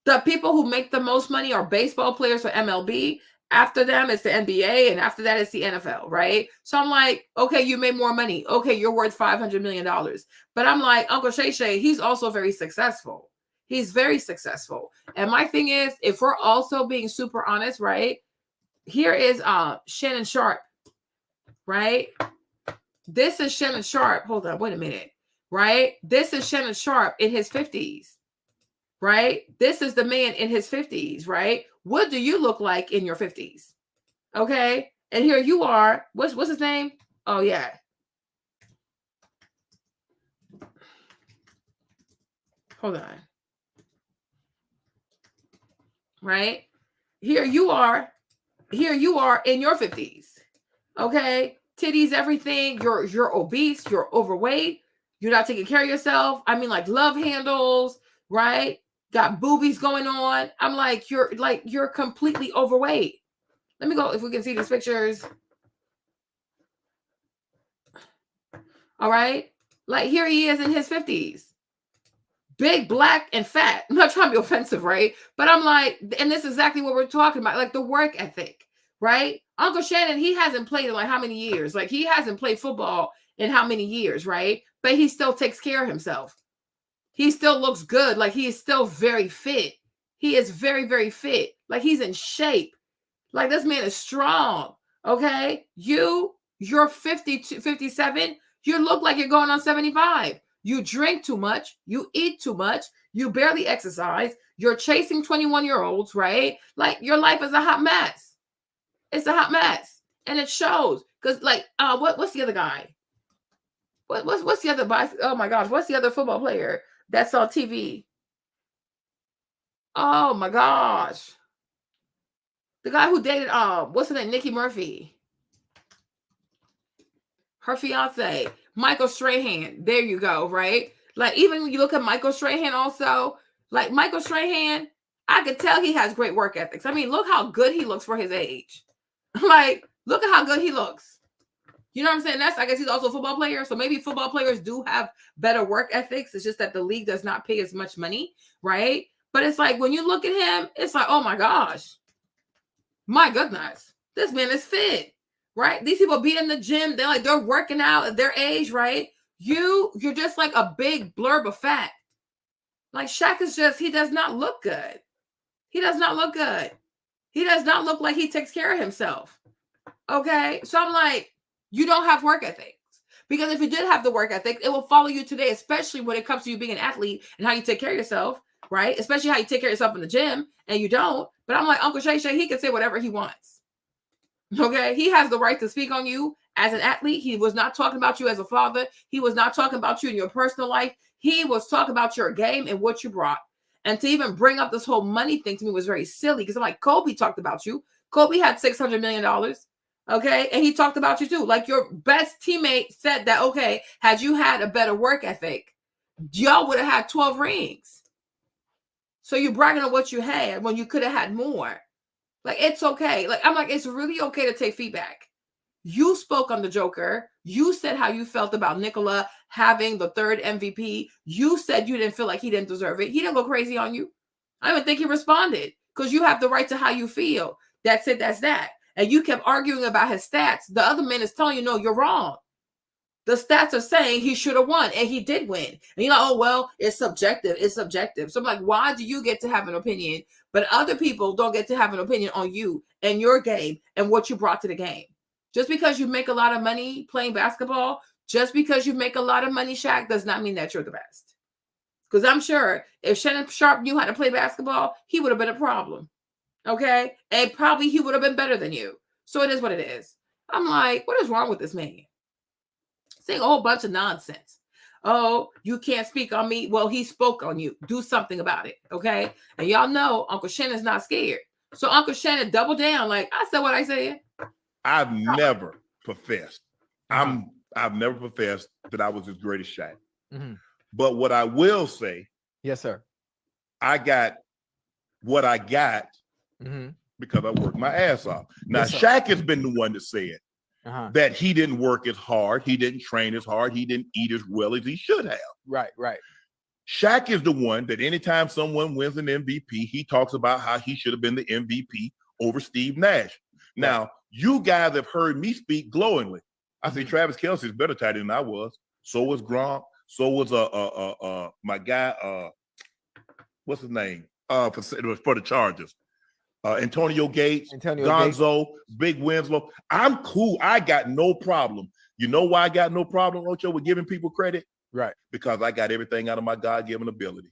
The people who make the most money are baseball players for MLB. After them, it's the NBA. And after that, it's the NFL, right? So I'm like, okay, you made more money. Okay, you're worth $500 million. But I'm like, Uncle Shay, he's also very successful. He's very successful. And my thing is, if we're also being super honest, right? Here is Shannon Sharp. Right? This is Shannon Sharp. Hold on, wait a minute. Right? This is Shannon Sharp in his 50s. Right? This is the man in his 50s, right? What do you look like in your 50s? Okay? And here you are. What's his name? Oh, yeah. Hold on. Right? Here you are in your 50s. Okay? Titties, everything. You're obese, you're overweight, you're not taking care of yourself. I mean, like love handles, right? Got boobies going on. I'm like, you're completely overweight. Let me go if we can see these pictures. All right. Like here he is in his 50s. Big, black, and fat. I'm not trying to be offensive, right? But I'm like, and this is exactly what we're talking about, like the work ethic, right? Uncle Shannon, he hasn't played in like how many years? Like he hasn't played football in how many years, right? But he still takes care of himself. He still looks good. Like he is still very fit. He is very, very fit. Like he's in shape. Like this man is strong. Okay. You're 52, 57. You look like you're going on 75. You drink too much. You eat too much. You barely exercise. You're chasing 21-year-olds, right? Like your life is a hot mess. It's a hot mess. And it shows. Because like, what's the other guy? What's the other, oh my gosh, what's the other football player that's on TV? Oh my gosh. The guy who dated, what's her name? Nikki Murphy. Her fiance, Michael Strahan. There you go, right? Like, even when you look at Michael Strahan also, like Michael Strahan, I could tell he has great work ethics. I mean, look how good he looks for his age. Like, look at how good he looks. You know what I'm saying? I guess he's also a football player. So maybe football players do have better work ethics. It's just that the league does not pay as much money, right? But it's like, when you look at him, it's like, oh my gosh. My goodness, this man is fit, right? These people be in the gym. They're working out at their age, right? You're just like a big blurb of fat. Like Shaq is just, he does not look good. He does not look good. He does not look like he takes care of himself. Okay. So I'm like, you don't have work ethics. Because if you did have the work ethic, it will follow you today, especially when it comes to you being an athlete and how you take care of yourself. Right? Especially how you take care of yourself in the gym and you don't. But I'm like, Uncle Shay, he can say whatever he wants. Okay? He has the right to speak on you as an athlete. He was not talking about you as a father. He was not talking about you in your personal life. He was talking about your game and what you brought. And to even bring up this whole money thing to me was very silly because I'm like, Kobe talked about you. Kobe had $600 million. Okay? And he talked about you too. Like your best teammate said that, okay, had you had a better work ethic, y'all would have had 12 rings. So you're bragging on what you had when you could have had more. Like, it's okay. Like, I'm like, it's really okay to take feedback. You spoke on the Joker. You said how you felt about Nikola having the third MVP. You said you didn't feel like he didn't deserve it. He didn't go crazy on you. I don't even think he responded because you have the right to how you feel. That's it. That's that. And you kept arguing about his stats. The other man is telling you, no, you're wrong. The stats are saying he should have won, and he did win. And you're like, oh, well, it's subjective. It's subjective. So I'm like, why do you get to have an opinion, but other people don't get to have an opinion on you and your game and what you brought to the game? Just because you make a lot of money playing basketball, just because you make a lot of money, Shaq, does not mean that you're the best. Because I'm sure if Shannon Sharp knew how to play basketball, he would have been a problem. Okay? And probably he would have been better than you. So it is what it is. I'm like, what is wrong with this man? Saying a whole bunch of nonsense. Oh, you can't speak on me. Well, he spoke on you. Do something about it. Okay. And y'all know Uncle Shannon's not scared. So Uncle Shannon doubled down. Like, I said what I said. I've never professed. I've never professed that I was as great as Shaq. Mm-hmm. But what I will say, yes, sir, I got what I got because I worked my ass off. Now, Yes, sir. Shaq has been the one to say it. That he didn't work as hard, he didn't train as hard, he didn't eat as well as he should have. Right. Shaq is the one that anytime someone wins an MVP, he talks about how he should have been the MVP over Steve Nash. Now, you guys have heard me speak glowingly. I say Travis Kelce is better tight than I was. So was Gronk. So was my guy, what's his name? For the Chargers. Antonio Gates, Gonzo, Big Winslow. I'm cool. I got no problem. You know why I got no problem, Ocho, with giving people credit? Right. Because I got everything out of my God-given ability.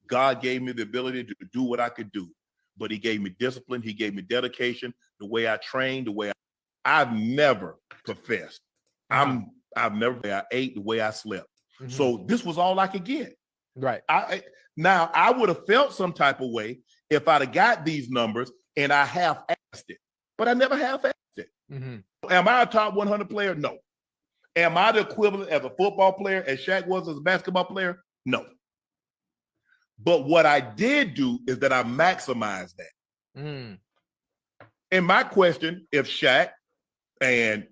God gave me the ability to do what I could do. But he gave me discipline. He gave me dedication, the way I trained, the way I've never professed. I've never, I ate the way I slept. So this was all I could get. Right. Now, I would have felt some type of way if I'd have got these numbers and I half-assed it, but I never half-assed it. Am I a top 100 player? No. Am I the equivalent as a football player as Shaq was as a basketball player? No. But what I did do is that I maximized that. And my question, if Shaq and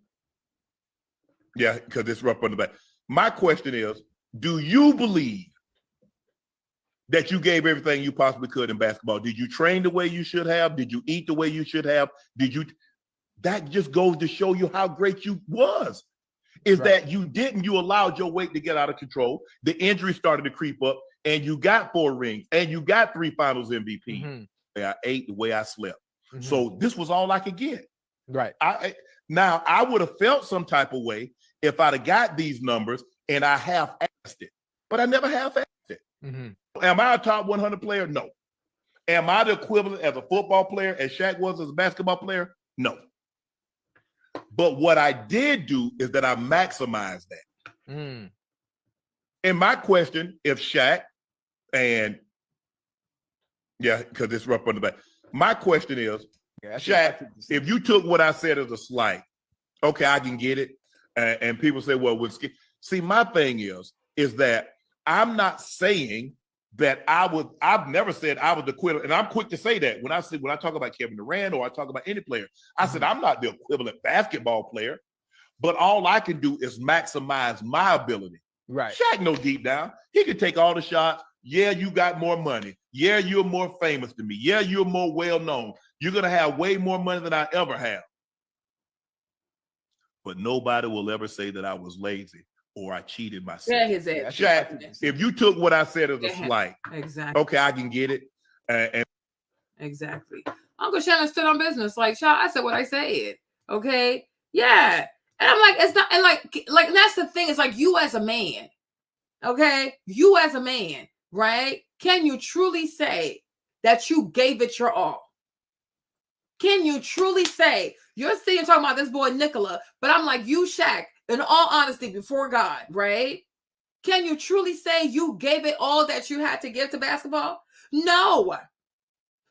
because it's rough on the back. My question is, do you believe that you gave everything you possibly could in basketball? Did you train the way you should have? Did you eat the way you should have? That just goes to show you how great you was. That you didn't, you allowed your weight to get out of control. The injury started to creep up, and you got 4 rings, and you got 3 finals MVP. I ate the way I slept. So this was all I could get. Right. Now, I would have felt some type of way if I'd have got these numbers and I half-assed it, but I never half-assed it. Am I a top 100 player? No. Am I the equivalent as a football player as Shaq was as a basketball player? No. But what I did do is that I maximized that. And my question, if Shaq and because it's rough on the back. My question is, Shaq, if you took what I said as a slight, okay, I can get it. And people say, well, see, my thing is that I'm not saying that I've never said I was the equivalent. And I'm quick to say that when I talk about Kevin Durant or I talk about any player, I said, I'm not the equivalent basketball player, but all I can do is maximize my ability. Right. Shaq knows deep down, he can take all the shots. Yeah, you got more money. Yeah, you're more famous than me. Yeah, you're more well-known. You're going to have way more money than I ever have. But nobody will ever say that I was lazy or I cheated myself. Yeah, his ass. Shaq, if you took what I said as a slight, exactly. Okay, I can get it. Exactly. Uncle Shannon stood on business. Like, Shaw, I said what I said. Okay. Yeah. And I'm like, it's not, and like that's the thing. It's like you as a man. Okay. You as a man, right? Can you truly say that you gave it your all? Can you truly say you're sitting talking about this boy Nicola, but I'm like, you, Shaq, in all honesty, before God, right? Can you truly say you gave it all that you had to give to basketball? No.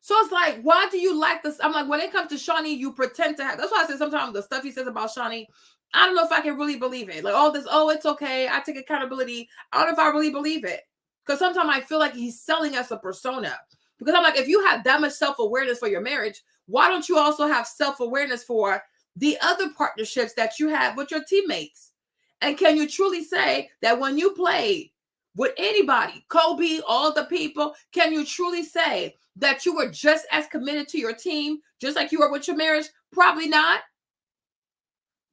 So it's like, why do you like this? I'm like, when it comes to Shawnee, you pretend to have. That's why I say sometimes the stuff he says about Shawnee, I don't know if I can really believe it. Like all this, oh, it's okay. I take accountability. I don't know if I really believe it. Because sometimes I feel like he's selling us a persona. Because I'm like, if you have that much self-awareness for your marriage, why don't you also have self-awareness for the other partnerships that you have with your teammates? And can you truly say that when you played with anybody, Kobe, all the people, can you truly say that you were just as committed to your team, just like you were with your marriage? Probably not.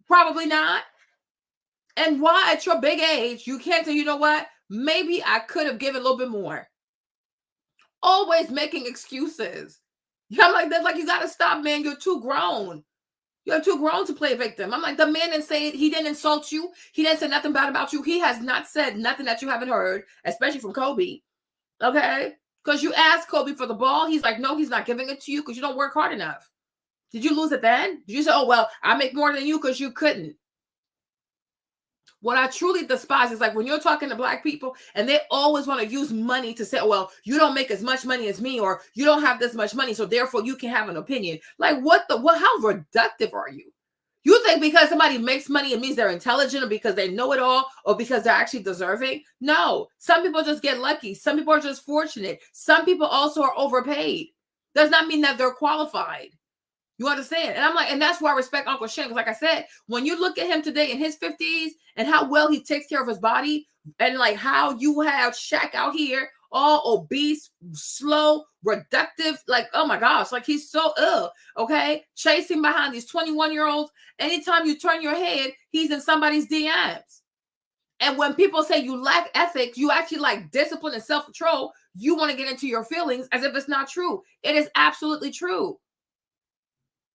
Probably not. And why at your big age, you can't say, you know what? Maybe I could have given a little bit more. Always making excuses. I'm like, that's like, you got to stop, man. You're too grown. You're too grown to play victim. I'm like, the man didn't say, he didn't insult you. He didn't say nothing bad about you. He has not said nothing that you haven't heard, especially from Kobe. Okay? Because you asked Kobe for the ball. He's like, no, he's not giving it to you because you don't work hard enough. Did you lose it then? Did you say, oh, well, I make more than you because you couldn't? What I truly despise is like when you're talking to Black people and they always want to use money to say, oh, well, you don't make as much money as me, or you don't have this much money, so therefore you can have an opinion. Like how reductive are you? You think because somebody makes money, it means they're intelligent, or because they know it all, or because they're actually deserving? No, some people just get lucky. Some people are just fortunate. Some people also are overpaid. Does not mean that they're qualified. You understand? And I'm like, and that's why I respect Uncle Shane. Because like I said, when you look at him today in his 50s and how well he takes care of his body, and like how you have Shaq out here, all obese, slow, reductive, like, oh my gosh, like he's so ill, okay? Chasing behind these 21-year-olds. Anytime you turn your head, he's in somebody's DMs. And when people say you lack ethics, you actually like discipline and self-control, you want to get into your feelings as if it's not true. It is absolutely true.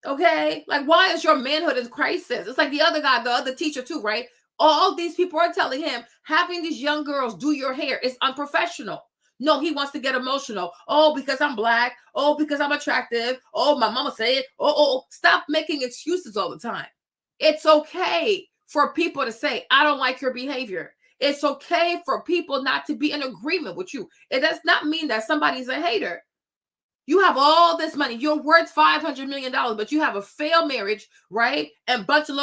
Okay, like why is your manhood in crisis? It's like the other guy, the other teacher too, right? All these people are telling him having these young girls do your hair is unprofessional. No, he wants to get emotional. Oh, because I'm Black. Oh, because I'm attractive. Oh, my mama said. Oh, stop making excuses all the time. It's okay for people to say, I don't like your behavior. It's okay for people not to be in agreement with you. It does not mean that somebody's a hater. You have all this money. You're worth $500 million, but you have a failed marriage, right? And a bunch of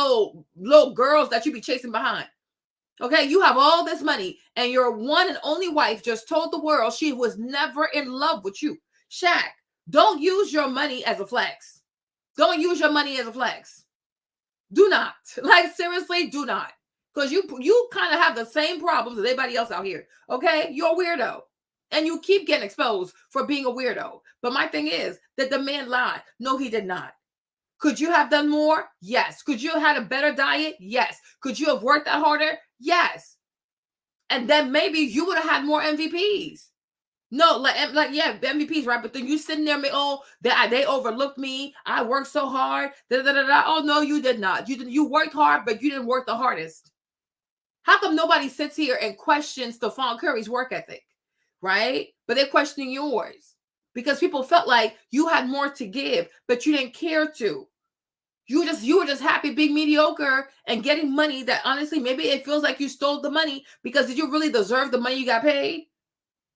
little girls that you be chasing behind. Okay, you have all this money, and your one and only wife just told the world she was never in love with you. Shaq, don't use your money as a flex. Don't use your money as a flex. Do not. Like, seriously, do not. Because you kind of have the same problems as everybody else out here. Okay, you're a weirdo. And you keep getting exposed for being a weirdo. But my thing is that the man lied. No, he did not. Could you have done more? Yes. Could you have had a better diet? Yes. Could you have worked out harder? Yes. And then maybe you would have had more MVPs. No, like yeah, MVPs, right? But then you sitting there, they overlooked me. I worked so hard. Oh no, you did not. You worked hard, but you didn't work the hardest. How come nobody sits here and questions Stephon Curry's work ethic, right? But they're questioning yours because people felt like you had more to give, but you didn't care to. You were just happy being mediocre and getting money that honestly, maybe it feels like you stole the money because did you really deserve the money you got paid?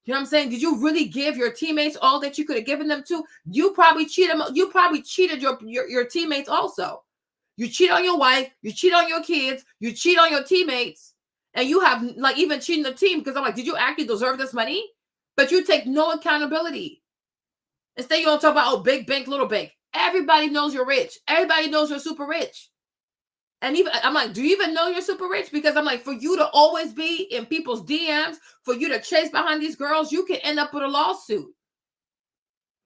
You know what I'm saying? Did you really give your teammates all that you could have given them to? You probably cheated. You probably cheated your teammates also. You cheat on your wife. You cheat on your kids. You cheat on your teammates. And you have like even cheating the team because I'm like, did you actually deserve this money? But you take no accountability. Instead, you don't talk about, oh, big bank, little bank. Everybody knows you're rich. Everybody knows you're super rich. And even I'm like, do you even know you're super rich? Because I'm like, for you to always be in people's DMs, for you to chase behind these girls, you can end up with a lawsuit.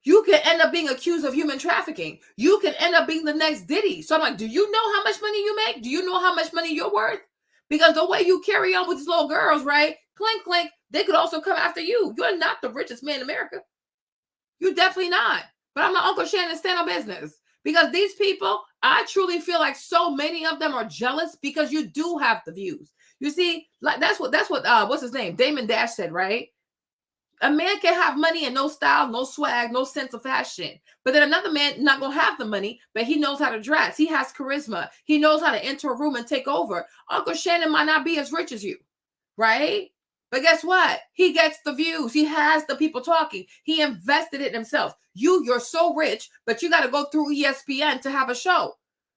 You can end up being accused of human trafficking. You can end up being the next Diddy. So I'm like, do you know how much money you make? Do you know how much money you're worth? Because the way you carry on with these little girls, right? Clink, clink, they could also come after you. You're not the richest man in America. You're definitely not. But I'm like, Uncle Shannon, stand on business. Because these people, I truly feel like so many of them are jealous because you do have the views. You see, like that's what what's his name? Damon Dash said, right? A man can have money and no style, no swag, no sense of fashion. But then another man not gonna have the money, but he knows how to dress. He has charisma. He knows how to enter a room and take over. Uncle Shannon might not be as rich as you, right? But guess what? He gets the views. He has the people talking. He invested it himself. You're so rich, but you got to go through ESPN to have a show.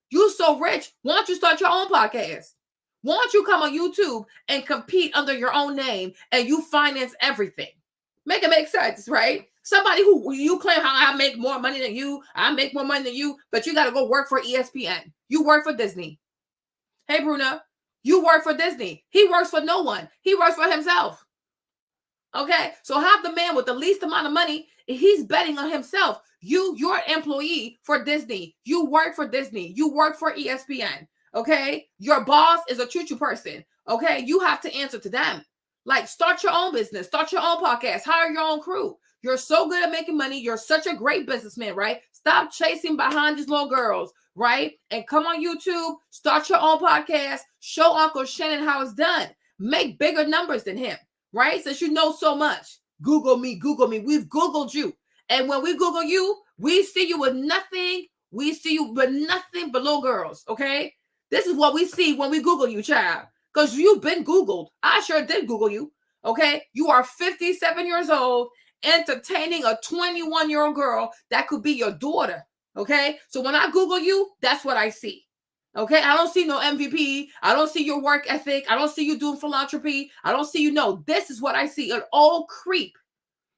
You so rich. Why don't you start your own podcast? Why don't you come on YouTube and compete under your own name and you finance everything? Make it make sense, right? Somebody who you claim how I make more money than you, I make more money than you, but you got to go work for ESPN. You work for Disney. Hey, Bruna. You work for Disney. He works for no one. He works for himself. Okay? So have the man with the least amount of money, he's betting on himself. You're an employee for Disney. You work for Disney. You work for ESPN. Okay? Your boss is a choo-choo person. Okay? You have to answer to them. Like, start your own business. Start your own podcast. Hire your own crew. You're so good at making money. You're such a great businessman, right? Stop chasing behind these little girls, right? And come on YouTube, start your own podcast, show Uncle Shannon how it's done. Make bigger numbers than him, right? Since you know so much. Google me, Google me. We've Googled you. And when we Google you, we see you with nothing. We see you with nothing but little girls, okay? This is what we see when we Google you, child. Because you've been Googled. I sure did Google you, okay? You are 57 years old, entertaining a 21-year-old girl that could be your daughter, okay? So when I Google you, that's what I see, okay? I don't see no MVP. I don't see your work ethic. I don't see you doing philanthropy. I don't see you. No, this is what I see, an old creep,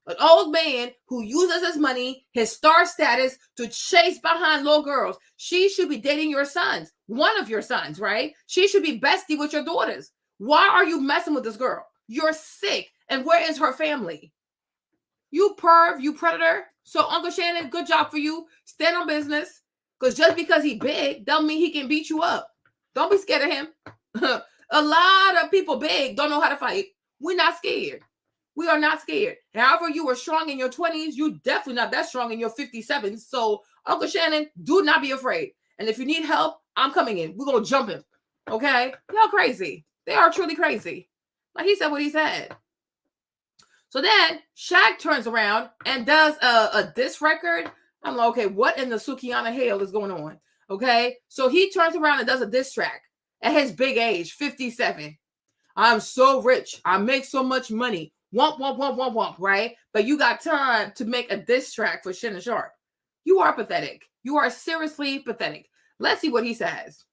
an old man who uses his money, his star status to chase behind little girls. She should be dating your sons, one of your sons, right? She should be bestie with your daughters. Why are you messing with this girl? You're sick. And where is her family? You perv, you predator. So Uncle Shannon, good job for you. Stand on business. Because just because he big, don't mean he can beat you up. Don't be scared of him. A lot of people big don't know how to fight. We're not scared. We are not scared. However, you were strong in your 20s, you definitely not that strong in your 57s. So Uncle Shannon, do not be afraid. And if you need help, I'm coming in. We're going to jump him. Okay? Y'all crazy. They are truly crazy. Like he said what he said. So then Shaq turns around and does a diss record. I'm like, okay, what in the Sukiana hell is going on? Okay. So he turns around and does a diss track at his big age, 57. I'm so rich. I make so much money. womp, right? But you got time to make a diss track for Shannon Sharp. You are pathetic. You are seriously pathetic. Let's see what he says.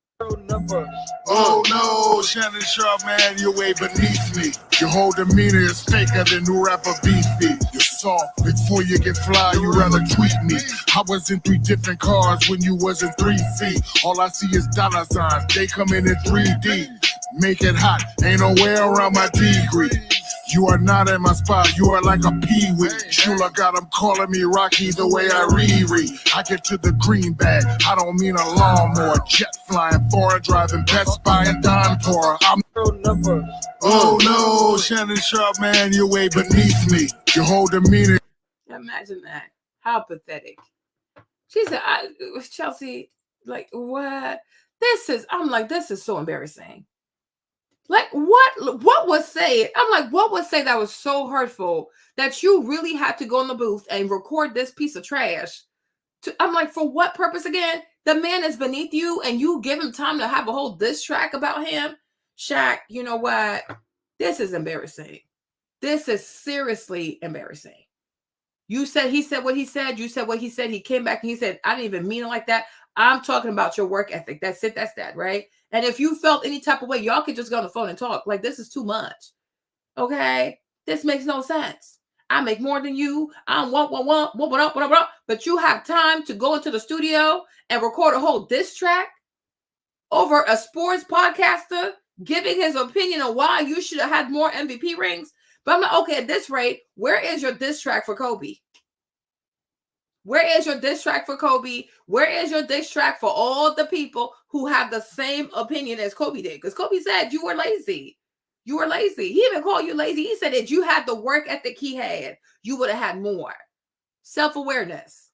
Oh no, Shannon Sharp, man, you're way beneath me. Your whole demeanor is faker than new rapper Beefy. You're soft, before you get fly, you rather tweet me. I was in 3 different cars when you was in 3 feet. All I see is dollar signs, they come in 3D. Make it hot, ain't no way around my degree. You are not in my spot, you are like a peewee. Shula got them calling me Rocky the way I reread. I get to the green bag, I don't mean a lawnmower. Jet flying, foreign driving, Best Buy and Don Pora. I'm number. Oh no, Shannon Sharp, man, you're way beneath me. Your whole demeanor. Imagine that. How pathetic. She said, Chelsea, like, what? I'm like, this is so embarrassing. Like, what was said? I'm like, what was said that was so hurtful that you really had to go in the booth and record this piece of trash? I'm like, for what purpose again? The man is beneath you and you give him time to have a whole diss track about him? Shaq, you know what? This is embarrassing. This is seriously embarrassing. He said what he said. You said what he said. He came back and he said, I didn't even mean it like that. I'm talking about your work ethic. That's it. That's that, right? And if you felt any type of way, y'all could just go on the phone and talk. Like, this is too much. Okay? This makes no sense. I make more than you. I'm what, but you have time to go into the studio and record a whole diss track over a sports podcaster giving his opinion on why you should have had more MVP rings. But I'm like, okay, at this rate, where is your diss track for Kobe? Where is your diss track for Kobe? Where is your diss track for all the people who have the same opinion as Kobe did? Because Kobe said you were lazy. You were lazy. He even called you lazy. He said that you had the work ethic he had, you would have had more. Self-awareness.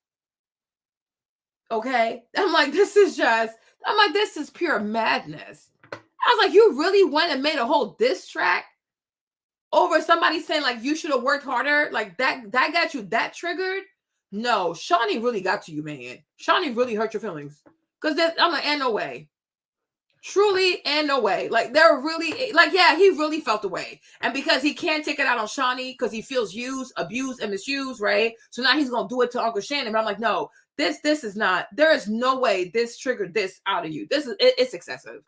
Okay? I'm like, this is pure madness. I was like, you really went and made a whole diss track over somebody saying like you should have worked harder? Like that got you that triggered? No, Shawnee really got to you, man. Shawnee really hurt your feelings. Because I'm like, and no way. Truly, and no way. Like, they're really, like, yeah, he really felt the way. And because he can't take it out on Shawnee because he feels used, abused, and misused, right? So now he's going to do it to Uncle Shannon. But I'm like, no, this is not, there is no way this triggered this out of you. It's excessive.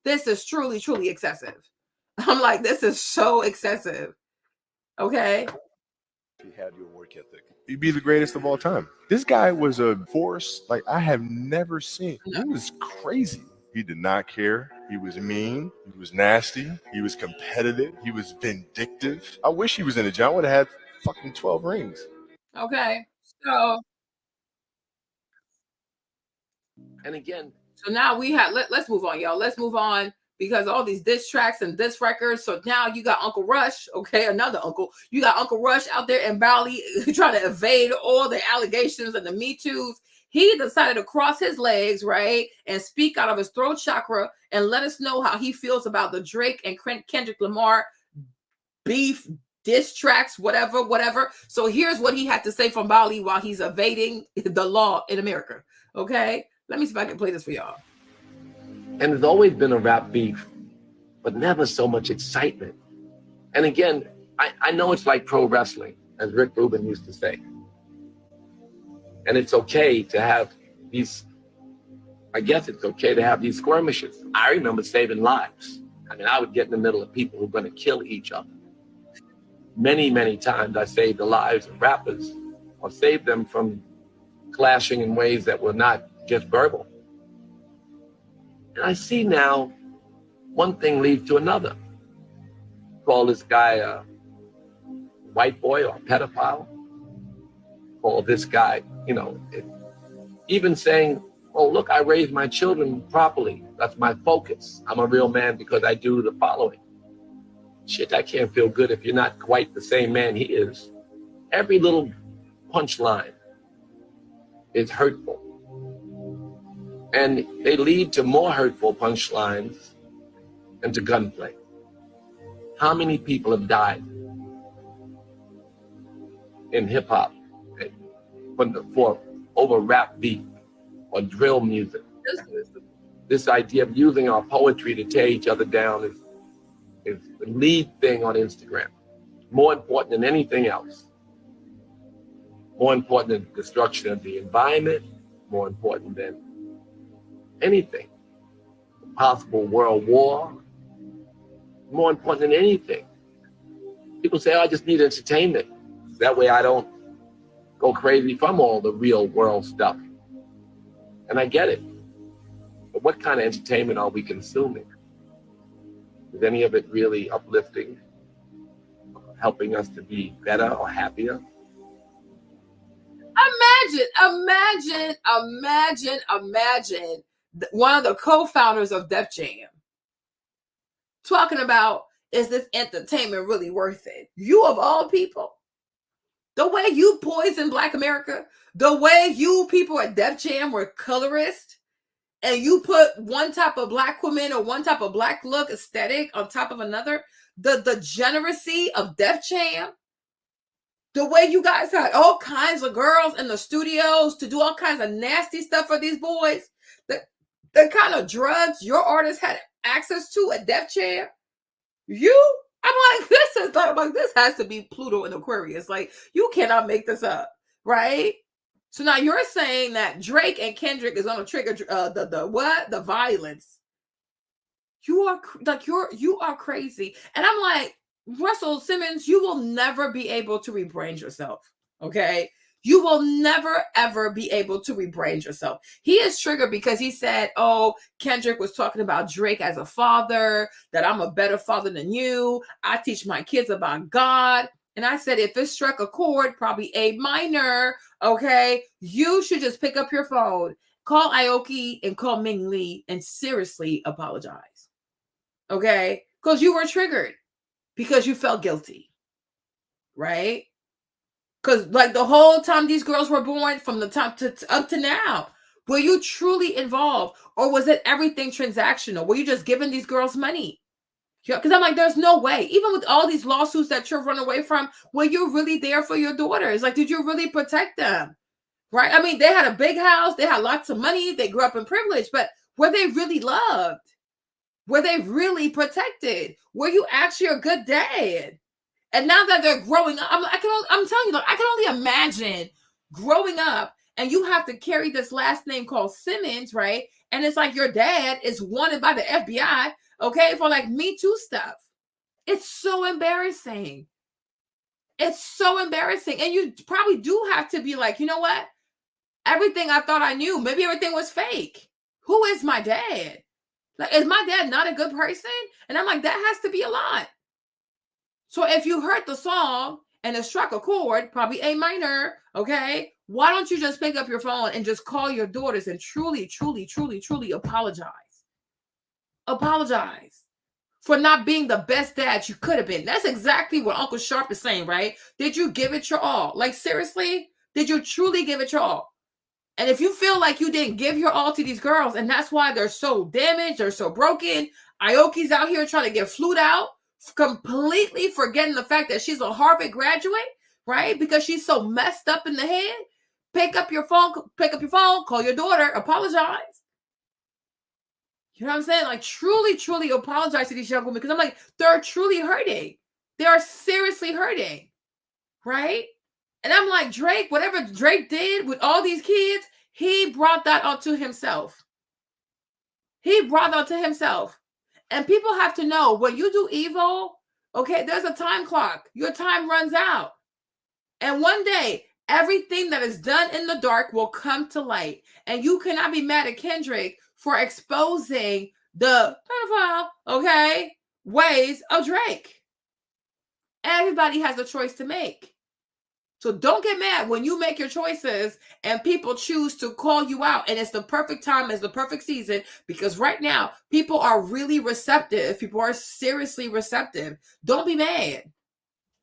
This is truly, truly excessive. I'm like, this is so excessive. Okay? He had your work ethic. He'd be the greatest of all time. This guy was a force like I have never seen. He was crazy. He did not care. He was mean. He was nasty. He was competitive. He was vindictive. I wish he was in the gym. I would have had fucking 12 rings. Okay. So. And again. So now we have, let's move on, y'all. Let's move on. Because all these diss tracks and diss records. So now you got Uncle Rush, okay, another uncle. You got Uncle Rush out there in Bali trying to evade all the allegations and the Me Too's. He decided to cross his legs, right, and speak out of his throat chakra and let us know how he feels about the Drake and Kendrick Lamar beef, diss tracks, whatever. So here's what he had to say from Bali while he's evading the law in America, okay? Let me see if I can play this for y'all. And there's always been a rap beef, but never so much excitement. And again, I know it's like pro wrestling, as Rick Rubin used to say. And it's okay to have these, I guess it's okay to have these skirmishes. I remember saving lives. I mean, I would get in the middle of people who were going to kill each other. Many, many times I saved the lives of rappers or saved them from clashing in ways that were not just verbal. And I see now one thing leads to another. Call this guy a white boy or a pedophile. Call this guy, even saying, oh, look, I raised my children properly. That's my focus. I'm a real man because I do the following. Shit, I can't feel good if you're not quite the same man he is. Every little punchline is hurtful. And they lead to more hurtful punchlines and to gunplay. How many people have died in hip hop for over rap beat or drill music? This idea of using our poetry to tear each other down is the lead thing on Instagram. more important than anything else. More important than destruction of the environment, more important than anything. Possible world war, more important than anything. People say, oh, I just need entertainment. That way I don't go crazy from all the real world stuff. And I get it. But what kind of entertainment are we consuming? Is any of it really uplifting, helping us to be better or happier? Imagine one of the co-founders of Def Jam talking about, is this entertainment really worth it? You of all people, the way you poisoned Black America, the way you people at Def Jam were colorist, and you put one type of Black woman or one type of Black look aesthetic on top of another, the degeneracy of Def Jam, the way you guys had all kinds of girls in the studios to do all kinds of nasty stuff for these boys, the kind of drugs your artists had access to at Def Jam, I'm like, this has to be Pluto and Aquarius. Like, you cannot make this up, right? So now you're saying that Drake and Kendrick is going to trigger the violence. You are crazy. And I'm like, Russell Simmons, you will never be able to rebrand yourself. Okay. You will never, ever be able to rebrand yourself. He is triggered because he said, oh, Kendrick was talking about Drake as a father, that I'm a better father than you. I teach my kids about God. And I said, if it struck a chord, probably A minor, okay, you should just pick up your phone, call Aoki and call Ming Lee and seriously apologize. Okay? Because you were triggered because you felt guilty. Right? Because like the whole time these girls were born, from the time up to now, were you truly involved, or was it everything transactional? Were you just giving these girls money? Because I'm like, there's no way. Even with all these lawsuits that you're running away from, were you really there for your daughters? Like, did you really protect them? Right? I mean, they had a big house, they had lots of money, they grew up in privilege, but were they really loved? Were they really protected? Were you actually a good dad? And now that they're growing up, I'm telling you, I can only imagine growing up and you have to carry this last name called Simmons, right? And it's like your dad is wanted by the FBI, okay, for like Me Too stuff. It's so embarrassing. It's so embarrassing. And you probably do have to be like, you know what? Everything I thought I knew, maybe everything was fake. Who is my dad? Like, is my dad not a good person? And I'm like, that has to be a lot. So if you heard the song and it struck a chord, probably A minor, okay, why don't you just pick up your phone and just call your daughters and truly, truly, truly, truly apologize? Apologize for not being the best dad you could have been. That's exactly what Uncle Sharp is saying, right? Did you give it your all? Like, seriously? Did you truly give it your all? And if you feel like you didn't give your all to these girls, and that's why they're so damaged, they're so broken, Aoki's out here trying to get flued out, completely forgetting the fact that she's a Harvard graduate, right? Because she's so messed up in the head. Pick up your phone, call your daughter, apologize. You know what I'm saying? Like, truly, truly apologize to these young women, because I'm like, they're truly hurting. They are seriously hurting, right? And I'm like, Drake, whatever Drake did with all these kids, he brought that onto himself. He brought that onto himself. And people have to know, when you do evil, okay, there's a time clock. Your time runs out. And one day, everything that is done in the dark will come to light. And you cannot be mad at Kendrick for exposing the pedophile, okay, ways of Drake. Everybody has a choice to make. So don't get mad when you make your choices and people choose to call you out. And it's the perfect time, it's the perfect season, because right now people are really receptive. People are seriously receptive. Don't be mad.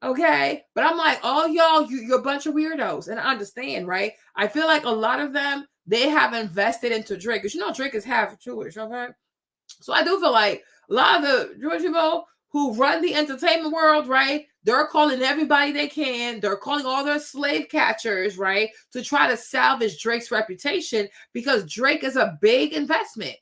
Okay. But I'm like, all y'all, you're a bunch of weirdos. And I understand, right? I feel like a lot of them, they have invested into Drake. Because you know Drake is half Jewish, okay? So I do feel like a lot of the Jewish people who run the entertainment world, right? They're calling everybody they can. They're calling all their slave catchers, right? To try to salvage Drake's reputation, because Drake is a big investment,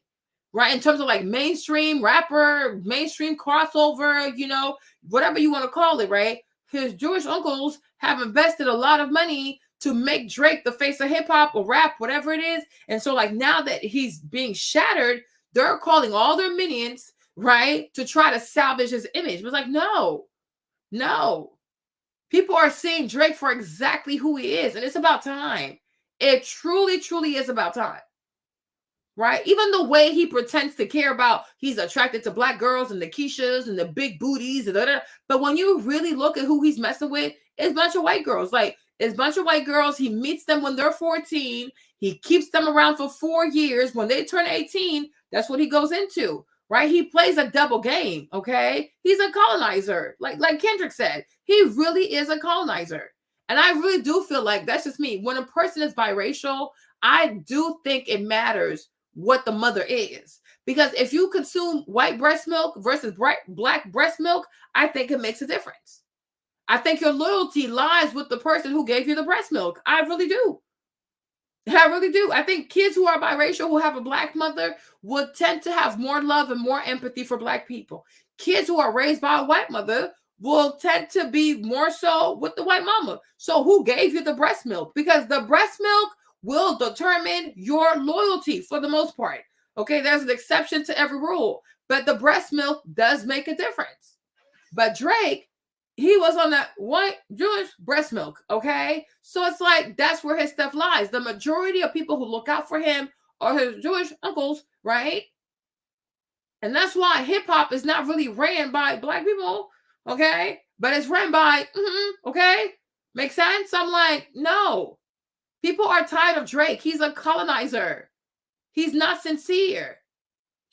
right? In terms of like mainstream rapper, mainstream crossover, you know, whatever you want to call it, right? his Jewish uncles have invested a lot of money to make Drake the face of hip hop or rap, whatever it is. And so like now that he's being shattered, they're calling all their minions, right, to try to salvage his image. It was like, no. People are seeing Drake for exactly who he is. And it's about time. It truly, truly is about time. Right? Even the way he pretends to care about, he's attracted to black girls and the Keishas and the big booties. But when you really look at who he's messing with, it's a bunch of white girls. Like, it's a bunch of white girls. He meets them when they're 14. He keeps them around for 4 years. When they turn 18, that's what he goes into. Right? He plays a double game. Okay? He's a colonizer. Like Kendrick said, he really is a colonizer. And I really do feel like that's just me. When a person is biracial, I do think it matters what the mother is, because if you consume white breast milk versus black breast milk, I think it makes a difference. I think your loyalty lies with the person who gave you the breast milk. I really do. I think kids who are biracial, who have a black mother, would tend to have more love and more empathy for black people. Kids who are raised by a white mother will tend to be more so with the white mama. So who gave you the breast milk? Because the breast milk will determine your loyalty for the most part. Okay, there's an exception to every rule, but the breast milk does make a difference. But Drake, he was on that white Jewish breast milk, okay? So it's like, that's where his stuff lies. The majority of people who look out for him are his Jewish uncles, right? And that's why hip hop is not really ran by black people, okay? But it's ran by, okay? Make sense? I'm like, no. People are tired of Drake. He's a colonizer. He's not sincere.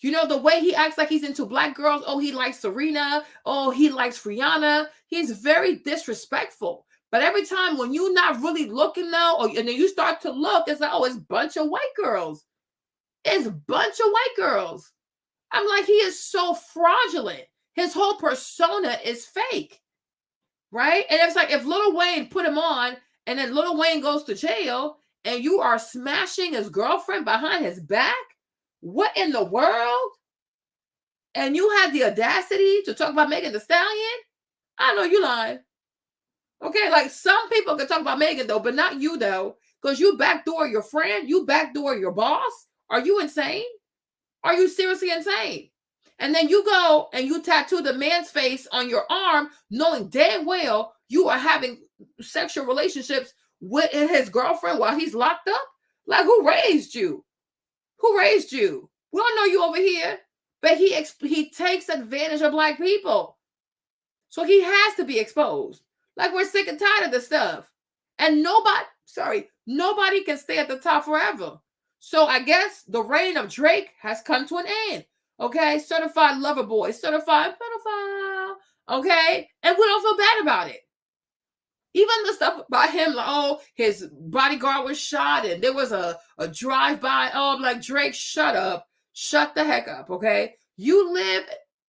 You know, the way he acts like he's into black girls. Oh, he likes Serena. Oh, he likes Rihanna. He's very disrespectful. But every time when you're not really looking though, and then you start to look, it's like, oh, it's a bunch of white girls. It's a bunch of white girls. I'm like, he is so fraudulent. His whole persona is fake. Right? And it's like, if Lil Wayne put him on, and then Lil Wayne goes to jail, and you are smashing his girlfriend behind his back? What in the world? And you had the audacity to talk about Megan Thee Stallion? I know you lying. Okay, like some people can talk about Megan though, but not you though, because you backdoor your friend, you backdoor your boss. Are you insane? Are you seriously insane? And then you go and you tattoo the man's face on your arm, knowing damn well you are having sexual relationships with his girlfriend while he's locked up? Like, who raised you? Who raised you? We don't know you over here. But he takes advantage of black people. So he has to be exposed. Like, we're sick and tired of this stuff. And nobody can stay at the top forever. So I guess the reign of Drake has come to an end. Okay, certified lover boy, certified pedophile. Okay, and we don't feel bad about it. Even the stuff about him, like, oh, his bodyguard was shot and there was a drive-by. Oh, I'm like, Drake, shut up. Shut the heck up, okay? You live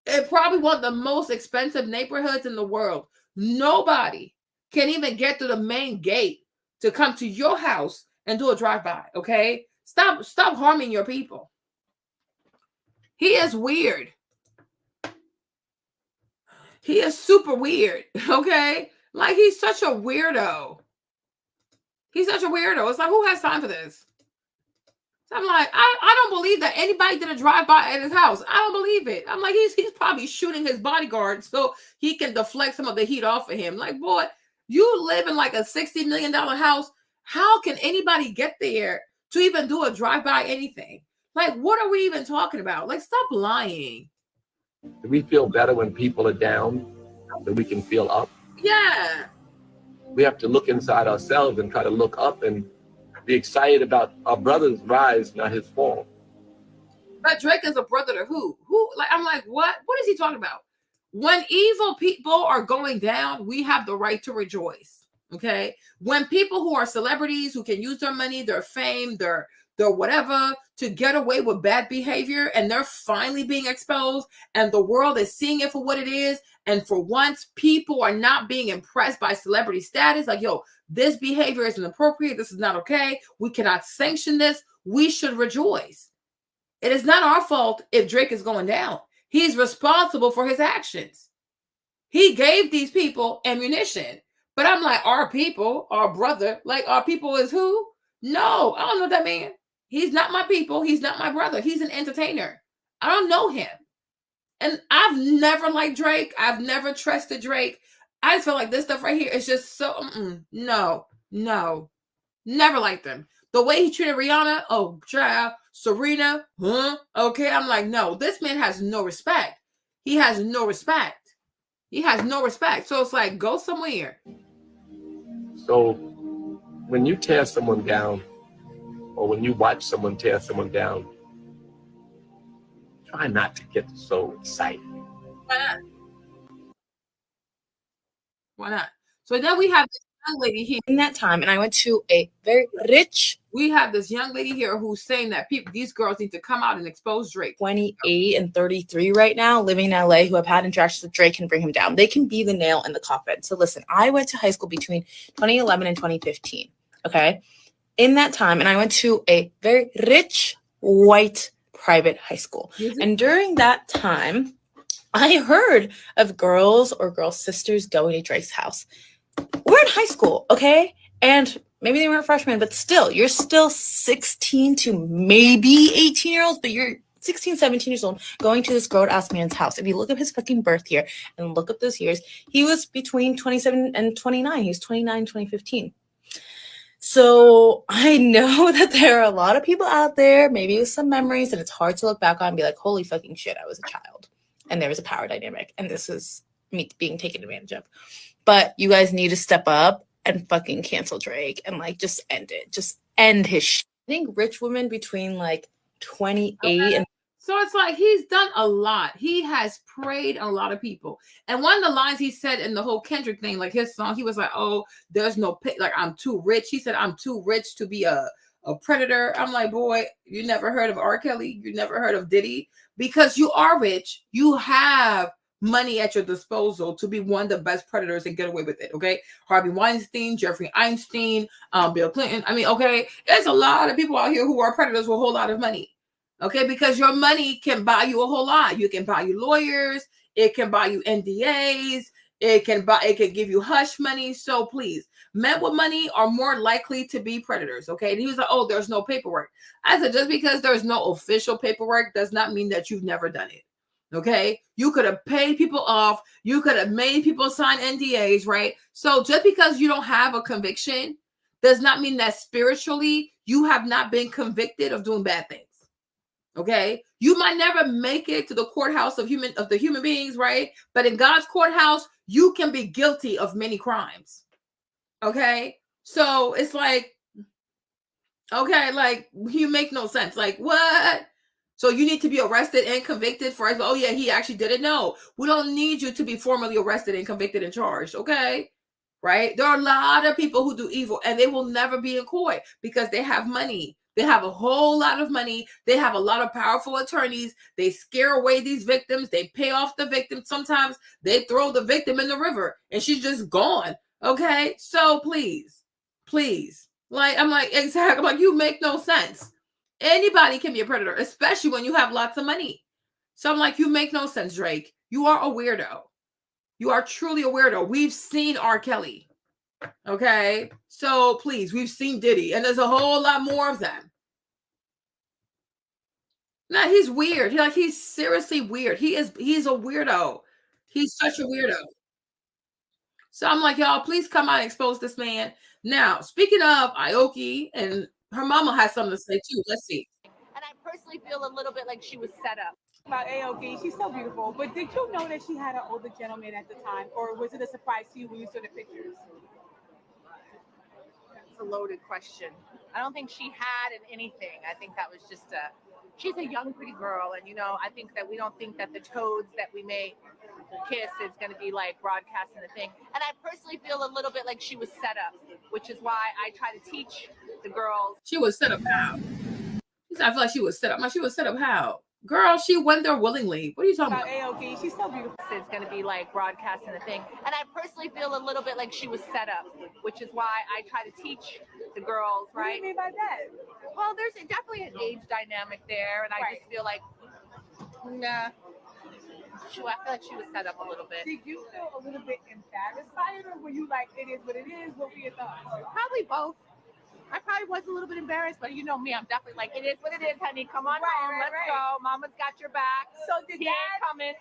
in probably one of the most expensive neighborhoods in the world. Nobody can even get to the main gate to come to your house and do a drive-by, okay? Stop harming your people. He is weird. He is super weird, okay? Like, he's such a weirdo. He's such a weirdo. It's like, who has time for this? So I'm like, I don't believe that anybody did a drive-by at his house. I don't believe it. I'm like, he's probably shooting his bodyguard so he can deflect some of the heat off of him. Like, boy, you live in like a $60 million house. How can anybody get there to even do a drive-by anything? Like, what are we even talking about? Like, stop lying. Do we feel better when people are down than we can feel up? Yeah. We have to look inside ourselves and try to look up and be excited about our brother's rise, not his fall. But Drake is a brother to who? Like, I'm like, what? What is he talking about? When evil people are going down, we have the right to rejoice. Okay. When people who are celebrities, who can use their money, their fame, their whatever to get away with bad behavior, and they're finally being exposed, and the world is seeing it for what it is. And for once, people are not being impressed by celebrity status. Like, yo, this behavior isn't appropriate. This is not okay. We cannot sanction this. We should rejoice. It is not our fault if Drake is going down. He's responsible for his actions. He gave these people ammunition. But I'm like, our people, our brother, like our people is who? No, I don't know that man. He's not my people. He's not my brother. He's an entertainer. I don't know him. And I've never liked Drake. I've never trusted Drake. I just feel like this stuff right here is just so, no, never liked him. The way he treated Rihanna, oh, child, Serena, okay, I'm like, no, this man has no respect. He has no respect. He has no respect. So it's like, go somewhere. So when you tear someone down, or when you watch someone tear someone down, try not to get so excited. Why not? Why not? So then we have this young lady here. In that time, and I went to a very rich. We have this young lady here who's saying that these girls need to come out and expose Drake. 28 and 33 right now, living in LA, who have had interactions with Drake can bring him down. They can be the nail in the coffin. So listen, I went to high school between 2011 and 2015. Okay. In that time, and I went to a very rich white private high school. And during that time, I heard of girls or girl sisters going to Drake's house. We're in high school, okay? And maybe they weren't freshmen, but still, you're still 16 to maybe 18-year-olds, but you're 16, 17 years old going to this grown-ass man's house. If you look up his fucking birth year and look up those years, he was between 27 and 29. He was 29 in 2015. So I know that there are a lot of people out there, maybe with some memories, that it's hard to look back on and be like, holy fucking shit, I was a child. And there was a power dynamic. And this is me being taken advantage of. But you guys need to step up and fucking cancel Drake and like just end it. Just end his shit. I think rich women between like 28 and so it's like he's done a lot. He has prayed a lot of people. And one of the lines he said in the whole Kendrick thing, like his song, he was like, oh, there's no pay, like I'm too rich. He said, I'm too rich to be a predator. I'm like, boy, you never heard of R. Kelly? You never heard of Diddy? Because you are rich. You have money at your disposal to be one of the best predators and get away with it. Okay. Harvey Weinstein, Jeffrey Einstein, Bill Clinton. I mean, okay, there's a lot of people out here who are predators with a whole lot of money. Okay, because your money can buy you a whole lot. You can buy you lawyers. It can buy you NDAs. It can give you hush money. So please, men with money are more likely to be predators. Okay, and he was like, "Oh, there's no paperwork." I said, just because there's no official paperwork does not mean that you've never done it. Okay, you could have paid people off. You could have made people sign NDAs, right? So just because you don't have a conviction does not mean that spiritually you have not been convicted of doing bad things. Okay, you might never make it to the courthouse of the human beings, right? But in God's courthouse, you can be guilty of many crimes. Okay, so it's like, okay, like you make no sense. Like what? So you need to be arrested and convicted for, oh yeah, he actually did it. No, we don't need you to be formally arrested and convicted and charged. Okay, right? There are a lot of people who do evil and they will never be in court because they have money. They have a whole lot of money. They have a lot of powerful attorneys. They scare away these victims. They pay off the victim. Sometimes they throw the victim in the river and she's just gone. Okay. So please, like, I'm like, exactly. I'm like, you make no sense. Anybody can be a predator, especially when you have lots of money. So I'm like, you make no sense, Drake. You are a weirdo. You are truly a weirdo. We've seen R. Kelly. Okay, so please, we've seen Diddy, and there's a whole lot more of them. No, he's weird. He's seriously weird. He's a weirdo. He's such a weirdo. So I'm like, y'all, please come out and expose this man. Now, speaking of Aoki, and her mama has something to say too. Let's see. And I personally feel a little bit like she was set up. About Aoki, she's so beautiful. But did you know that she had an older gentleman at the time, or was it a surprise to you when you saw the pictures? It's a loaded question. I don't think she had anything. I think that was just she's a young, pretty girl. And, I think that we don't think that the toads that we may kiss is going to be like broadcasting the thing. And I personally feel a little bit like she was set up, which is why I try to teach the girls. She was set up how? I feel like she was set up. She was set up how? Girl, she went there willingly. What are you talking about? Aoki, she's so beautiful. It's going to be like broadcasting the thing. And I personally feel a little bit like she was set up, which is why I try to teach the girls, right? What do you mean by that? Well, there's definitely an age dynamic there. And I just feel like, nah. I feel like she was set up a little bit. Did you feel a little bit embarrassed by it, or were you like, it is what it is? What were your thoughts? Probably both. I probably was a little bit embarrassed, but you know me, I'm definitely like, it is what it is, honey. Come on home, let's go. Mama's got your back. So did He dad ain't coming?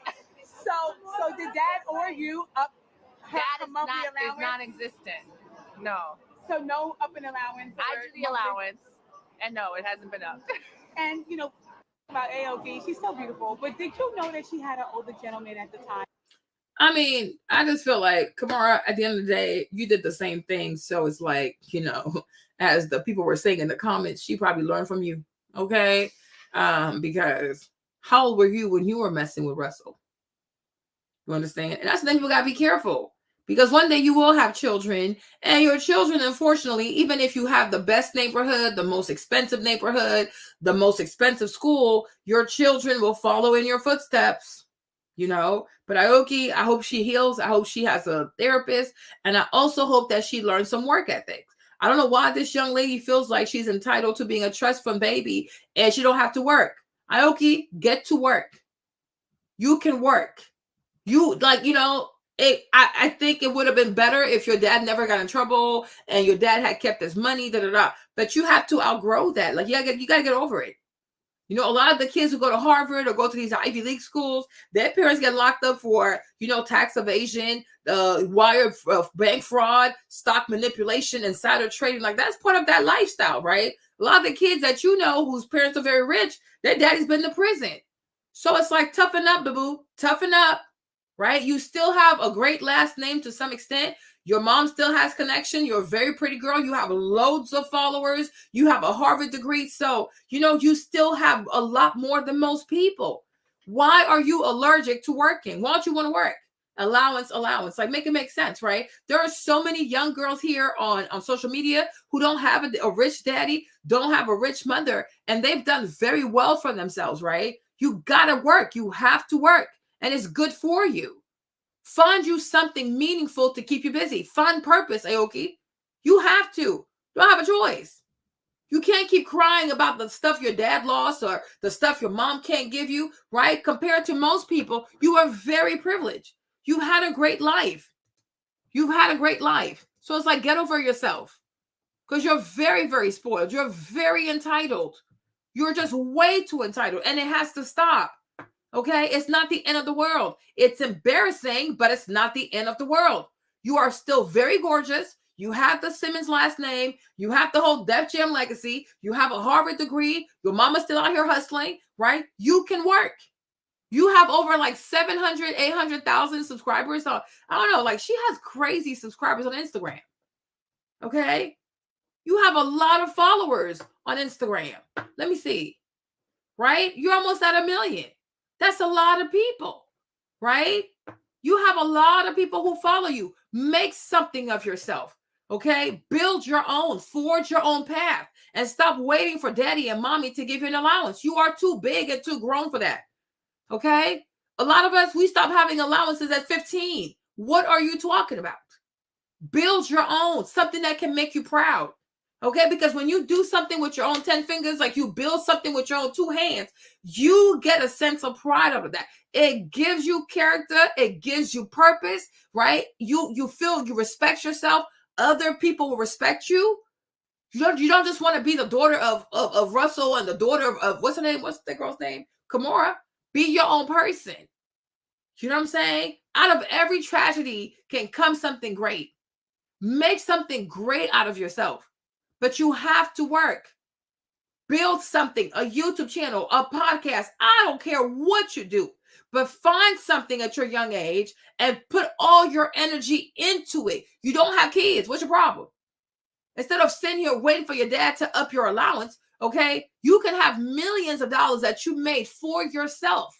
So did dad or you up her That is monthly not, is allowance? non-existent. No. So no up in allowance. I or do the monthly? allowance, and no, it hasn't been up. And you know about AOB, she's so beautiful. But did you know that she had an older gentleman at the time? I mean, I just feel like, Kamara, at the end of the day, you did the same thing. So it's like, you know, as the people were saying in the comments, she probably learned from you. Okay. Because how old were you when you were messing with Russell? You understand? And that's the thing, you gotta be careful. Because one day you will have children, and your children, unfortunately, even if you have the best neighborhood, the most expensive neighborhood, the most expensive school, your children will follow in your footsteps, you know. But Aoki, I hope she heals. I hope she has a therapist. And I also hope that she learns some work ethics. I don't know why this young lady feels like she's entitled to being a trust fund baby and she don't have to work. Aoki, get to work. You can work. You, like, you know, I think it would have been better if your dad never got in trouble and your dad had kept his money, But you have to outgrow that. Like, you gotta get over it. You know, a lot of the kids who go to Harvard or go to these Ivy League schools, their parents get locked up for, you know, tax evasion, wire bank fraud, stock manipulation, insider trading. Like, that's part of that lifestyle, right? A lot of the kids that you know whose parents are very rich, their daddy's been to prison. So it's like, toughen up, boo-boo. Toughen up. Right? You still have a great last name to some extent. Your mom still has connection. You're a very pretty girl. You have loads of followers. You have a Harvard degree. So, you know, you still have a lot more than most people. Why are you allergic to working? Why don't you want to work? Allowance. Like, make it make sense, right? There are so many young girls here on social media who don't have a rich daddy, don't have a rich mother, and they've done very well for themselves, right? You got to work. You have to work. And it's good for you. Find you something meaningful to keep you busy. Find purpose, Aoki. You have to. You don't have a choice. You can't keep crying about the stuff your dad lost or the stuff your mom can't give you, right? Compared to most people, you are very privileged. You had a great life. You've had a great life. So it's like, get over yourself. Because you're very, very spoiled. You're very entitled. You're just way too entitled. And it has to stop. Okay, it's not the end of the world. It's embarrassing, but it's not the end of the world. You are still very gorgeous. You have the Simmons last name. You have the whole Def Jam legacy. You have a Harvard degree. Your mama's still out here hustling, right? You can work. You have over like 700, 800,000 subscribers. So I don't know, like, she has crazy subscribers on Instagram. Okay, you have a lot of followers on Instagram. Let me see, right? You're almost at 1 million. That's a lot of people, right? You have a lot of people who follow you. Make something of yourself, okay? Build your own, forge your own path, and stop waiting for daddy and mommy to give you an allowance. You are too big and too grown for that, okay? A lot of us, we stopped having allowances at 15. What are you talking about? Build your own, something that can make you proud. Okay, because when you do something with your own 10 fingers, like you build something with your own 2 hands, you get a sense of pride out of that. It gives you character. It gives you purpose, right? You feel you respect yourself. Other people will respect you. You don't just want to be the daughter of Russell and the daughter of what's her name? What's the girl's name? Kimora. Be your own person. You know what I'm saying? Out of every tragedy can come something great. Make something great out of yourself. But you have to work. Build something, a YouTube channel, a podcast. I don't care what you do, but find something at your young age and put all your energy into it. You don't have kids. What's your problem? Instead of sitting here waiting for your dad to up your allowance, okay, you can have millions of dollars that you made for yourself.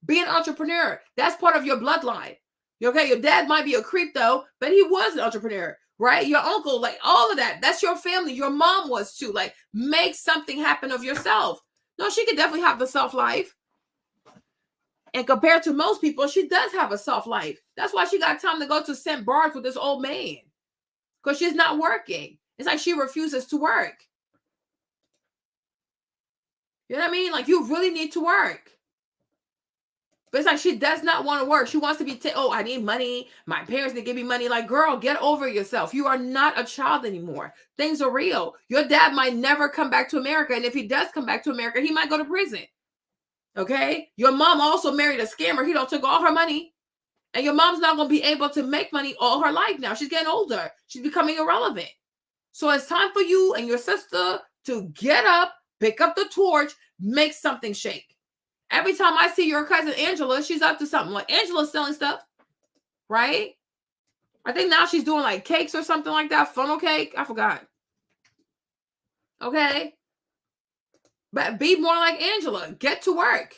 Be an entrepreneur. That's part of your bloodline. Okay, your dad might be a creep though, but he was an entrepreneur. Right? Your uncle, like all of that. That's your family. Your mom was too. Like, make something happen of yourself. No, she could definitely have the soft life. And compared to most people, she does have a soft life. That's why she got time to go to St. Bart's with this old man. Because she's not working. It's like she refuses to work. You know what I mean? Like, you really need to work. But it's like she does not want to work. She wants to be, oh, I need money. My parents need to give me money. Like, girl, get over yourself. You are not a child anymore. Things are real. Your dad might never come back to America. And if he does come back to America, he might go to prison. Okay? Your mom also married a scammer. He don't took all her money. And your mom's not going to be able to make money all her life now. She's getting older. She's becoming irrelevant. So it's time for you and your sister to get up, pick up the torch, make something shake. Every time I see your cousin Angela, she's up to something. Like Angela's selling stuff, right? I think now she's doing like cakes or something like that. Funnel cake. I forgot. Okay. But be more like Angela. Get to work.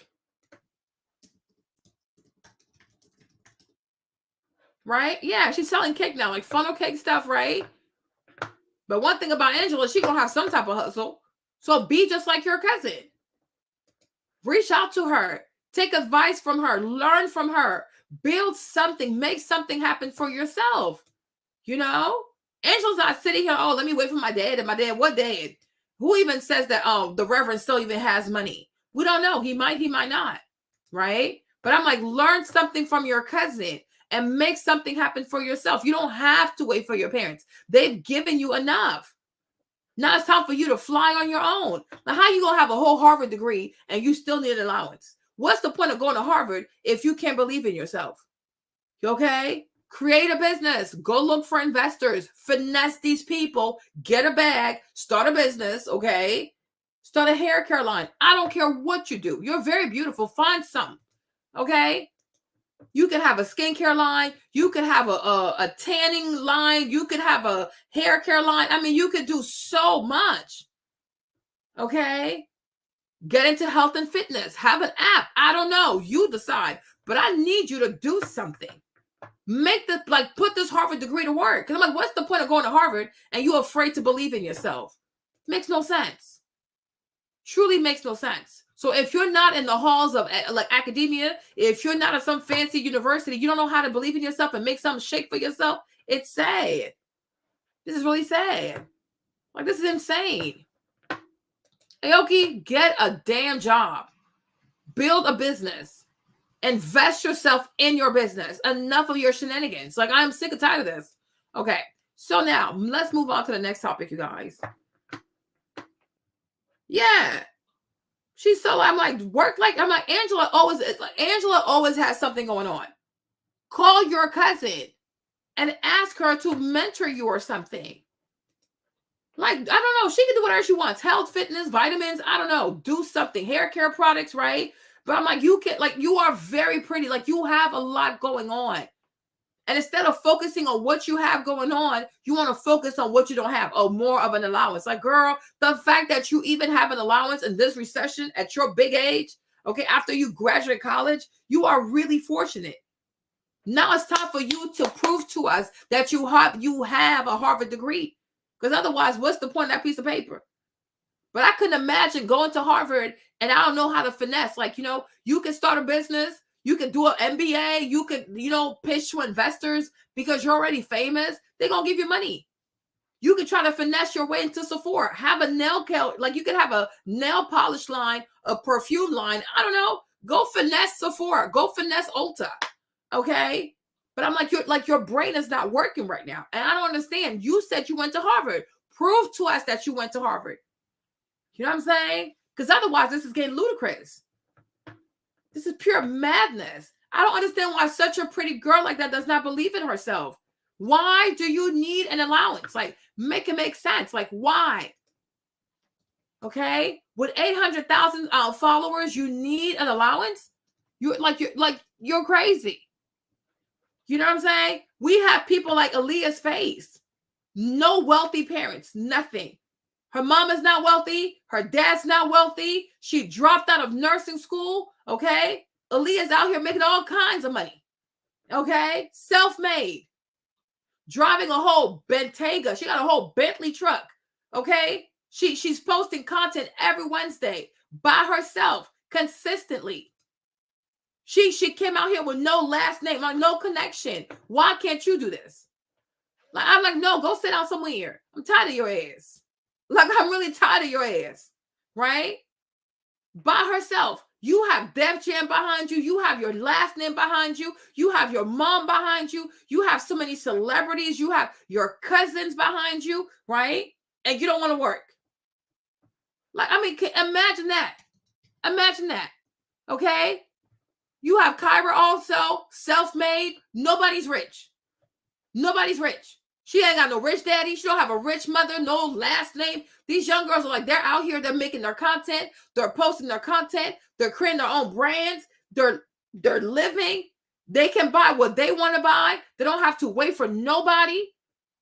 Right? Yeah, she's selling cake now, like funnel cake stuff, right? But one thing about Angela, she gonna have some type of hustle. So be just like your cousin. Reach out to her. Take advice from her. Learn from her. Build something. Make something happen for yourself. You know? Angela's not sitting here, oh, let me wait for my dad. And my dad, what dad? Who even says that, oh, the Reverend still even has money? We don't know. He might not. Right? But I'm like, learn something from your cousin and make something happen for yourself. You don't have to wait for your parents. They've given you enough. Now it's time for you to fly on your own. Now, how you gonna have a whole Harvard degree and you still need an allowance? What's the point of going to Harvard if you can't believe in yourself? Okay? Create a business. Go look for investors. Finesse these people. Get a bag. Start a business. Okay? Start a hair care line. I don't care what you do. You're very beautiful. Find something. Okay? You can have a skincare line. You could have a tanning line. You could have a hair care line. I mean, you could do so much. Okay? Get into health and fitness. Have an app. I don't know. You decide. But I need you to do something. Put this Harvard degree to work. Because I'm like, what's the point of going to Harvard and you're afraid to believe in yourself? Makes no sense. Truly makes no sense. So if you're not in the halls of like academia, if you're not at some fancy university, you don't know how to believe in yourself and make something shake for yourself, it's sad. This is really sad. Like, this is insane. Aoki, get a damn job. Build a business. Invest yourself in your business. Enough of your shenanigans. Like, I'm sick and tired of this. Okay. So now let's move on to the next topic, you guys. Yeah. She's so, I'm like, Angela always has something going on. Call your cousin and ask her to mentor you or something. Like, I don't know. She can do whatever she wants. Health, fitness, vitamins. I don't know. Do something. Hair care products, right? But I'm like, you are very pretty. Like, you have a lot going on. And instead of focusing on what you have going on, you want to focus on what you don't have. Oh, more of an allowance. Like, girl, the fact that you even have an allowance in this recession at your big age, okay, after you graduate college, you are really fortunate. Now it's time for you to prove to us that you have a Harvard degree. Because otherwise, what's the point of that piece of paper? But I couldn't imagine going to Harvard and I don't know how to finesse. Like, you can start a business. You can do an MBA. You could, pitch to investors because you're already famous. They're going to give you money. You can try to finesse your way into Sephora. Have a nail care. Like, you can have a nail polish line, a perfume line. I don't know. Go finesse Sephora. Go finesse Ulta. Okay? But I'm like, your brain is not working right now. And I don't understand. You said you went to Harvard. Prove to us that you went to Harvard. You know what I'm saying? Because otherwise, this is getting ludicrous. This is pure madness. I don't understand why such a pretty girl like that does not believe in herself. Why do you need an allowance? Like, make it make sense. Like, why? Okay? With 800,000 followers, you need an allowance? You're crazy. You know what I'm saying? We have people like Aaliyah's face. No wealthy parents, nothing. Her mom is not wealthy. Her dad's not wealthy. She dropped out of nursing school. Okay. Aaliyah's out here making all kinds of money. Okay. Self-made. Driving a whole Bentayga. She got a whole Bentley truck. Okay. She's posting content every Wednesday by herself consistently. She came out here with no last name, like no connection. Why can't you do this? Like, I'm like, no, go sit down somewhere. I'm tired of your ass. Like, I'm really tired of your ass, right? By herself, You have Def Jam behind you. You have your last name behind you. You have your mom behind you. You have so many celebrities. You have your cousins behind you, right? And you don't want to work. Like, I mean, imagine that. Imagine that. Okay? You have Kyra also, self-made. Nobody's rich. Nobody's rich. She ain't got no rich daddy. She don't have a rich mother, no last name. These young girls are like, they're out here, they're making their content, they're posting their content, they're creating their own brands, they're living. They can buy what they want to buy. They don't have to wait for nobody.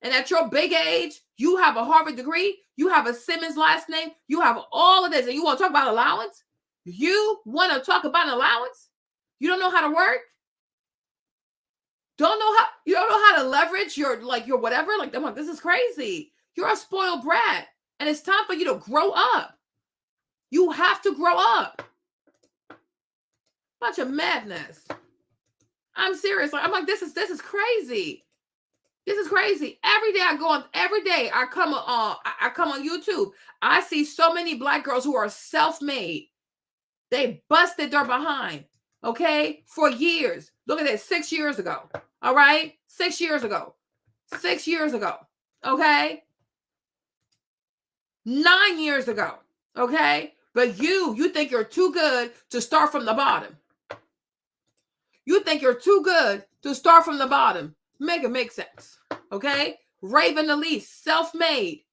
And at your big age, you have a Harvard degree, you have a Simmons last name, you have all of this, and you want to talk about allowance? You want to talk about an allowance? You don't know how to work? You don't know how to leverage your whatever? Like, I'm like, this is crazy. You're a spoiled brat. And it's time for you to grow up. You have to grow up. Bunch of madness. I'm serious. I'm like, this is crazy. This is crazy. Every day I come on YouTube. I see so many Black girls who are self-made. They busted their behind, okay, for years. Look at this, 6 years ago. All right? 6 years ago. 6 years ago. Okay? 9 years ago. Okay? But you think you're too good to start from the bottom. You think you're too good to start from the bottom. Make it make sense. Okay? Raven Elise, self-made.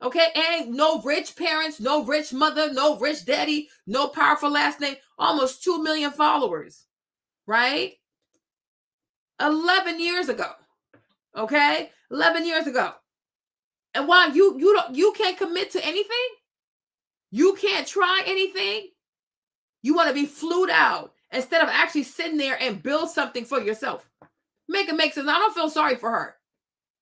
Okay? And no rich parents, no rich mother, no rich daddy, no powerful last name. Almost 2 million followers. Right? 11 years ago. Okay? 11 years ago. And while you can't commit to anything, you can't try anything, you want to be flued out instead of actually sitting there and build something for yourself. Make it make sense. I don't feel sorry for her.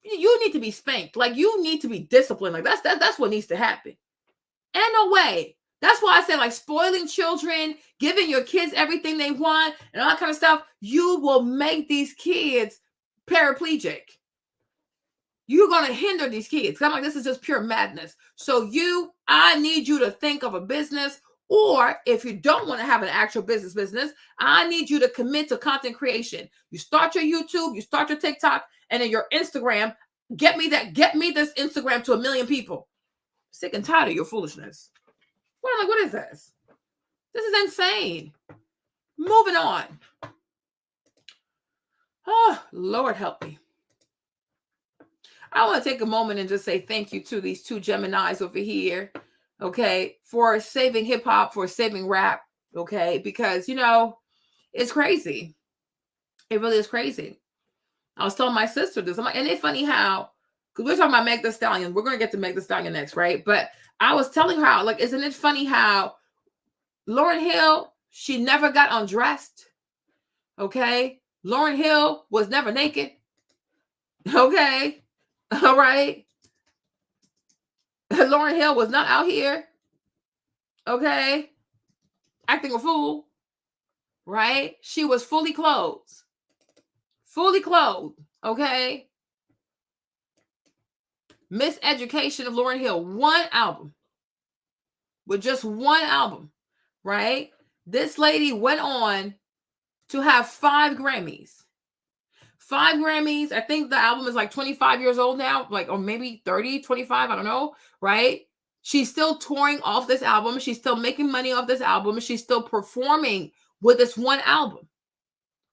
You need to be spanked. Like, you need to be disciplined. Like, that's what needs to happen. And no way. That's why I say, like, spoiling children, giving your kids everything they want, and all that kind of stuff, you will make these kids paraplegic. You're going to hinder these kids. I'm like, this is just pure madness. So I need you to think of a business, or if you don't want to have an actual business, I need you to commit to content creation. You start your YouTube, you start your TikTok, and then your Instagram. Get me this Instagram to 1 million people. Sick and tired of your foolishness. Well, I'm like, what is this? This is insane. Moving on. Oh, Lord help me. I want to take a moment and just say thank you to these two Geminis over here, okay, for saving hip hop, for saving rap, okay, because, it's crazy. It really is crazy. I was telling my sister this. I'm like, and it's funny how, because we're talking about Meg Thee Stallion. We're going to get to Meg Thee Stallion next, right? But I was telling her how, like, isn't it funny how Lauryn Hill, she never got undressed, okay? Lauryn Hill was never naked, okay? All right? Lauryn Hill was not out here, okay, acting a fool, right? She was fully clothed, okay? Miseducation of Lauryn Hill, one album, with just one album, right? This lady went on to have 5 Grammys. 5 Grammys. I think the album is like 25 years old now, like, or maybe 30, 25, I don't know, right? She's still touring off this album. She's still making money off this album. She's still performing with this one album,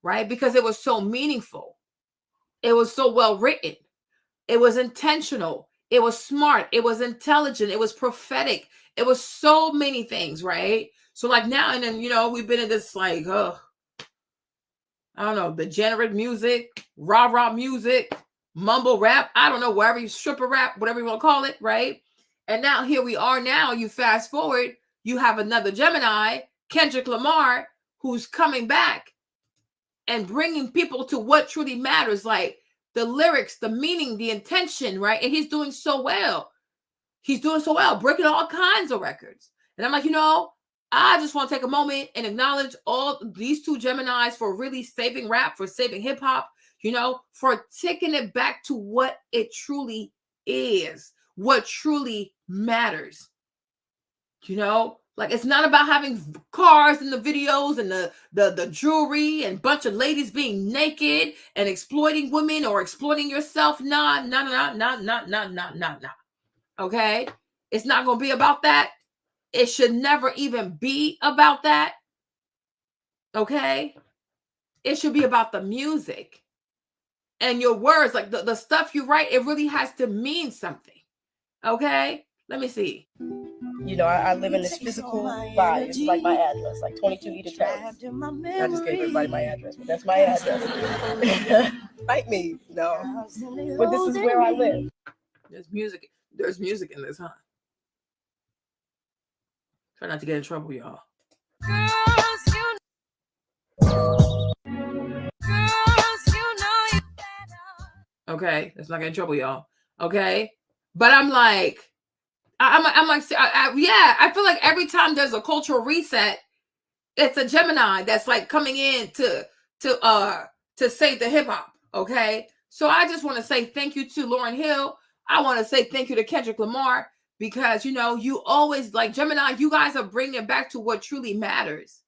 right? Because it was so meaningful. It was so well written. It was intentional. It was smart. It was intelligent. It was prophetic. It was so many things, right? So like now and then, we've been in this like, I don't know, degenerate music, rah-rah music, mumble rap, I don't know, wherever you stripper rap, whatever you want to call it, right? And now here we are now, you fast forward, you have another Gemini, Kendrick Lamar, who's coming back and bringing people to what truly matters, like the lyrics, the meaning, the intention, right? And he's doing so well. He's doing so well, breaking all kinds of records. And I'm like, I just want to take a moment and acknowledge all these two Geminis for really saving rap, for saving hip hop, for taking it back to what it truly is, what truly matters. Like, it's not about having cars in the videos and the jewelry and bunch of ladies being naked and exploiting women or exploiting yourself. Nah. Okay? It's not going to be about that. It should never even be about that. Okay? It should be about the music and your words. Like, the stuff you write, it really has to mean something. Okay? Let me see. You know, I live in this physical body. It's like my address, like 22 Edith Terrace. I just gave everybody my address, but that's my address. Fight me, no. But this is where I live. There's music. There's music in this, huh? Try not to get in trouble, y'all. Okay, let's not get in trouble, y'all. Okay, but I'm like, yeah. I feel like every time there's a cultural reset, it's a Gemini that's like coming in to save the hip hop. Okay, so I just want to say thank you to Lauryn Hill. I want to say thank you to Kendrick Lamar, because, you know, you always, like, Gemini, you guys are bringing it back to what truly matters.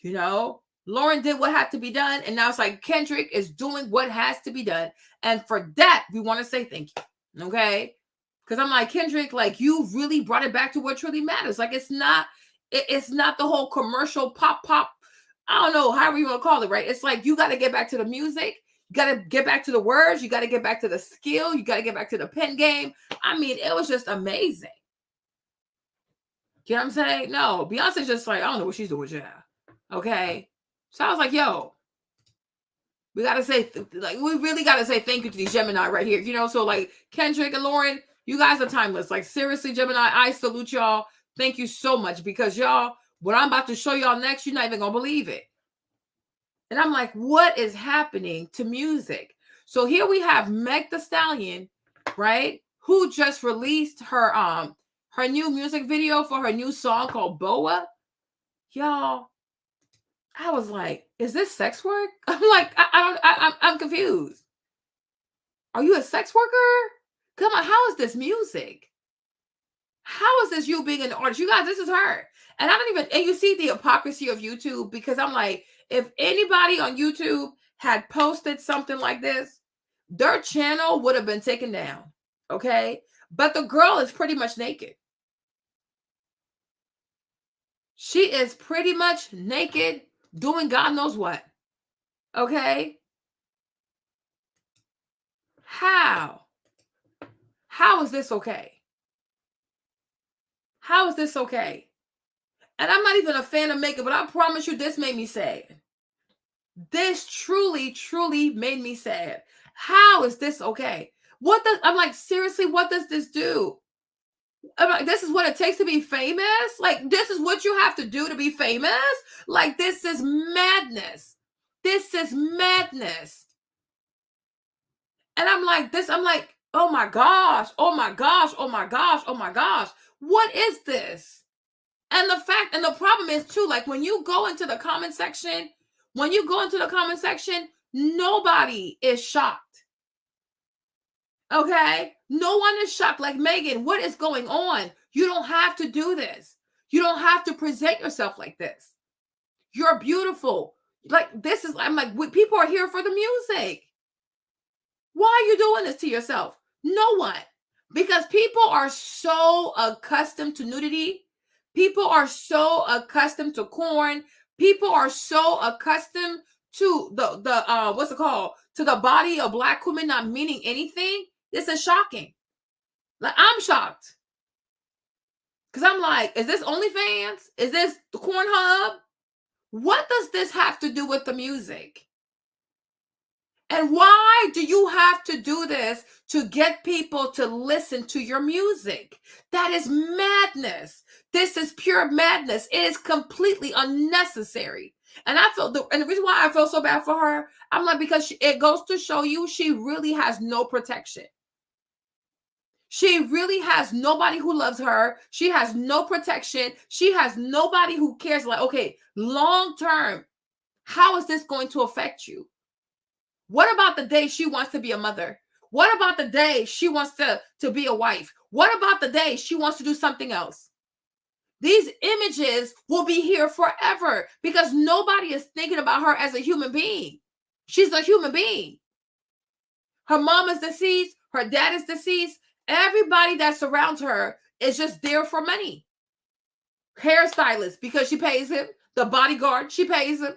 You know, Lauryn did what had to be done, and now it's like Kendrick is doing what has to be done, and for that we want to say thank you. Okay, because I'm like, Kendrick, like, you really brought it back to what truly matters. Like, it's not the whole commercial pop. I don't know, however you want to call it, right? It's like, you got to get back to the music. You got to get back to the words. You got to get back to the skill. You got to get back to the pen game. I mean, it was just amazing. You know what I'm saying? No, Beyonce's just like, I don't know what she's doing, yeah. Okay. So I was like, yo, we got to say, like, we really got to say thank you to these Gemini right here. You know, so like Kendrick and Lauryn, you guys are timeless. Like, seriously, Gemini, I salute y'all. Thank you so much, because y'all, what I'm about to show y'all next, you're not even going to believe it. And I'm like, what is happening to music? So here we have Meg Thee Stallion, right? Who just released her new music video for her new song called Boa. Y'all, I was like, is this sex work? I'm like, I'm confused. Are you a sex worker? Come on, how is this music? How is this you being an artist? You guys, this is her. And I don't even, and you see the hypocrisy of YouTube, because I'm like, if anybody on YouTube had posted something like this, their channel would have been taken down. Okay. But the girl is pretty much naked. She is pretty much naked, doing God knows what. Okay. How is this okay? How is this okay? And I'm not even a fan of makeup, but I promise you, this made me sad. This truly, truly made me sad. How is this okay? I'm like, seriously, what does this do? I'm like, this is what it takes to be famous? Like, this is what you have to do to be famous? Like, this is madness. This is madness. And I'm like, oh my gosh, oh my gosh, oh my gosh, oh my gosh. What is this? And the problem is too, like, when you go into the comment section, nobody is shocked. Okay? No one is shocked. Like, Megan, what is going on? You don't have to do this. You don't have to present yourself like this. You're beautiful. Like, I'm like, people are here for the music. Why are you doing this to yourself? No one. Because people are so accustomed to nudity. People are so accustomed to corn. People are so accustomed to the what's it called? To the body of Black women not meaning anything. This is shocking. Like, I'm shocked. Because I'm like, is this OnlyFans? Is this the Pornhub? What does this have to do with the music? And why do you have to do this to get people to listen to your music? That is madness. This is pure madness. It is completely unnecessary. And the reason why I feel so bad for her, I'm like, because it goes to show you she really has no protection. She really has nobody who loves her. She has no protection. She has nobody who cares. Like, okay, long term, how is this going to affect you? What about the day she wants to be a mother? What about the day she wants to be a wife? What about the day she wants to do something else? These images will be here forever because nobody is thinking about her as a human being. She's a human being. Her mom is deceased. Her dad is deceased. Everybody that surrounds her is just there for money. Hairstylist, because she pays him. The bodyguard, she pays him.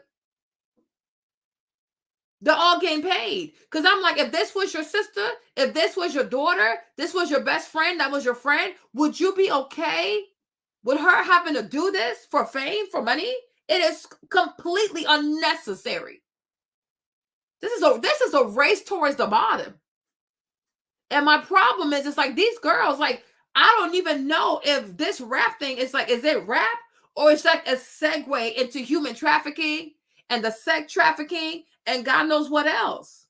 They're all getting paid. Because I'm like, if this was your sister, if this was your daughter, this was your best friend, that was your friend, would you be okay with her having to do this for fame, for money? It is completely unnecessary. This is a race towards the bottom. And my problem is, it's like these girls, like, I don't even know if this rap thing is like, is it rap or it's like a segue into human trafficking and the sex trafficking and God knows what else.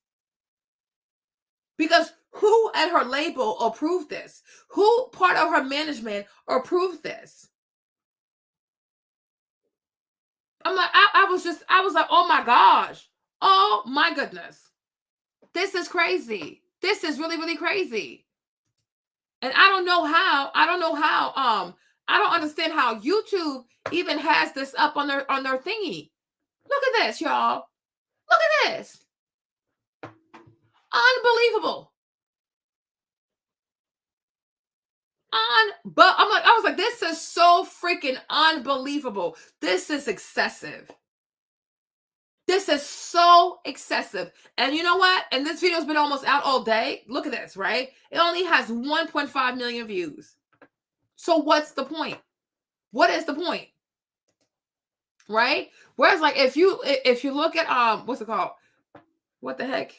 Because who at her label approved this? Who part of her management approved this? I'm like, I was like, oh my gosh. Oh my goodness. This is crazy. This is really, really crazy. And I don't understand how YouTube even has this up on their thingy. Look at this, y'all. Look at this. Unbelievable. But I was like, this is so freaking unbelievable. This is excessive. This is so excessive. And you know what? And this video's been almost out all day. Look at this, right? It only has 1.5 million views. So what's the point? What is the point? Right? Whereas, like, if you look at what's it called? What the heck?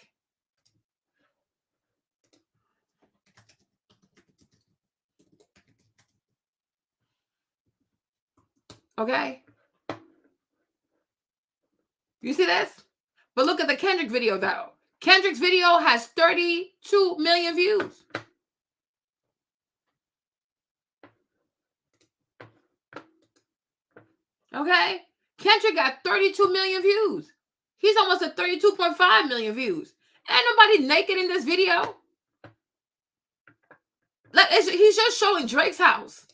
Okay. You see this? But look at the Kendrick video, though. Kendrick's video has 32 million views. Okay? Kendrick got 32 million views. He's almost at 32.5 million views. Ain't nobody naked in this video. Like, he's just showing Drake's house.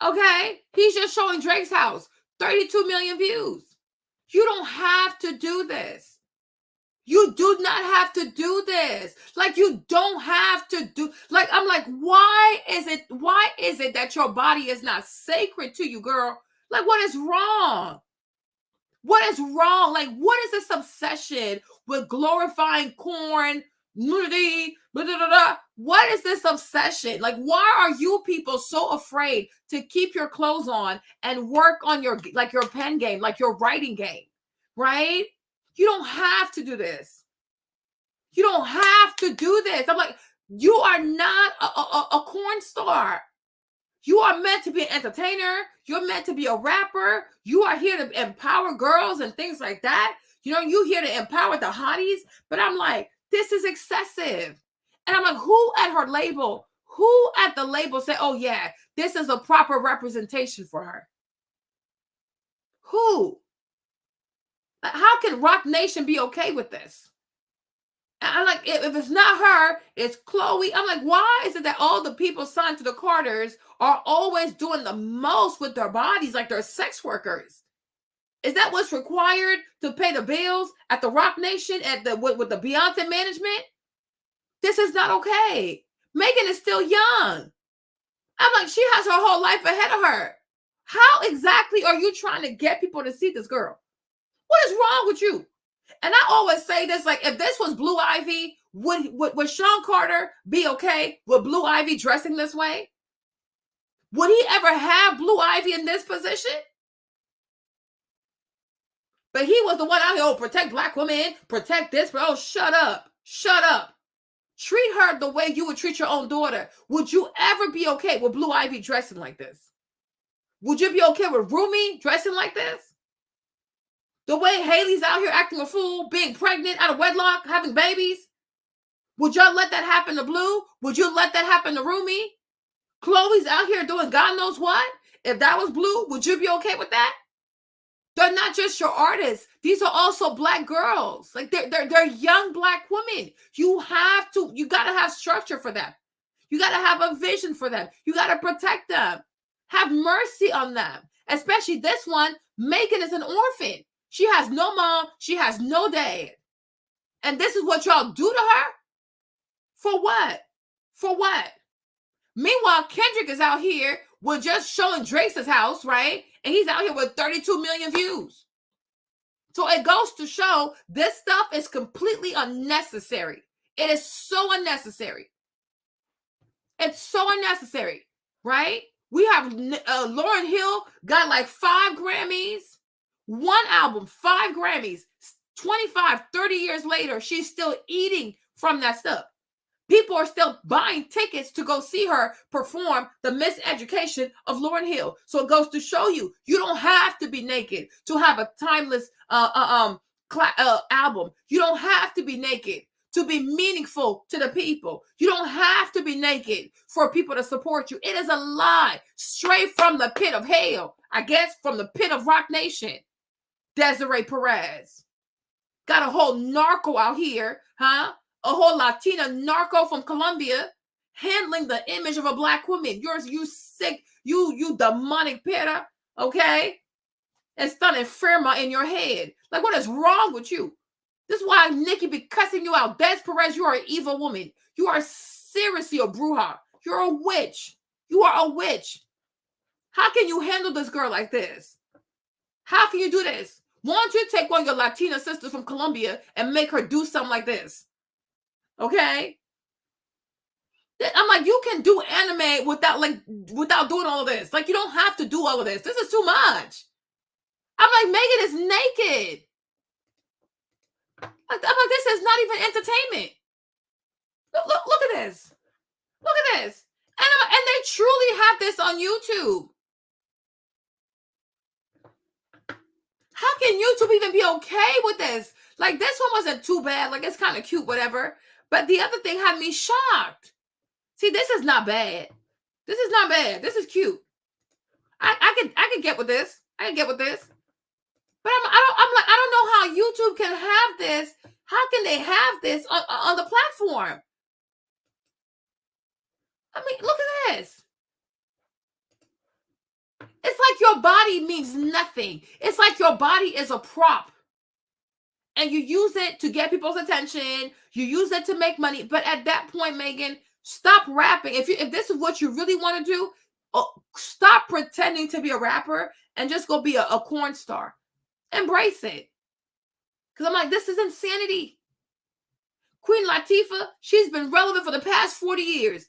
Okay? He's just showing Drake's house. 32 million views. You don't have to do this. You do not have to do this. Like, you don't have to do, like, I'm like, why is it that your body is not sacred to you, girl? Like, what is wrong? What is wrong? Like, what is this obsession with glorifying corn, nudity, blah, blah, blah, blah? What is this obsession? Like, why are you people so afraid to keep your clothes on and work on your pen game, like your writing game, right? You don't have to do this. You don't have to do this. I'm like, you are not a corn star. You are meant to be an entertainer. You're meant to be a rapper. You are here to empower girls and things like that. You know, you're here to empower the hotties. But I'm like, this is excessive. And I'm like, who at the label said, oh yeah, this is a proper representation for her? Who? How can Rock Nation be okay with this? And I'm like, if it's not her, it's Chloe. I'm like, why is it that all the people signed to the Carters are always doing the most with their bodies, like they're sex workers? Is that what's required to pay the bills at the Rock Nation, with the Beyonce management? This is not okay. Megan is still young. I'm like, she has her whole life ahead of her. How exactly are you trying to get people to see this girl? What is wrong with you? And I always say this, like, if this was Blue Ivy, would Sean Carter be okay with Blue Ivy dressing this way? Would he ever have Blue Ivy in this position? But he was the one out here, oh, protect Black women, protect this. Oh, shut up. Shut up. Treat her the way you would treat your own daughter. Would you ever be okay with Blue Ivy dressing like this? Would you be okay with Rumi dressing like this? The way Haley's out here acting a fool, being pregnant, out of wedlock, having babies? Would y'all let that happen to Blue? Would you let that happen to Rumi? Chloe's out here doing God knows what? If that was Blue, would you be okay with that? They're not just your artists. These are also Black girls. Like, they're young Black women. You got to have structure for them. You got to have a vision for them. You got to protect them. Have mercy on them. Especially this one, Megan is an orphan. She has no mom. She has no dad. And this is what y'all do to her? For what? For what? Meanwhile, Kendrick is out here with just showing Drake's house, right? And he's out here with 32 million views. So it goes to show this stuff is completely unnecessary. It is so unnecessary. It's so unnecessary, right? We have Lauryn Hill got like 5 Grammys, one album, 5 Grammys, 25, 30 years later, she's still eating from that stuff. People are still buying tickets to go see her perform the Miseducation of Lauryn Hill. So it goes to show you, you don't have to be naked to have a timeless album. You don't have to be naked to be meaningful to the people. You don't have to be naked for people to support you. It is a lie straight from the pit of hell, I guess, from the pit of Rock Nation. Desiree Perez got a whole narco out here, huh? A whole Latina narco from Colombia handling the image of a black woman. You sick, you demonic pera, okay? And stunning firma in your head. Like, what is wrong with you? This is why Nikki be cussing you out. Des Perez, you are an evil woman. You are seriously a bruja. You're a witch. You are a witch. How can you handle this girl like this? How can you do this? Why don't you take one of your Latina sisters from Colombia and make her do something like this? Okay? I'm like, you can do anime without doing all of this. Like, you don't have to do all of this. This is too much. I'm like, Megan is naked. I'm like, this is not even entertainment. Look at this. Look at this. And they truly have this on YouTube. How can YouTube even be okay with this? Like, this one wasn't too bad. Like, it's kind of cute, whatever. But the other thing had me shocked. See, this is not bad. This is not bad. This is cute. I can get with this. I can get with this. But I don't know how YouTube can have this. How can they have this on the platform? I mean, look at this. It's like your body means nothing. It's like your body is a prop. And you use it to get people's attention. You use it to make money. But at that point, Megan, stop rapping. If this is what you really want to do, stop pretending to be a rapper and just go be a corn star. Embrace it. Because I'm like, this is insanity. Queen Latifah, she's been relevant for the past 40 years.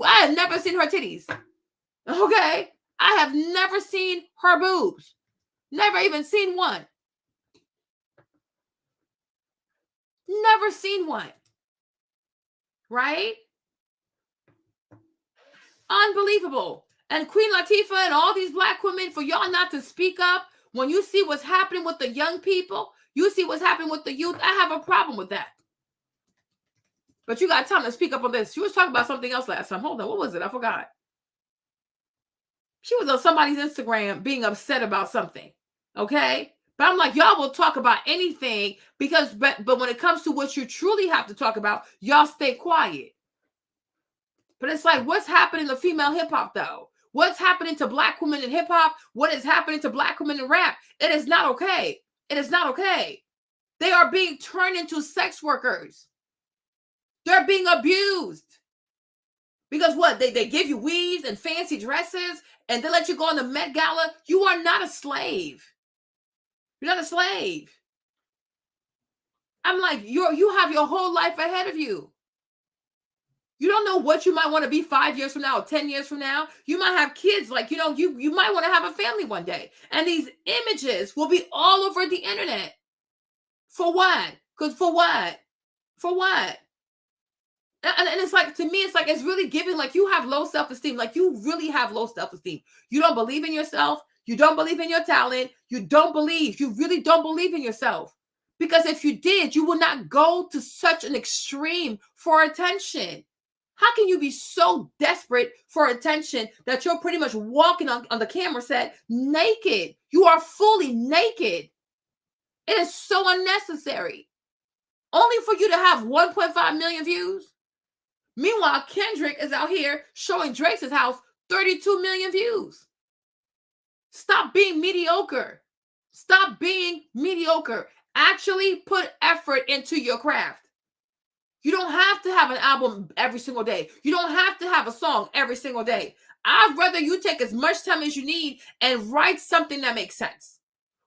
I have never seen her titties. Okay? I have never seen her boobs. Never even seen one. Never seen one. Right? Unbelievable. And Queen Latifah and all these black women, for y'all not to speak up when you see what's happening with the young people, you see what's happening with the youth, I have a problem with that. But you got time to speak up on this. She was talking about something else last time. Hold on, what was it? I forgot. She was on somebody's Instagram being upset about something. Okay? But I'm like, y'all will talk about anything because, but when it comes to what you truly have to talk about, y'all stay quiet. But it's like, what's happening to female hip hop though? What's happening to black women in hip hop? What is happening to black women in rap? It is not okay. It is not okay. They are being turned into sex workers. They're being abused. Because what? They give you weaves and fancy dresses and they let you go on the Met Gala. You are not a slave. You're not a slave. I'm like, you have your whole life ahead of you. You don't know what you might want to be 5 years from now or 10 years from now. You might have kids, like, you might want to have a family one day. And these images will be all over the internet. For what? Because for what? For what? And it's like, to me, it's really giving, like, you have low self-esteem. Like, you really have low self-esteem. You don't believe in yourself. You don't believe in your talent. You really don't believe in yourself. Because if you did, you would not go to such an extreme for attention. How can you be so desperate for attention that you're pretty much walking on the camera set naked? You are fully naked. It is so unnecessary. Only for you to have 1.5 million views. Meanwhile, Kendrick is out here showing Drake's house 32 million views. Stop being mediocre. Stop being mediocre. Actually put effort into your craft. You don't have to have an album every single day. You don't have to have a song every single day. I'd rather you take as much time as you need and write something that makes sense.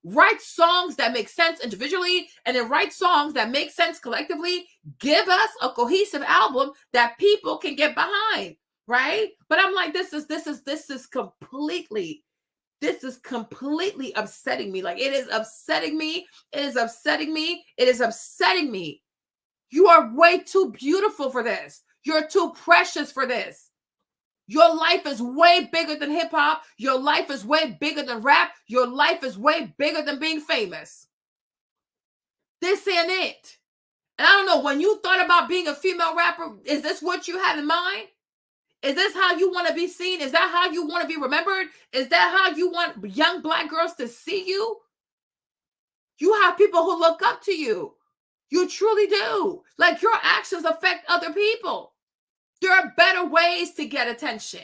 Write songs that make sense individually, and then write songs that make sense collectively. Give us a cohesive album that people can get behind, right? But I'm like, this is completely upsetting me. Like, it is upsetting me. It is upsetting me. It is upsetting me. You are way too beautiful for this. You're too precious for this. Your life is way bigger than hip hop. Your life is way bigger than rap. Your life is way bigger than being famous. This ain't it. And I don't know, when you thought about being a female rapper, is this what you had in mind? Is this how you want to be seen? Is that how you want to be remembered? Is that how you want young Black girls to see you? You have people who look up to you. You truly do. Like, your actions affect other people. There are better ways to get attention.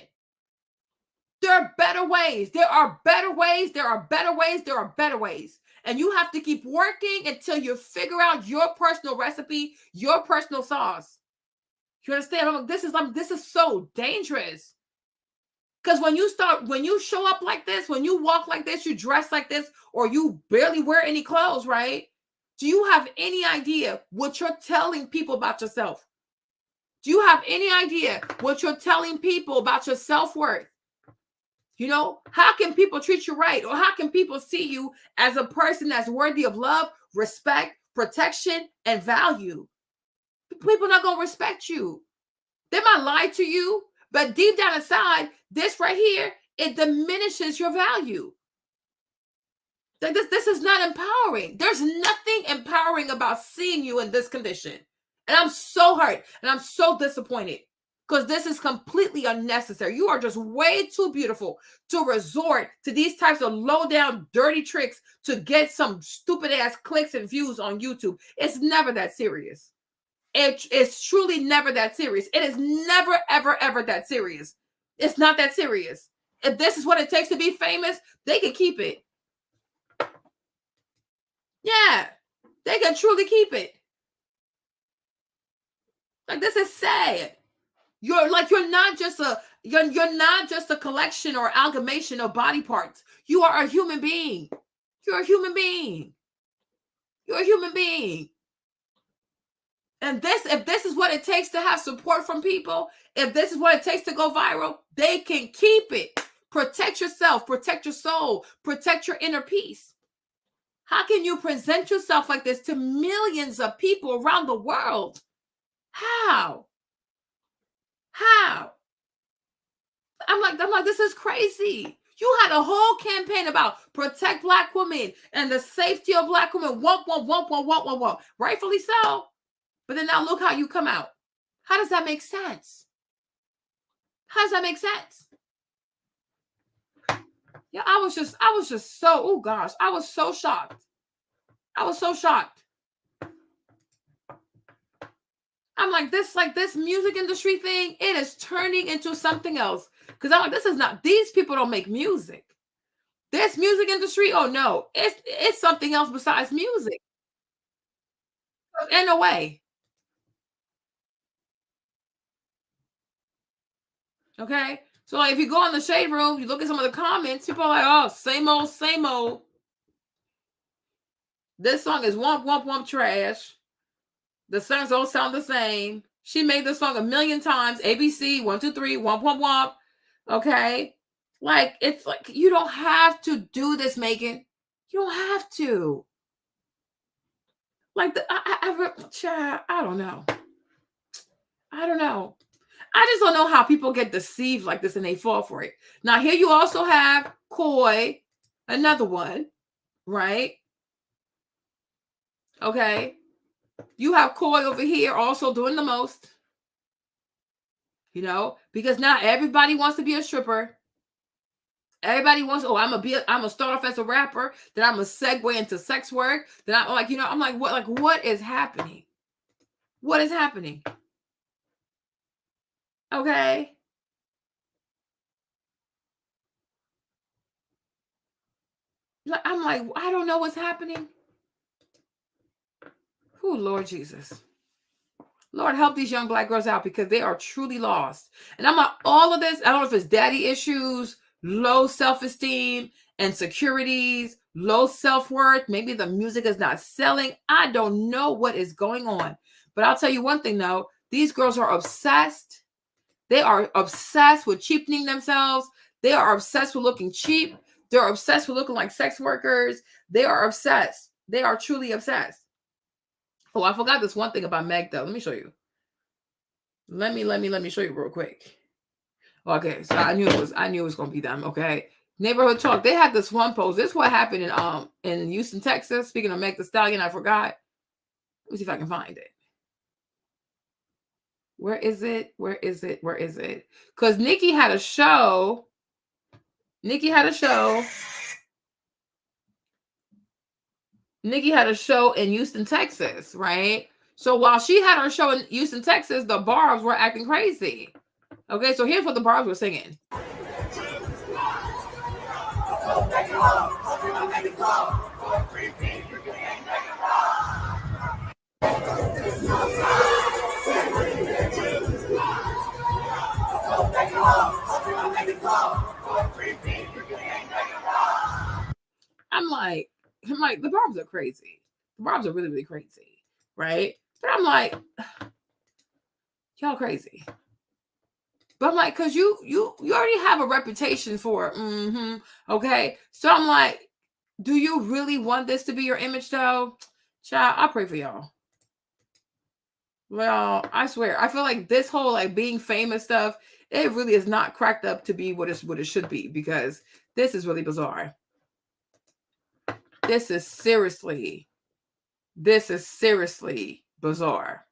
There are better ways. There are better ways. There are better ways. There are better ways. And you have to keep working until you figure out your personal recipe, your personal sauce. You understand? I'm like, this is so dangerous. Because when you show up like this, when you walk like this, you dress like this, or you barely wear any clothes, right? Do you have any idea what you're telling people about yourself? Do you have any idea what you're telling people about your self-worth? You know, how can people treat you right? Or how can people see you as a person that's worthy of love, respect, protection, and value? People are not going to respect you. They might lie to you, but deep down inside, this right here, it diminishes your value. Like, this is not empowering. There's nothing empowering about seeing you in this condition. And I'm so hurt and I'm so disappointed because this is completely unnecessary. You are just way too beautiful to resort to these types of low down, dirty tricks to get some stupid ass clicks and views on YouTube. It's never that serious. It's truly never that serious. It is never, ever, ever that serious. It's not that serious. If this is what it takes to be famous, they can keep it. Yeah, they can truly keep it. Like, this is sad. You're not just a collection or amalgamation of body parts. You are a human being. You're a human being. You're a human being. And if this is what it takes to have support from people, if this is what it takes to go viral, they can keep it. Protect yourself, protect your soul, protect your inner peace. How can you present yourself like this to millions of people around the world? How? I'm like, this is crazy. You had a whole campaign about protect Black women and the safety of Black women. Womp. Rightfully so. But then now look how you come out. How does that make sense? How does that make sense? Yeah, I was just so, oh gosh, I was so shocked. I'm like, this music industry thing, it is turning into something else. Because I'm like, these people don't make music. This music industry, oh no, it's something else besides music. In a way. Okay? So like, if you go in the shade room, you look at some of the comments, people are like, oh, same old, same old. This song is womp trash. The songs all sound the same. She made this song 1,000,000 times. ABC, 1, 2, 3, womp. Okay? Like, it's like, you don't have to do this, Megan. You don't have to. Like, I don't know. I just don't know how people get deceived like this and they fall for it. Now, here you also have Coy, another one, right? Okay. You have Coy over here also doing the most. You know, because now everybody wants to be a stripper. Everybody wants, I'm gonna start off as a rapper, then I'm gonna segue into sex work. Then I'm like, I'm like, what is happening? What is happening? Okay. I'm like, I don't know what's happening. Oh, Lord Jesus. Lord, help these young Black girls out because they are truly lost. And I'm like, all of this, I don't know if it's daddy issues, low self-esteem, insecurities, low self-worth. Maybe the music is not selling. I don't know what is going on. But I'll tell you one thing, though. These girls are obsessed. They are obsessed with cheapening themselves. They are obsessed with looking cheap. They're obsessed with looking like sex workers. They are obsessed. They are truly obsessed. Oh, I forgot this one thing about Meg, though. Let me show you. Let me show you real quick. Okay, so I knew it was gonna be them. Okay, neighborhood talk. They had this one post. This is what happened in Houston, Texas. Speaking of Meg Thee Stallion, I forgot. Let me see if I can find it. Where is it? Where is it? Where is it? Because Nikki had a show. Nikki had a show in Houston, Texas, right? So while she had her show in Houston, Texas, the barbs were acting crazy. Okay, so here's what the barbs were singing. I'm like, the barbs are crazy. The barbs are really, really crazy, right? But I'm like, y'all crazy. But I'm like, because you already have a reputation for it. Okay. So I'm like, do you really want this to be your image, though? Child, I pray for y'all. Well, I swear, I feel like this whole like being famous stuff, it really is not cracked up to be what it should be, because this is really bizarre. This is seriously bizarre.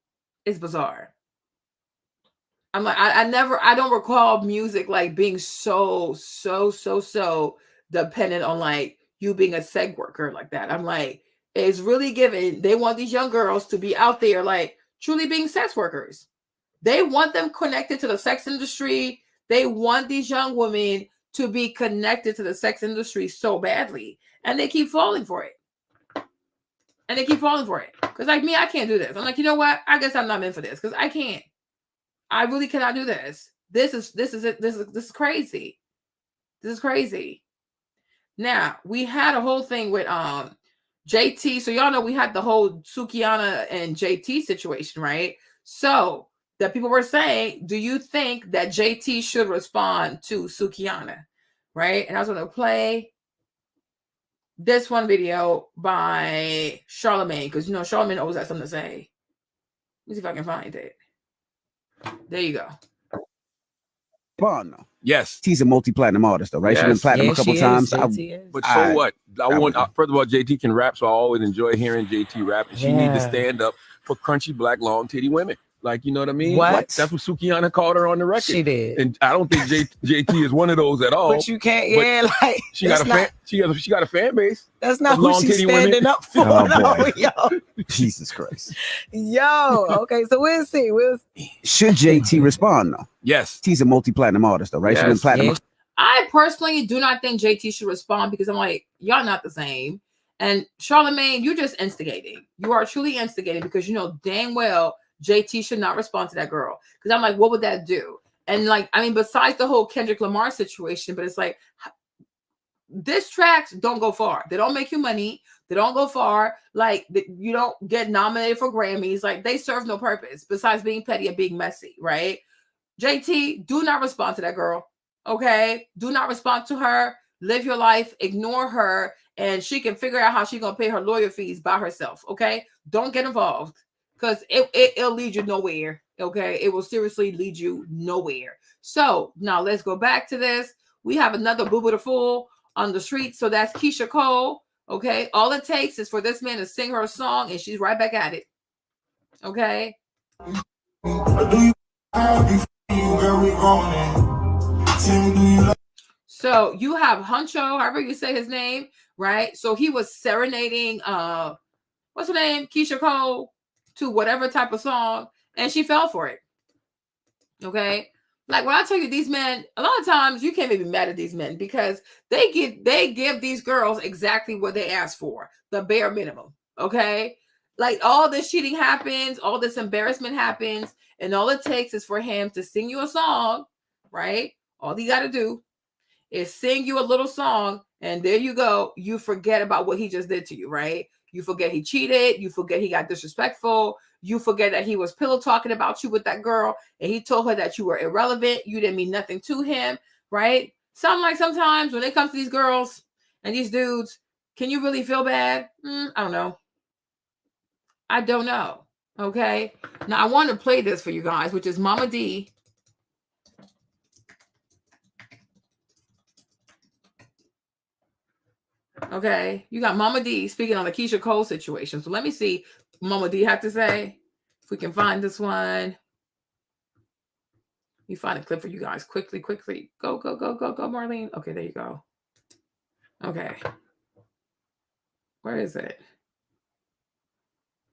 It's bizarre. I'm like, I don't recall music like being so dependent on like you being a sex worker like that. I'm like, it's really given. They want these young girls to be out there like truly being sex workers. They want them connected to the sex industry. They want these young women to be connected to the sex industry so badly. And they keep falling for it. Because like me, I can't do this. I'm like, you know what? I guess I'm not meant for this because I can't. I really cannot do this. This is crazy. This is crazy. Now, we had a whole thing with JT. So y'all know we had the whole Sukiana and JT situation, right? So that people were saying, do you think that JT should respond to Sukiana? Right? And I was going to play this one video by Charlamagne, because you know Charlamagne always has something to say. Let me see if I can find it. There you go. No. Yes. He's a multi-platinum artist, though, right? She's been platinum a couple times. But so what? First of all, JT can rap, so I always enjoy hearing JT rap. And she need to stand up for crunchy black long titty women. Like, you know what I mean? What? That's what Sukiana called her on the record. She did. And I don't think JT is one of those at all. But you can't, like she got a fan base. That's not who she's standing up for. Oh, boy. Yo. Jesus Christ. Yo, okay, so we'll see. Should JT respond, though? Yes. He's a multi-platinum artist, though, right? She's been platinum. I personally do not think JT should respond because I'm like, y'all not the same. And Charlamagne, you're just instigating. You are truly instigating because you know dang well JT should not respond to that girl. Because I'm like, what would that do? And like, I mean, besides the whole Kendrick Lamar situation, but it's like, diss tracks don't go far. They don't make you money. They don't go far. Like, you don't get nominated for Grammys. Like, they serve no purpose besides being petty and being messy, right? JT, do not respond to that girl. Okay? Do not respond to her. Live your life. Ignore her. And she can figure out how she's going to pay her lawyer fees by herself. Okay? Don't get involved. Because it'll lead you nowhere. Okay? It will seriously lead you nowhere. So, now let's go back to this. We have another Boo Boo the Fool on the street. So that's Keisha Cole. Okay? All it takes is for this man to sing her a song and she's right back at it. Okay? So you have Huncho, however you say his name, right? So he was serenading what's her name? Keisha Cole to whatever type of song, and she fell for it. Okay. Like when I tell you these men, a lot of times you can't even be mad at these men because they give these girls exactly what they ask for, the bare minimum. Okay. Like all this cheating happens, all this embarrassment happens, and all it takes is for him to sing you a song, right? All you got to do is sing you a little song, and there you go. You forget about what he just did to you, right? You forget he cheated. You forget he got disrespectful. You forget that he was pillow talking about you with that girl, and he told her that you were irrelevant. You didn't mean nothing to him, right? Sometimes when it comes to these girls and these dudes, can you really feel bad? I don't know. I don't know. Okay. Now I want to play this for you guys, which is Mama D. Okay. You got Mama D speaking on the Keisha Cole situation. So let me see what Mama D had to say. If we can find this one. Let me find a clip for you guys quickly. Go, Marlene. Okay, there you go. Okay. Where is it?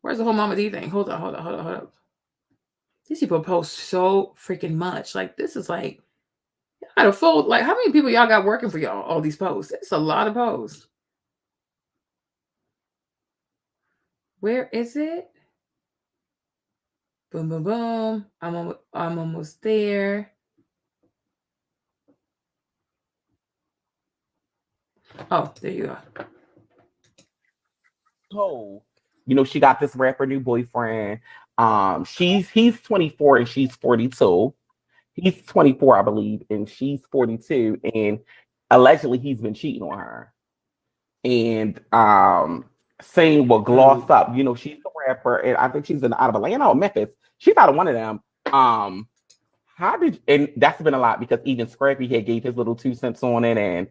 Where's the whole Mama D thing? Hold up. These people post so freaking much. Like, this is like, I gotta fold. Like, how many people y'all got working for y'all? All these posts. It's a lot of posts. Where is it? Boom, boom, boom. I'm almost there. Oh, there you go. Cole, you know, she got this rapper new boyfriend. He's 24 and she's 42. He's 24, I believe, and she's 42. And allegedly he's been cheating on her. And saying will gloss up. You know, she's a rapper, and I think she's out of Atlanta or Memphis. She's out of one of them. And that's been a lot because even Scrappy had gave his little 2 cents on it. And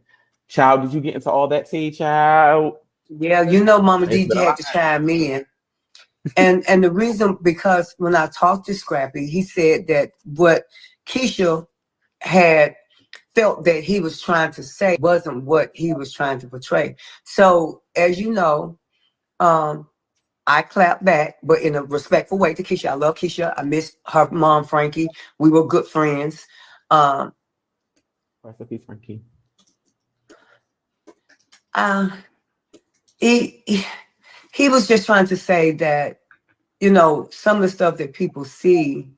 child, did you get into all that, T, child? Yeah, you know, Mama D had to chime in. And the reason, because when I talked to Scrappy, he said that what Keisha had felt that he was trying to say wasn't what he was trying to portray. So, as you know, I clapped back, but in a respectful way to Keisha. I love Keisha. I miss her mom, Frankie. We were good friends. Recipe, Frankie. He was just trying to say that, you know, some of the stuff that people see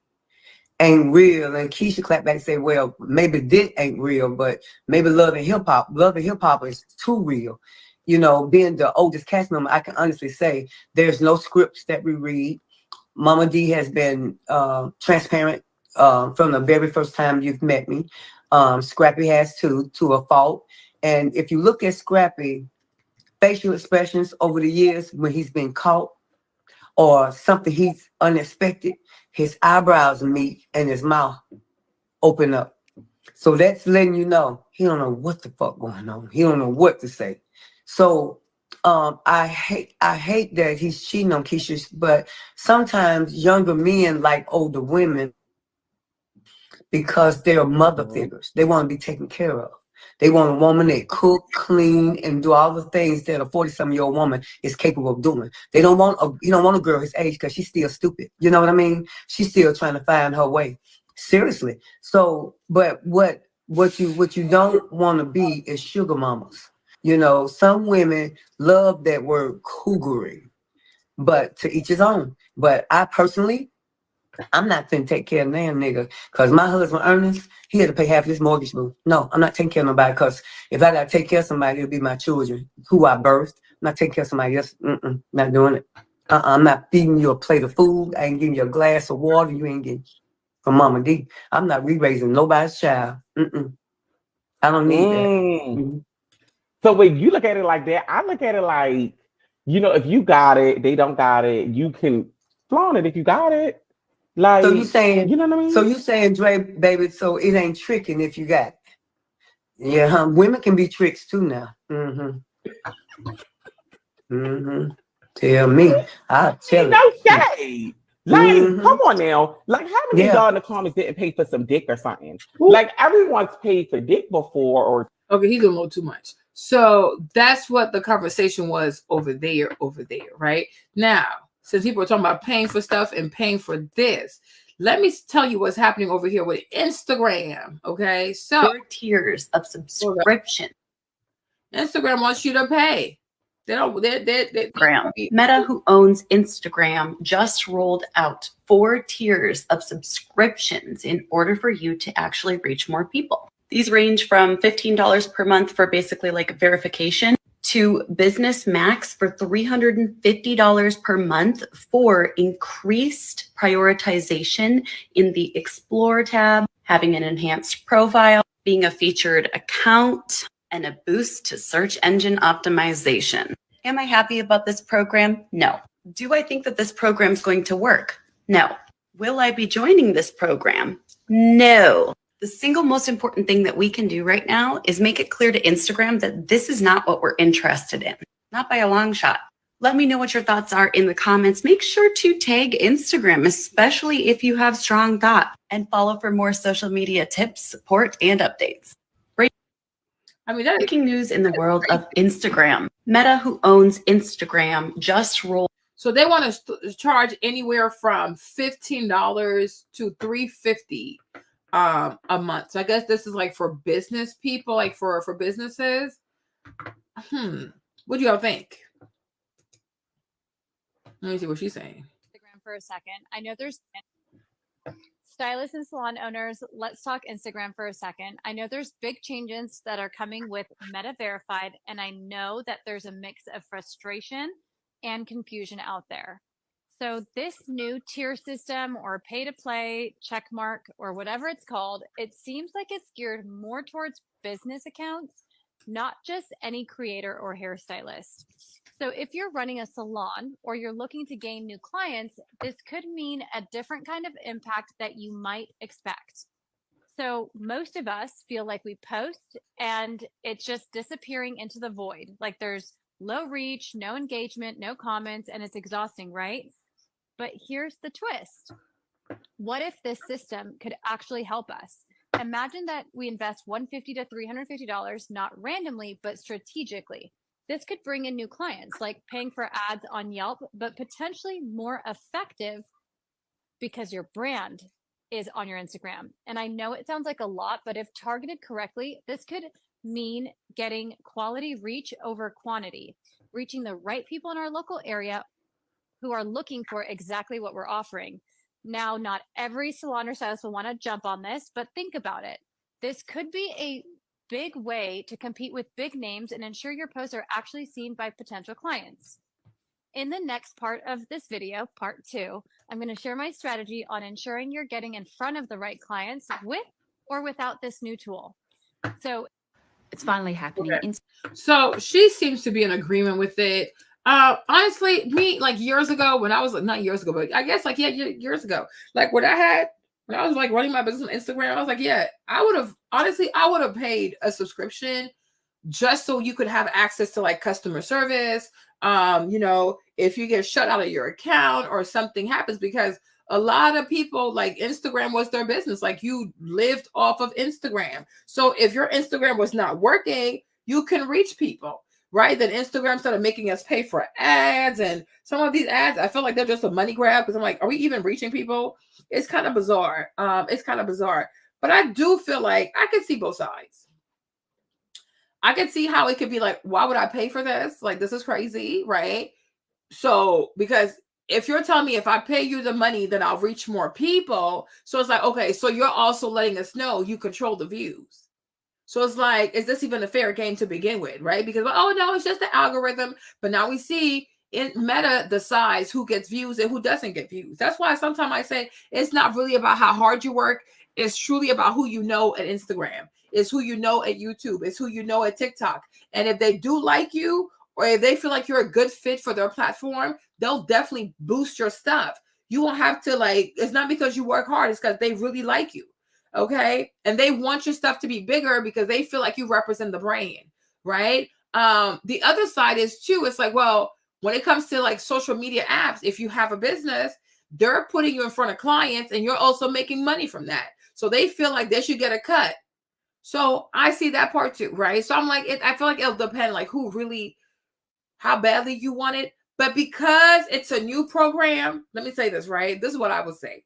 ain't real. And Keisha clapped back and said, well, maybe this ain't real, but maybe love and hip hop is too real. You know, being the oldest cast member, I can honestly say there's no scripts that we read. Mama D has been transparent from the very first time you've met me. Scrappy has too, to a fault. And if you look at Scrappy, facial expressions over the years when he's been caught or something he's unexpected, his eyebrows meet and his mouth open up. So that's letting you know he don't know what the fuck going on. He don't know what to say. So I hate that he's cheating on Keisha, but sometimes younger men like older women because they're mother figures. They want to be taken care of. They want a woman that cook, clean, and do all the things that a 40-something-year-old woman is capable of doing. You don't want a girl his age because she's still stupid. You know what I mean? She's still trying to find her way. Seriously. So, but what you don't want to be is sugar mamas. You know, some women love that word cougary, but to each his own. But I personally, I'm not finna take care of damn nigga, because my husband Ernest, he had to pay half his mortgage bill. No, I'm not taking care of nobody, because if I gotta take care of somebody, it'll be my children who I birthed. I'm not taking care of somebody else. Not doing it. I'm not feeding you a plate of food. I ain't giving you a glass of water. You ain't getting from Mama D. I'm not re-raising nobody's child. I don't need that. So when you look at it like that, I look at it like, you know, if you got it, they don't got it. You can flaunt it if you got it. Like, so you saying, you know what I mean? So you saying, Dre, baby, so it ain't tricking if you got it. Yeah, women can be tricks too now. Tell me. I'll tell no it. shade. Like, come on now. Like, how many of y'all in the comments didn't pay for some dick or something? Like, everyone's paid for dick before or... Okay, he's doing a little too much. So that's what the conversation was over there, right? Now, since people are talking about paying for stuff and paying for this, Let me tell you what's happening over here with Instagram. Okay, so 4 tiers of subscription. Instagram wants you to pay. They don't. They Instagram. Meta, who owns Instagram, just rolled out 4 tiers of subscriptions in order for you to actually reach more people. These range from $15 per month for basically like verification to Business Max for $350 per month for increased prioritization in the Explore tab, having an enhanced profile, being a featured account, and a boost to search engine optimization. Am I happy about this program? No. Do I think that this program is going to work? No. Will I be joining this program? No. The single most important thing that we can do right now is make it clear to Instagram that this is not what we're interested in. Not by a long shot. Let me know what your thoughts are in the comments. Make sure to tag Instagram, especially if you have strong thought, and follow for more social media tips, support, and updates. Breaking news in the world of Instagram. Meta, who owns Instagram, just rolled. So they want to charge anywhere from $15 to $350 a month. So I guess this is like for business people, like for businesses. What do y'all think? Let me see what she's saying. Instagram for a second. I know there's stylists and salon owners. Let's talk Instagram for a second. I know there's big changes that are coming with Meta Verified, and I know that there's a mix of frustration and confusion out there. So this new tier system or pay to play, check mark, or whatever it's called, it seems like it's geared more towards business accounts, not just any creator or hairstylist. So if you're running a salon or you're looking to gain new clients, this could mean a different kind of impact that you might expect. So most of us feel like we post and it's just disappearing into the void. Like there's low reach, no engagement, no comments, and it's exhausting, right? But here's the twist. What if this system could actually help us? Imagine that we invest $150 to $350, not randomly, but strategically. This could bring in new clients, like paying for ads on Yelp, but potentially more effective because your brand is on your Instagram. And I know it sounds like a lot, but if targeted correctly, this could mean getting quality reach over quantity, reaching the right people in our local area who are looking for exactly what we're offering. Now, not every salon or stylist will want to jump on this, but think about it. This could be a big way to compete with big names and ensure your posts are actually seen by potential clients. In the next part of this video, part 2, I'm going to share my strategy on ensuring you're getting in front of the right clients with or without this new tool. So it's finally happening. Okay. So she seems to be in agreement with it. Honestly, me, like years ago when I was not years ago, but I guess like years ago, like when I was like running my business on Instagram, I was like, yeah, I would have paid a subscription just so you could have access to like customer service. If you get shut out of your account or something happens, because a lot of people, like, Instagram was their business. Like, you lived off of Instagram. So if your Instagram was not working, you can reach people, right? Then Instagram started making us pay for ads, and some of these ads, I feel like they're just a money grab, because I'm like, are we even reaching people? It's kind of bizarre. But I do feel like I can see both sides. I can see how it could be like, why would I pay for this? Like, this is crazy, right? So, because if you're telling me if I pay you the money, then I'll reach more people. So it's like, okay, so you're also letting us know you control the views. So it's like, is this even a fair game to begin with, right? Because, oh, no, it's just the algorithm. But now we see in Meta decides who gets views and who doesn't get views. That's why sometimes I say it's not really about how hard you work. It's truly about who you know at Instagram. It's who you know at YouTube. It's who you know at TikTok. And if they do like you, or if they feel like you're a good fit for their platform, they'll definitely boost your stuff. You won't have to, like, it's not because you work hard. It's because they really like you. Okay. And they want your stuff to be bigger because they feel like you represent the brand. Right. The other side is too, it's like, well, when it comes to like social media apps, if you have a business, they're putting you in front of clients and you're also making money from that. So they feel like they should get a cut. So I see that part too. Right. So I'm like, I feel like it'll depend like who really, how badly you want it. But because it's a new program, let me say this, right? This is what I would say.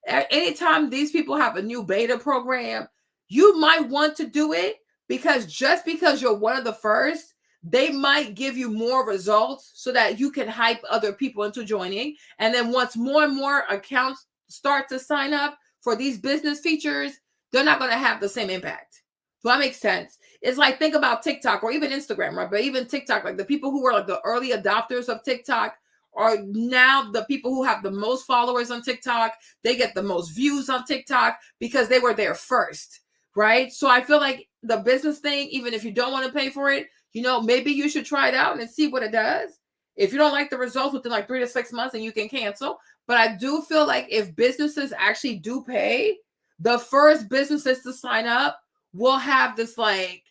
Anytime these people have a new beta program, you might want to do it, because just because you're one of the first, they might give you more results so that you can hype other people into joining. And then once more and more accounts start to sign up for these business features, they're not going to have the same impact. Does that make sense? It's like, think about TikTok or even Instagram, right? But even TikTok, like the people who were like the early adopters of TikTok are now the people who have the most followers on TikTok. They get the most views on TikTok because they were there first, right? So I feel like the business thing, even if you don't want to pay for it, maybe you should try it out and see what it does. If you don't like the results within like 3 to 6 months, then you can cancel. But I do feel like if businesses actually do pay, the first businesses to sign up will have this like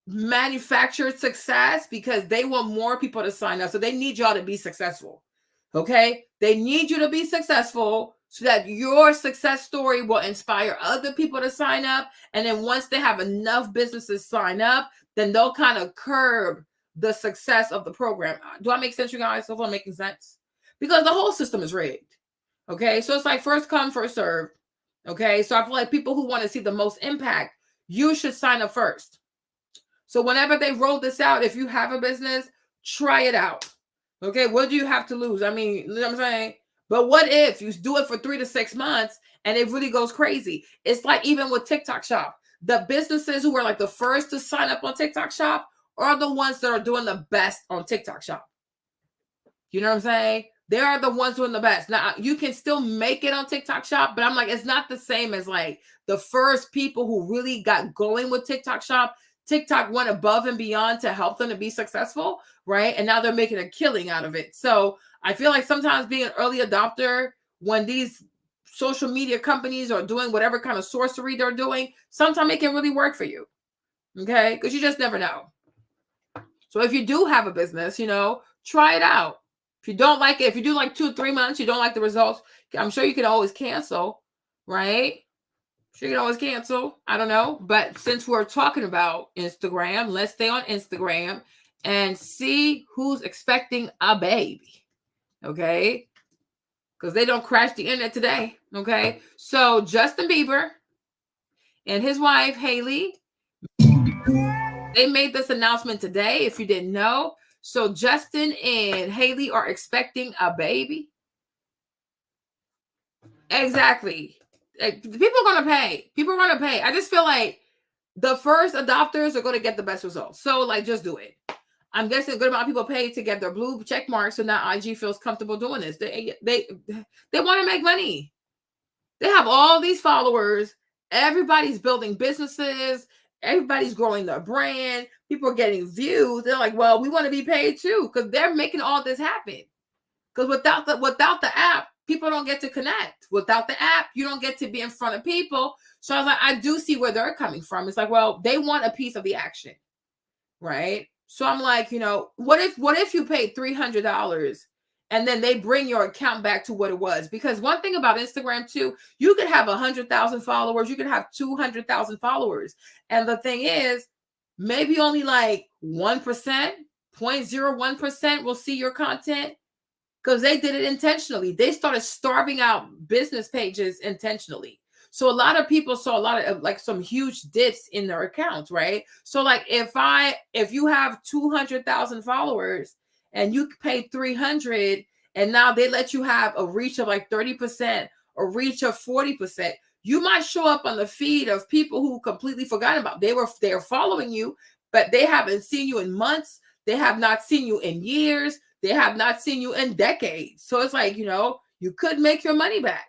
manufactured success, because they want more people to sign up. So they need y'all to be successful. Okay. They need you to be successful so that your success story will inspire other people to sign up. And then once they have enough businesses sign up, then they'll kind of curb the success of the program. Do I make sense, you guys? So I'm making sense, because the whole system is rigged. Okay. So it's like first come, first serve. Okay. So I feel like people who want to see the most impact, you should sign up first. So whenever they roll this out, if you have a business, try it out. Okay, what do you have to lose? I mean, you know what I'm saying? But what if you do it for 3 to 6 months and it really goes crazy? It's like even with TikTok Shop, the businesses who are like the first to sign up on TikTok Shop are the ones that are doing the best on TikTok Shop. You know what I'm saying? They are the ones doing the best. Now, you can still make it on TikTok Shop, but I'm like, it's not the same as like the first people who really got going with TikTok Shop. TikTok went above and beyond to help them to be successful, right? And now they're making a killing out of it. So I feel like sometimes being an early adopter, when these social media companies are doing whatever kind of sorcery they're doing, sometimes it can really work for you, okay? Because you just never know. So if you do have a business, try it out. If you don't like it, if you do like 2 or 3 months, you don't like the results, I'm sure you can always cancel, right? She can always cancel. I don't know. But since we're talking about Instagram, let's stay on Instagram and see who's expecting a baby. Okay. Because they don't crash the internet today. Okay. So Justin Bieber and his wife, Haley, they made this announcement today, if you didn't know. So Justin and Haley are expecting a baby. Exactly. People are going to pay. People are going to pay. I just feel like the first adopters are going to get the best results. So like, just do it. I'm guessing a good amount of people pay to get their blue check mark. So now IG feels comfortable doing this. They want to make money. They have all these followers. Everybody's building businesses. Everybody's growing their brand. People are getting views. They're like, well, we want to be paid too, because they're making all this happen. Because without the app, people don't get to connect. Without the app, you don't get to be in front of people. So I was like, I do see where they're coming from. It's like, well, they want a piece of the action, right? So I'm like, what if you paid $300 and then they bring your account back to what it was? Because one thing about Instagram too, you could have 100,000 followers, you could have 200,000 followers, and the thing is, maybe only like 1%, 0.01% will see your content. Because they did it intentionally. They started starving out business pages intentionally. So a lot of people saw a lot of like some huge dips in their accounts, right? So like if you have 200,000 followers and you paid 300 and now they let you have a reach of like 30% or reach of 40%, you might show up on the feed of people who completely forgot about. They're following you, but they haven't seen you in months. They have not seen you in years. They have not seen you in decades. So it's like, you could make your money back.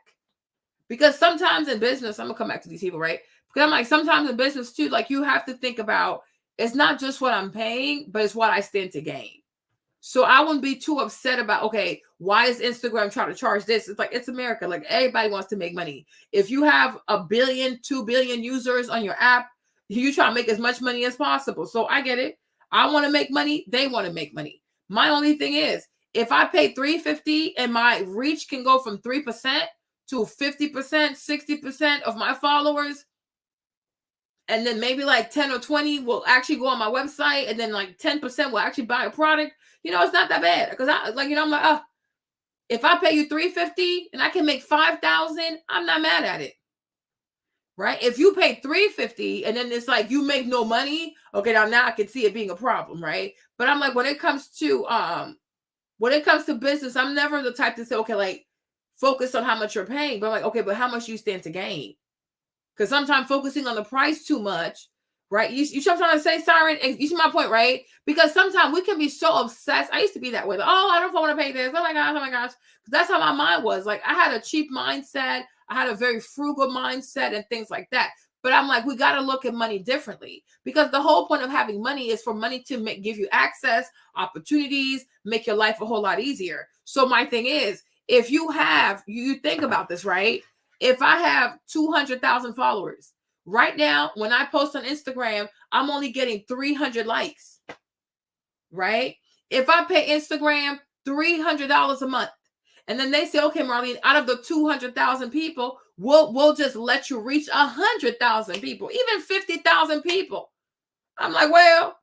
Because sometimes in business, I'm going to come back to these people, right? Because I'm like, sometimes in business too, like you have to think about, it's not just what I'm paying, but it's what I stand to gain. So I wouldn't be too upset about, okay, why is Instagram trying to charge this? It's like, it's America. Like everybody wants to make money. If you have 1 billion, 2 billion users on your app, you try to make as much money as possible. So I get it. I want to make money. They want to make money. My only thing is, if I pay $350 and my reach can go from 3% to 50%, 60% of my followers, and then maybe like 10 or 20 will actually go on my website, and then like 10% will actually buy a product, it's not that bad. Because I'm like, If I pay you $350 and I can make $5,000, I'm not mad at it. Right? If you pay $350 and then it's like you make no money, okay, now I can see it being a problem, right? But I'm like, when it comes to business, I'm never the type to say, okay, like focus on how much you're paying, but I'm like, okay, but how much you stand to gain? Because sometimes focusing on the price too much, right? You see what I'm trying to say, Siren? You see my point, right? Because sometimes we can be so obsessed. I used to be that way. Like, oh, I don't want to pay this. Oh my gosh. That's how my mind was. Like I had a cheap mindset. I had a very frugal mindset and things like that. But I'm like, we got to look at money differently, because the whole point of having money is for money to give you access, opportunities, make your life a whole lot easier. So my thing is, if you think about this, right? If I have 200,000 followers right now, when I post on Instagram, I'm only getting 300 likes, right? If I pay Instagram $300 a month, and then they say, okay, Marlene, out of the 200,000 people, we'll just let you reach 100,000 people, even 50,000 people. I'm like, well,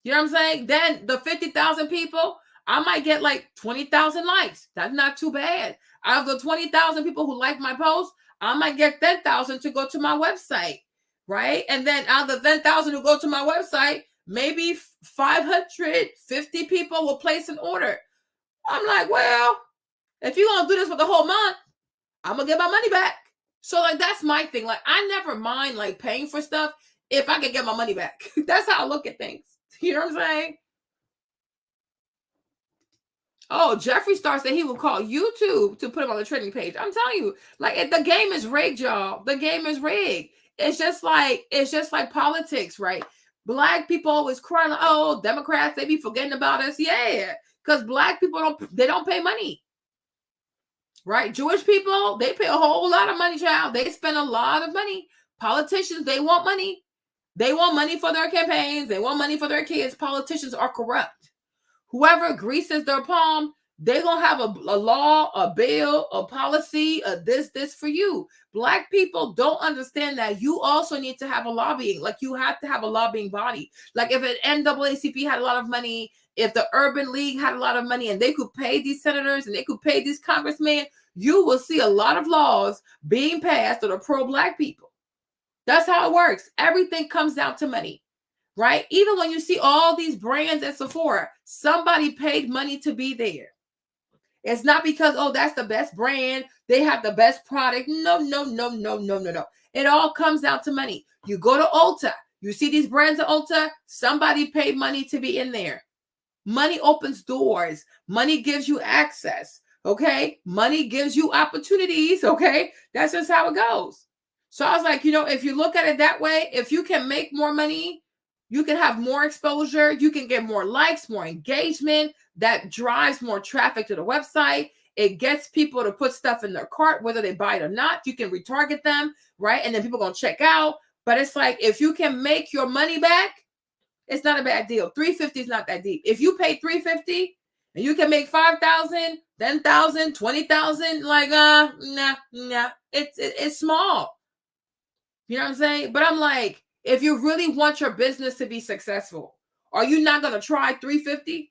you know what I'm saying? Then the 50,000 people, I might get like 20,000 likes. That's not too bad. Out of the 20,000 people who like my post, I might get 10,000 to go to my website, right? And then out of the 10,000 who go to my website, maybe 550 people will place an order. I'm like, well, if you're going to do this for the whole month, I'm going to get my money back. So like, that's my thing. Like, I never mind like paying for stuff if I can get my money back. That's how I look at things. You know what I'm saying? Oh, Jeffree Star said he will call YouTube to put him on the trending page. I'm telling you, like, the game is rigged, y'all. The game is rigged. It's just like politics, right? Black people always crying, like, oh, Democrats, they be forgetting about us. Yeah, because Black people don't pay money. Right? Jewish people, they pay a whole lot of money, child. They spend a lot of money. Politicians, they want money. They want money for their campaigns. They want money for their kids. Politicians are corrupt. Whoever greases their palm, they're going to have a law, a bill, a policy, a this for you. Black people don't understand that you also need to have a lobbying. Like, you have to have a lobbying body. Like, if an NAACP had a lot of money, if the Urban League had a lot of money and they could pay these senators and they could pay these congressmen, you will see a lot of laws being passed that are pro-Black people. That's how it works. Everything comes down to money, right? Even when you see all these brands at Sephora, somebody paid money to be there. It's not because, oh, that's the best brand, they have the best product. No. It all comes down to money. You go to Ulta, you see these brands at Ulta, somebody paid money to be in there. Money opens doors. Money gives you access. Okay. Money gives you opportunities. Okay. That's just how it goes. So I was like, if you look at it that way, if you can make more money, you can have more exposure. You can get more likes, more engagement. That drives more traffic to the website. It gets people to put stuff in their cart, whether they buy it or not. You can retarget them, right? And then people are going to check out. But it's like, if you can make your money back, it's not a bad deal. $350 is not that deep. If you pay $350 and you can make 5,000, 10,000, 20,000, like nah. It's small. You know what I'm saying? But I'm like, if you really want your business to be successful, are you not gonna try $350?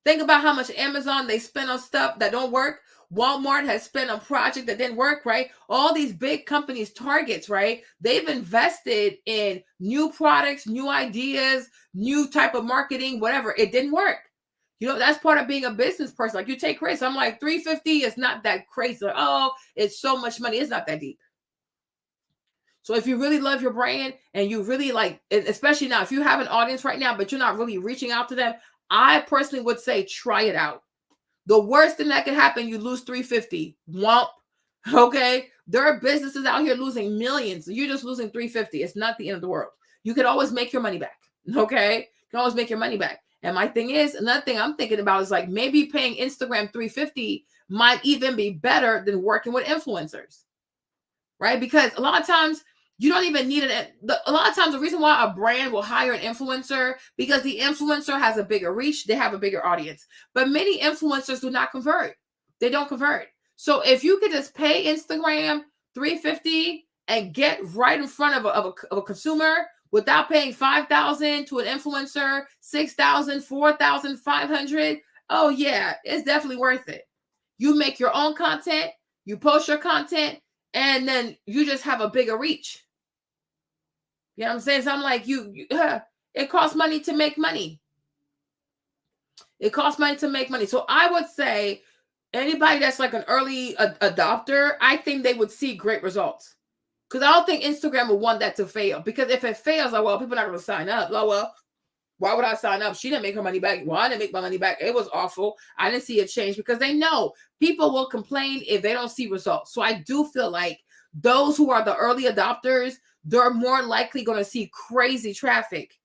Think about how much Amazon they spend on stuff that don't work. Walmart has spent on project that didn't work, right? All these big companies, Targets, right? They've invested in new products, new ideas, new type of marketing, whatever. It didn't work. That's part of being a business person. Like, you take risks. I'm like, $350 is not that crazy. Like, oh, it's so much money. It's not that deep. So if you really love your brand and you really like, especially now, if you have an audience right now, but you're not really reaching out to them, I personally would say, try it out. The worst thing that could happen, you lose $350. Womp. Okay. There are businesses out here losing millions. You're just losing $350. It's not the end of the world. You can always make your money back. Okay. You can always make your money back. And my thing is, another thing I'm thinking about is like, maybe paying Instagram $350 might even be better than working with influencers. Right? Because a lot of times you don't even need it. A lot of times the reason why a brand will hire an influencer, because the influencer has a bigger reach. They have a bigger audience. But many influencers do not convert. They don't convert. So if you could just pay Instagram $350 and get right in front of a consumer without paying $5,000 to an influencer, $6,000, $4,500, oh yeah, it's definitely worth it. You make your own content, you post your content, and then you just have a bigger reach. You know what I'm saying? So I'm like, it costs money to make money. It costs money to make money. So I would say anybody that's like an early adopter, I think they would see great results. Because I don't think Instagram would want that to fail. Because if it fails, like, well, people are not going to sign up. Like, well, why would I sign up? She didn't make her money back. Well, I didn't make my money back. It was awful. I didn't see a change because they know people will complain if they don't see results. So I do feel like those who are the early adopters, they're more likely going to see crazy traffic.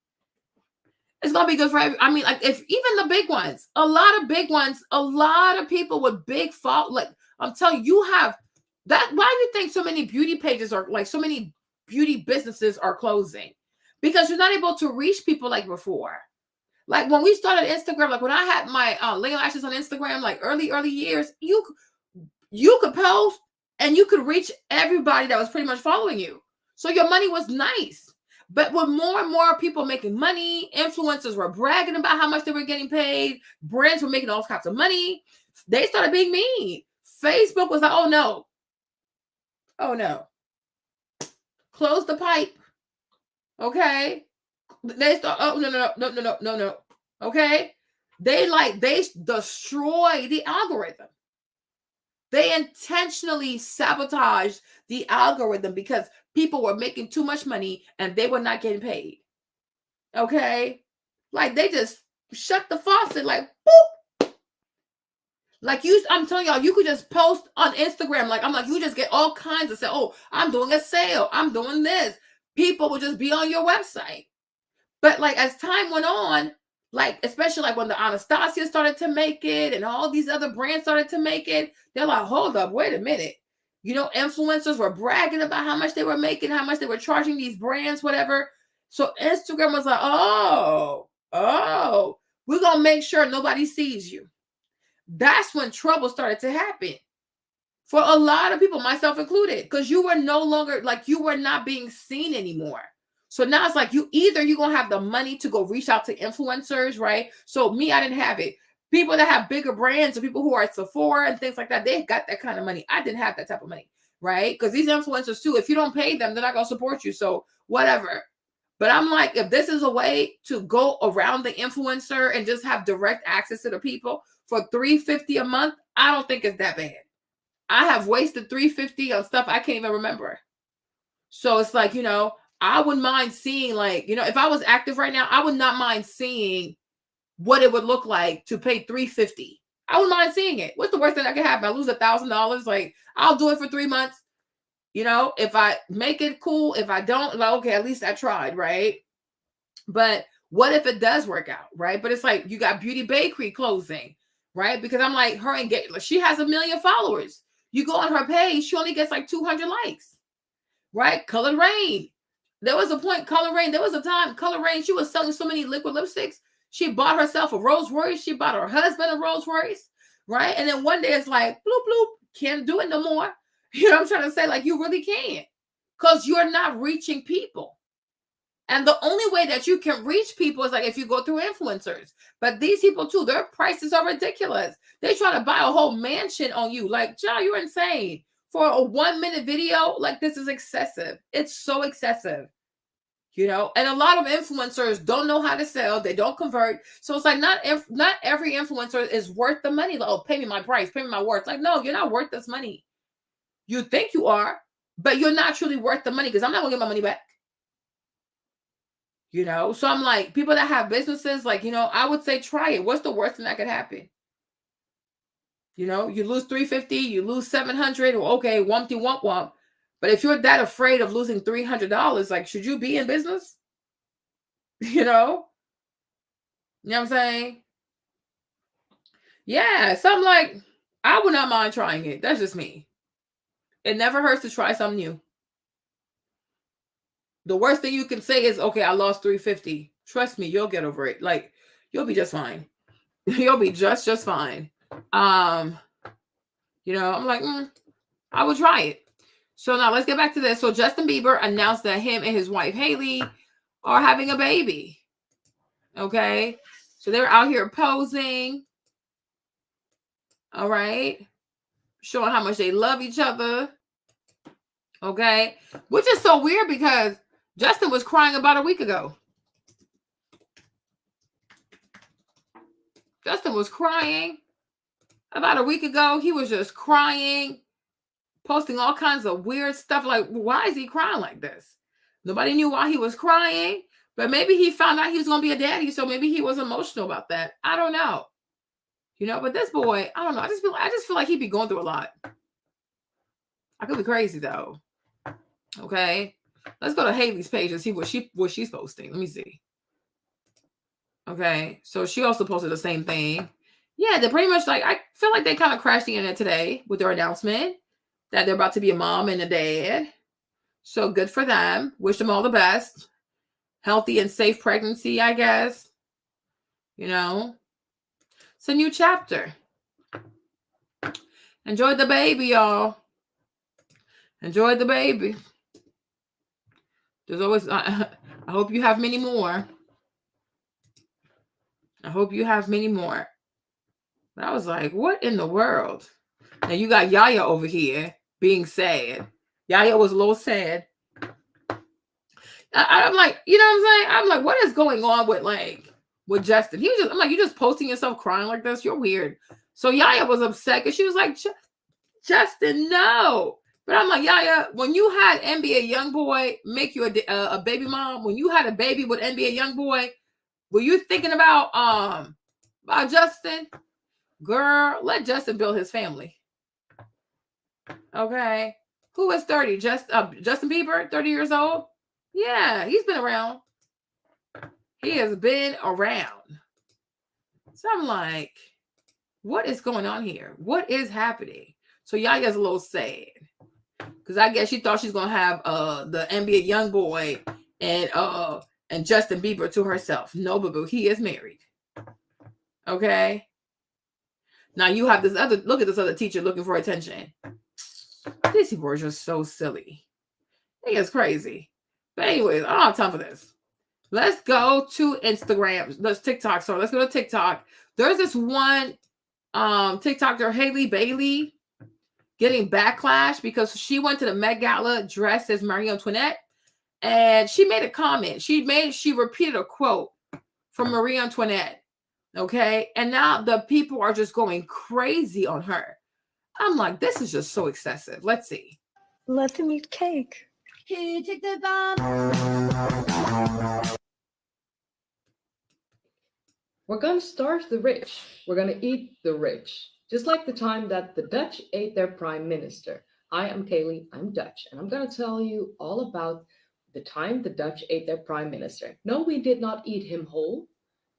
It's going to be good for every, I mean, like if even the big ones, a lot of people with big fault, like I'm telling you, you have that. Why do you think so many beauty pages are like so many beauty businesses are closing? Because you're not able to reach people like before. Like when we started Instagram, like when I had my lashes on Instagram, like early years, you could post and you could reach everybody that was pretty much following you. So your money was nice. But with more and more people making money, influencers were bragging about how much they were getting paid. Brands were making all kinds of money. They started being mean. Facebook was like, oh no. Close the pipe. Okay. They start, oh no. Okay. They destroy the algorithm. They intentionally sabotaged the algorithm because people were making too much money and they were not getting paid. Okay. Like they just shut the faucet, like boop. Like I'm telling y'all, you could just post on Instagram. Like I'm like, you just get all kinds of say, oh, I'm doing a sale. I'm doing this. People will just be on your website. But like as time went on, like especially like when the Anastasia started to make it and all these other brands started to make it, they're like, hold up, wait a minute. You know, influencers were bragging about how much they were making, how much they were charging these brands, whatever. So Instagram was like, oh, we're going to make sure nobody sees you. That's when trouble started to happen for a lot of people, myself included, because you were no longer like you were not being seen anymore. So now it's like you're going to have the money to go reach out to influencers, right? So me, I didn't have it. People that have bigger brands or people who are at Sephora and things like that, they got that kind of money. I didn't have that type of money, right? Because these influencers too, if you don't pay them, they're not going to support you. So whatever. But I'm like, if this is a way to go around the influencer and just have direct access to the people for $350 a month, I don't think it's that bad. I have wasted $350 on stuff I can't even remember. So it's like, I wouldn't mind seeing like, if I was active right now, I would not mind seeing what it would look like to pay $350. I wouldn't mind seeing it. What's the worst thing that could happen? I lose $1,000. Like I'll do it for 3 months. If I make it, cool. If I don't, like, okay, at least I tried, right? But what if it does work out, right? But it's like you got Beauty Bakery closing, right? Because I'm like, she has 1 million followers. You go on her page, she only gets like 200 likes, right? Color Rain. There was a point, Color Rain, there was a time, Color Rain, she was selling so many liquid lipsticks. She bought herself a Rolls Royce. She bought her husband a Rolls Royce, right? And then one day it's like, bloop, bloop, can't do it no more. You know what I'm trying to say? Like, you really can't because you're not reaching people. And the only way that you can reach people is like if you go through influencers. But these people too, their prices are ridiculous. They try to buy a whole mansion on you. Like, John, you're insane. For a 1-minute video, like this is excessive. It's so excessive. And a lot of influencers don't know how to sell. They don't convert. So it's like not every influencer is worth the money. Like, oh, pay me my price, pay me my worth. Like, no, you're not worth this money. You think you are, but you're not truly worth the money because I'm not going to get my money back. So I'm like, people that have businesses, like, I would say try it. What's the worst thing that could happen? You lose $350, you lose $700. Well, okay, wumpty wump wump. But if you're that afraid of losing $300, like, should you be in business? You know what I'm saying? Yeah. So I'm like, I would not mind trying it. That's just me. It never hurts to try something new. The worst thing you can say is, okay, I lost $350. Trust me, you'll get over it. Like, you'll be just fine. You'll be just fine. I'm like, I would try it. So now let's get back to this. So Justin Bieber announced that him and his wife, Haley, are having a baby. Okay. So they're out here posing. All right. Showing how much they love each other. Okay. Which is so weird because Justin was crying about a week ago. Justin was crying about a week ago. He was just crying, posting all kinds of weird stuff. Like, why is he crying like this? Nobody knew why he was crying, but maybe he found out he was going to be a daddy. So maybe he was emotional about that. I don't know. You know, but this boy, I don't know. I just feel like he'd be going through a lot. I could be crazy though. Okay. Let's go to Haley's page and see what she's posting. Let me see. Okay. So she also posted the same thing. Yeah, they're pretty much like, I feel like they kind of crashed the internet today with their announcement that they're about to be a mom and a dad. So good for them. Wish them all the best. Healthy and safe pregnancy, I guess. You know, it's a new chapter. Enjoy the baby, y'all. Enjoy the baby. There's always, I hope you have many more. I hope you have many more. But I was like, what in the world? Now you got Yaya over here being sad. Yaya was a little sad. I'm like, you know what I'm saying? I'm like, what is going on with Justin? He was just, I'm like, you just posting yourself crying like this? You're weird. So Yaya was upset because she was like, Justin, no. But I'm like, Yaya, when you had NBA Youngboy make you a baby mom, when you had a baby with NBA Youngboy, were you thinking about Justin? Girl, let Justin build his family. Okay. Who is 30? Justin Bieber, 30 years old? Yeah, he's been around. He has been around. So I'm like, what is going on here? What is happening? So Yaya's a little sad. Because I guess she thought she's going to have the NBA Youngboy and Justin Bieber to herself. No, boo-boo. He is married. Okay. Now you have this other, look at this other teacher looking for attention. These people are just so silly. He is crazy. But anyways, I don't have time for this. Let's go to Instagram. Let's TikTok. So let's go to TikTok. There's this one TikToker, Haley Bailey, getting backlash because she went to the Met Gala dressed as Marie Antoinette. And she made a comment. She repeated a quote from Marie Antoinette. Okay. And now the people are just going crazy on her. I'm like, this is just so excessive. Let's see. Let them eat cake. Here, take the bomb. We're going to starve the rich. We're going to eat the rich. Just like the time that the Dutch ate their prime minister. Hi, I'm Kaylee. I'm Dutch. And I'm going to tell you all about the time the Dutch ate their prime minister. No, we did not eat him whole.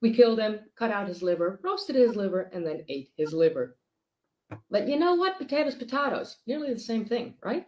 We killed him, cut out his liver, roasted his liver, and then ate his liver. But you know what? Potatoes. Nearly the same thing, right?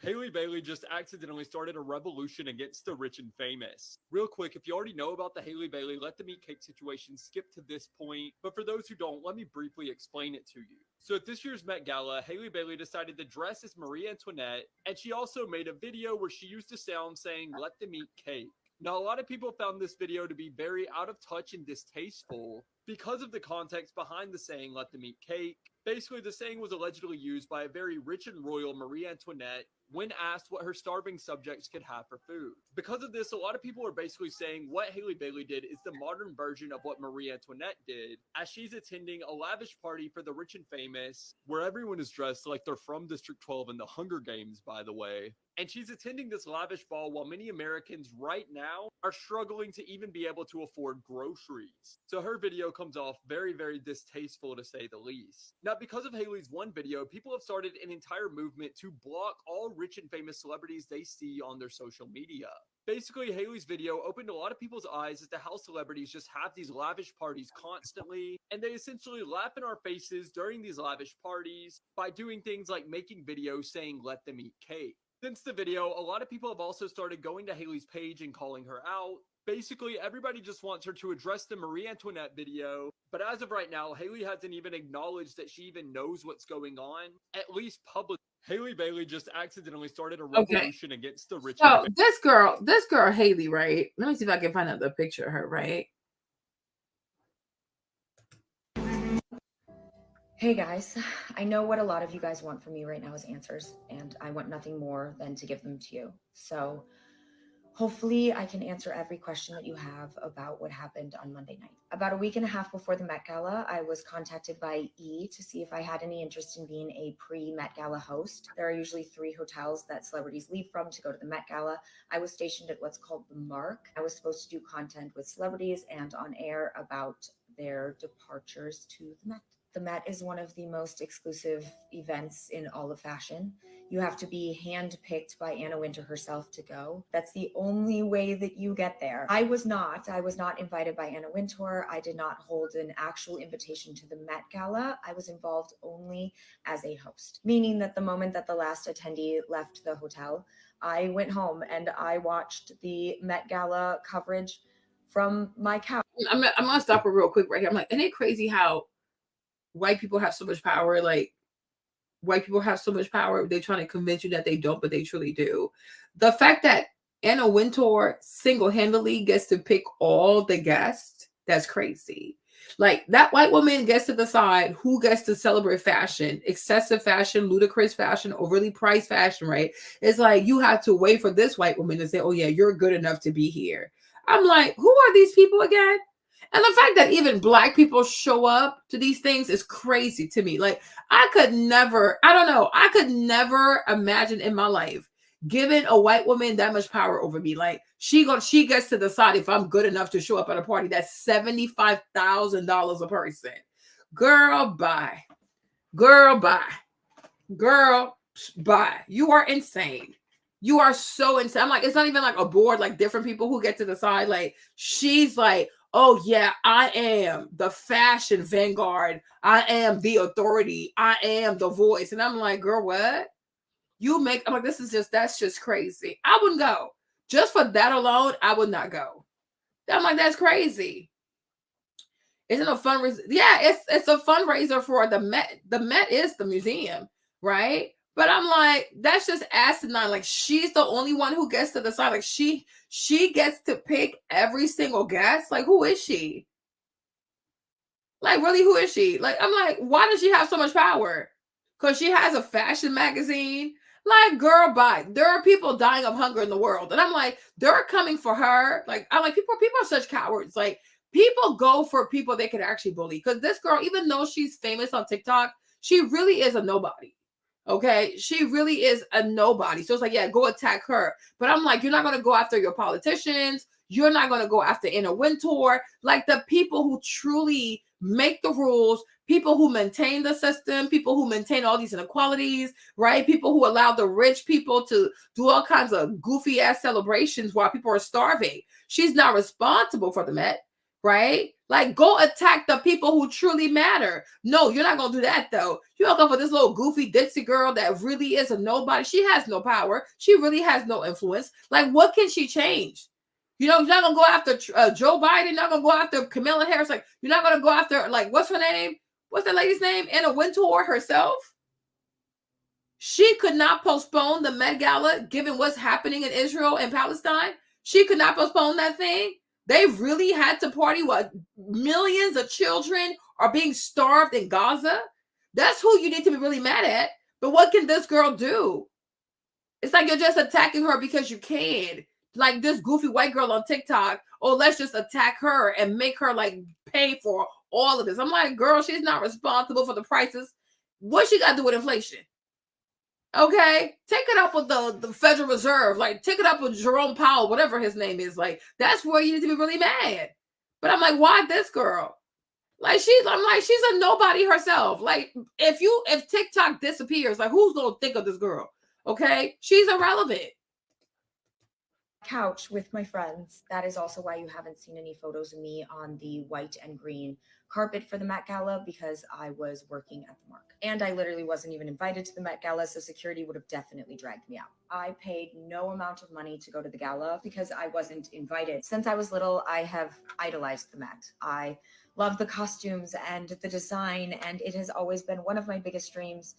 Haley Bailey just accidentally started a revolution against the rich and famous. Real quick, if you already know about the Haley Bailey let them eat cake situation, skip to this point. But for those who don't, let me briefly explain it to you. So at this year's Met Gala, Haley Bailey decided to dress as Marie Antoinette, and she also made a video where she used a sound saying, "Let them eat cake." Now, a lot of people found this video to be very out of touch and distasteful because of the context behind the saying, "Let them eat cake." Basically, the saying was allegedly used by a very rich and royal Marie Antoinette when asked what her starving subjects could have for food. Because of this, a lot of people are basically saying what Haley Bailey did is the modern version of what Marie Antoinette did, as she's attending a lavish party for the rich and famous, where everyone is dressed like they're from District 12 in the Hunger Games, by the way. And she's attending this lavish ball while many Americans right now are struggling to even be able to afford groceries. So her video comes off very, very distasteful, to say the least. Now, because of Haley's one video, people have started an entire movement to block all rich and famous celebrities they see on their social media. Basically, Haley's video opened a lot of people's eyes as to how celebrities just have these lavish parties constantly, and they essentially laugh in our faces during these lavish parties by doing things like making videos saying, "Let them eat cake." Since the video, a lot of people have also started going to Haley's page and calling her out. Basically, everybody just wants her to address the Marie Antoinette video, but as of right now, Haley hasn't even acknowledged that she even knows what's going on, at least publicly. Haley Bailey just accidentally started a revolution against the rich. So this girl Haley, right? Let me see if I can find out the picture of her, right? Hey guys, I know what a lot of you guys want from me right now is answers, and I want nothing more than to give them to you. So hopefully I can answer every question that you have about what happened on Monday night. About a week and a half before the Met Gala, I was contacted by E to see if I had any interest in being a pre-Met Gala host. There are usually 3 hotels that celebrities leave from to go to the Met Gala. I was stationed at what's called the Mark. I was supposed to do content with celebrities and on air about their departures to the Met. The Met is one of the most exclusive events in all of fashion. You have to be handpicked by Anna Wintour herself to go. That's the only way that you get there. I was not invited by Anna Wintour. I did not hold an actual invitation to the Met Gala. I was involved only as a host, meaning that the moment that the last attendee left the hotel, I went home and I watched the Met Gala coverage from my couch. I'm gonna stop her real quick right here. I'm like, isn't it crazy how white people have so much power? Like, white people have so much power. They're trying to convince you that they don't, but they truly do. The fact that Anna Wintour single-handedly gets to pick all the guests, that's crazy. Like, that white woman gets to decide who gets to celebrate fashion, excessive fashion, ludicrous fashion, overly priced fashion, right? It's like you have to wait for this white woman to say, oh yeah, you're good enough to be here. I'm like, who are these people again? And the fact that even Black people show up to these things is crazy to me. Like, I could never imagine in my life giving a white woman that much power over me. Like, she gets to decide if I'm good enough to show up at a party that's $75,000 a person. Girl, bye. Girl, bye. You are insane. You are so insane. I'm like, it's not even like a board, like different people who get to decide. Like, she's like, oh yeah, I am the fashion vanguard. I am the authority. I am the voice. And I'm like, girl, what? I'm like, that's just crazy. I wouldn't go. Just for that alone, I would not go. I'm like, that's crazy. Isn't a fundraiser? Yeah, it's a fundraiser for the Met. The Met is the museum, right? But I'm like, that's just asinine. Like, she's the only one who gets to decide. Like, she gets to pick every single guest. Like, who is she? Like, really, who is she? Like, I'm like, why does she have so much power? Because she has a fashion magazine. Like, girl, bye. There are people dying of hunger in the world. And I'm like, they're coming for her. Like, I'm like, people are such cowards. Like, people go for people they could actually bully. Because this girl, even though she's famous on TikTok, she really is a nobody. Okay, she really is a nobody. So it's like, yeah, go attack her. But I'm like, you're not going to go after your politicians. You're not going to go after Anna Wintour. Like, the people who truly make the rules, people who maintain the system, people who maintain all these inequalities, right? People who allow the rich people to do all kinds of goofy ass celebrations while people are starving. She's not responsible for the Met. Right? Like, go attack the people who truly matter. No, you're not going to do that, though. You're going to go for this little goofy ditzy girl that really is a nobody. She has no power. She really has no influence. Like, what can she change? You know, you're not going to go after Joe Biden. You're not going to go after Kamala Harris. Like, you're not going to go after, like, what's her name? What's that lady's name? Anna Wintour herself? She could not postpone the Met Gala, given what's happening in Israel and Palestine. She could not postpone that thing. They really had to party while millions of children are being starved in Gaza. That's who you need to be really mad at. But what can this girl do? It's like you're just attacking her because you can. Like this goofy white girl on TikTok. Oh, let's just attack her and make her like pay for all of this. I'm like, girl, she's not responsible for the prices. What she got to do with inflation? Okay, take it up with the Federal Reserve, like take it up with Jerome Powell, whatever his name is. Like, that's where you need to be really mad. But I'm like, why this girl? Like, she's a nobody herself. Like, if TikTok disappears, like, who's gonna think of this girl? Okay, she's irrelevant. Couch with my friends. That is also why you haven't seen any photos of me on the white and green carpet for the Met Gala, because I was working at the Mark. And I literally wasn't even invited to the Met Gala, so security would have definitely dragged me out. I paid no amount of money to go to the gala because I wasn't invited. Since I was little, I have idolized the Met. I love the costumes and the design, and it has always been one of my biggest dreams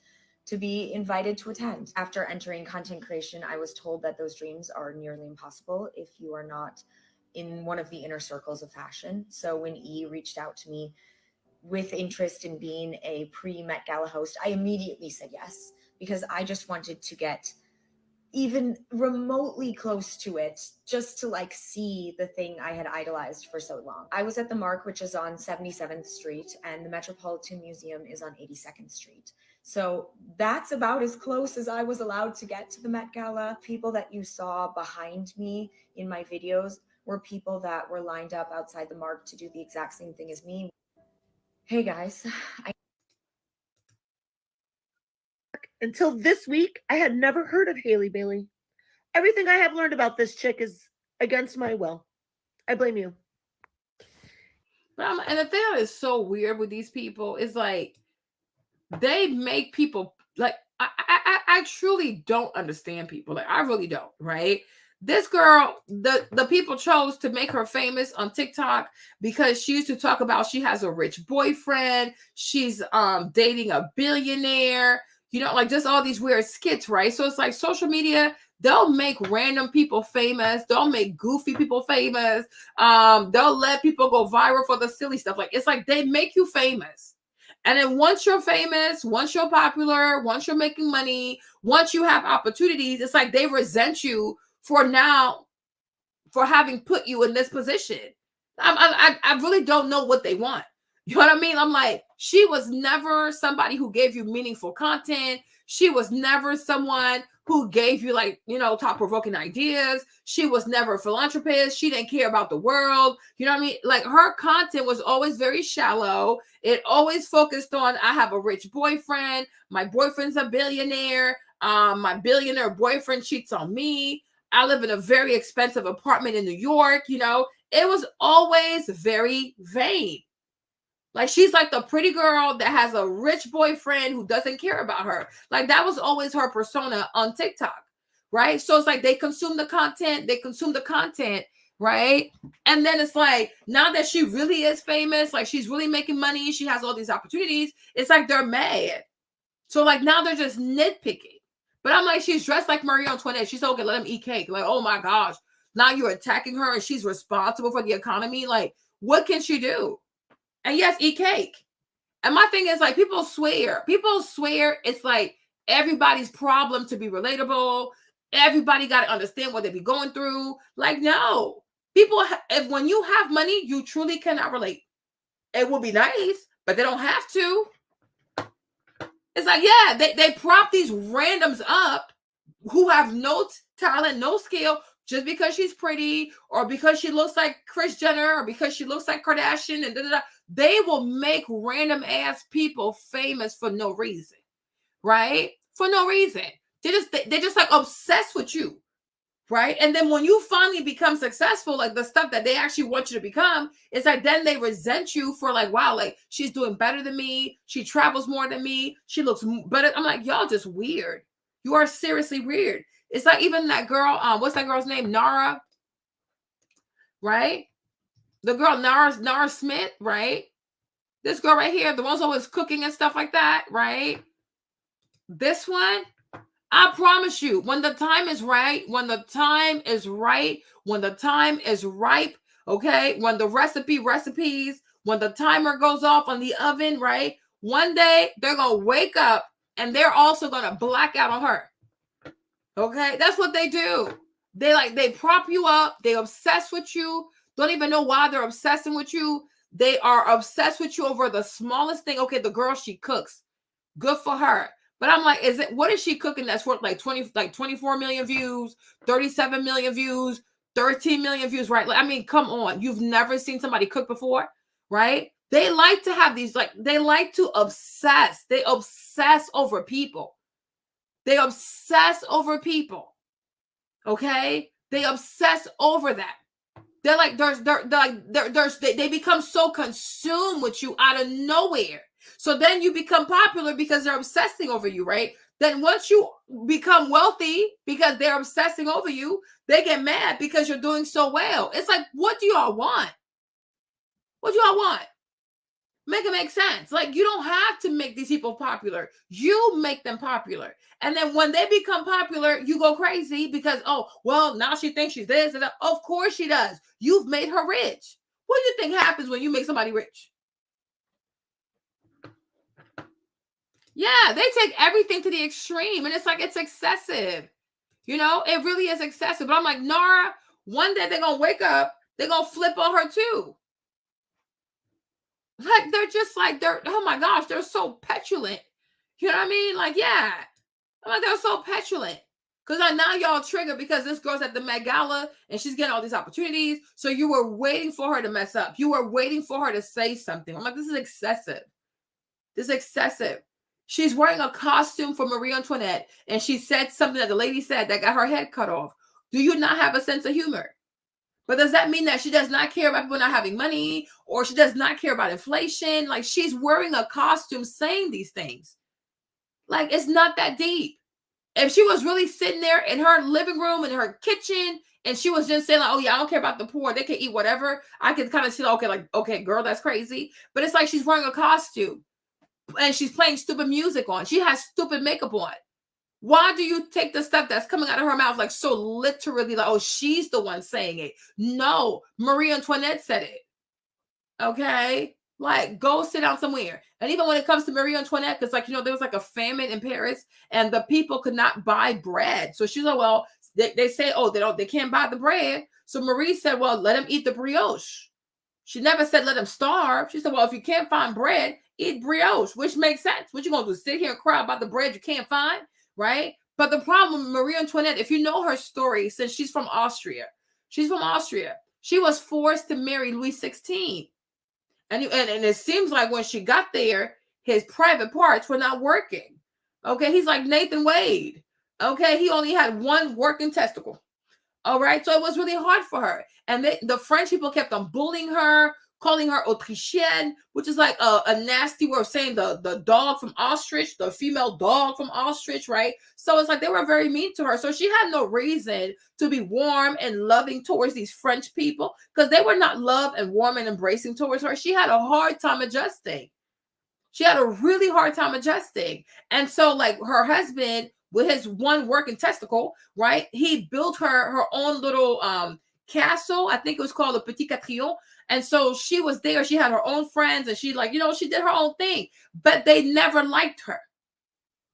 to be invited to attend. After entering content creation, I was told that those dreams are nearly impossible if you are not in one of the inner circles of fashion. So when E reached out to me with interest in being a pre-Met Gala host, I immediately said yes, because I just wanted to get even remotely close to it, just to like see the thing I had idolized for so long. I was at the Mark, which is on 77th Street, and the Metropolitan Museum is on 82nd Street. So that's about as close as I was allowed to get to the Met Gala. People that you saw behind me in my videos were people that were lined up outside the Mark to do the exact same thing as me. Hey guys, Until this week, I had never heard of Haley Bailey. Everything I have learned about this chick is against my will. I blame you. And the thing that is so weird with these people is like they make people like I truly don't understand people. Like I really don't, right? This girl, the people chose to make her famous on TikTok because she used to talk about she has a rich boyfriend, she's dating a billionaire, you know, like just all these weird skits, right? So it's like social media, they'll make random people famous, they'll make goofy people famous, they'll let people go viral for the silly stuff. Like it's like they make you famous. And then once you're famous, once you're popular, once you're making money, once you have opportunities, it's like they resent you for having put you in this position. I really don't know what they want. You know what I mean? I'm like, she was never somebody who gave you meaningful content. She was never someone who gave you like, you know, thought-provoking ideas. She was never a philanthropist. She didn't care about the world. You know what I mean? Like her content was always very shallow. It always focused on, I have a rich boyfriend. My boyfriend's a billionaire. My billionaire boyfriend cheats on me. I live in a very expensive apartment in New York. You know, it was always very vain. Like she's like the pretty girl that has a rich boyfriend who doesn't care about her. Like that was always her persona on TikTok, right? So it's like they consume the content, right? And then it's like now that she really is famous, like she's really making money, she has all these opportunities, it's like they're mad. So like now they're just nitpicking. But I'm like, she's dressed like Marie Antoinette. She's okay, let him eat cake. Like, oh my gosh, now you're attacking her and she's responsible for the economy. Like, what can she do? And yes, eat cake. And my thing is like people swear it's like everybody's problem to be relatable. Everybody got to understand what they be going through. Like, no, people, if when you have money, you truly cannot relate. It will be nice, but they don't have to. It's like, yeah, they prop these randoms up who have no talent, no skill, just because she's pretty or because she looks like Kris Jenner or because she looks like Kardashian and da-da-da. They will make random ass people famous for no reason, right? For no reason. They're just like obsessed with you, right? And then when you finally become successful, like the stuff that they actually want you to become, it's like then they resent you for like, wow, like she's doing better than me. She travels more than me. She looks better. I'm like, y'all just weird. You are seriously weird. It's like even that girl, what's that girl's name? Nara, right? The girl Nara Smith, right? This girl right here, the one's always cooking and stuff like that, right? This one, I promise you, when the time is right, when the time is ripe, okay? When the recipes, when the timer goes off on the oven, right? One day they're going to wake up and they're also going to black out on her. Okay? That's what they do. They prop you up. They obsess with you. Don't even know why they're obsessing with you. They are obsessed with you over the smallest thing. Okay, the girl, she cooks. Good for her. But I'm like, what is she cooking that's worth like 24 million views, 37 million views, 13 million views, right? Like, I mean, come on. You've never seen somebody cook before, right? They like to have these, like, they like to obsess. They obsess over people. They obsess over people. Okay? They obsess over that. They're like, they become so consumed with you out of nowhere. So then you become popular because they're obsessing over you, right? Then once you become wealthy because they're obsessing over you, they get mad because you're doing so well. It's like, what do y'all want? What do y'all want? Make it make sense. Like, you don't have to make these people popular. You make them popular. And then when they become popular, you go crazy because, oh, well, now she thinks she's this and that. Of course she does. You've made her rich. What do you think happens when you make somebody rich? Yeah, they take everything to the extreme, and it's like it's excessive. You know, it really is excessive. But I'm like, Nara, one day they're gonna wake up, they're gonna flip on her too. Like they're just like oh my gosh, they're so petulant. You know what I mean? Like, yeah. I'm like, they're so petulant. Because now y'all triggered because this girl's at the Met Gala and she's getting all these opportunities. So you were waiting for her to mess up. You were waiting for her to say something. I'm like, this is excessive. This is excessive. She's wearing a costume for Marie Antoinette and she said something that the lady said that got her head cut off. Do you not have a sense of humor? But does that mean that she does not care about people not having money or she does not care about inflation? Like, she's wearing a costume saying these things. Like, it's not that deep. If she was really sitting there in her living room, in her kitchen, and she was just saying, like, oh, yeah, I don't care about the poor. They can eat whatever. I could kind of see, okay, girl, that's crazy. But it's like she's wearing a costume and she's playing stupid music on. She has stupid makeup on. Why do you take the stuff that's coming out of her mouth like so literally, like, oh, she's the one saying it? No, Marie Antoinette said it. Okay? Like, go sit down somewhere. And even when it comes to Marie Antoinette, because, like, you know, there was like a famine in Paris and the people could not buy bread. So she's like, well, they say, oh, they can't buy the bread. So Marie said, well, let them eat the brioche. She never said let them starve. She said, well, if you can't find bread, eat brioche, which makes sense. What you going to do, sit here and cry about the bread you can't find? Right? But the problem with Marie Antoinette, if you know her story, since she's from Austria, she was forced to marry Louis XVI. And it seems like when she got there, his private parts were not working. Okay, he's like Nathan Wade. Okay, he only had one working testicle. All right, so it was really hard for her. And the French people kept on bullying her, calling her Autrichienne, which is like a nasty way of saying the dog from ostrich, the female dog from ostrich, right? So it's like they were very mean to her. So she had no reason to be warm and loving towards these French people because they were not love and warm and embracing towards her. She had a hard time adjusting. She had a really hard time adjusting. And so, like, her husband, with his one working testicle, right? He built her own little castle. I think it was called the Petit Catrion. And so she was there. She had her own friends and she, like, you know, she did her own thing. But they never liked her.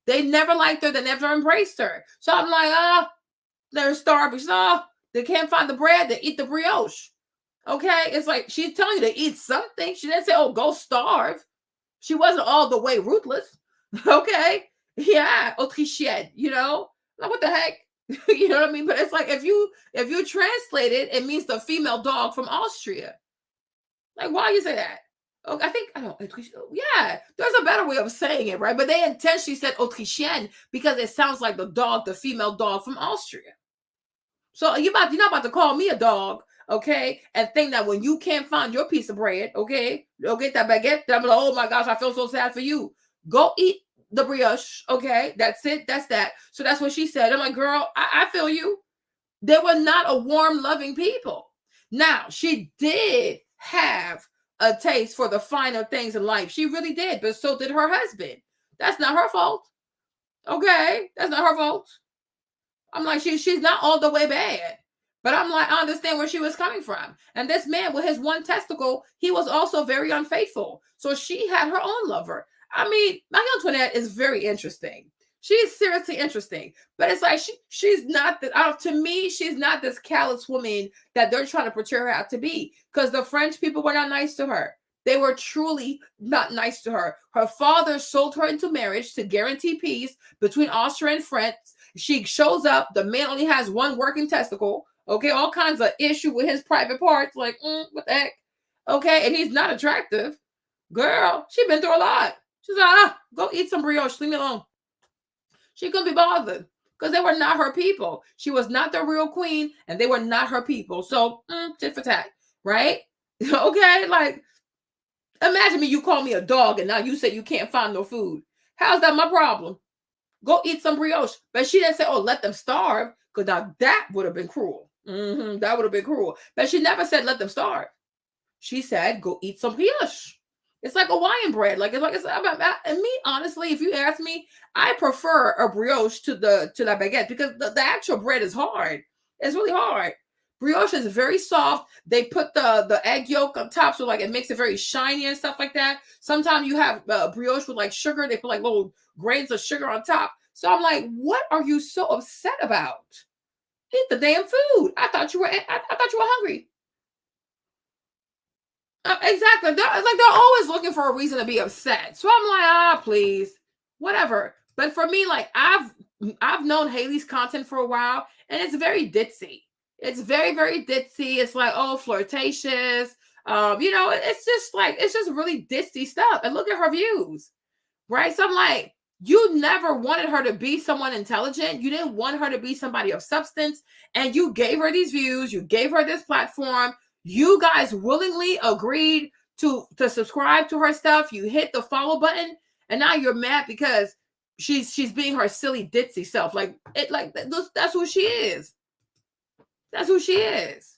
They never liked her. They never embraced her. So I'm like, they're starving. They can't find the bread. They eat the brioche. Okay? It's like she's telling you to eat something. She didn't say, oh, go starve. She wasn't all the way ruthless. Okay? Yeah, Autrichienne, you know? Like, what the heck? You know what I mean? But it's like if you translate it, it means the female dog from Austria. Like, why you say that? Oh, I don't yeah, there's a better way of saying it, right? But they intentionally said Autrichienne because it sounds like the female dog from Austria. So you're not about to call me a dog, okay? And think that when you can't find your piece of bread, okay, go get that baguette. I'm like, oh my gosh, I feel so sad for you. Go eat the brioche, okay? That's it. That's that. So that's what she said. I'm like, girl, I feel you. They were not a warm, loving people. Now, she did have a taste for the finer things in life. She really did, but so did her husband. That's not her fault. Okay? That's not her fault. I'm like, she's not all the way bad. But I'm like, I understand where she was coming from. And this man with his one testicle, he was also very unfaithful. So she had her own lover. I mean, Marie Antoinette is very interesting. She's seriously interesting. But it's like she's not to me, she's not this callous woman that they're trying to portray her out to be. Because the French people were not nice to her. They were truly not nice to her. Her father sold her into marriage to guarantee peace between Austria and France. She shows up. The man only has one working testicle. Okay, all kinds of issue with his private parts. Like, what the heck? Okay, and he's not attractive. Girl, she been through a lot. She's like, go eat some brioche. Leave me alone. She couldn't be bothered because they were not her people. She was not the real queen, and they were not her people. So, tit for tat, right? Okay, like, imagine me, you call me a dog, and now you say you can't find no food. How's that my problem? Go eat some brioche. But she didn't say, oh, let them starve, because now that would have been cruel. That would have been cruel. But she never said let them starve. She said, go eat some brioche. It's like Hawaiian bread. Like it's and me, honestly, if you ask me, I prefer a brioche to the baguette because the actual bread is hard. It's really hard. Brioche is very soft. They put the egg yolk on top, so like it makes it very shiny and stuff like that. Sometimes you have brioche with like sugar. They put like little grains of sugar on top. So I'm like, what are you so upset about? Eat the damn food. I thought you were hungry. Exactly. They're always looking for a reason to be upset. So I'm like, please, whatever. But for me, like I've known Haley's content for a while, and it's very ditzy. It's very, very ditzy. It's like, oh, flirtatious. It's just really ditzy stuff. And look at her views, right? So I'm like, you never wanted her to be someone intelligent. You didn't want her to be somebody of substance, and you gave her these views. You gave her this platform. You guys willingly agreed to subscribe to her stuff. You hit the follow button, and now you're mad because she's being her silly ditzy self. That's who she is. That's who she is.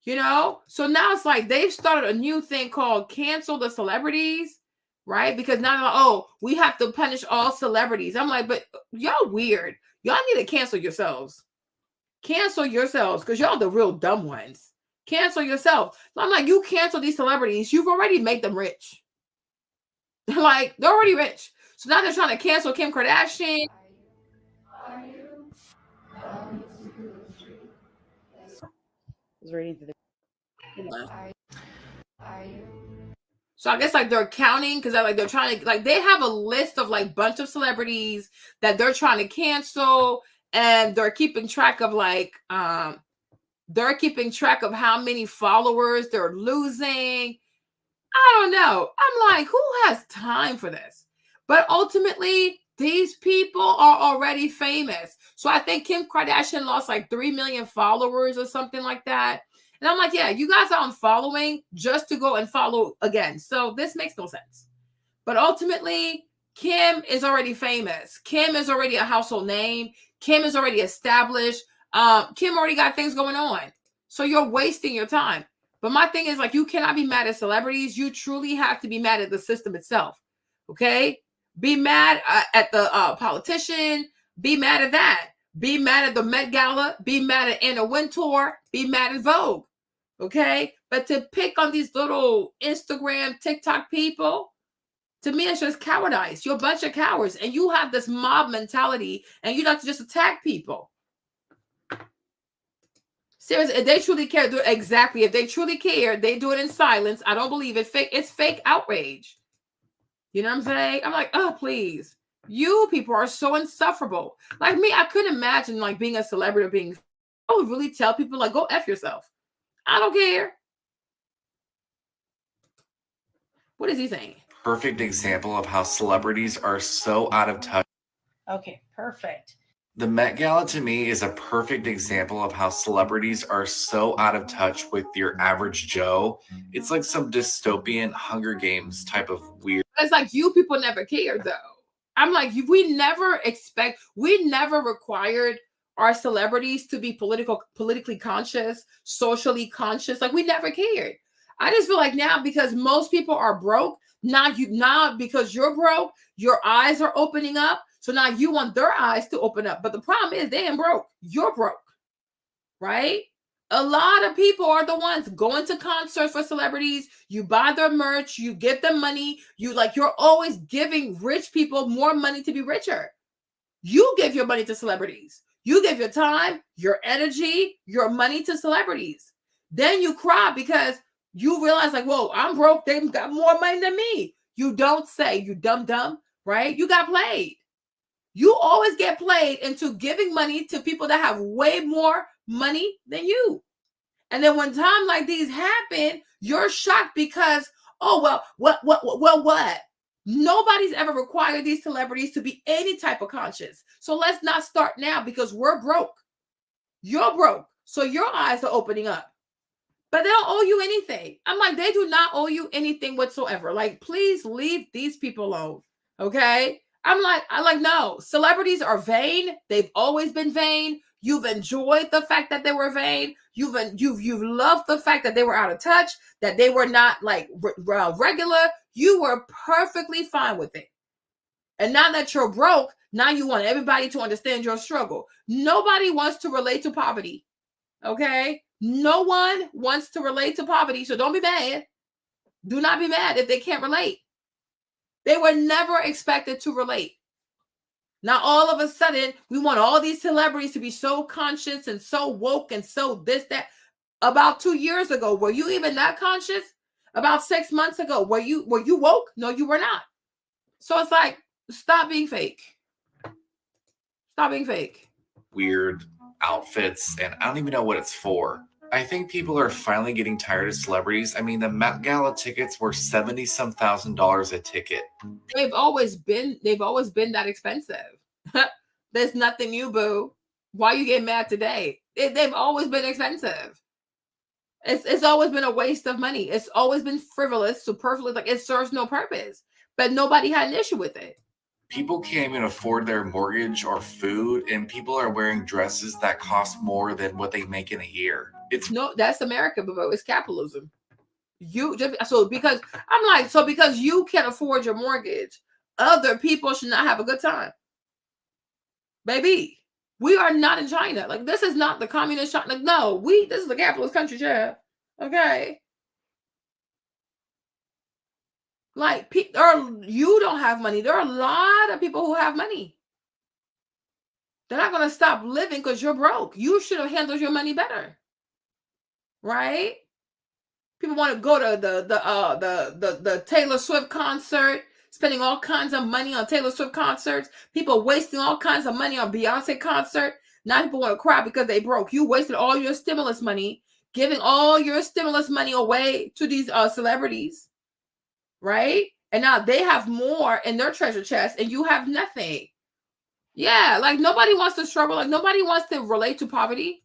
So now it's like they've started a new thing called cancel the celebrities, right? Because now we have to punish all celebrities. I'm like, but y'all weird. Y'all need to cancel yourselves. Cancel yourselves, because y'all the real dumb ones. Cancel yourself. I'm like, you cancel these celebrities, you've already made them rich. Like, they're already rich. So now they're trying to cancel Kim Kardashian. So I guess like they're counting because they're trying to they have a list of like bunch of celebrities that they're trying to cancel, and they're keeping track of how many followers they're losing. I don't know. I'm like, who has time for this? But ultimately, these people are already famous. So I think Kim Kardashian lost like 3 million followers or something like that. And I'm like, yeah, you guys are unfollowing just to go and follow again. So this makes no sense. But ultimately, Kim is already famous. Kim is already a household name. Kim is already established. Kim already got things going on. So you're wasting your time. But my thing is, like, you cannot be mad at celebrities. You truly have to be mad at the system itself. Okay? Be mad at the politician. Be mad at that. Be mad at the Met Gala. Be mad at Anna Wintour. Be mad at Vogue. Okay? But to pick on these little Instagram, TikTok people, to me, it's just cowardice. You're a bunch of cowards. And you have this mob mentality, and you like to just attack people. Seriously, if they truly care, exactly. If they truly care, they do it in silence. I don't believe it. It's fake outrage. You know what I'm saying? I'm like, oh, please. You people are so insufferable. Like me, I couldn't imagine like being a celebrity I would really tell people like, go F yourself. I don't care. What is he saying? Perfect example of how celebrities are so out of touch. Okay, perfect. The Met Gala to me is a perfect example of how celebrities are so out of touch with your average Joe. It's like some dystopian Hunger Games type of weird. It's like you people never cared though. I'm like, we never required our celebrities to be politically conscious, socially conscious. Like we never cared. I just feel like now because most people are broke, now because you're broke, your eyes are opening up. So now you want their eyes to open up. But the problem is they ain't broke. You're broke, right? A lot of people are the ones going to concerts for celebrities. You buy their merch. You give them money. You're always giving rich people more money to be richer. You give your money to celebrities. You give your time, your energy, your money to celebrities. Then you cry because you realize like, whoa, I'm broke. They've got more money than me. You don't say, you dumb, right? You got played. You always get played into giving money to people that have way more money than you. And then when times like these happen, you're shocked because, oh, well, what? Nobody's ever required these celebrities to be any type of conscious. So let's not start now because we're broke. You're broke. So your eyes are opening up. But they don't owe you anything. I'm like, they do not owe you anything whatsoever. Like, please leave these people alone. Okay? I'm like, no, celebrities are vain. They've always been vain. You've enjoyed the fact that they were vain. You've loved the fact that they were out of touch, that they were not like regular. You were perfectly fine with it. And now that you're broke, now you want everybody to understand your struggle. Nobody wants to relate to poverty. Okay? No one wants to relate to poverty, so don't be mad. Do not be mad if they can't relate. They were never expected to relate. Now, all of a sudden, we want all these celebrities to be so conscious and so woke and so this, that. About 2 years ago, were you even that conscious? About 6 months ago, were you woke? No, you were not. So it's like, stop being fake. Stop being fake. Weird outfits, and I don't even know what it's for. I think people are finally getting tired of celebrities. I mean, the Met Gala tickets were $70-some thousand a ticket. They've always been that expensive. There's nothing new, boo. Why you getting mad today? They've always been expensive. It's always been a waste of money. It's always been frivolous, superfluous, like it serves no purpose. But nobody had an issue with it. People can't even afford their mortgage or food, and people are wearing dresses that cost more than what they make in a year. That's America, boo. It's capitalism. Because you can't afford your mortgage, other people should not have a good time. Baby, we are not in China. Like, this is not the communist China. Like, no, this is the capitalist country, yeah. Okay. Like, you don't have money. There are a lot of people who have money. They're not going to stop living because you're broke. You should have handled your money better. Right? People want to go to the Taylor Swift concert, spending all kinds of money on Taylor Swift concerts. People wasting all kinds of money on Beyonce concert. Now people want to cry because they broke. You wasted all your stimulus money, giving all your stimulus money away to these celebrities, right? And now they have more in their treasure chest, and you have nothing. Yeah, like nobody wants to struggle. Like nobody wants to relate to poverty.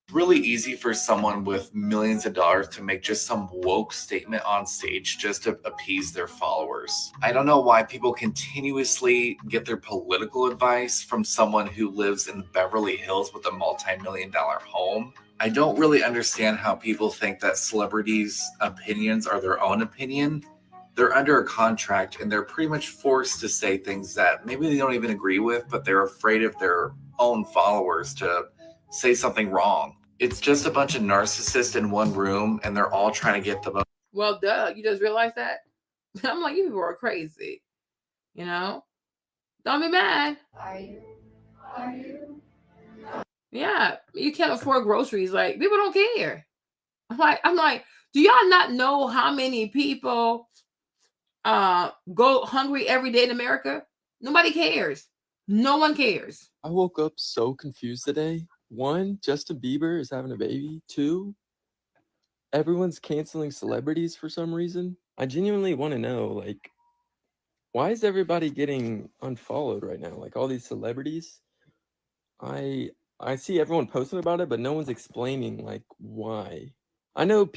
It's really easy for someone with millions of dollars to make just some woke statement on stage just to appease their followers. I don't know why people continuously get their political advice from someone who lives in Beverly Hills with a multi-million-dollar home. I don't really understand how people think that celebrities' opinions are their own opinion. They're under a contract and they're pretty much forced to say things that maybe they don't even agree with, but they're afraid of their own followers to say something wrong. It's just a bunch of narcissists in one room, and they're all trying to get the most. Well, duh, you just realized that? I'm like, you people are crazy. You know? Don't be mad. Are you? Yeah, you can't afford groceries. Like, people don't care. I'm like, do y'all not know how many people go hungry every day in America? Nobody cares. No one cares. I woke up so confused today. 1, Justin Bieber is having a baby. 2, everyone's canceling celebrities for some reason. I genuinely want to know, like, why is everybody getting unfollowed right now? Like, all these celebrities. I see everyone posting about it, but no one's explaining, like, why. I know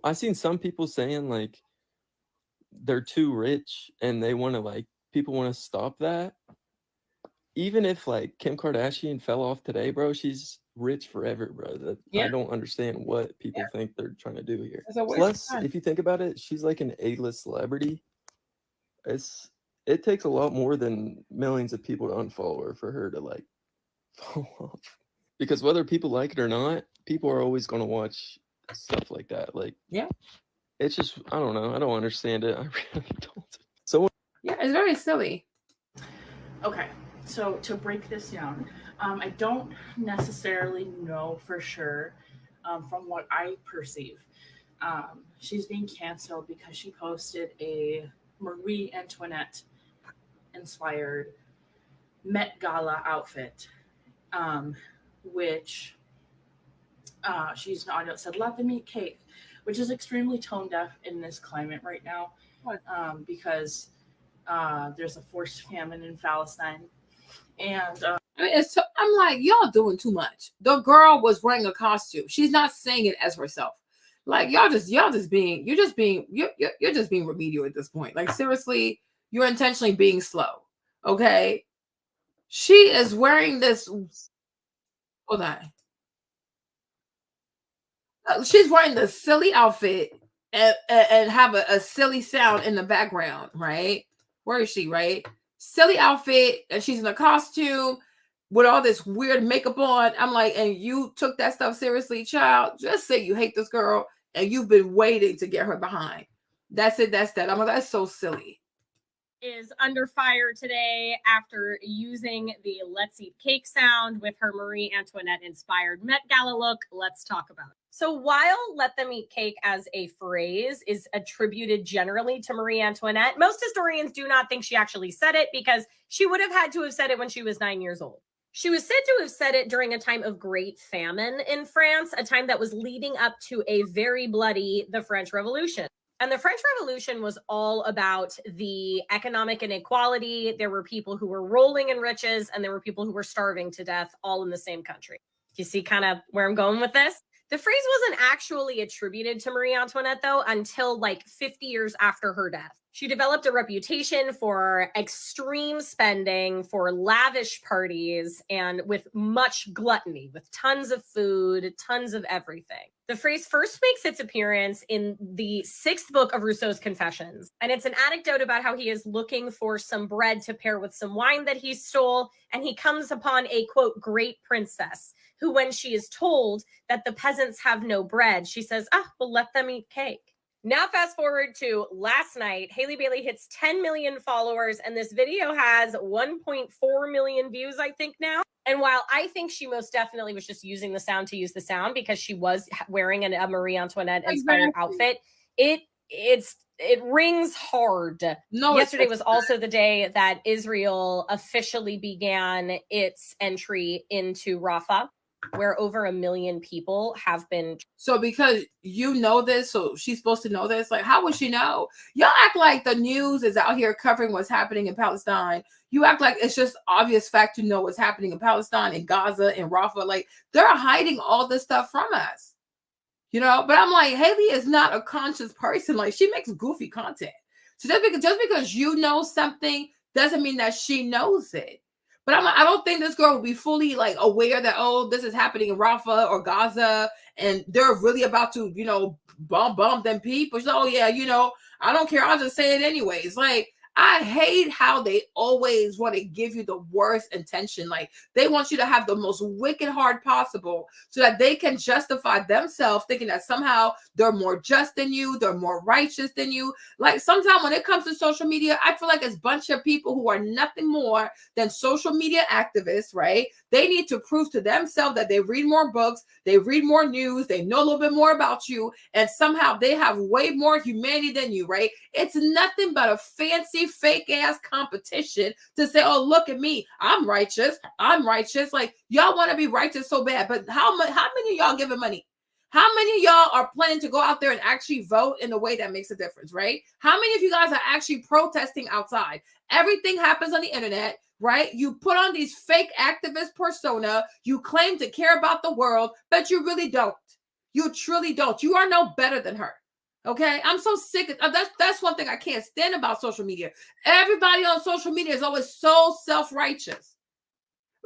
I've seen some people saying, like, they're too rich and they want to, like, people want to stop that. Even if, like, Kim Kardashian fell off today, bro, she's rich forever, bro. I don't understand what people think they're trying to do here. Plus, if you think about it, she's like an A-list celebrity. It takes a lot more than millions of people to unfollow her for her to, like, fall off. Because whether people like it or not, people are always going to watch stuff like that. Like, yeah, it's just, I don't know. I don't understand it. I really don't. So, yeah, it's very silly. Okay, so to break this down, I don't necessarily know for sure from what I perceive. She's being canceled because she posted a Marie Antoinette inspired Met Gala outfit, which she's an audio said, "Let them eat cake," which is extremely tone deaf in this climate right now, because there's a forced famine in Palestine. And I'm like, y'all doing too much. The girl was wearing a costume. She's not saying it as herself. Like, you're just being remedial at this point. Like, seriously, you're intentionally being slow. Okay. She is wearing this. Hold on. She's wearing this silly outfit and have a silly sound in the background, right? Where is she, right? Silly outfit, and she's in a costume. with all this weird makeup on. I'm like, and you took that stuff seriously, child. Just say you hate this girl and you've been waiting to get her behind. That's it. That's that. I'm like, that's so silly. Is under fire today after using the Let's Eat Cake sound with her Marie Antoinette inspired Met Gala look. Let's talk about it. So while let them eat cake as a phrase is attributed generally to Marie Antoinette, most historians do not think she actually said it because she would have had to have said it when she was 9 years old. She was said to have said it during a time of great famine in France, a time that was leading up to a very bloody, the French Revolution. And the French Revolution was all about the economic inequality. There were people who were rolling in riches and there were people who were starving to death all in the same country. Do you see kind of where I'm going with this? The phrase wasn't actually attributed to Marie Antoinette, though, until like 50 years after her death. She developed a reputation for extreme spending, for lavish parties, and with much gluttony, with tons of food, tons of everything. The phrase first makes its appearance in the 6th book of Rousseau's Confessions. And it's an anecdote about how he is looking for some bread to pair with some wine that he stole. And he comes upon a, quote, great princess, who, when she is told that the peasants have no bread, she says, well, let them eat cake. Now, fast forward to last night, Hailey Bailey hits 10 million followers, and this video has 1.4 million views, I think, now. And while I think she most definitely was just using the sound to use the sound because she was wearing a Marie Antoinette inspired outfit, it rings hard. No, yesterday was also the day that Israel officially began its entry into Rafah, where over 1 million people have been. So because you know this, so she's supposed to know this. Like, how would she know? Y'all act like the news is out here covering what's happening in Palestine. You act like it's just obvious fact to know what's happening in Palestine, in Gaza, in Rafah. Like, they're hiding all this stuff from us. You know, but I'm like, Hailey is not a conscious person. Like, she makes goofy content. So just because you know something doesn't mean that she knows it. But I'm like, I don't think this girl will be fully like aware that, oh, this is happening in Rafah or Gaza, and they're really about to, you know, bomb them people. She's like, oh yeah, you know, I don't care. I'll just say it anyways. Like, I hate how they always want to give you the worst intention. Like, they want you to have the most wicked heart possible so that they can justify themselves, thinking that somehow they're more just than you, they're more righteous than you. Like, sometimes when it comes to social media, I feel like it's a bunch of people who are nothing more than social media activists, right? They need to prove to themselves that they read more books, they read more news, they know a little bit more about you, and somehow they have way more humanity than you, right? It's nothing but a fancy, fake ass competition to say, oh, look at me, I'm righteous. Like, y'all want to be righteous so bad, but how many of y'all giving money? How many of y'all are planning to go out there and actually vote in a way that makes a difference, right? How many of you guys are actually protesting outside? Everything happens on the internet, right? You put on these fake activist persona, you claim to care about the world, but you really don't. You truly don't. You are no better than her. Okay, I'm so sick of that's one thing I can't stand about social media. Everybody on social media is always so self-righteous.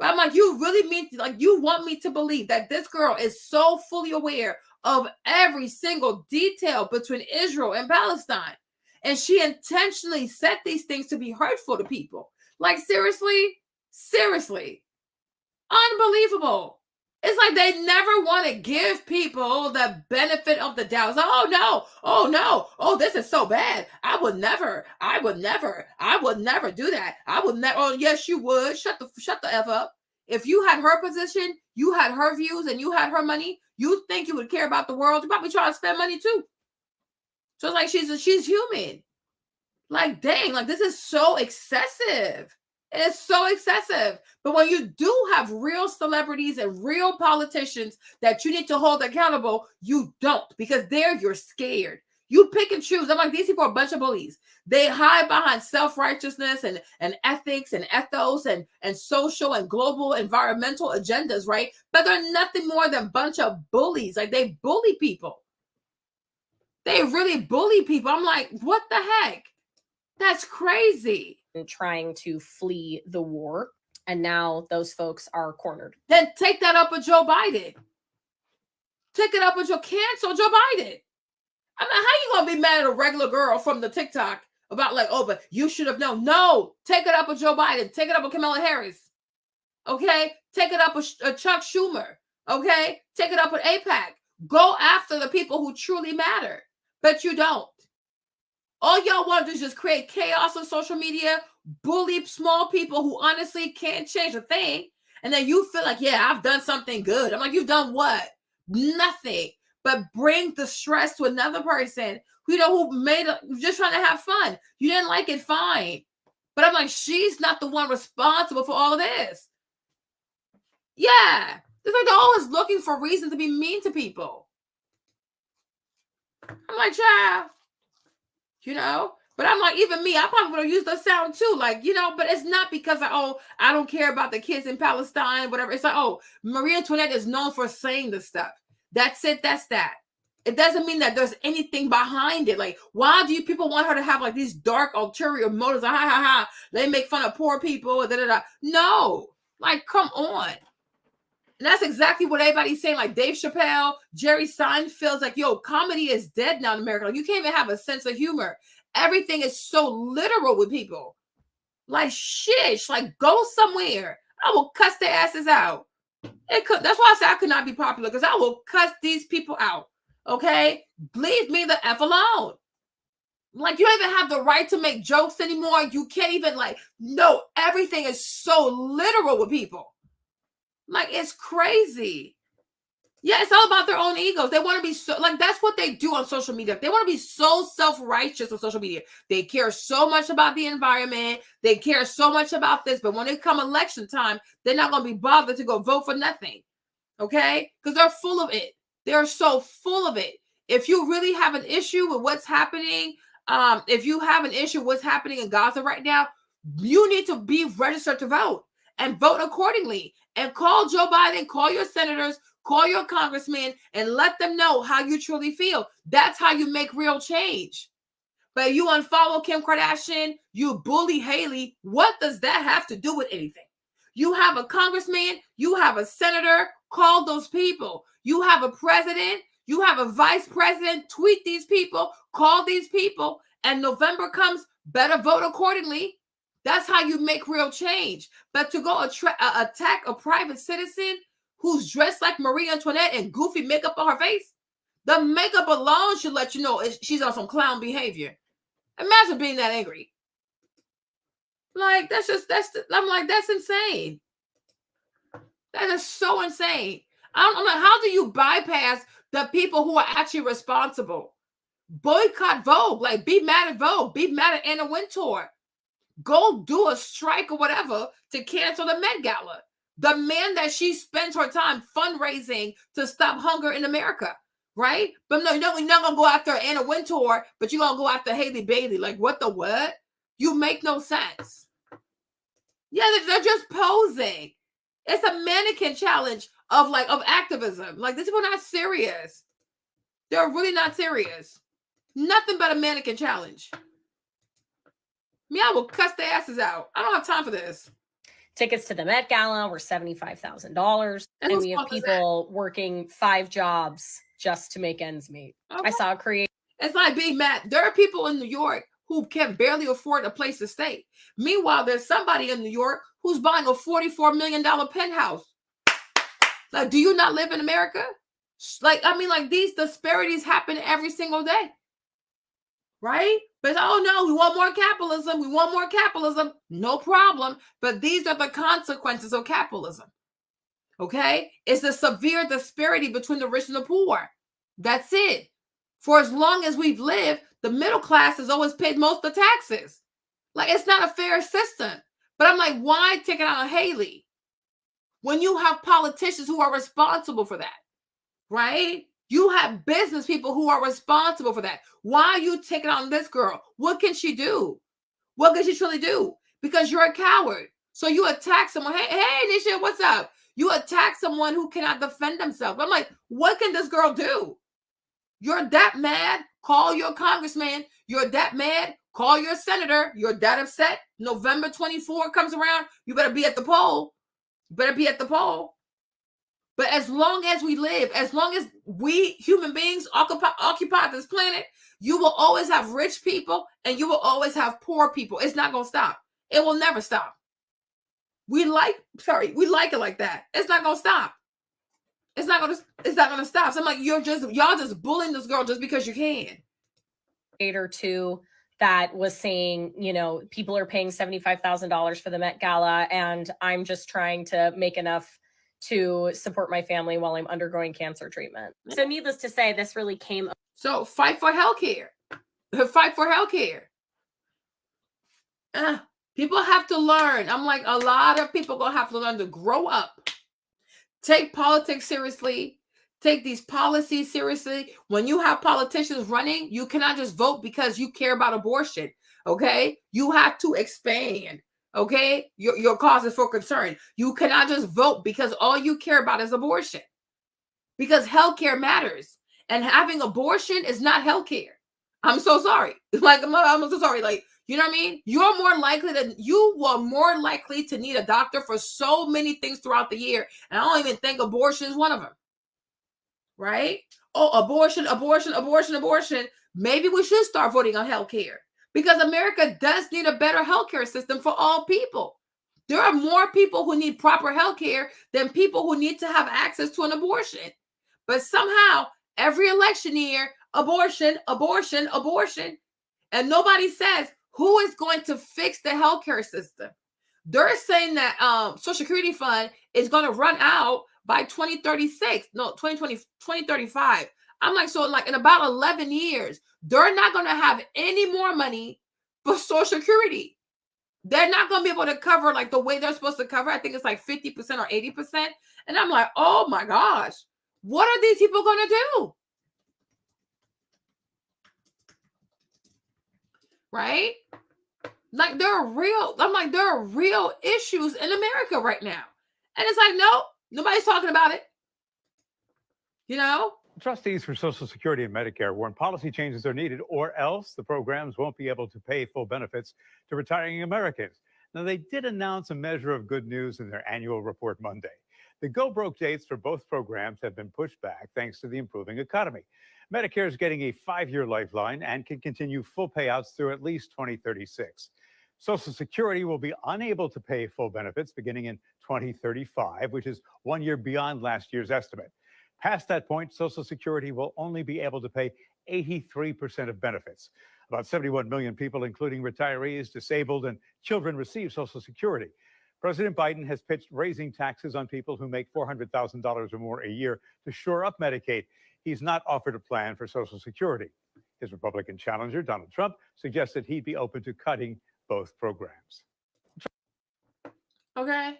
I'm like, you really mean, like, you want me to believe that this girl is so fully aware of every single detail between Israel and Palestine, and she intentionally set these things to be hurtful to people? Like, seriously, unbelievable. It's like they never want to give people the benefit of the doubt. It's like, oh no, this is so bad. I would never do that. I would never. Oh yes, you would. Shut the F up. If you had her position, you had her views, and you had her money, you think you would care about the world? You probably try to spend money too. So it's like she's human. Like, dang, like, this is so excessive. It's so excessive. But when you do have real celebrities and real politicians that you need to hold accountable, you don't, because there you're scared. You pick and choose. I'm like, these people are a bunch of bullies. They hide behind self-righteousness and ethics and ethos and social and global environmental agendas, right? But they're nothing more than a bunch of bullies. Like, they bully people. They really bully people. I'm like, what the heck? That's crazy. And trying to flee the war. And now those folks are cornered. Then take that up with Joe Biden. Take it up with cancel Joe Biden. I mean, how you going to be mad at a regular girl from the TikTok about, like, oh, but you should have known? No, take it up with Joe Biden. Take it up with Kamala Harris. Okay, take it up with Chuck Schumer. Okay, take it up with AIPAC. Go after the people who truly matter, but you don't. All y'all want to do is just create chaos on social media, bully small people who honestly can't change a thing, and then you feel like, yeah, I've done something good. I'm like, you've done what? Nothing. But bring the stress to another person who, who just trying to have fun. You didn't like it, fine. But I'm like, she's not the one responsible for all of this. Yeah. It's like they're always looking for reasons to be mean to people. I'm like, child. But I'm like, even me, I probably would have used the sound too. Like, but it's not because I don't care about the kids in Palestine, whatever. It's like, Marie Antoinette is known for saying this stuff. That's it. That's that. It doesn't mean that there's anything behind it. Like, why do you people want her to have like these dark ulterior motives? Like, ha ha ha. They make fun of poor people. Da, da, da. No, like, come on. And that's exactly what everybody's saying. Like Dave Chappelle, Jerry Seinfeld's like, yo, comedy is dead now in America. Like, you can't even have a sense of humor. Everything is so literal with people. Like, shish, like, go somewhere. I will cuss their asses out. That's why I say I could not be popular, because I will cuss these people out. Okay? Leave me the F alone. Like, you don't even have the right to make jokes anymore. You can't even, no, everything is so literal with people. Like, it's crazy. Yeah, it's all about their own egos. They want to be so, that's what they do on social media. They want to be so self-righteous on social media. They care so much about the environment. They care so much about this. But when it come election time, they're not going to be bothered to go vote for nothing. Okay? Because they're full of it. They're so full of it. If you really have an issue with what's happening, if you have an issue with what's happening in Gaza right now, you need to be registered to vote and vote accordingly. And call Joe Biden, call your senators, call your congressman, and let them know how you truly feel. That's how you make real change. But you unfollow Kim Kardashian, you bully Haley. What does that have to do with anything? You have a congressman, you have a senator, call those people. You have a president, you have a vice president, tweet these people, call these people, and November comes, better vote accordingly. That's how you make real change. But to go attack a private citizen who's dressed like Marie Antoinette and goofy makeup on her face, the makeup alone should let you know she's on some clown behavior. Imagine being that angry. Like, I'm like, that's insane. That is so insane. I'm like, how do you bypass the people who are actually responsible? Boycott Vogue. Like, be mad at Vogue. Be mad at Anna Wintour. Go do a strike or whatever to cancel the Met Gala. The man that she spends her time fundraising to stop hunger in America, right? But no, you're not going to go after Anna Wintour, but you're going to go after Haley Bailey. Like, what the what? You make no sense. Yeah, they're just posing. It's a mannequin challenge of activism. Like, these people are not serious. They're really not serious. Nothing but a mannequin challenge. I will cuss their asses out. I don't have time for this. Tickets to the Met Gala were $75,000. And we have people working 5 jobs just to make ends meet. Okay. I saw a creator. It's like being mad. There are people in New York who can barely afford a place to stay. Meanwhile, there's somebody in New York who's buying a $44 million penthouse. Like, do you not live in America? These disparities happen every single day. Right? But no, we want more capitalism. We want more capitalism. No problem. But these are the consequences of capitalism. Okay? It's a severe disparity between the rich and the poor. That's it. For as long as we've lived, the middle class has always paid most of the taxes. Like, it's not a fair system. But I'm like, why take it on Haley when you have politicians who are responsible for that? Right? You have business people who are responsible for that. Why are you taking on this girl? What can she do? What can she truly do? Because you're a coward. So you attack someone. Hey, Nisha, what's up? You attack someone who cannot defend themselves. I'm like, what can this girl do? You're that mad? Call your congressman. You're that mad? Call your senator. You're that upset? November 24 comes around. You better be at the poll. You better be at the poll. But as long as we live, as long as we human beings occupy this planet, you will always have rich people and you will always have poor people. It's not going to stop. It will never stop. We like it like that. It's not gonna stop. It's not gonna stop. So I'm like, y'all just bullying this girl just because you can. Or two that was saying, people are paying $75,000 for the Met Gala, and I'm just trying to make enough to support my family while I'm undergoing cancer treatment. So needless to say, this really came. So fight for healthcare. Fight for healthcare. People have to learn. I'm like, a lot of people gonna have to learn to grow up. Take politics seriously. Take these policies seriously. When you have politicians running, you cannot just vote because you care about abortion. Okay? You have to expand. Okay? Your causes for concern. You cannot just vote because all you care about is abortion. Because healthcare matters. And having abortion is not healthcare. I'm so sorry. I'm so sorry. You know what I mean? You were more likely to need a doctor for so many things throughout the year. And I don't even think abortion is one of them. Right? Oh, abortion. Maybe we should start voting on healthcare, because America does need a better healthcare system for all people. There are more people who need proper healthcare than people who need to have access to an abortion. But somehow, every election year, abortion. And nobody says who is going to fix the healthcare system. They're saying that Social Security fund is going to run out by 2036. No, 2035. I'm like, so in about 11 years, they're not going to have any more money for Social Security. They're not going to be able to cover the way they're supposed to cover. I think it's 50% or 80%. And I'm like, oh my gosh, what are these people going to do? Right? There are real issues in America right now. And it's no, nobody's talking about it. Trustees for Social Security and Medicare warn policy changes are needed, or else the programs won't be able to pay full benefits to retiring Americans. Now, they did announce a measure of good news in their annual report Monday. The go-broke dates for both programs have been pushed back thanks to the improving economy. Medicare is getting a 5-year lifeline and can continue full payouts through at least 2036. Social Security will be unable to pay full benefits beginning in 2035, which is 1 year beyond last year's estimate. Past that point, Social Security will only be able to pay 83% of benefits. About 71 million people, including retirees, disabled, and children, receive Social Security. President Biden has pitched raising taxes on people who make $400,000 or more a year to shore up Medicaid. He's not offered a plan for Social Security. His Republican challenger, Donald Trump, suggested he'd be open to cutting both programs. Okay.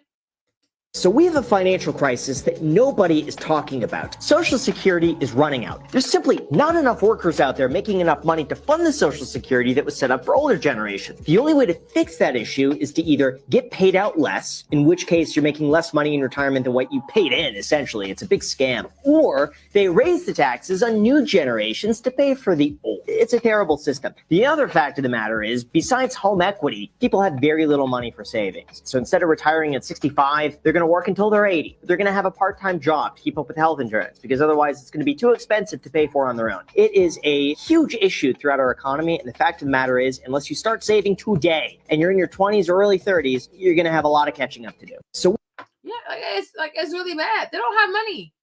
So we have a financial crisis that nobody is talking about. Social Security is running out. There's simply not enough workers out there making enough money to fund the Social Security that was set up for older generations. The only way to fix that issue is to either get paid out less, in which case you're making less money in retirement than what you paid in, essentially. It's a big scam. Or they raise the taxes on new generations to pay for the old. It's a terrible system. The other fact of the matter is, besides home equity, people have very little money for savings. So instead of retiring at 65, they're going to work until they're 80. They're going to have a part-time job to keep up with health insurance, because otherwise it's going to be too expensive to pay for on their own. It is a huge issue throughout our economy, and the fact of the matter is, unless you start saving today and you're in your 20s or early 30s, you're going to have a lot of catching up to do. So yeah, it's really bad. They don't have money.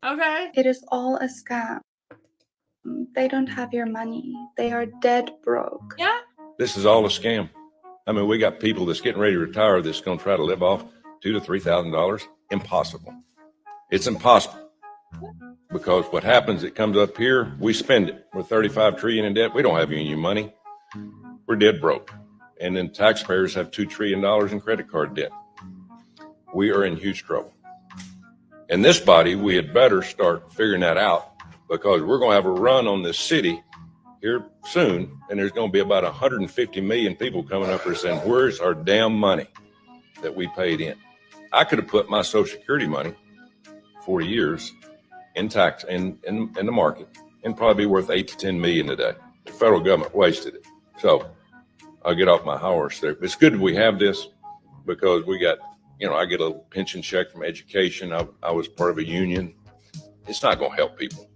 Okay. It is all a scam. They don't have your money. They are dead broke. Yeah. This is all a scam. I mean, we got people that's getting ready to retire that's going to try to live off $2,000 to $3,000. Impossible. It's impossible. Because what happens, it comes up here, we spend it. We're $35 trillion in debt. We don't have any money. We're dead broke. And then taxpayers have $2 trillion in credit card debt. We are in huge trouble. In this body, we had better start figuring that out, because we're going to have a run on this city here soon, and there's going to be about 150 million people coming up here saying, where's our damn money that we paid in? I could have put my Social Security money 40 years in tax in the market and probably be worth 8 to 10 million today. The federal government wasted it. So I'll get off my high horse there. It's good that we have this, because we got, I get a little pension check from education. I was part of a union. It's not going to help people.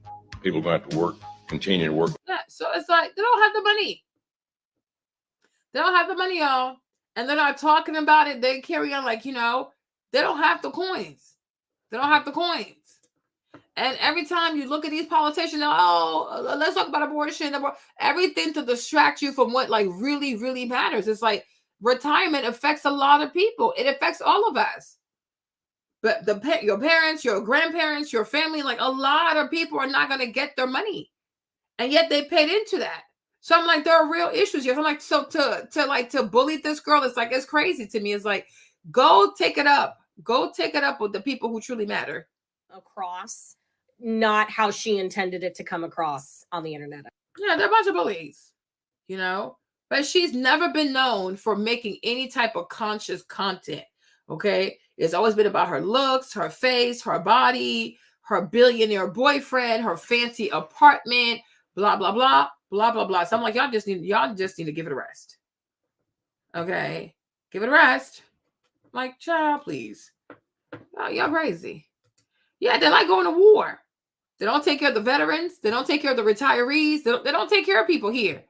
People are going to have to work, continue to work. Yeah, so it's they don't have the money. They don't have the money, y'all. and they're not talking about it. They carry on like, you know, they don't have the coins. They don't have the coins. And every time you look at these politicians, oh, let's talk about abortion, everything to distract you from what like really, really matters. It's like retirement affects a lot of people. It affects all of us. But your parents, your grandparents, your family, like a lot of people are not going to get their money. And yet they paid into that. So I'm like, there are real issues here. So I'm like, so to bully this girl, it's like, it's crazy to me. It's like, go take it up. Go take it up with the people who truly matter. Across, not how she intended it to come across on the internet. Yeah, they're a bunch of bullies, you know? But she's never been known for making any type of conscious content, okay? It's always been about her looks, her face, her body, her billionaire boyfriend, her fancy apartment, blah, blah, blah, blah, blah, blah. So I'm like, y'all just need to give it a rest. Okay? Give it a rest. I'm like, child, please. Oh, y'all crazy. Yeah, they like going to war. They don't take care of the veterans. They don't take care of the retirees. They don't take care of people here.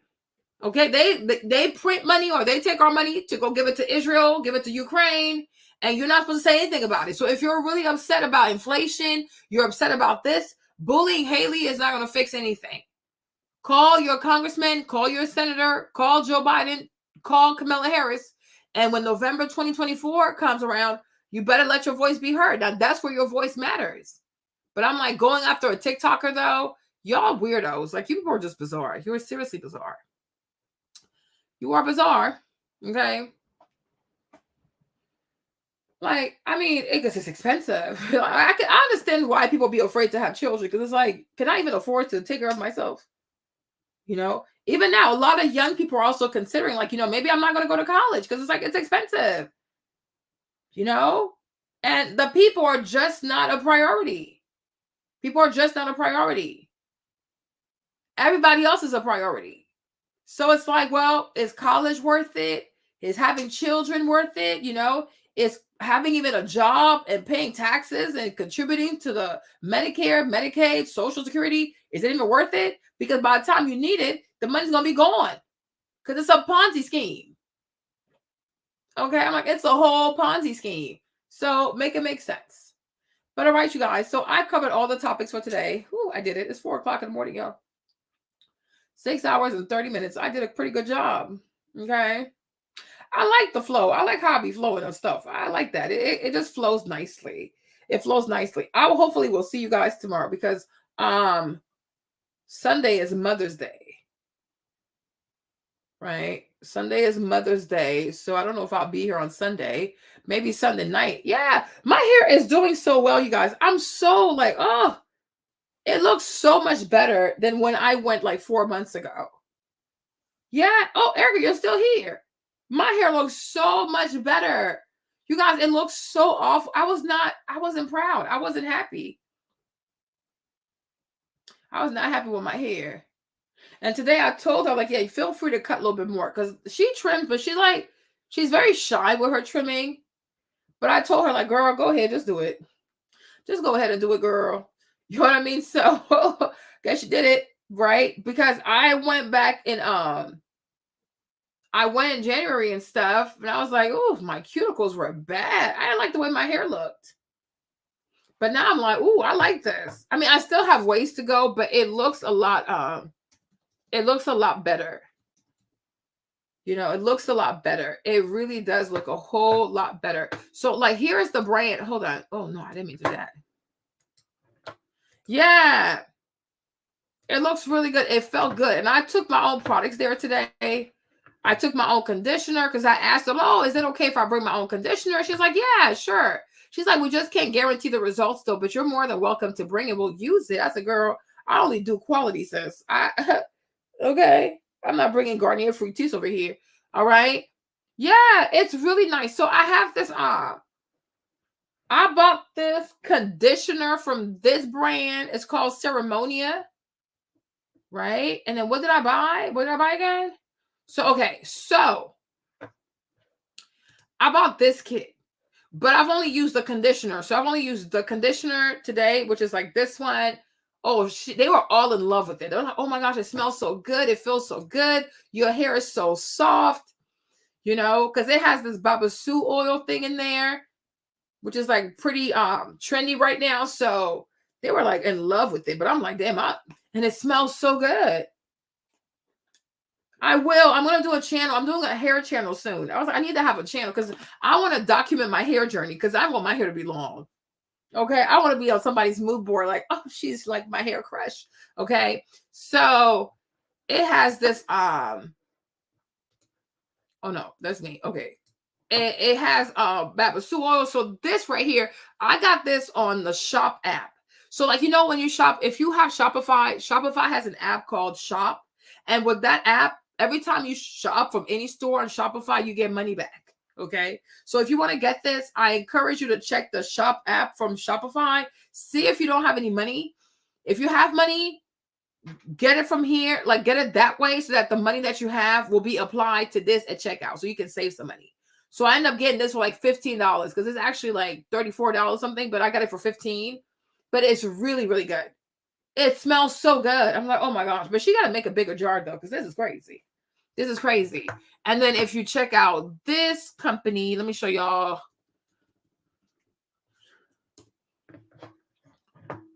Okay, they print money, or they take our money to go give it to Israel, give it to Ukraine, and you're not supposed to say anything about it. So if you're really upset about inflation, you're upset about this, bullying Haley is not going to fix anything. Call your congressman, call your senator, call Joe Biden, call Kamala Harris, and when November 2024 comes around, you better let your voice be heard. Now, that's where your voice matters. But I'm like, going after a TikToker, though, y'all weirdos. Like, you people are just bizarre. You're seriously bizarre. You are bizarre, okay? Like, I mean, it's expensive. I understand why people be afraid to have children, because it's like, can I even afford to take care of myself? You know, even now, a lot of young people are also considering, like, you know, maybe I'm not going to go to college because it's like, it's expensive, you know? And the people are just not a priority. People are just not a priority. Everybody else is a priority. So it's like, well, is college worth it? Is having children worth it? You know, is having even a job and paying taxes and contributing to the Medicare, Medicaid, Social Security, is it even worth it? Because by the time you need it, the money's going to be gone because it's a Ponzi scheme. Okay, I'm like, it's a whole Ponzi scheme. So make it make sense. But all right, you guys. So I covered all the topics for today. Whew, I did it. It's 4 o'clock in the morning, y'all. 6 hours and 30 minutes. I did a pretty good job. Okay. I like the flow. I like how I be flowing and stuff. I like that. It just flows nicely. It flows nicely. I will hopefully will see you guys tomorrow because Sunday is Mother's Day. Right? Sunday is Mother's Day. So I don't know if I'll be here on Sunday. Maybe Sunday night. Yeah. My hair is doing so well, you guys. I'm so like, oh, it looks so much better than when I went like 4 months ago. Yeah. Oh, Erica, you're still here. My hair looks so much better. You guys, it looks so awful. I wasn't proud. I wasn't happy. I was not happy with my hair. And today I told her, like, yeah, feel free to cut a little bit more. Because she trims, but she's very shy with her trimming. But I told her, like, girl, go ahead, just do it. Just go ahead and do it, girl. You know what I mean? So guess she did it, right? Because I went back in I went in January and stuff, and I was like, oh, my cuticles were bad. I didn't like the way my hair looked. But now I'm like, oh, I like this. I mean, I still have ways to go, but it looks a lot better. You know, it looks a lot better. It really does look a whole lot better. So, like, here's the brand. Hold on. Oh, no, I didn't mean to do that. Yeah. It looks really good. It felt good. And I took my own products there today. I took my own conditioner because I asked them, oh, is it okay if I bring my own conditioner? She's like, yeah, sure. She's like, we just can't guarantee the results, though, but you're more than welcome to bring it. We'll use it. I said, girl, I only do quality, sis. Okay. I'm not bringing Garnier Fructis over here. All right. Yeah, it's really nice. So I have this I bought this conditioner from this brand. It's called Ceremonia. Right? And then what did I buy? What did I buy again? So, okay. So I bought this kit, but I've only used the conditioner. So I've only used the conditioner today, which is like this one. Oh, they were all in love with it. They're like, oh my gosh, it smells so good. It feels so good. Your hair is so soft. you know, because it has this Babasu oil thing in there, which is like pretty trendy right now. So they were like in love with it. But I'm like, damn, and it smells so good. I'm going to do a channel. I'm doing a hair channel soon. I was like, I need to have a channel because I want to document my hair journey because I want my hair to be long. Okay. I want to be on somebody's mood board. Like, oh, she's like my hair crush. Okay. So it has this, oh no, that's me. Okay. It has Babasu oil. So this right here, I got this on the Shop app. So like, you know, when you shop, if you have Shopify has an app called Shop. And with that app, every time you shop from any store on Shopify, you get money back. Okay. So if you want to get this, I encourage you to check the Shop app from Shopify. See if you don't have any money. If you have money, get it from here, like get it that way so that the money that you have will be applied to this at checkout so you can save some money. So I end up getting this for like $15 because it's actually like $34 something, but I got it for $15. But it's really, really good. It smells so good. I'm like, oh my gosh. But she got to make a bigger jar though, because this is crazy. This is crazy. And then if you check out this company, let me show y'all.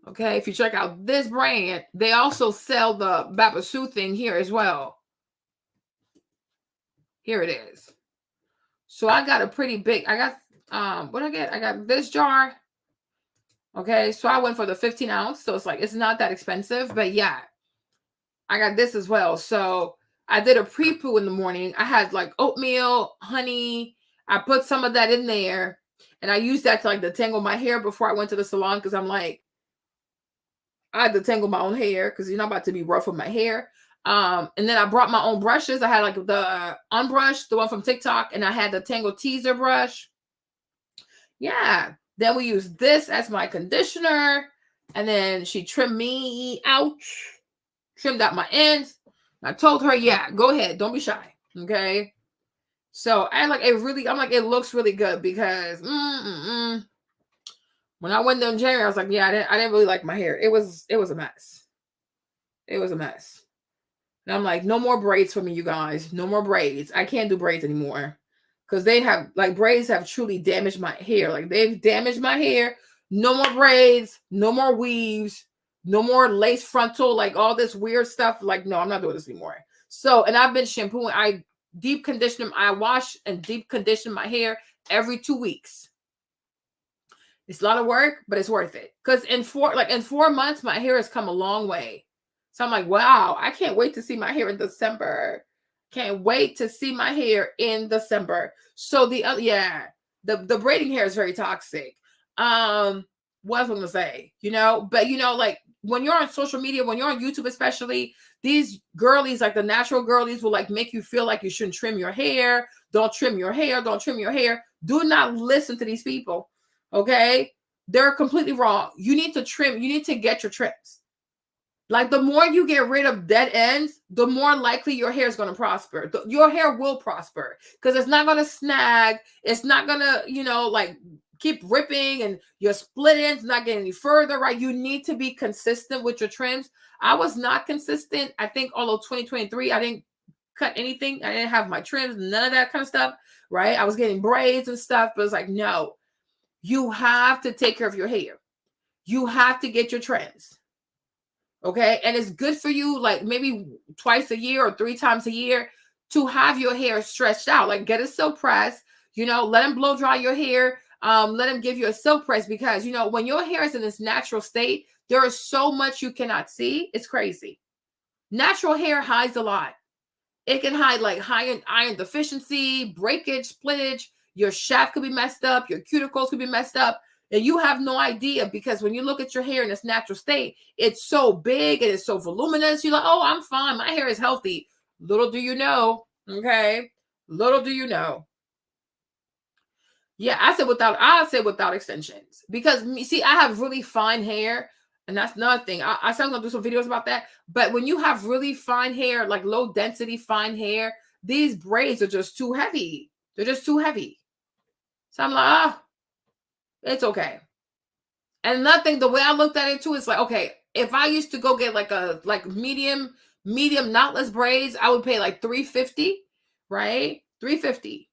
Okay, if you check out this brand, they also sell the Babasu thing here as well. Here it is. So I got a pretty big, I got, what I get? I got this jar. Okay, so I went for the 15 ounce. So it's like, it's not that expensive, but yeah, I got this as well. So I did a pre-poo in the morning. I had like oatmeal, honey. I put some of that in there and I used that to like detangle my hair before I went to the salon because I'm like, I had to tangle my own hair because you're not about to be rough with my hair. And then I brought my own brushes. I had like the unbrushed, the one from TikTok, and I had the Tangle Teaser brush. Yeah. Then we used this as my conditioner. And then she trimmed me out, trimmed out my ends. I told her, yeah, go ahead. Don't be shy. Okay. So I like it really, I'm like, it looks really good because when I went down in January, I was like, yeah, I didn't really like my hair. It was a mess. It was a mess. And I'm like, no more braids for me, you guys. No more braids. I can't do braids anymore. Because they have, like, braids have truly damaged my hair. Like, they've damaged my hair. No more braids. No more weaves. No more lace frontal. Like, all this weird stuff. Like, no, I'm not doing this anymore. So, and I've been shampooing. I deep condition. I wash and deep condition my hair every 2 weeks. It's a lot of work, but it's worth it. Because in 4 months, my hair has come a long way. So I'm like, wow, I can't wait to see my hair in December. Can't wait to see my hair in December. So the braiding hair is very toxic. What was I going to say? You know, but you know, like when you're on social media, when you're on YouTube, especially, these girlies, like the natural girlies, will like make you feel like you shouldn't trim your hair. Don't trim your hair. Don't trim your hair. Do not listen to these people. Okay. They're completely wrong. You need to trim. You need to get your trims. Like the more you get rid of dead ends, the more likely your hair is going to prosper. Your hair will prosper because it's not going to snag. It's not going to, you know, like keep ripping and your split ends not getting any further, right? You need to be consistent with your trims. I was not consistent. I think all of 2023, I didn't cut anything. I didn't have my trims, none of that kind of stuff, right? I was getting braids and stuff, but it's like, no, you have to take care of your hair. You have to get your trims. Okay. And it's good for you, like maybe twice a year or 3 times a year to have your hair stretched out. Like get a silk press, you know, let them blow dry your hair. Let them give you a silk press because, you know, when your hair is in its natural state, there is so much you cannot see. It's crazy. Natural hair hides a lot. It can hide like iron deficiency, breakage, splitage. Your shaft could be messed up. Your cuticles could be messed up. And you have no idea because when you look at your hair in its natural state, it's so big and it's so voluminous. You're like, oh, I'm fine. My hair is healthy. Little do you know. Okay. Little do you know. Yeah, I said without extensions because see, I have really fine hair and that's another thing. I said I'm going to do some videos about that. But when you have really fine hair, like low density fine hair, these braids are just too heavy. They're just too heavy. So I'm like, it's okay. And nothing, the way I looked at it too, is like, okay, if I used to go get like medium knotless braids, I would pay like $350, right? $350.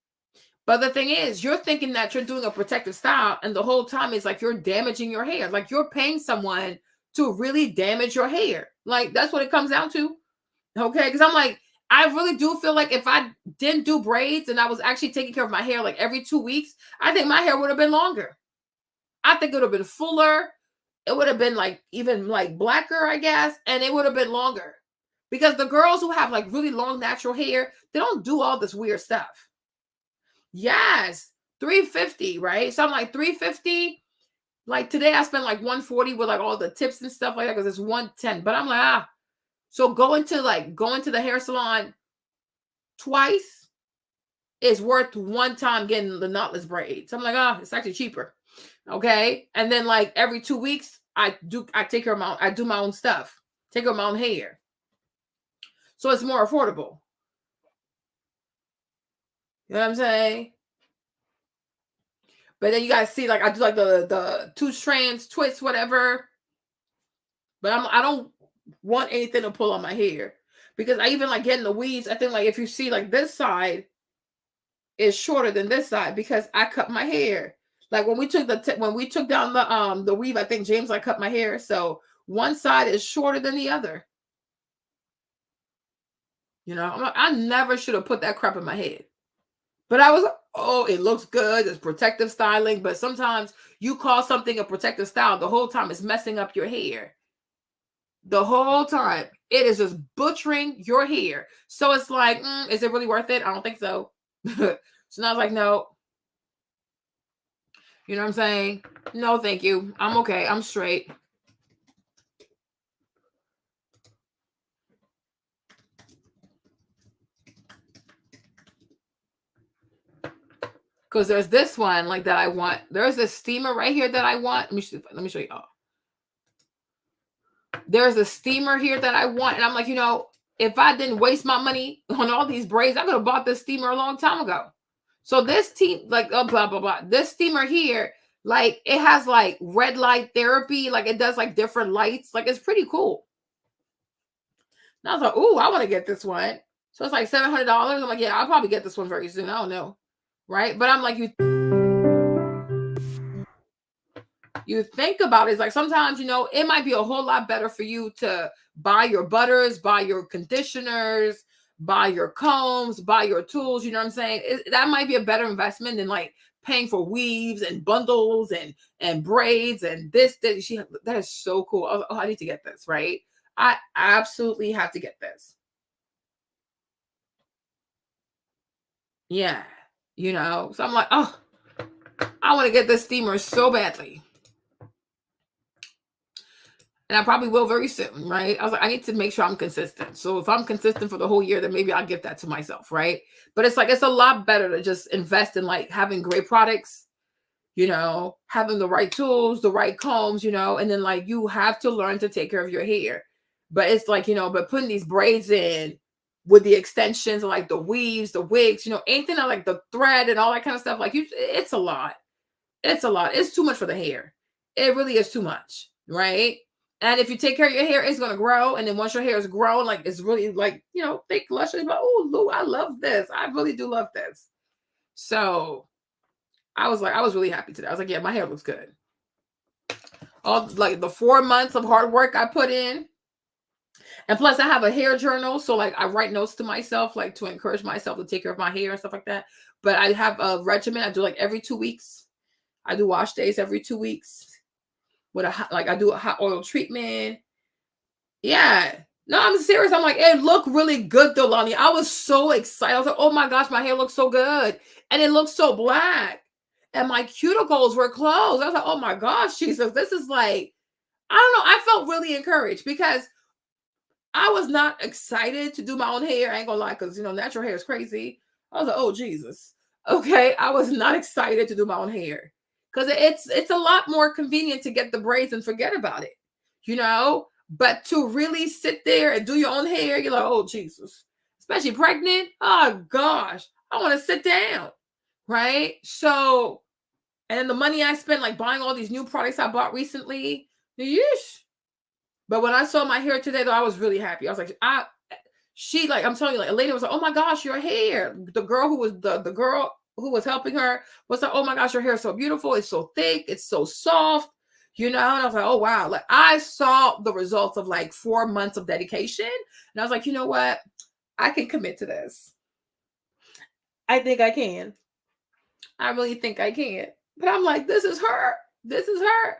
But the thing is, you're thinking that you're doing a protective style, and the whole time it's like you're damaging your hair. Like you're paying someone to really damage your hair. Like that's what it comes down to. Okay, because I'm like, I really do feel like if I didn't do braids and I was actually taking care of my hair like every 2 weeks, I think my hair would have been longer. I think it would have been fuller. It would have been like even like blacker, I guess, and it would have been longer. Because the girls who have like really long natural hair, they don't do all this weird stuff. Yes, $350, right? So I'm like $350. Like today I spent like $140 with like all the tips and stuff like that because it's $110. But I'm like, so going to the hair salon twice is worth one time getting the knotless braids. I'm like, it's actually cheaper. Okay. And then like every 2 weeks, I take care of I do my own stuff, take care of my own hair. So it's more affordable. You know what I'm saying? But then you guys see, like I do like the 2 strands twist, whatever. But I don't want anything to pull on my hair because I even like getting the weaves. I think like if you see like this side is shorter than this side because I cut my hair. Like when we took down the weave, I think James like cut my hair, so one side is shorter than the other. You know, I'm like, I never should have put that crap in my head. But I was like, oh, it looks good. It's protective styling. But sometimes you call something a protective style, the whole time it's messing up your hair. The whole time it is just butchering your hair. So it's like, is it really worth it? I don't think so. So now I was like, no. You know what I'm saying? No, thank you. I'm okay. I'm straight. Because there's this one like that I want. There's this steamer right here that I want. Let me show you. Oh. There's a steamer here that I want. And I'm like, you know, if I didn't waste my money on all these braids, I could have bought this steamer a long time ago. So this blah, blah, blah. This steamer here, like it has like red light therapy. Like it does like different lights. Like it's pretty cool. And I was like, oh, I want to get this one. So it's like $700. I'm like, yeah, I'll probably get this one very soon. I don't know. Right. But I'm like, you think about it, it's like sometimes, you know, it might be a whole lot better for you to buy your butters, buy your conditioners, buy your combs, buy your tools. You know what I'm saying? That might be a better investment than like paying for weaves and bundles and braids and this. That is so cool. I was like, oh, I need to get this, right? I absolutely have to get this. Yeah. You know, so I'm like, oh, I want to get this steamer so badly. And I probably will very soon, right? I was like, I need to make sure I'm consistent. So if I'm consistent for the whole year, then maybe I'll give that to myself, right? But it's like, it's a lot better to just invest in like having great products, you know, having the right tools, the right combs, you know, and then like you have to learn to take care of your hair. But it's like, you know, but putting these braids in with the extensions, like the weaves, the wigs, you know, anything like the thread and all that kind of stuff, like it's a lot. It's a lot. It's too much for the hair. It really is too much, right? And if you take care of your hair, it's going to grow. And then once your hair is grown, like it's really like, you know, thick, luscious. But oh, Lou, I love this. I really do love this. So I was really happy today. I was like, yeah, my hair looks good. All like the 4 months of hard work I put in. And plus I have a hair journal. So like I write notes to myself, like to encourage myself to take care of my hair and stuff like that. But I have a regimen. I do like every 2 weeks. I do wash days every 2 weeks. I do a hot oil treatment. Yeah. No, I'm serious. I'm like, it looked really good though, Lonnie. I was so excited. I was like, oh my gosh, my hair looks so good. And it looks so black. And my cuticles were closed. I was like, oh my gosh, Jesus, this is like, I don't know. I felt really encouraged because I was not excited to do my own hair. I ain't gonna lie, because you know, natural hair is crazy. I was like, oh Jesus. Okay. I was not excited to do my own hair. Because it's a lot more convenient to get the braids and forget about it, you know? But to really sit there and do your own hair, you're like, oh, Jesus. Especially pregnant. Oh, gosh. I want to sit down, right? So, and then the money I spent, like buying all these new products I bought recently, yeesh. But when I saw my hair today, though, I was really happy. I was like, She like, I'm telling you, like a lady was like, oh my gosh, your hair. The girl who was the girl who was helping her was like, oh my gosh, your hair is so beautiful. It's so thick. It's so soft. You know, and I was like, oh wow. Like I saw the results of like 4 months of dedication. And I was like, you know what? I can commit to this. I think I can. I really think I can. But I'm like, this is her. This is her.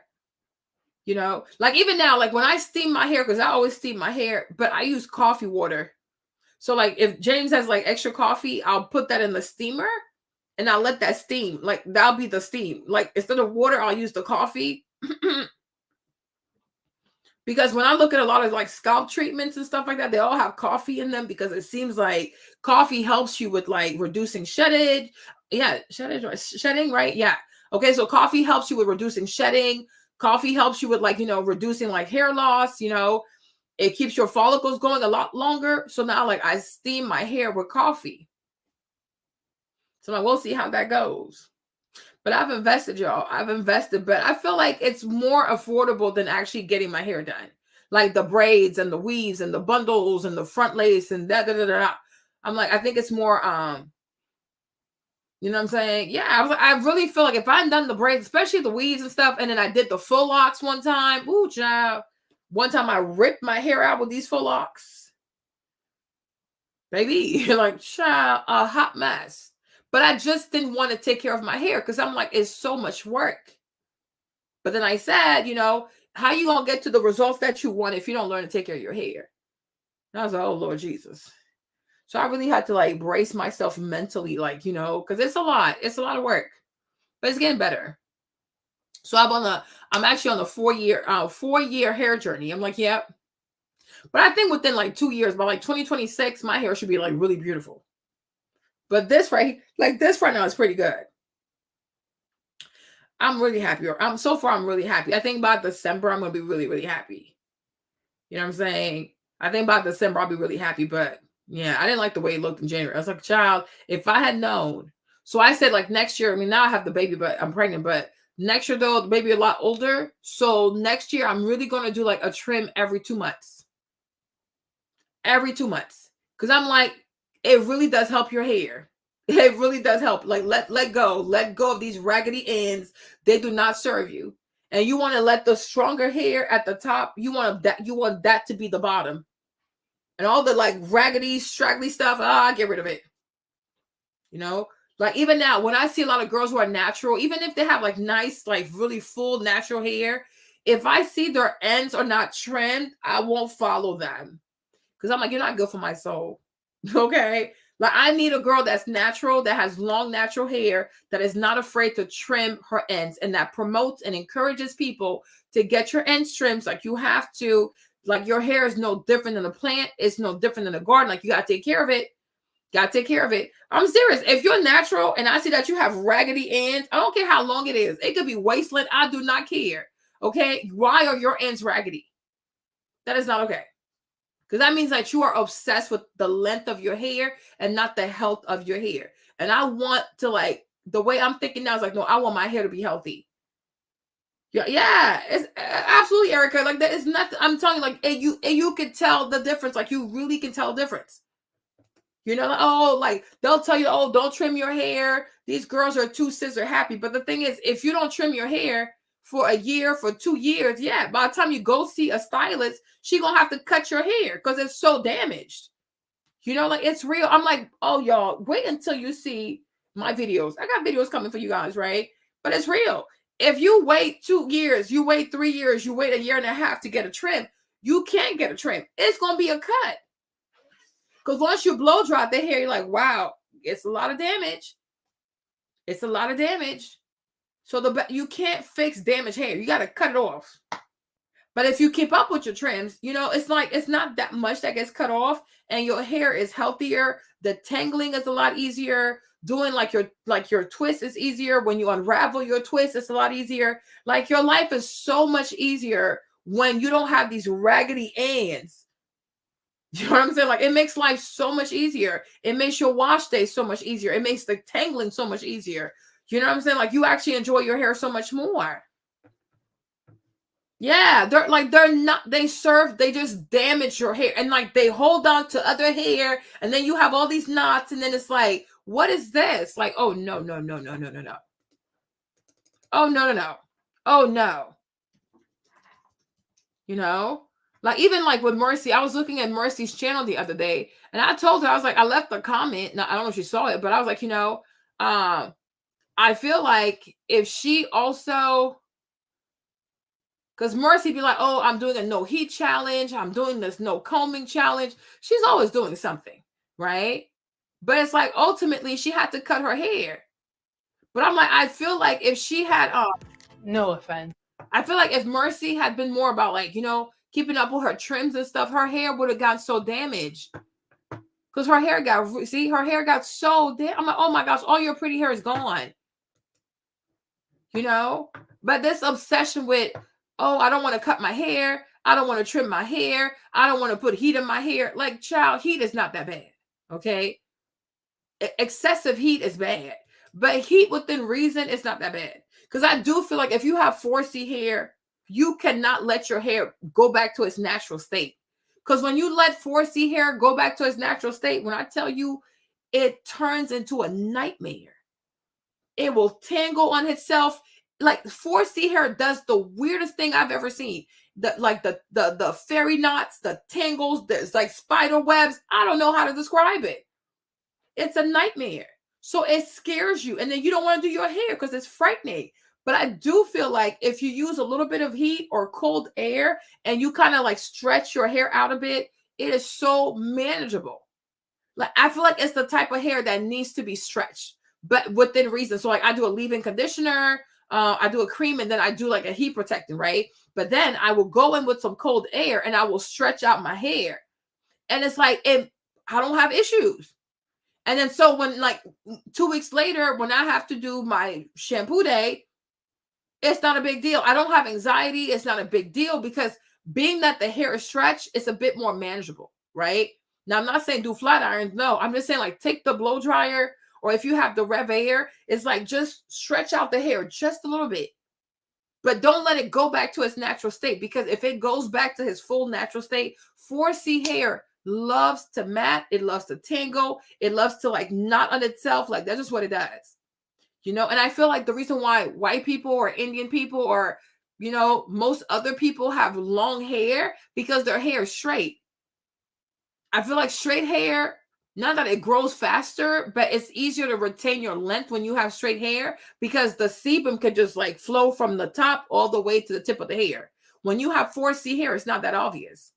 You know, like even now, like when I steam my hair, because I always steam my hair, but I use coffee water. So like if James has like extra coffee, I'll put that in the steamer and I'll let that steam. Like that'll be the steam. Like instead of water, I'll use the coffee. Because when I look at a lot of like scalp treatments and stuff like that, they all have coffee in them because it seems like coffee helps you with like reducing shedding. Yeah, shedding, right? Yeah. Okay, so coffee helps you with reducing shedding. Coffee helps you with like, you know, reducing like hair loss, you know. It keeps your follicles going a lot longer. So now like I steam my hair with coffee. So like, we'll see how that goes. But I've invested, y'all. I've invested, but I feel like it's more affordable than actually getting my hair done. Like the braids and the weaves and the bundles and the front lace and da. I'm like, I think it's more, you know what I'm saying? Yeah, I really feel like if I had done the braids, especially the weaves and stuff, and then I did the full locks one time, ooh, child. One time I ripped my hair out with these full locks. Baby, like, child, a hot mess. But I just didn't want to take care of my hair because I'm like, it's so much work. But then I said, you know, how you going to get to the results that you want if you don't learn to take care of your hair? And I was like, oh, Lord Jesus. So I really had to like brace myself mentally, like, you know, because it's a lot. It's a lot of work. But it's getting better. So I'm actually on a 4-year hair journey. I'm like, yep. But I think within like 2 years, by like 2026, my hair should be like really beautiful. But this right now is pretty good. I'm really happy. So far, I'm really happy. I think by December, I'm going to be really, really happy. You know what I'm saying? I think by December, I'll be really happy. But yeah, I didn't like the way it looked in January. I was like, child, if I had known. So I said like next year, I mean, now I have the baby, but I'm pregnant. But next year, though, the baby a lot older. So next year, I'm really going to do like a trim every 2 months. Every 2 months. Because I'm like, it really does help your hair. It really does help. Like let go of these raggedy ends. They do not serve you. And you want to let the stronger hair at the top, you want that to be the bottom. And all the like raggedy, straggly stuff, get rid of it. You know, like even now when I see a lot of girls who are natural, even if they have like nice, like really full natural hair, if I see their ends are not trimmed, I won't follow them. Because I'm like, you're not good for my soul. Okay. Like I need a girl that's natural, that has long natural hair, that is not afraid to trim her ends, and that promotes and encourages people to get your ends trimmed. Like you have to, like your hair is no different than a plant. It's no different than a garden. Like you got to take care of it. Got to take care of it. I'm serious. If you're natural and I see that you have raggedy ends, I don't care how long it is. It could be wasteland. I do not care. Okay. Why are your ends raggedy? That is not okay. Because that means that you are obsessed with the length of your hair and not the health of your hair. And I want to like, the way I'm thinking now is like, no, I want my hair to be healthy. Yeah, it's absolutely, Erica. Like that is not, I'm telling you, like, you can tell the difference. Like you really can tell the difference. You know, like, oh, like they'll tell you, oh, don't trim your hair. These girls are too scissor happy. But the thing is, if you don't trim your hair for a year, for 2 years, yeah, by the time you go see a stylist, she gonna have to cut your hair because it's so damaged. You know, like it's real. I'm like, oh, y'all, wait until you see my videos. I got videos coming for you guys, right? But it's real. If you wait 2 years, you wait 3 years, you wait a year and a half to get a trim, you can't get a trim. It's gonna be a cut. Because once you blow dry the hair, you're like, wow, it's a lot of damage. It's a lot of damage. So you can't fix damaged hair. You got to cut it off. But if you keep up with your trims, you know, it's like, it's not that much that gets cut off and your hair is healthier. The tangling is a lot easier. Doing like your twist is easier. When you unravel your twist, it's a lot easier. Like your life is so much easier when you don't have these raggedy ends. You know what I'm saying? Like it makes life so much easier. It makes your wash day so much easier. It makes the tangling so much easier. You know what I'm saying? Like you actually enjoy your hair so much more. Yeah, they just damage your hair, and like they hold on to other hair, and then you have all these knots, and then it's like, what is this? Like, oh no, no, no, no, no, no, no. Oh no, no, no. Oh no. You know? Like even like with Mercy, I was looking at Mercy's channel the other day, and I told her, I was like, I left a comment. Now I don't know if she saw it, but I was like, I feel like if she also, because Mercy be like, oh, I'm doing a no heat challenge. I'm doing this no combing challenge. She's always doing something, right? But it's like ultimately she had to cut her hair. But I'm like, I feel like if she had, No offense. I feel like if Mercy had been more about like, keeping up with her trims and stuff, her hair would have gotten so damaged. Because her hair got so damn. I'm like, oh my gosh, all your pretty hair is gone. But this obsession with, oh, I don't want to cut my hair. I don't want to trim my hair. I don't want to put heat in my hair. Like, child, heat is not that bad. Okay. Excessive heat is bad, but heat within reason is not that bad. Because I do feel like if you have 4C hair, you cannot let your hair go back to its natural state. Because when you let 4C hair go back to its natural state, when I tell you, it turns into a nightmare. It will tangle on itself. Like 4C hair does the weirdest thing I've ever seen. The fairy knots, the tangles, there's like spider webs. I don't know how to describe it. It's a nightmare. So it scares you. And then you don't want to do your hair because it's frightening. But I do feel like if you use a little bit of heat or cold air and you kind of like stretch your hair out a bit, it is so manageable. Like I feel like it's the type of hair that needs to be stretched, but within reason. So like I do a leave-in conditioner, I do a cream, and then I do like a heat protectant, right? But then I will go in with some cold air and I will stretch out my hair. And it's like, I don't have issues. And then so when like 2 weeks later, when I have to do my shampoo day, it's not a big deal. I don't have anxiety. It's not a big deal because being that the hair is stretched, it's a bit more manageable, right? Now, I'm not saying do flat irons. No, I'm just saying like take the blow dryer, or if you have the Rev Air, it's like just stretch out the hair just a little bit. But don't let it go back to its natural state, because if it goes back to his full natural state, 4C hair loves to mat, it loves to tangle, it loves to like knot on itself. Like that's just what it does. And I feel like the reason why white people or Indian people or, most other people have long hair because their hair is straight. I feel like straight hair, not that it grows faster, but it's easier to retain your length when you have straight hair because the sebum could just like flow from the top all the way to the tip of the hair. When you have 4C hair, it's not that obvious.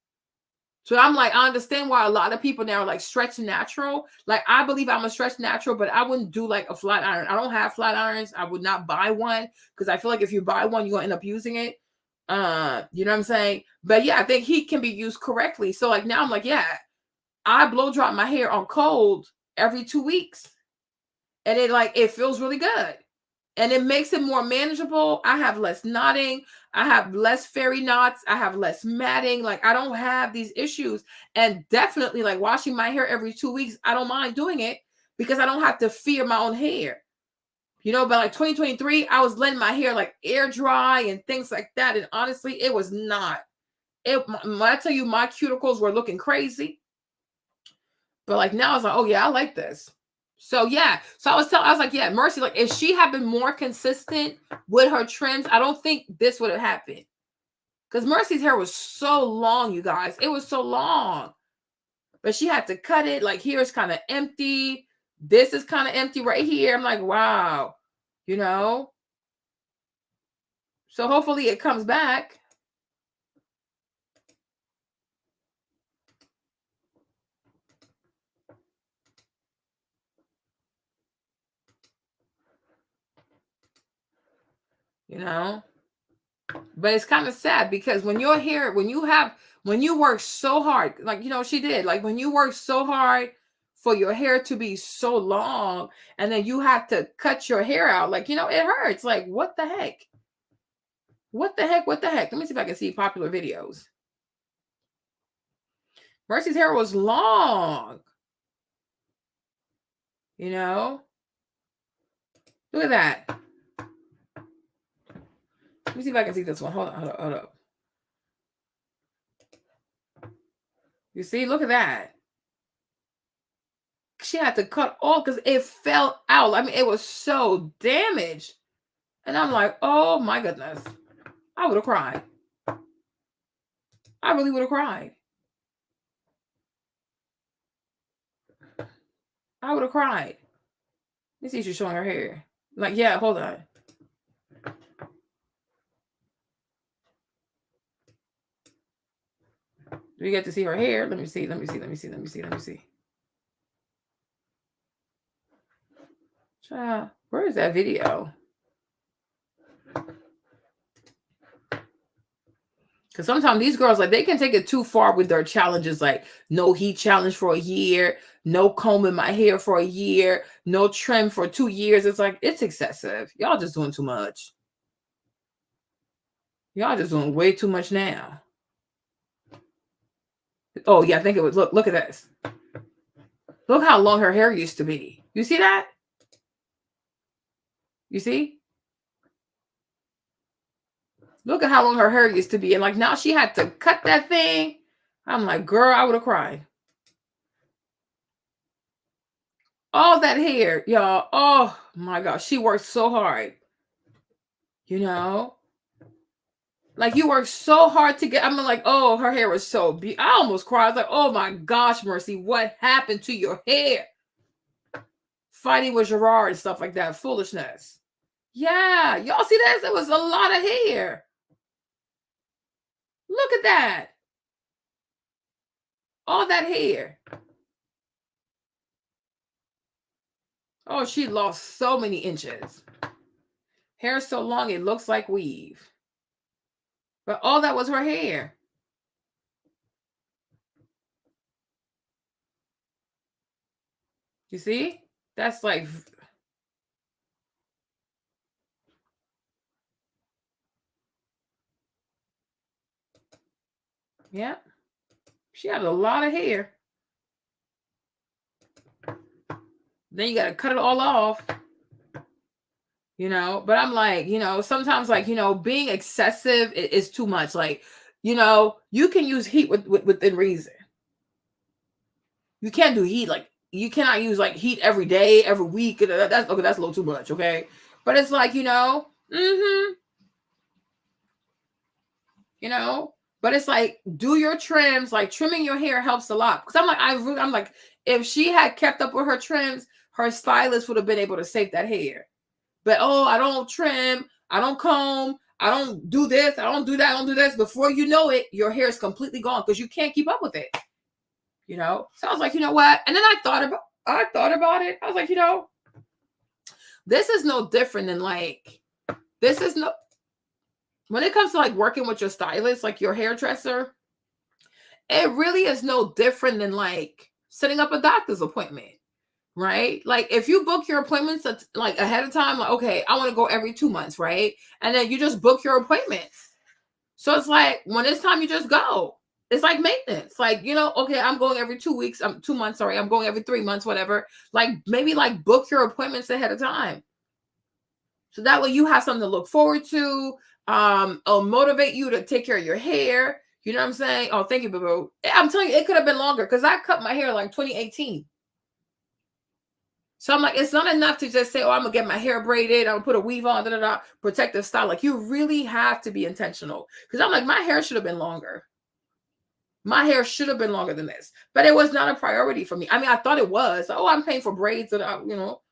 So I'm like, I understand why a lot of people now are like stretch natural. Like I believe I'm a stretch natural, but I wouldn't do like a flat iron. I don't have flat irons. I would not buy one because I feel like if you buy one, you're gonna end up using it. You know what I'm saying? But yeah, I think heat can be used correctly. So like now I'm like, yeah, I blow dry my hair on cold every 2 weeks. And it feels really good. And it makes it more manageable. I have less knotting. I have less fairy knots. I have less matting. Like I don't have these issues. And definitely like washing my hair every 2 weeks, I don't mind doing it because I don't have to fear my own hair. But like 2023, I was letting my hair like air dry and things like that. And honestly, it was not. When I tell you my cuticles were looking crazy. But like now I was like, oh yeah, I like this. So yeah, so I was like, yeah, Mercy, like if she had been more consistent with her trims, I don't think this would have happened. Because Mercy's hair was so long, you guys. It was so long. But she had to cut it. Like here it's kind of empty. This is kind of empty right here. I'm like, wow, So hopefully it comes back. But it's kind of sad because when you're here, when you work so hard, like, she did, like when you work so hard for your hair to be so long and then you have to cut your hair out, like, it hurts. Like, what the heck? What the heck? What the heck? Let me see if I can see popular videos. Mercy's hair was long. Look at that. Let me see if I can see this one. Hold up. You see, look at that. She had to cut off because it fell out. I mean, it was so damaged. And I'm like, oh my goodness. I would have cried. I really would have cried. I would have cried. Let me see if she's showing her hair. Like, yeah, hold on. Do we get to see her hair? Let me see. Child, where is that video? Because sometimes these girls, like, they can take it too far with their challenges, like no heat challenge for a year, no combing my hair for a year, no trim for 2 years. It's like, it's excessive. Y'all just doing too much. Y'all just doing way too much now. Oh, yeah, I think it was, look at this. Look how long her hair used to be. You see that? You see? Look at how long her hair used to be. And like now she had to cut that thing. I'm like, girl, I would have cried. All that hair, y'all. Oh my gosh. She worked so hard. You know? Like you worked so hard to get. I'm like, oh, her hair was so beautiful. I almost cried. I was like, oh my gosh, Mercy, what happened to your hair? Fighting with Gerard and stuff like that. Foolishness. Yeah. Y'all see this? It was a lot of hair. Look at that. All that hair. Oh, she lost so many inches. Hair so long, it looks like weave. But all that was her hair. You see? That's like... Yeah. She had a lot of hair. Then you got to cut it all off. You know, but I'm like, you know, sometimes like, you know, being excessive is too much. Like, you know, you can use heat within reason. You can't do heat. Like, you cannot use like heat every day, every week. That's okay. That's a little too much. Okay. But it's like, you know, you know, but it's like, do your trims, like trimming your hair helps a lot. Cause I'm like, I'm like, if she had kept up with her trims, her stylist would have been able to save that hair. But, oh, I don't trim, I don't comb, I don't do this, I don't do that, I don't do this. Before you know it, your hair is completely gone because you can't keep up with it. You know? So I was like, you know what? And then I thought about it. I was like, you know, this is no different than like, when it comes to like working with your stylist, like your hairdresser, it really is no different than like setting up a doctor's appointment. Right? Like if you book your appointments like ahead of time, like, okay, I want to go every 2 months, right? And then you just book your appointments. So it's like when it's time, you just go. It's like maintenance. Like, you know, okay, I'm going every 2 weeks. 2 months, sorry. I'm going every 3 months, whatever. Like maybe like book your appointments ahead of time. So that way you have something to look forward to. It'll motivate you to take care of your hair. You know what I'm saying? Oh, thank you, boo-boo. I'm telling you, it could have been longer because I cut my hair like 2018. So I'm like, it's not enough to just say, oh, I'm going to get my hair braided. I'm going to put a weave on, protective style. Like you really have to be intentional. Because I'm like, my hair should have been longer. My hair should have been longer than this. But it was not a priority for me. I mean, I thought it was. Oh, I'm paying for braids, and you know.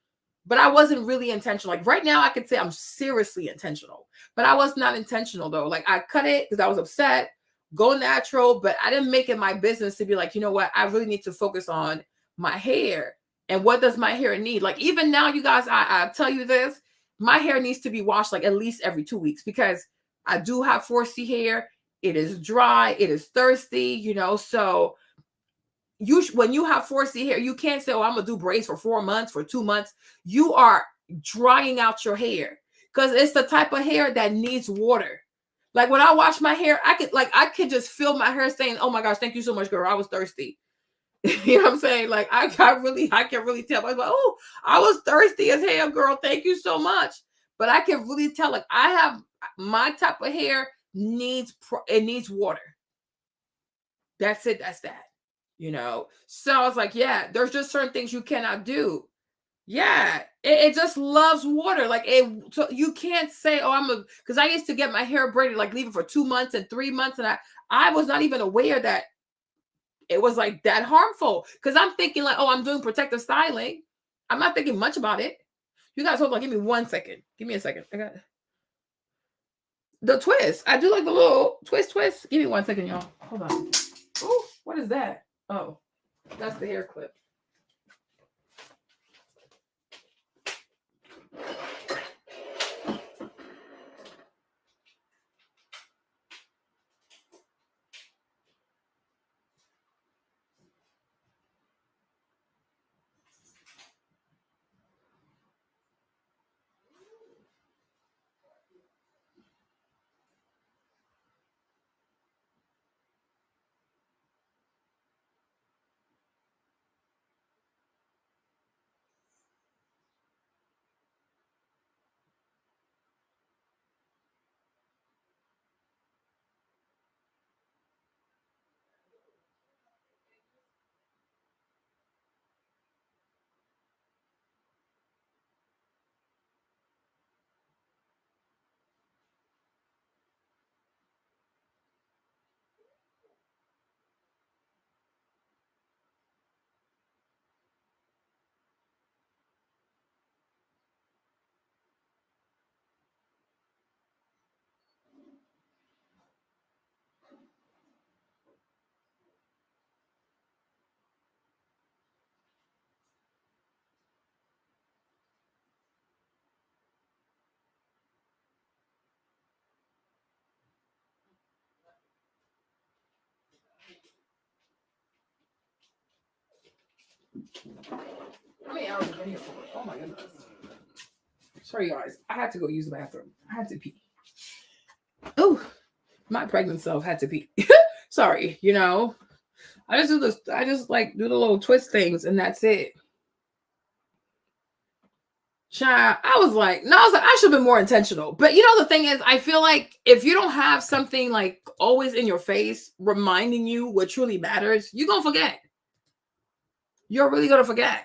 But I wasn't really intentional. Like right now, I could say I'm seriously intentional. But I was not intentional, though. Like I cut it because I was upset. Go natural. But I didn't make it my business to be like, you know what? I really need to focus on my hair. And what does my hair need? Like even now, you guys, I tell you this, my hair needs to be washed like at least every 2 weeks because I do have 4C hair. It is dry. It is thirsty, you know. So when you have 4C hair, you can't say, oh, I'm going to do braids for 4 months, for 2 months. You are drying out your hair because it's the type of hair that needs water. Like when I wash my hair, I could just feel my hair saying, oh my gosh, thank you so much, girl. I was thirsty. You know what I'm saying? Like I can really tell. I was like, oh, I was thirsty as hell, girl. Thank you so much. But I can really tell, like I have my type of hair needs water. That's it. That's that. you know? So I was like, yeah, there's just certain things you cannot do. Yeah, it just loves water. Like so you can't say, oh, because I used to get my hair braided, like leave it for 2 months and 3 months. And I was not even aware that it was like that harmful. Because I'm thinking like, oh, I'm doing protective styling. I'm not thinking much about it. You guys hold on, give me 1 second. Give me a second. I got the twist. I do like the little twist. Give me 1 second, y'all. Hold on. Oh, what is that? Oh, that's the hair clip. How many hours have been here for? Oh my goodness. Sorry, guys. I had to go use the bathroom. I had to pee. Oh, my pregnant self had to pee. Sorry, you know. I just do this. I just like do the little twist things, and that's it. Child, I was like, I should have been more intentional. But you know, the thing is, I feel like if you don't have something like always in your face reminding you what truly matters, you're gonna forget. You're really gonna forget.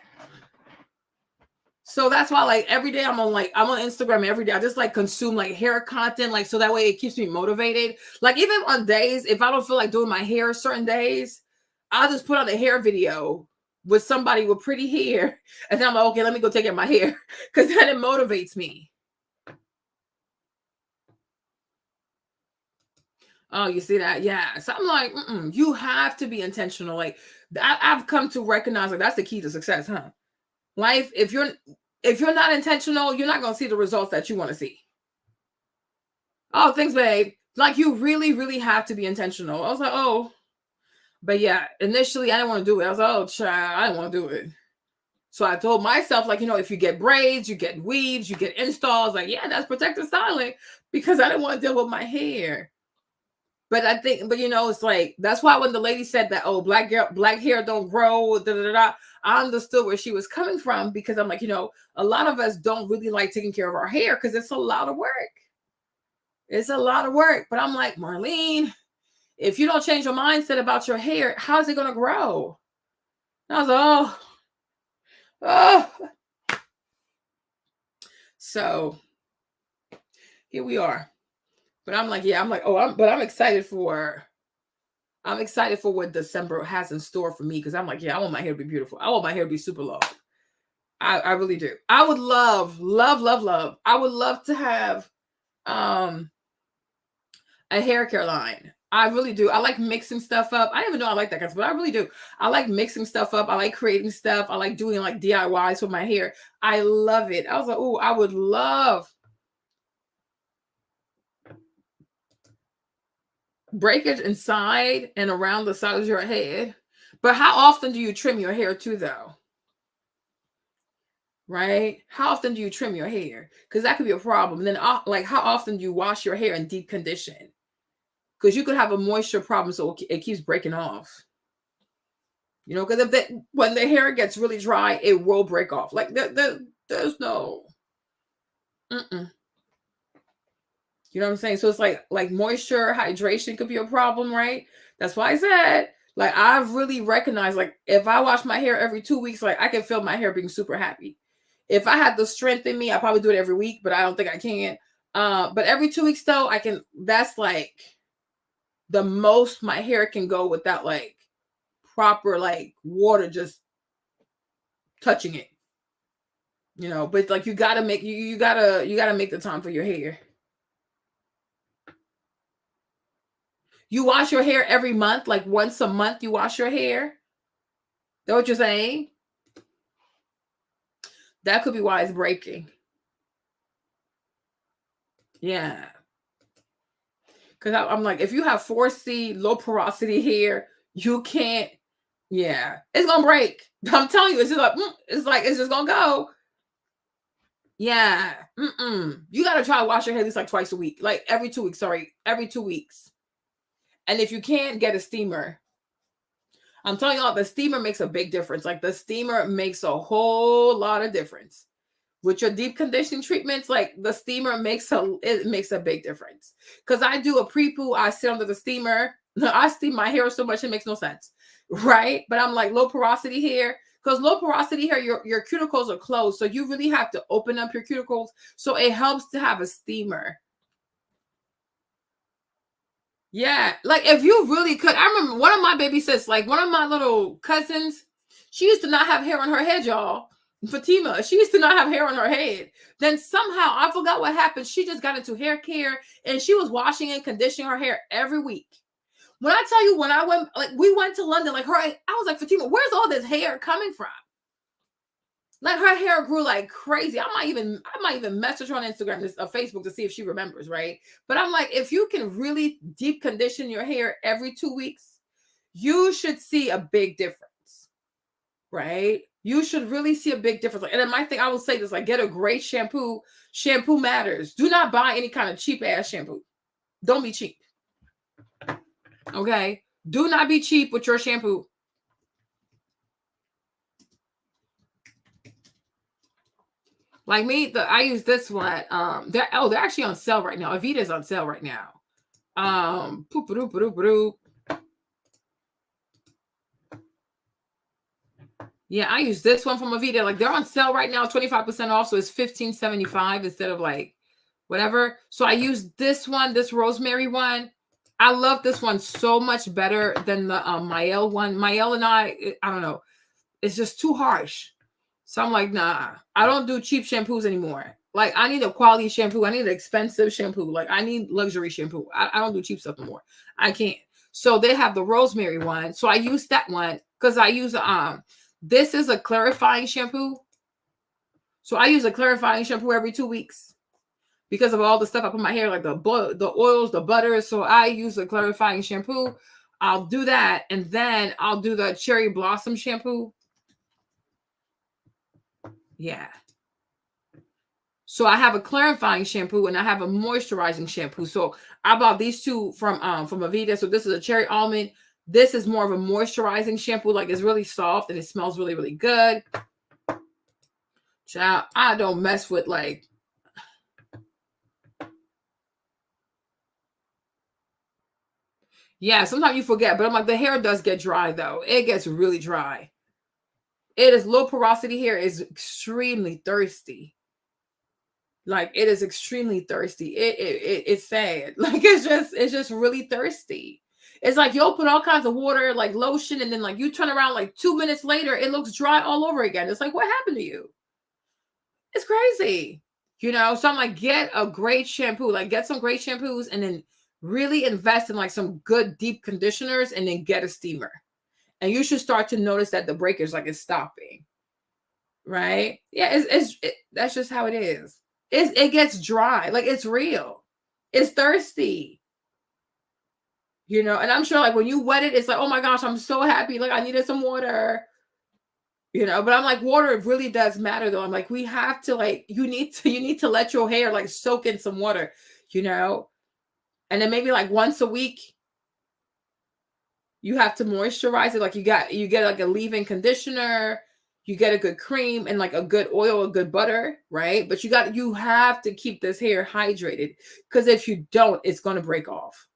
So that's why, like, every day I'm on Instagram every day. I just like consume like hair content, like so that way it keeps me motivated. Like even on days if I don't feel like doing my hair certain days, I'll just put on a hair video with somebody with pretty hair, and then I'm like, okay, let me go take care of my hair, because then it motivates me. Oh, you see that? Yeah. So I'm like, you have to be intentional. Like I've come to recognize like that's the key to success, huh? Life, if you're not intentional, you're not gonna see the results that you want to see. Oh, thanks, babe. Like you really, really have to be intentional. I was like, oh, but yeah, initially I didn't want to do it. I was like, oh, child, I didn't want to do it. So I told myself, like, you know, if you get braids, you get weaves, you get installs, like, yeah, that's protective styling, because I didn't want to deal with my hair. But you know, it's like, that's why when the lady said that, oh, black hair don't grow, I understood where she was coming from, because I'm like, you know, a lot of us don't really like taking care of our hair because it's a lot of work. It's a lot of work. But I'm like, Marlene, if you don't change your mindset about your hair, how's it going to grow? And I was like, oh. So here we are. But I'm like, yeah, I'm like, I'm excited for what December has in store for me, because I'm like, yeah, I want my hair to be beautiful. I want my hair to be super long. I really do. I would love. I would love to have a hair care line. I really do. I like mixing stuff up. I didn't even know I like that, guys, but I really do. I like mixing stuff up. I like creating stuff. I like doing like DIYs with my hair. I love it. I was like, oh, I would love breakage inside and around the sides of your head. But how often do you trim your hair too, though? Right? How often do you trim your hair? Because that could be a problem. Then, like, how often do you wash your hair in deep condition? Because you could have a moisture problem, so it keeps breaking off. You know, because when the hair gets really dry, it will break off. Like there's no. You know what I'm saying? So it's like moisture, hydration could be a problem, right? That's why I said Like I've really recognized, like if I wash my hair every 2 weeks, like I can feel my hair being super happy. If I had the strength in me, I probably do it every week, but I don't think I can. But every 2 weeks though, I can. That's like the most my hair can go without like proper like water just touching it. You know, but like you gotta make you gotta make the time for your hair. You wash your hair every month, like once a month you wash your hair. That what you're saying? That could be why it's breaking. Yeah. Because I'm like, if you have 4C, low porosity hair, you can't, yeah, it's going to break. I'm telling you, it's just like, it's just going to go. Yeah. You got to try to wash your hair at least like twice a week, like every 2 weeks, every 2 weeks. And if you can't, get a steamer. I'm telling you all, the steamer makes a big difference. Like the steamer makes a whole lot of difference. With your deep conditioning treatments, like the steamer makes a big difference. Because I do a pre-poo, I sit under the steamer. I steam my hair so much it makes no sense, right? But I'm like low porosity hair, because low porosity hair, your cuticles are closed, so you really have to open up your cuticles. So it helps to have a steamer. Yeah, like if you really could. I remember one of my baby sis, like one of my little cousins, she used to not have hair on her head, y'all. Fatima, she used to not have hair on her head. Then somehow, I forgot what happened. She just got into hair care and she was washing and conditioning her hair every week. When I tell you, when I went, like we went to London, like I was like, Fatima, where's all this hair coming from? Like her hair grew like crazy. I might even message her on Instagram, Facebook to see if she remembers, right? But I'm like, if you can really deep condition your hair every 2 weeks, you should see a big difference, right? You should really see a big difference. And then my thing, I will say this, like get a great shampoo. Shampoo matters. Do not buy any kind of cheap ass shampoo. Don't be cheap. Okay? Do not be cheap with your shampoo. Like me, I use this one. They're actually on sale right now. Avita's on sale right now. Yeah, I use this one from Avita. Like they're on sale right now, 25% off. So it's $15.75 instead of like whatever. So I use this one, this rosemary one. I love this one so much better than the Mael one. Mael and I don't know. It's just too harsh. So I'm like, nah, I don't do cheap shampoos anymore. Like I need a quality shampoo. I need an expensive shampoo. Like I need luxury shampoo. I don't do cheap stuff anymore. I can't. So they have the rosemary one. So I use that one because I use this is a clarifying shampoo. So I use a clarifying shampoo every 2 weeks because of all the stuff I put in my hair, like the oils, the butters. So I use a clarifying shampoo. I'll do that. And then I'll do the cherry blossom shampoo. Yeah. So I have a clarifying shampoo and I have a moisturizing shampoo. So I bought these two from Avita. So this is a cherry almond. This is more of a moisturizing shampoo. Like it's really soft and it smells really, really good. Child, I don't mess with like. Yeah, sometimes you forget, but I'm like, the hair does get dry though. It gets really dry. It is low porosity hair is extremely thirsty. Like it is extremely thirsty. It's sad. Like it's just really thirsty. It's like you'll put all kinds of water, like lotion, and then like you turn around like 2 minutes later, it looks dry all over again. It's like, what happened to you? It's crazy. You know, so I'm like, get a great shampoo, like get some great shampoos and then really invest in like some good deep conditioners and then get a steamer. And you should start to notice that the breakage like is stopping. Right? Yeah, that's just how it is. It gets dry. Like it's real. It's thirsty. You know, and I'm sure like when you wet it, it's like, oh my gosh, I'm so happy. Like I needed some water. You know, but I'm like, water really does matter though. I'm like, we have to like, you need to let your hair like soak in some water, you know, and then maybe like once a week, you have to moisturize it. Like you get like a leave-in conditioner, you get a good cream and like a good oil, a good butter, right? But you have to keep this hair hydrated because if you don't, it's going to break off.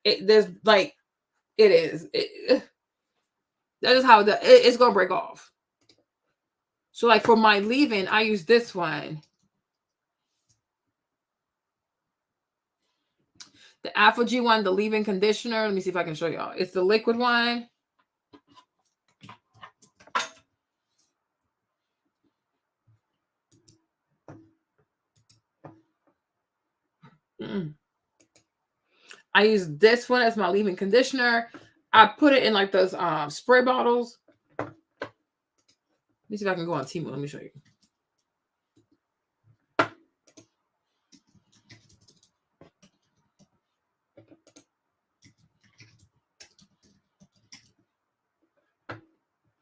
It is. That is how it's gonna break off. So like for my leave-in, I use this one. The Afro G one, the leave-in conditioner. Let me see if I can show y'all. It's the liquid one. I use this one as my leave-in conditioner. I put it in like those spray bottles. Let me see if I can go on Temu. Let me show you.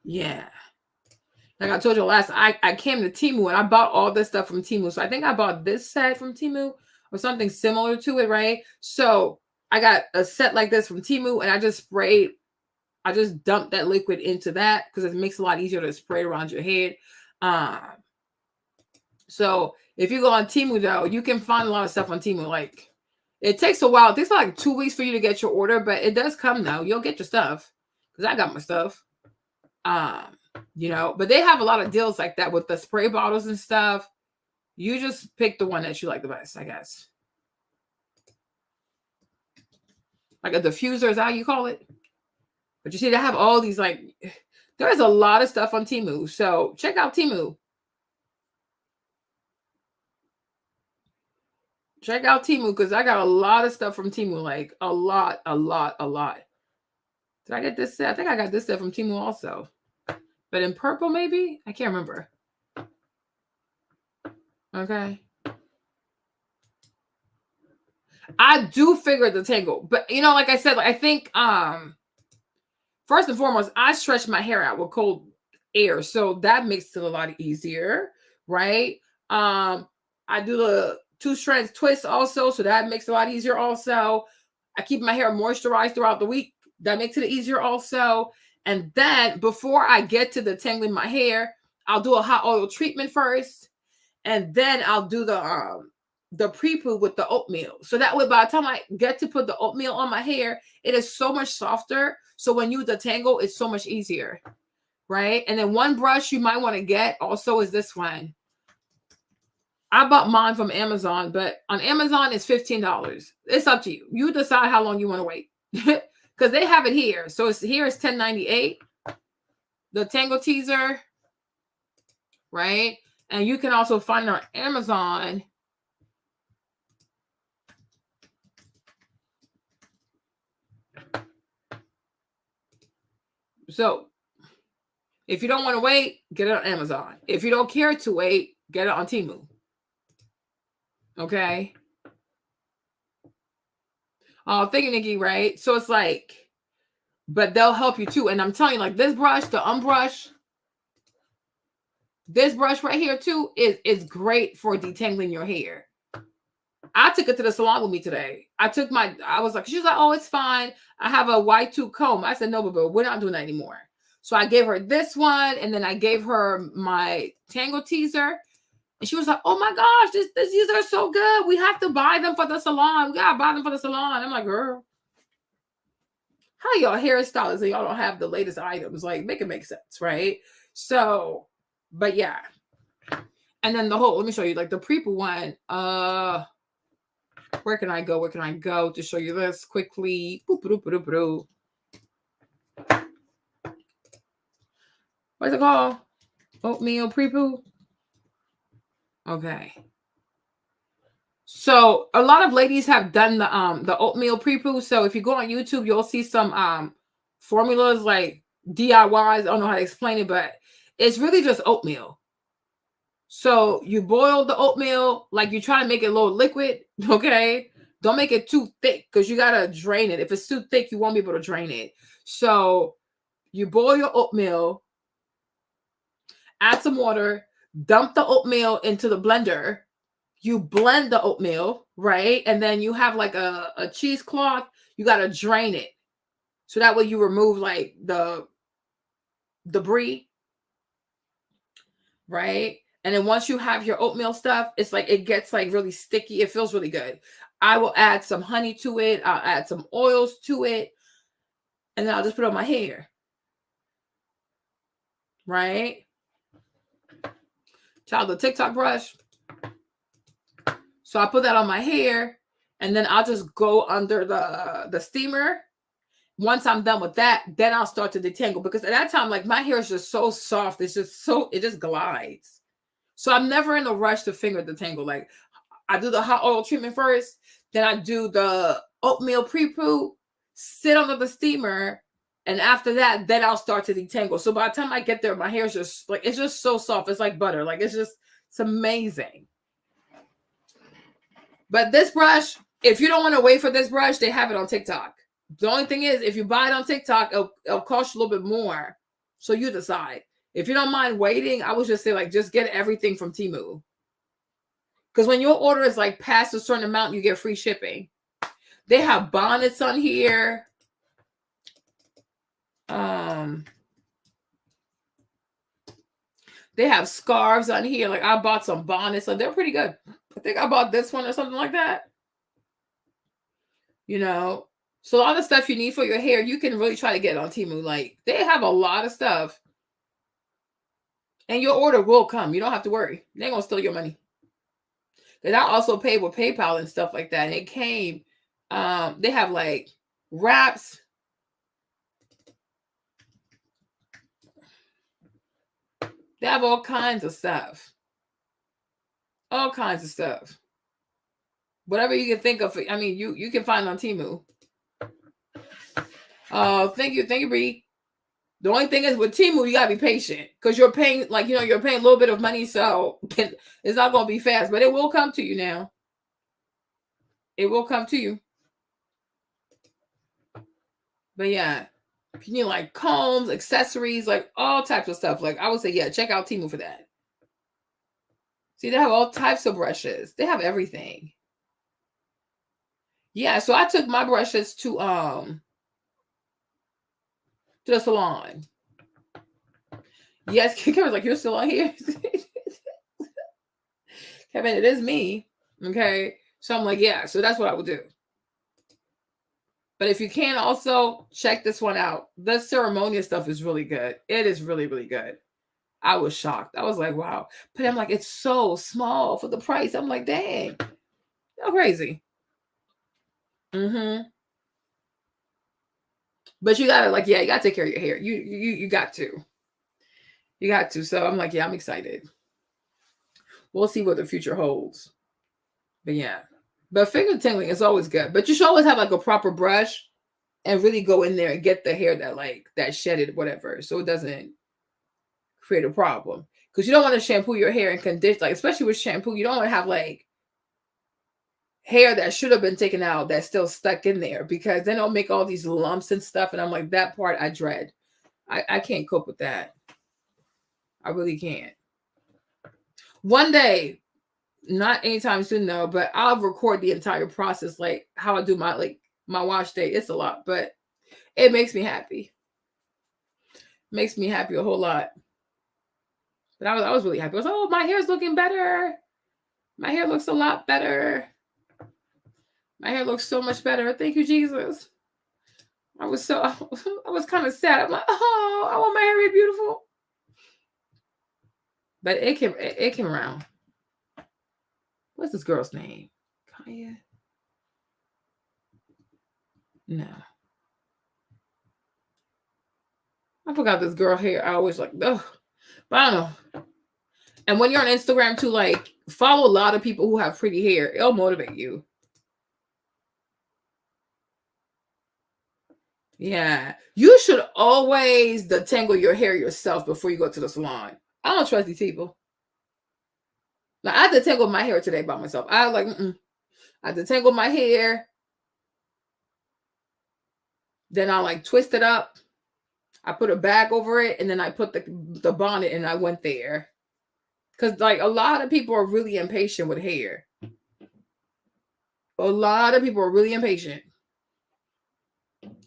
Yeah. Like I told you last, I came to Temu and I bought all this stuff from Temu. So I think I bought this set from Temu or something similar to it, right? So I got a set like this from Temu and I just dumped that liquid into that because it makes it a lot easier to spray around your head. So if you go on Temu though, you can find a lot of stuff on Temu. Like it takes a while. It takes like 2 weeks for you to get your order, but it does come now. You'll get your stuff because I got my stuff. You know, but they have a lot of deals like that with the spray bottles and stuff. You just pick the one that you like the best, I guess. Like a diffuser is how you call it. But you see, they have all these like, there's a lot of stuff on Temu. So check out Temu. Check out Temu because I got a lot of stuff from Temu. Like a lot. Did I get this set? I think I got this set from Temu also. But in purple, maybe? I can't remember. Okay. I do figure the tangle. But, you know, like I said, like, I think, first and foremost, I stretch my hair out with cold air. So that makes it a lot easier, right? I do the 2 strands twist also. So that makes it a lot easier also. I keep my hair moisturized throughout the week. That makes it easier also. And then before I get to the tangling my hair, I'll do a hot oil treatment first. And then I'll do the pre-poo with the oatmeal. So that way, by the time I get to put the oatmeal on my hair, it is so much softer. So when you detangle, it's so much easier, right? And then one brush you might want to get also is this one. I bought mine from Amazon, but on Amazon it's $15. It's up to you. You decide how long you want to wait. Because they have it here. So it's here is $10.98. The Tangle Teaser, right? And you can also find it on Amazon. So if you don't want to wait, get it on Amazon. If you don't care to wait, get it on Temu. Okay. Oh, thank you, Nikki, right? So it's like, but they'll help you too. And I'm telling you, like this brush, the Umbrush, this brush right here too is great for detangling your hair. I took it to the salon with me today. I was like, she's like, oh, it's fine. I have a Y2 comb. I said, no, but we're not doing that anymore. So I gave her this one, and then I gave her my Tangle Teaser. And she was like, oh my gosh, these are so good. We have to buy them for the salon. We gotta buy them for the salon. I'm like, girl, how y'all hairstylists and y'all don't have the latest items? Like, make it make sense, right? So, but yeah. And then let me show you, like the pre-poo one. Where can I go? Where can I go to show you this quickly? What's it called? Oatmeal pre-poo. Okay. So a lot of ladies have done the oatmeal pre-poo. So if you go on YouTube, you'll see some formulas like DIYs. I don't know how to explain it, but it's really just oatmeal. So you boil the oatmeal, like you try to make it a little liquid, okay? Don't make it too thick because you got to drain it. If it's too thick, you won't be able to drain it. So you boil your oatmeal, add some water, dump the oatmeal into the blender. You blend the oatmeal, right? And then you have like a cheesecloth. You got to drain it. So that way you remove like the debris, right? And then once you have your oatmeal stuff, it's like it gets like really sticky. It feels really good. I will add some honey to it. I'll add some oils to it. And then I'll just put it on my hair. right? Child, the TikTok brush. So I put that on my hair, and then I'll just go under the steamer. Once I'm done with that, then I'll start to detangle, because at that time, like, my hair is just so soft. It's just so, it just glides. So I'm never in a rush to finger detangle. Like, I do the hot oil treatment first, then I do the oatmeal pre-poo, sit under the steamer, and after that, then I'll start to detangle. So by the time I get there, my hair is just like, it's just so soft. It's like butter. Like, it's amazing. But this brush, if you don't want to wait for this brush, they have it on TikTok. The only thing is, if you buy it on TikTok, it'll cost you a little bit more. So you decide. If you don't mind waiting, I would just say, like, just get everything from Temu. Because when your order is like past a certain amount, you get free shipping. They have bonnets on here. They have scarves on here. Like, I bought some bonnets, so they're pretty good. I think I bought this one or something like that. You know, so a lot of stuff you need for your hair, you can really try to get on Temu. Like, they have a lot of stuff. And your order will come. You don't have to worry. They ain't gonna steal your money. Because I also paid with PayPal and stuff like that. And it came, they have like wraps. They have all kinds of stuff. All kinds of stuff. Whatever you can think of. I mean, you can find it on Temu. Thank you, Bree. The only thing is with Temu, you gotta be patient, because you're paying, like, you know, you're paying a little bit of money, so it's not gonna be fast, but it will come to you now. It will come to you. But yeah, if you need like combs, accessories, like all types of stuff, like, I would say, yeah, check out Temu for that. See, they have all types of brushes. They have everything. Yeah, so I took my brushes to the salon. Yes, Kevin's like, you're still on here? Kevin, it is me. Okay. So I'm like, yeah, so that's what I would do. But if you can, also check this one out. The ceremonial stuff is really good. It is really, really good. I was shocked. I was like, wow. But I'm like, it's so small for the price. I'm like, dang. How crazy. But you gotta, like, yeah, you gotta take care of your hair. You got to. You got to. So I'm like, yeah, I'm excited. We'll see what the future holds. But yeah. But finger tingling is always good. But you should always have like a proper brush and really go in there and get the hair that shedded, whatever, so it doesn't create a problem. Because you don't want to shampoo your hair and condition, like, especially with shampoo, you don't want to have like hair that should have been taken out that's still stuck in there, because then it'll make all these lumps and stuff. And I'm like, that part I dread. I can't cope with that. I really can't. One day, not anytime soon though, but I'll record the entire process, like how I do my wash day. It's a lot, but it makes me happy. Makes me happy a whole lot. But I was really happy. I was like, oh, my hair's looking better. My hair looks a lot better. My hair looks so much better. Thank you, Jesus. I was kind of sad. I'm like, oh, I want my hair to be beautiful. But it came around. What's this girl's name? Kaya? No. I forgot this girl hair. I always like, ugh. But I don't know. And when you're on Instagram too, like, follow a lot of people who have pretty hair. It'll motivate you. Yeah. You should always detangle your hair yourself before you go to the salon. I don't trust these people. Like, I detangled my hair today by myself. I was like, I detangled my hair. Then I like twist it up. I put a bag over it, and then I put the bonnet, and I went there. Because like a lot of people are really impatient with hair. A lot of people are really impatient.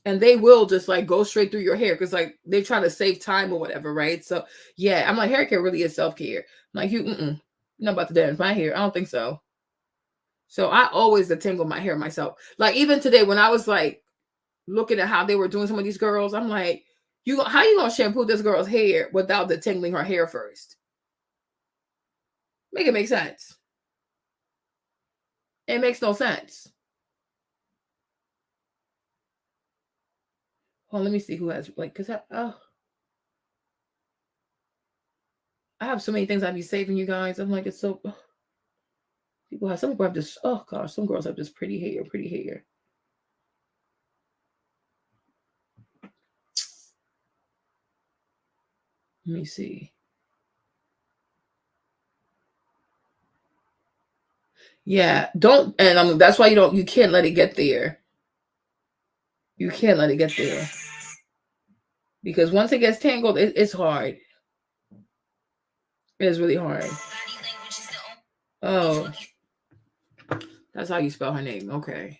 And they will just like go straight through your hair because like they try to save time or whatever, right? So yeah, I'm like, hair care really is self-care. I'm like, you're not about to damage my hair. I don't think so. So I always detangle my hair myself. Like even today when I was like looking at how they were doing some of these girls, I'm like, How you gonna shampoo this girl's hair without detangling her hair first? Make it make sense. It makes no sense. Well, let me see who has like, cause I have so many things I'd be saving you guys. I'm like, it's so some people have this. Oh gosh, some girls have this pretty hair. Let me see. Yeah, don't, and that's why you can't let it get there. You can't let it get there. Because once it gets tangled, it's hard. It is really hard. Oh. That's how you spell her name. Okay.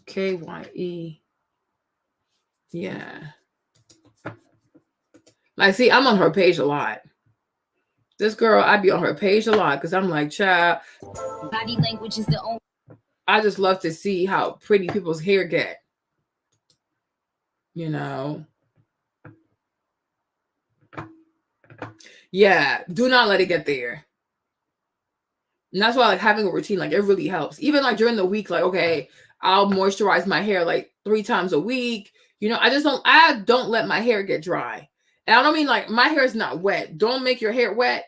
Kye. Yeah. Like, see, I'm on her page a lot. This girl, I'd be on her page a lot because I'm like, child. Body language is the only. I just love to see how pretty people's hair get. You know. Yeah. Do not let it get there. And that's why, like, having a routine, like, it really helps. Even like during the week, like, okay, I'll moisturize my hair like 3 times a week. You know, I don't let my hair get dry. And I don't mean like my hair is not wet. Don't make your hair wet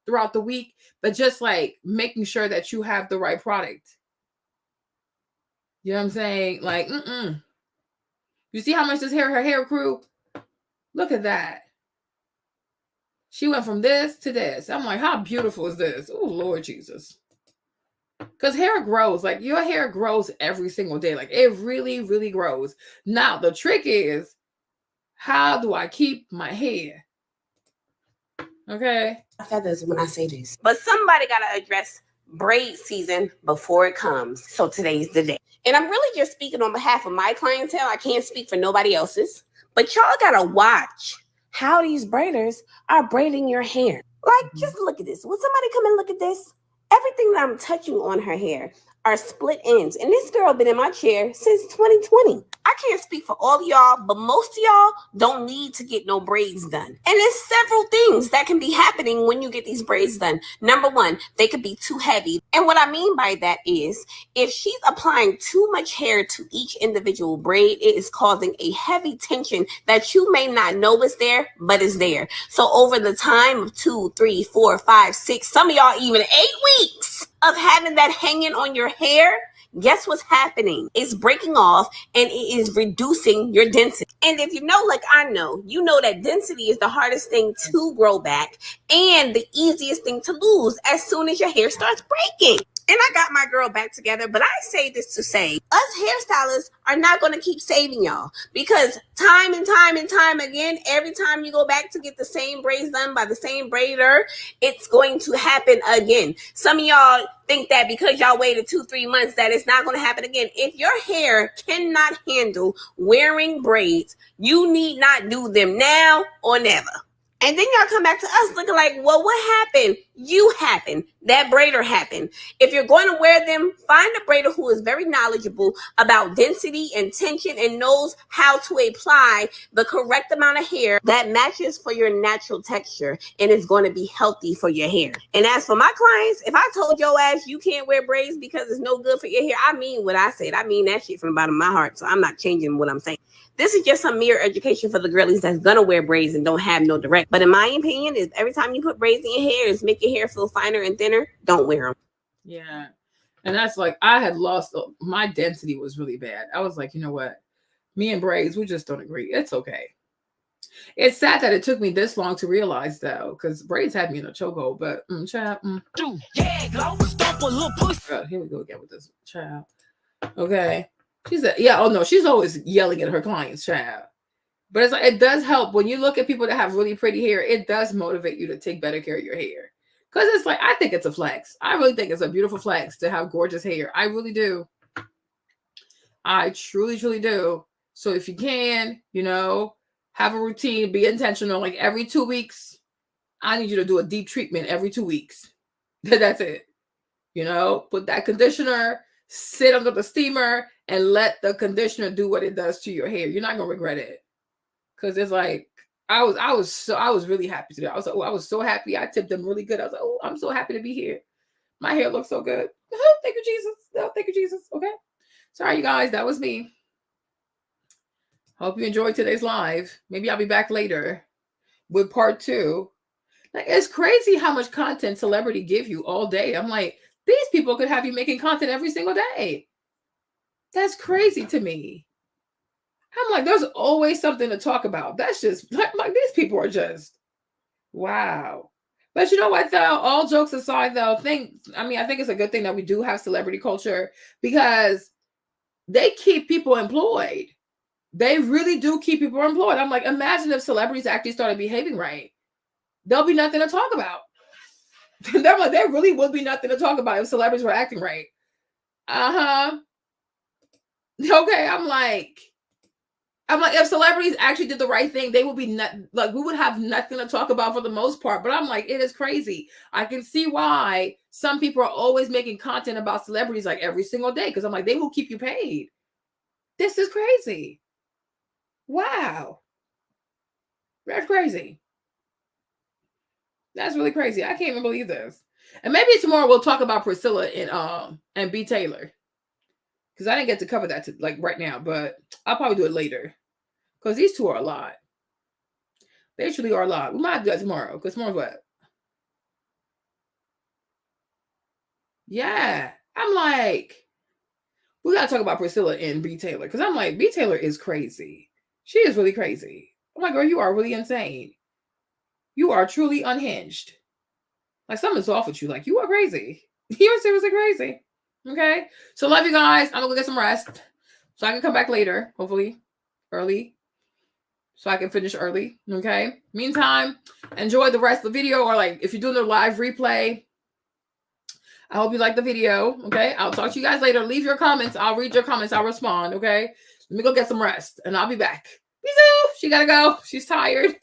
throughout the week, but just like making sure that you have the right product. You know what I'm saying? Like, You see how much her hair grew? Look at that. She went from this to this. I'm like, how beautiful is this? Oh, Lord Jesus. Because hair grows. Like, your hair grows every single day. Like, it really, really grows. Now, the trick is, how do I keep my hair? Okay. Feathers when I say this. But somebody got to address braid season before it comes. So today's the day. And I'm really just speaking on behalf of my clientele. I can't speak for nobody else's. But y'all got to watch how these braiders are braiding your hair. Like, just look at this. Will somebody come and look at this? Everything that I'm touching on her hair are split ends. And this girl been in my chair since 2020. I can't speak for all of y'all, but most of y'all don't need to get no braids done. And there's several things that can be happening when you get these braids done. Number one, they could be too heavy. And what I mean by that is if she's applying too much hair to each individual braid, it is causing a heavy tension that you may not know is there, but is there. So over the time of 2, 3, 4, 5, 6, some of y'all even 8 weeks of having that hanging on your hair, guess what's happening? It's breaking off and it is reducing your density. And if you know, like I know, you know that density is the hardest thing to grow back and the easiest thing to lose as soon as your hair starts breaking. And I got my girl back together, but I say this to say, us hairstylists are not going to keep saving y'all because time and time again, every time you go back to get the same braids done by the same braider, it's going to happen again. Some of y'all think that because y'all waited 2-3 months that it's not going to happen again. If your hair cannot handle wearing braids, you need not do them now or never. And then y'all come back to us looking like, well, what happened? You happened. That braider happened. If you're going to wear them, find a braider who is very knowledgeable about density and tension and knows how to apply the correct amount of hair that matches for your natural texture and is going to be healthy for your hair. And as for my clients, if I told your ass you can't wear braids because it's no good for your hair, I mean what I said. I mean that shit from the bottom of my heart. So I'm not changing what I'm saying. This is just some mere education for the girlies that's gonna wear braids and don't have no direct. But in my opinion, is every time you put braids in your hair, is make your hair feel finer and thinner. Don't wear them. Yeah, and that's like I had lost my density was really bad. I was like, you know what, me and braids, we just don't agree. It's okay. It's sad that it took me this long to realize though, because braids had me in a chokehold. But child, here we go again with this child. Okay. She said, yeah, oh no, she's always yelling at her clients, child. But it's like, it does help when you look at people that have really pretty hair, it does motivate you to take better care of your hair. Because it's like, I think it's a flex. I really think it's a beautiful flex to have gorgeous hair. I really do. I truly, truly do. So if you can, you know, have a routine, be intentional, like every 2 weeks, I need you to do a deep treatment every 2 weeks. That's it. You know, put that conditioner, sit under the steamer and let the conditioner do what it does to your hair. You're not gonna regret it. Cause it's like I was really happy today. I was like, oh, I was so happy. I tipped them really good. I was like, oh, I'm so happy to be here. My hair looks so good. Thank you, Jesus. Oh, thank you, Jesus. Okay. Sorry, you guys. That was me. Hope you enjoyed today's live. Maybe I'll be back later with part 2. Like, it's crazy how much content celebrity give you all day. I'm like, these people could have you making content every single day. That's crazy to me. I'm like, there's always something to talk about. That's just like these people are just wow. But you know what, though? All jokes aside, though, I think it's a good thing that we do have celebrity culture because they keep people employed. They really do keep people employed. I'm like, imagine if celebrities actually started behaving right. There'll be nothing to talk about. There really would be nothing to talk about if celebrities were acting right. Okay, I'm like, if celebrities actually did the right thing, they would be we would have nothing to talk about for the most part. But I'm like, it is crazy. I can see why some people are always making content about celebrities like every single day. Because I'm like, they will keep you paid. This is crazy. Wow. That's crazy. That's really crazy. I can't even believe this. And maybe tomorrow we'll talk about Priscilla and B. Taylor. Because I didn't get to cover that right now, but I'll probably do it later. Because these two are a lot. They truly are a lot. We might have to do that tomorrow. Because tomorrow's what? Yeah. I'm like, we got to talk about Priscilla and B. Taylor. Because I'm like, B. Taylor is crazy. She is really crazy. I'm like, girl, you are really insane. You are truly unhinged. Like, something's off with you. Like, you are crazy. You're seriously crazy. Okay? So, love you guys. I'm going to go get some rest. So I can come back later, hopefully, early. So I can finish early. Okay? Meantime, enjoy the rest of the video. Or, like, if you're doing a live replay, I hope you like the video. Okay? I'll talk to you guys later. Leave your comments. I'll read your comments. I'll respond. Okay? Let me go get some rest. And I'll be back. Peace out. She got to go. She's tired.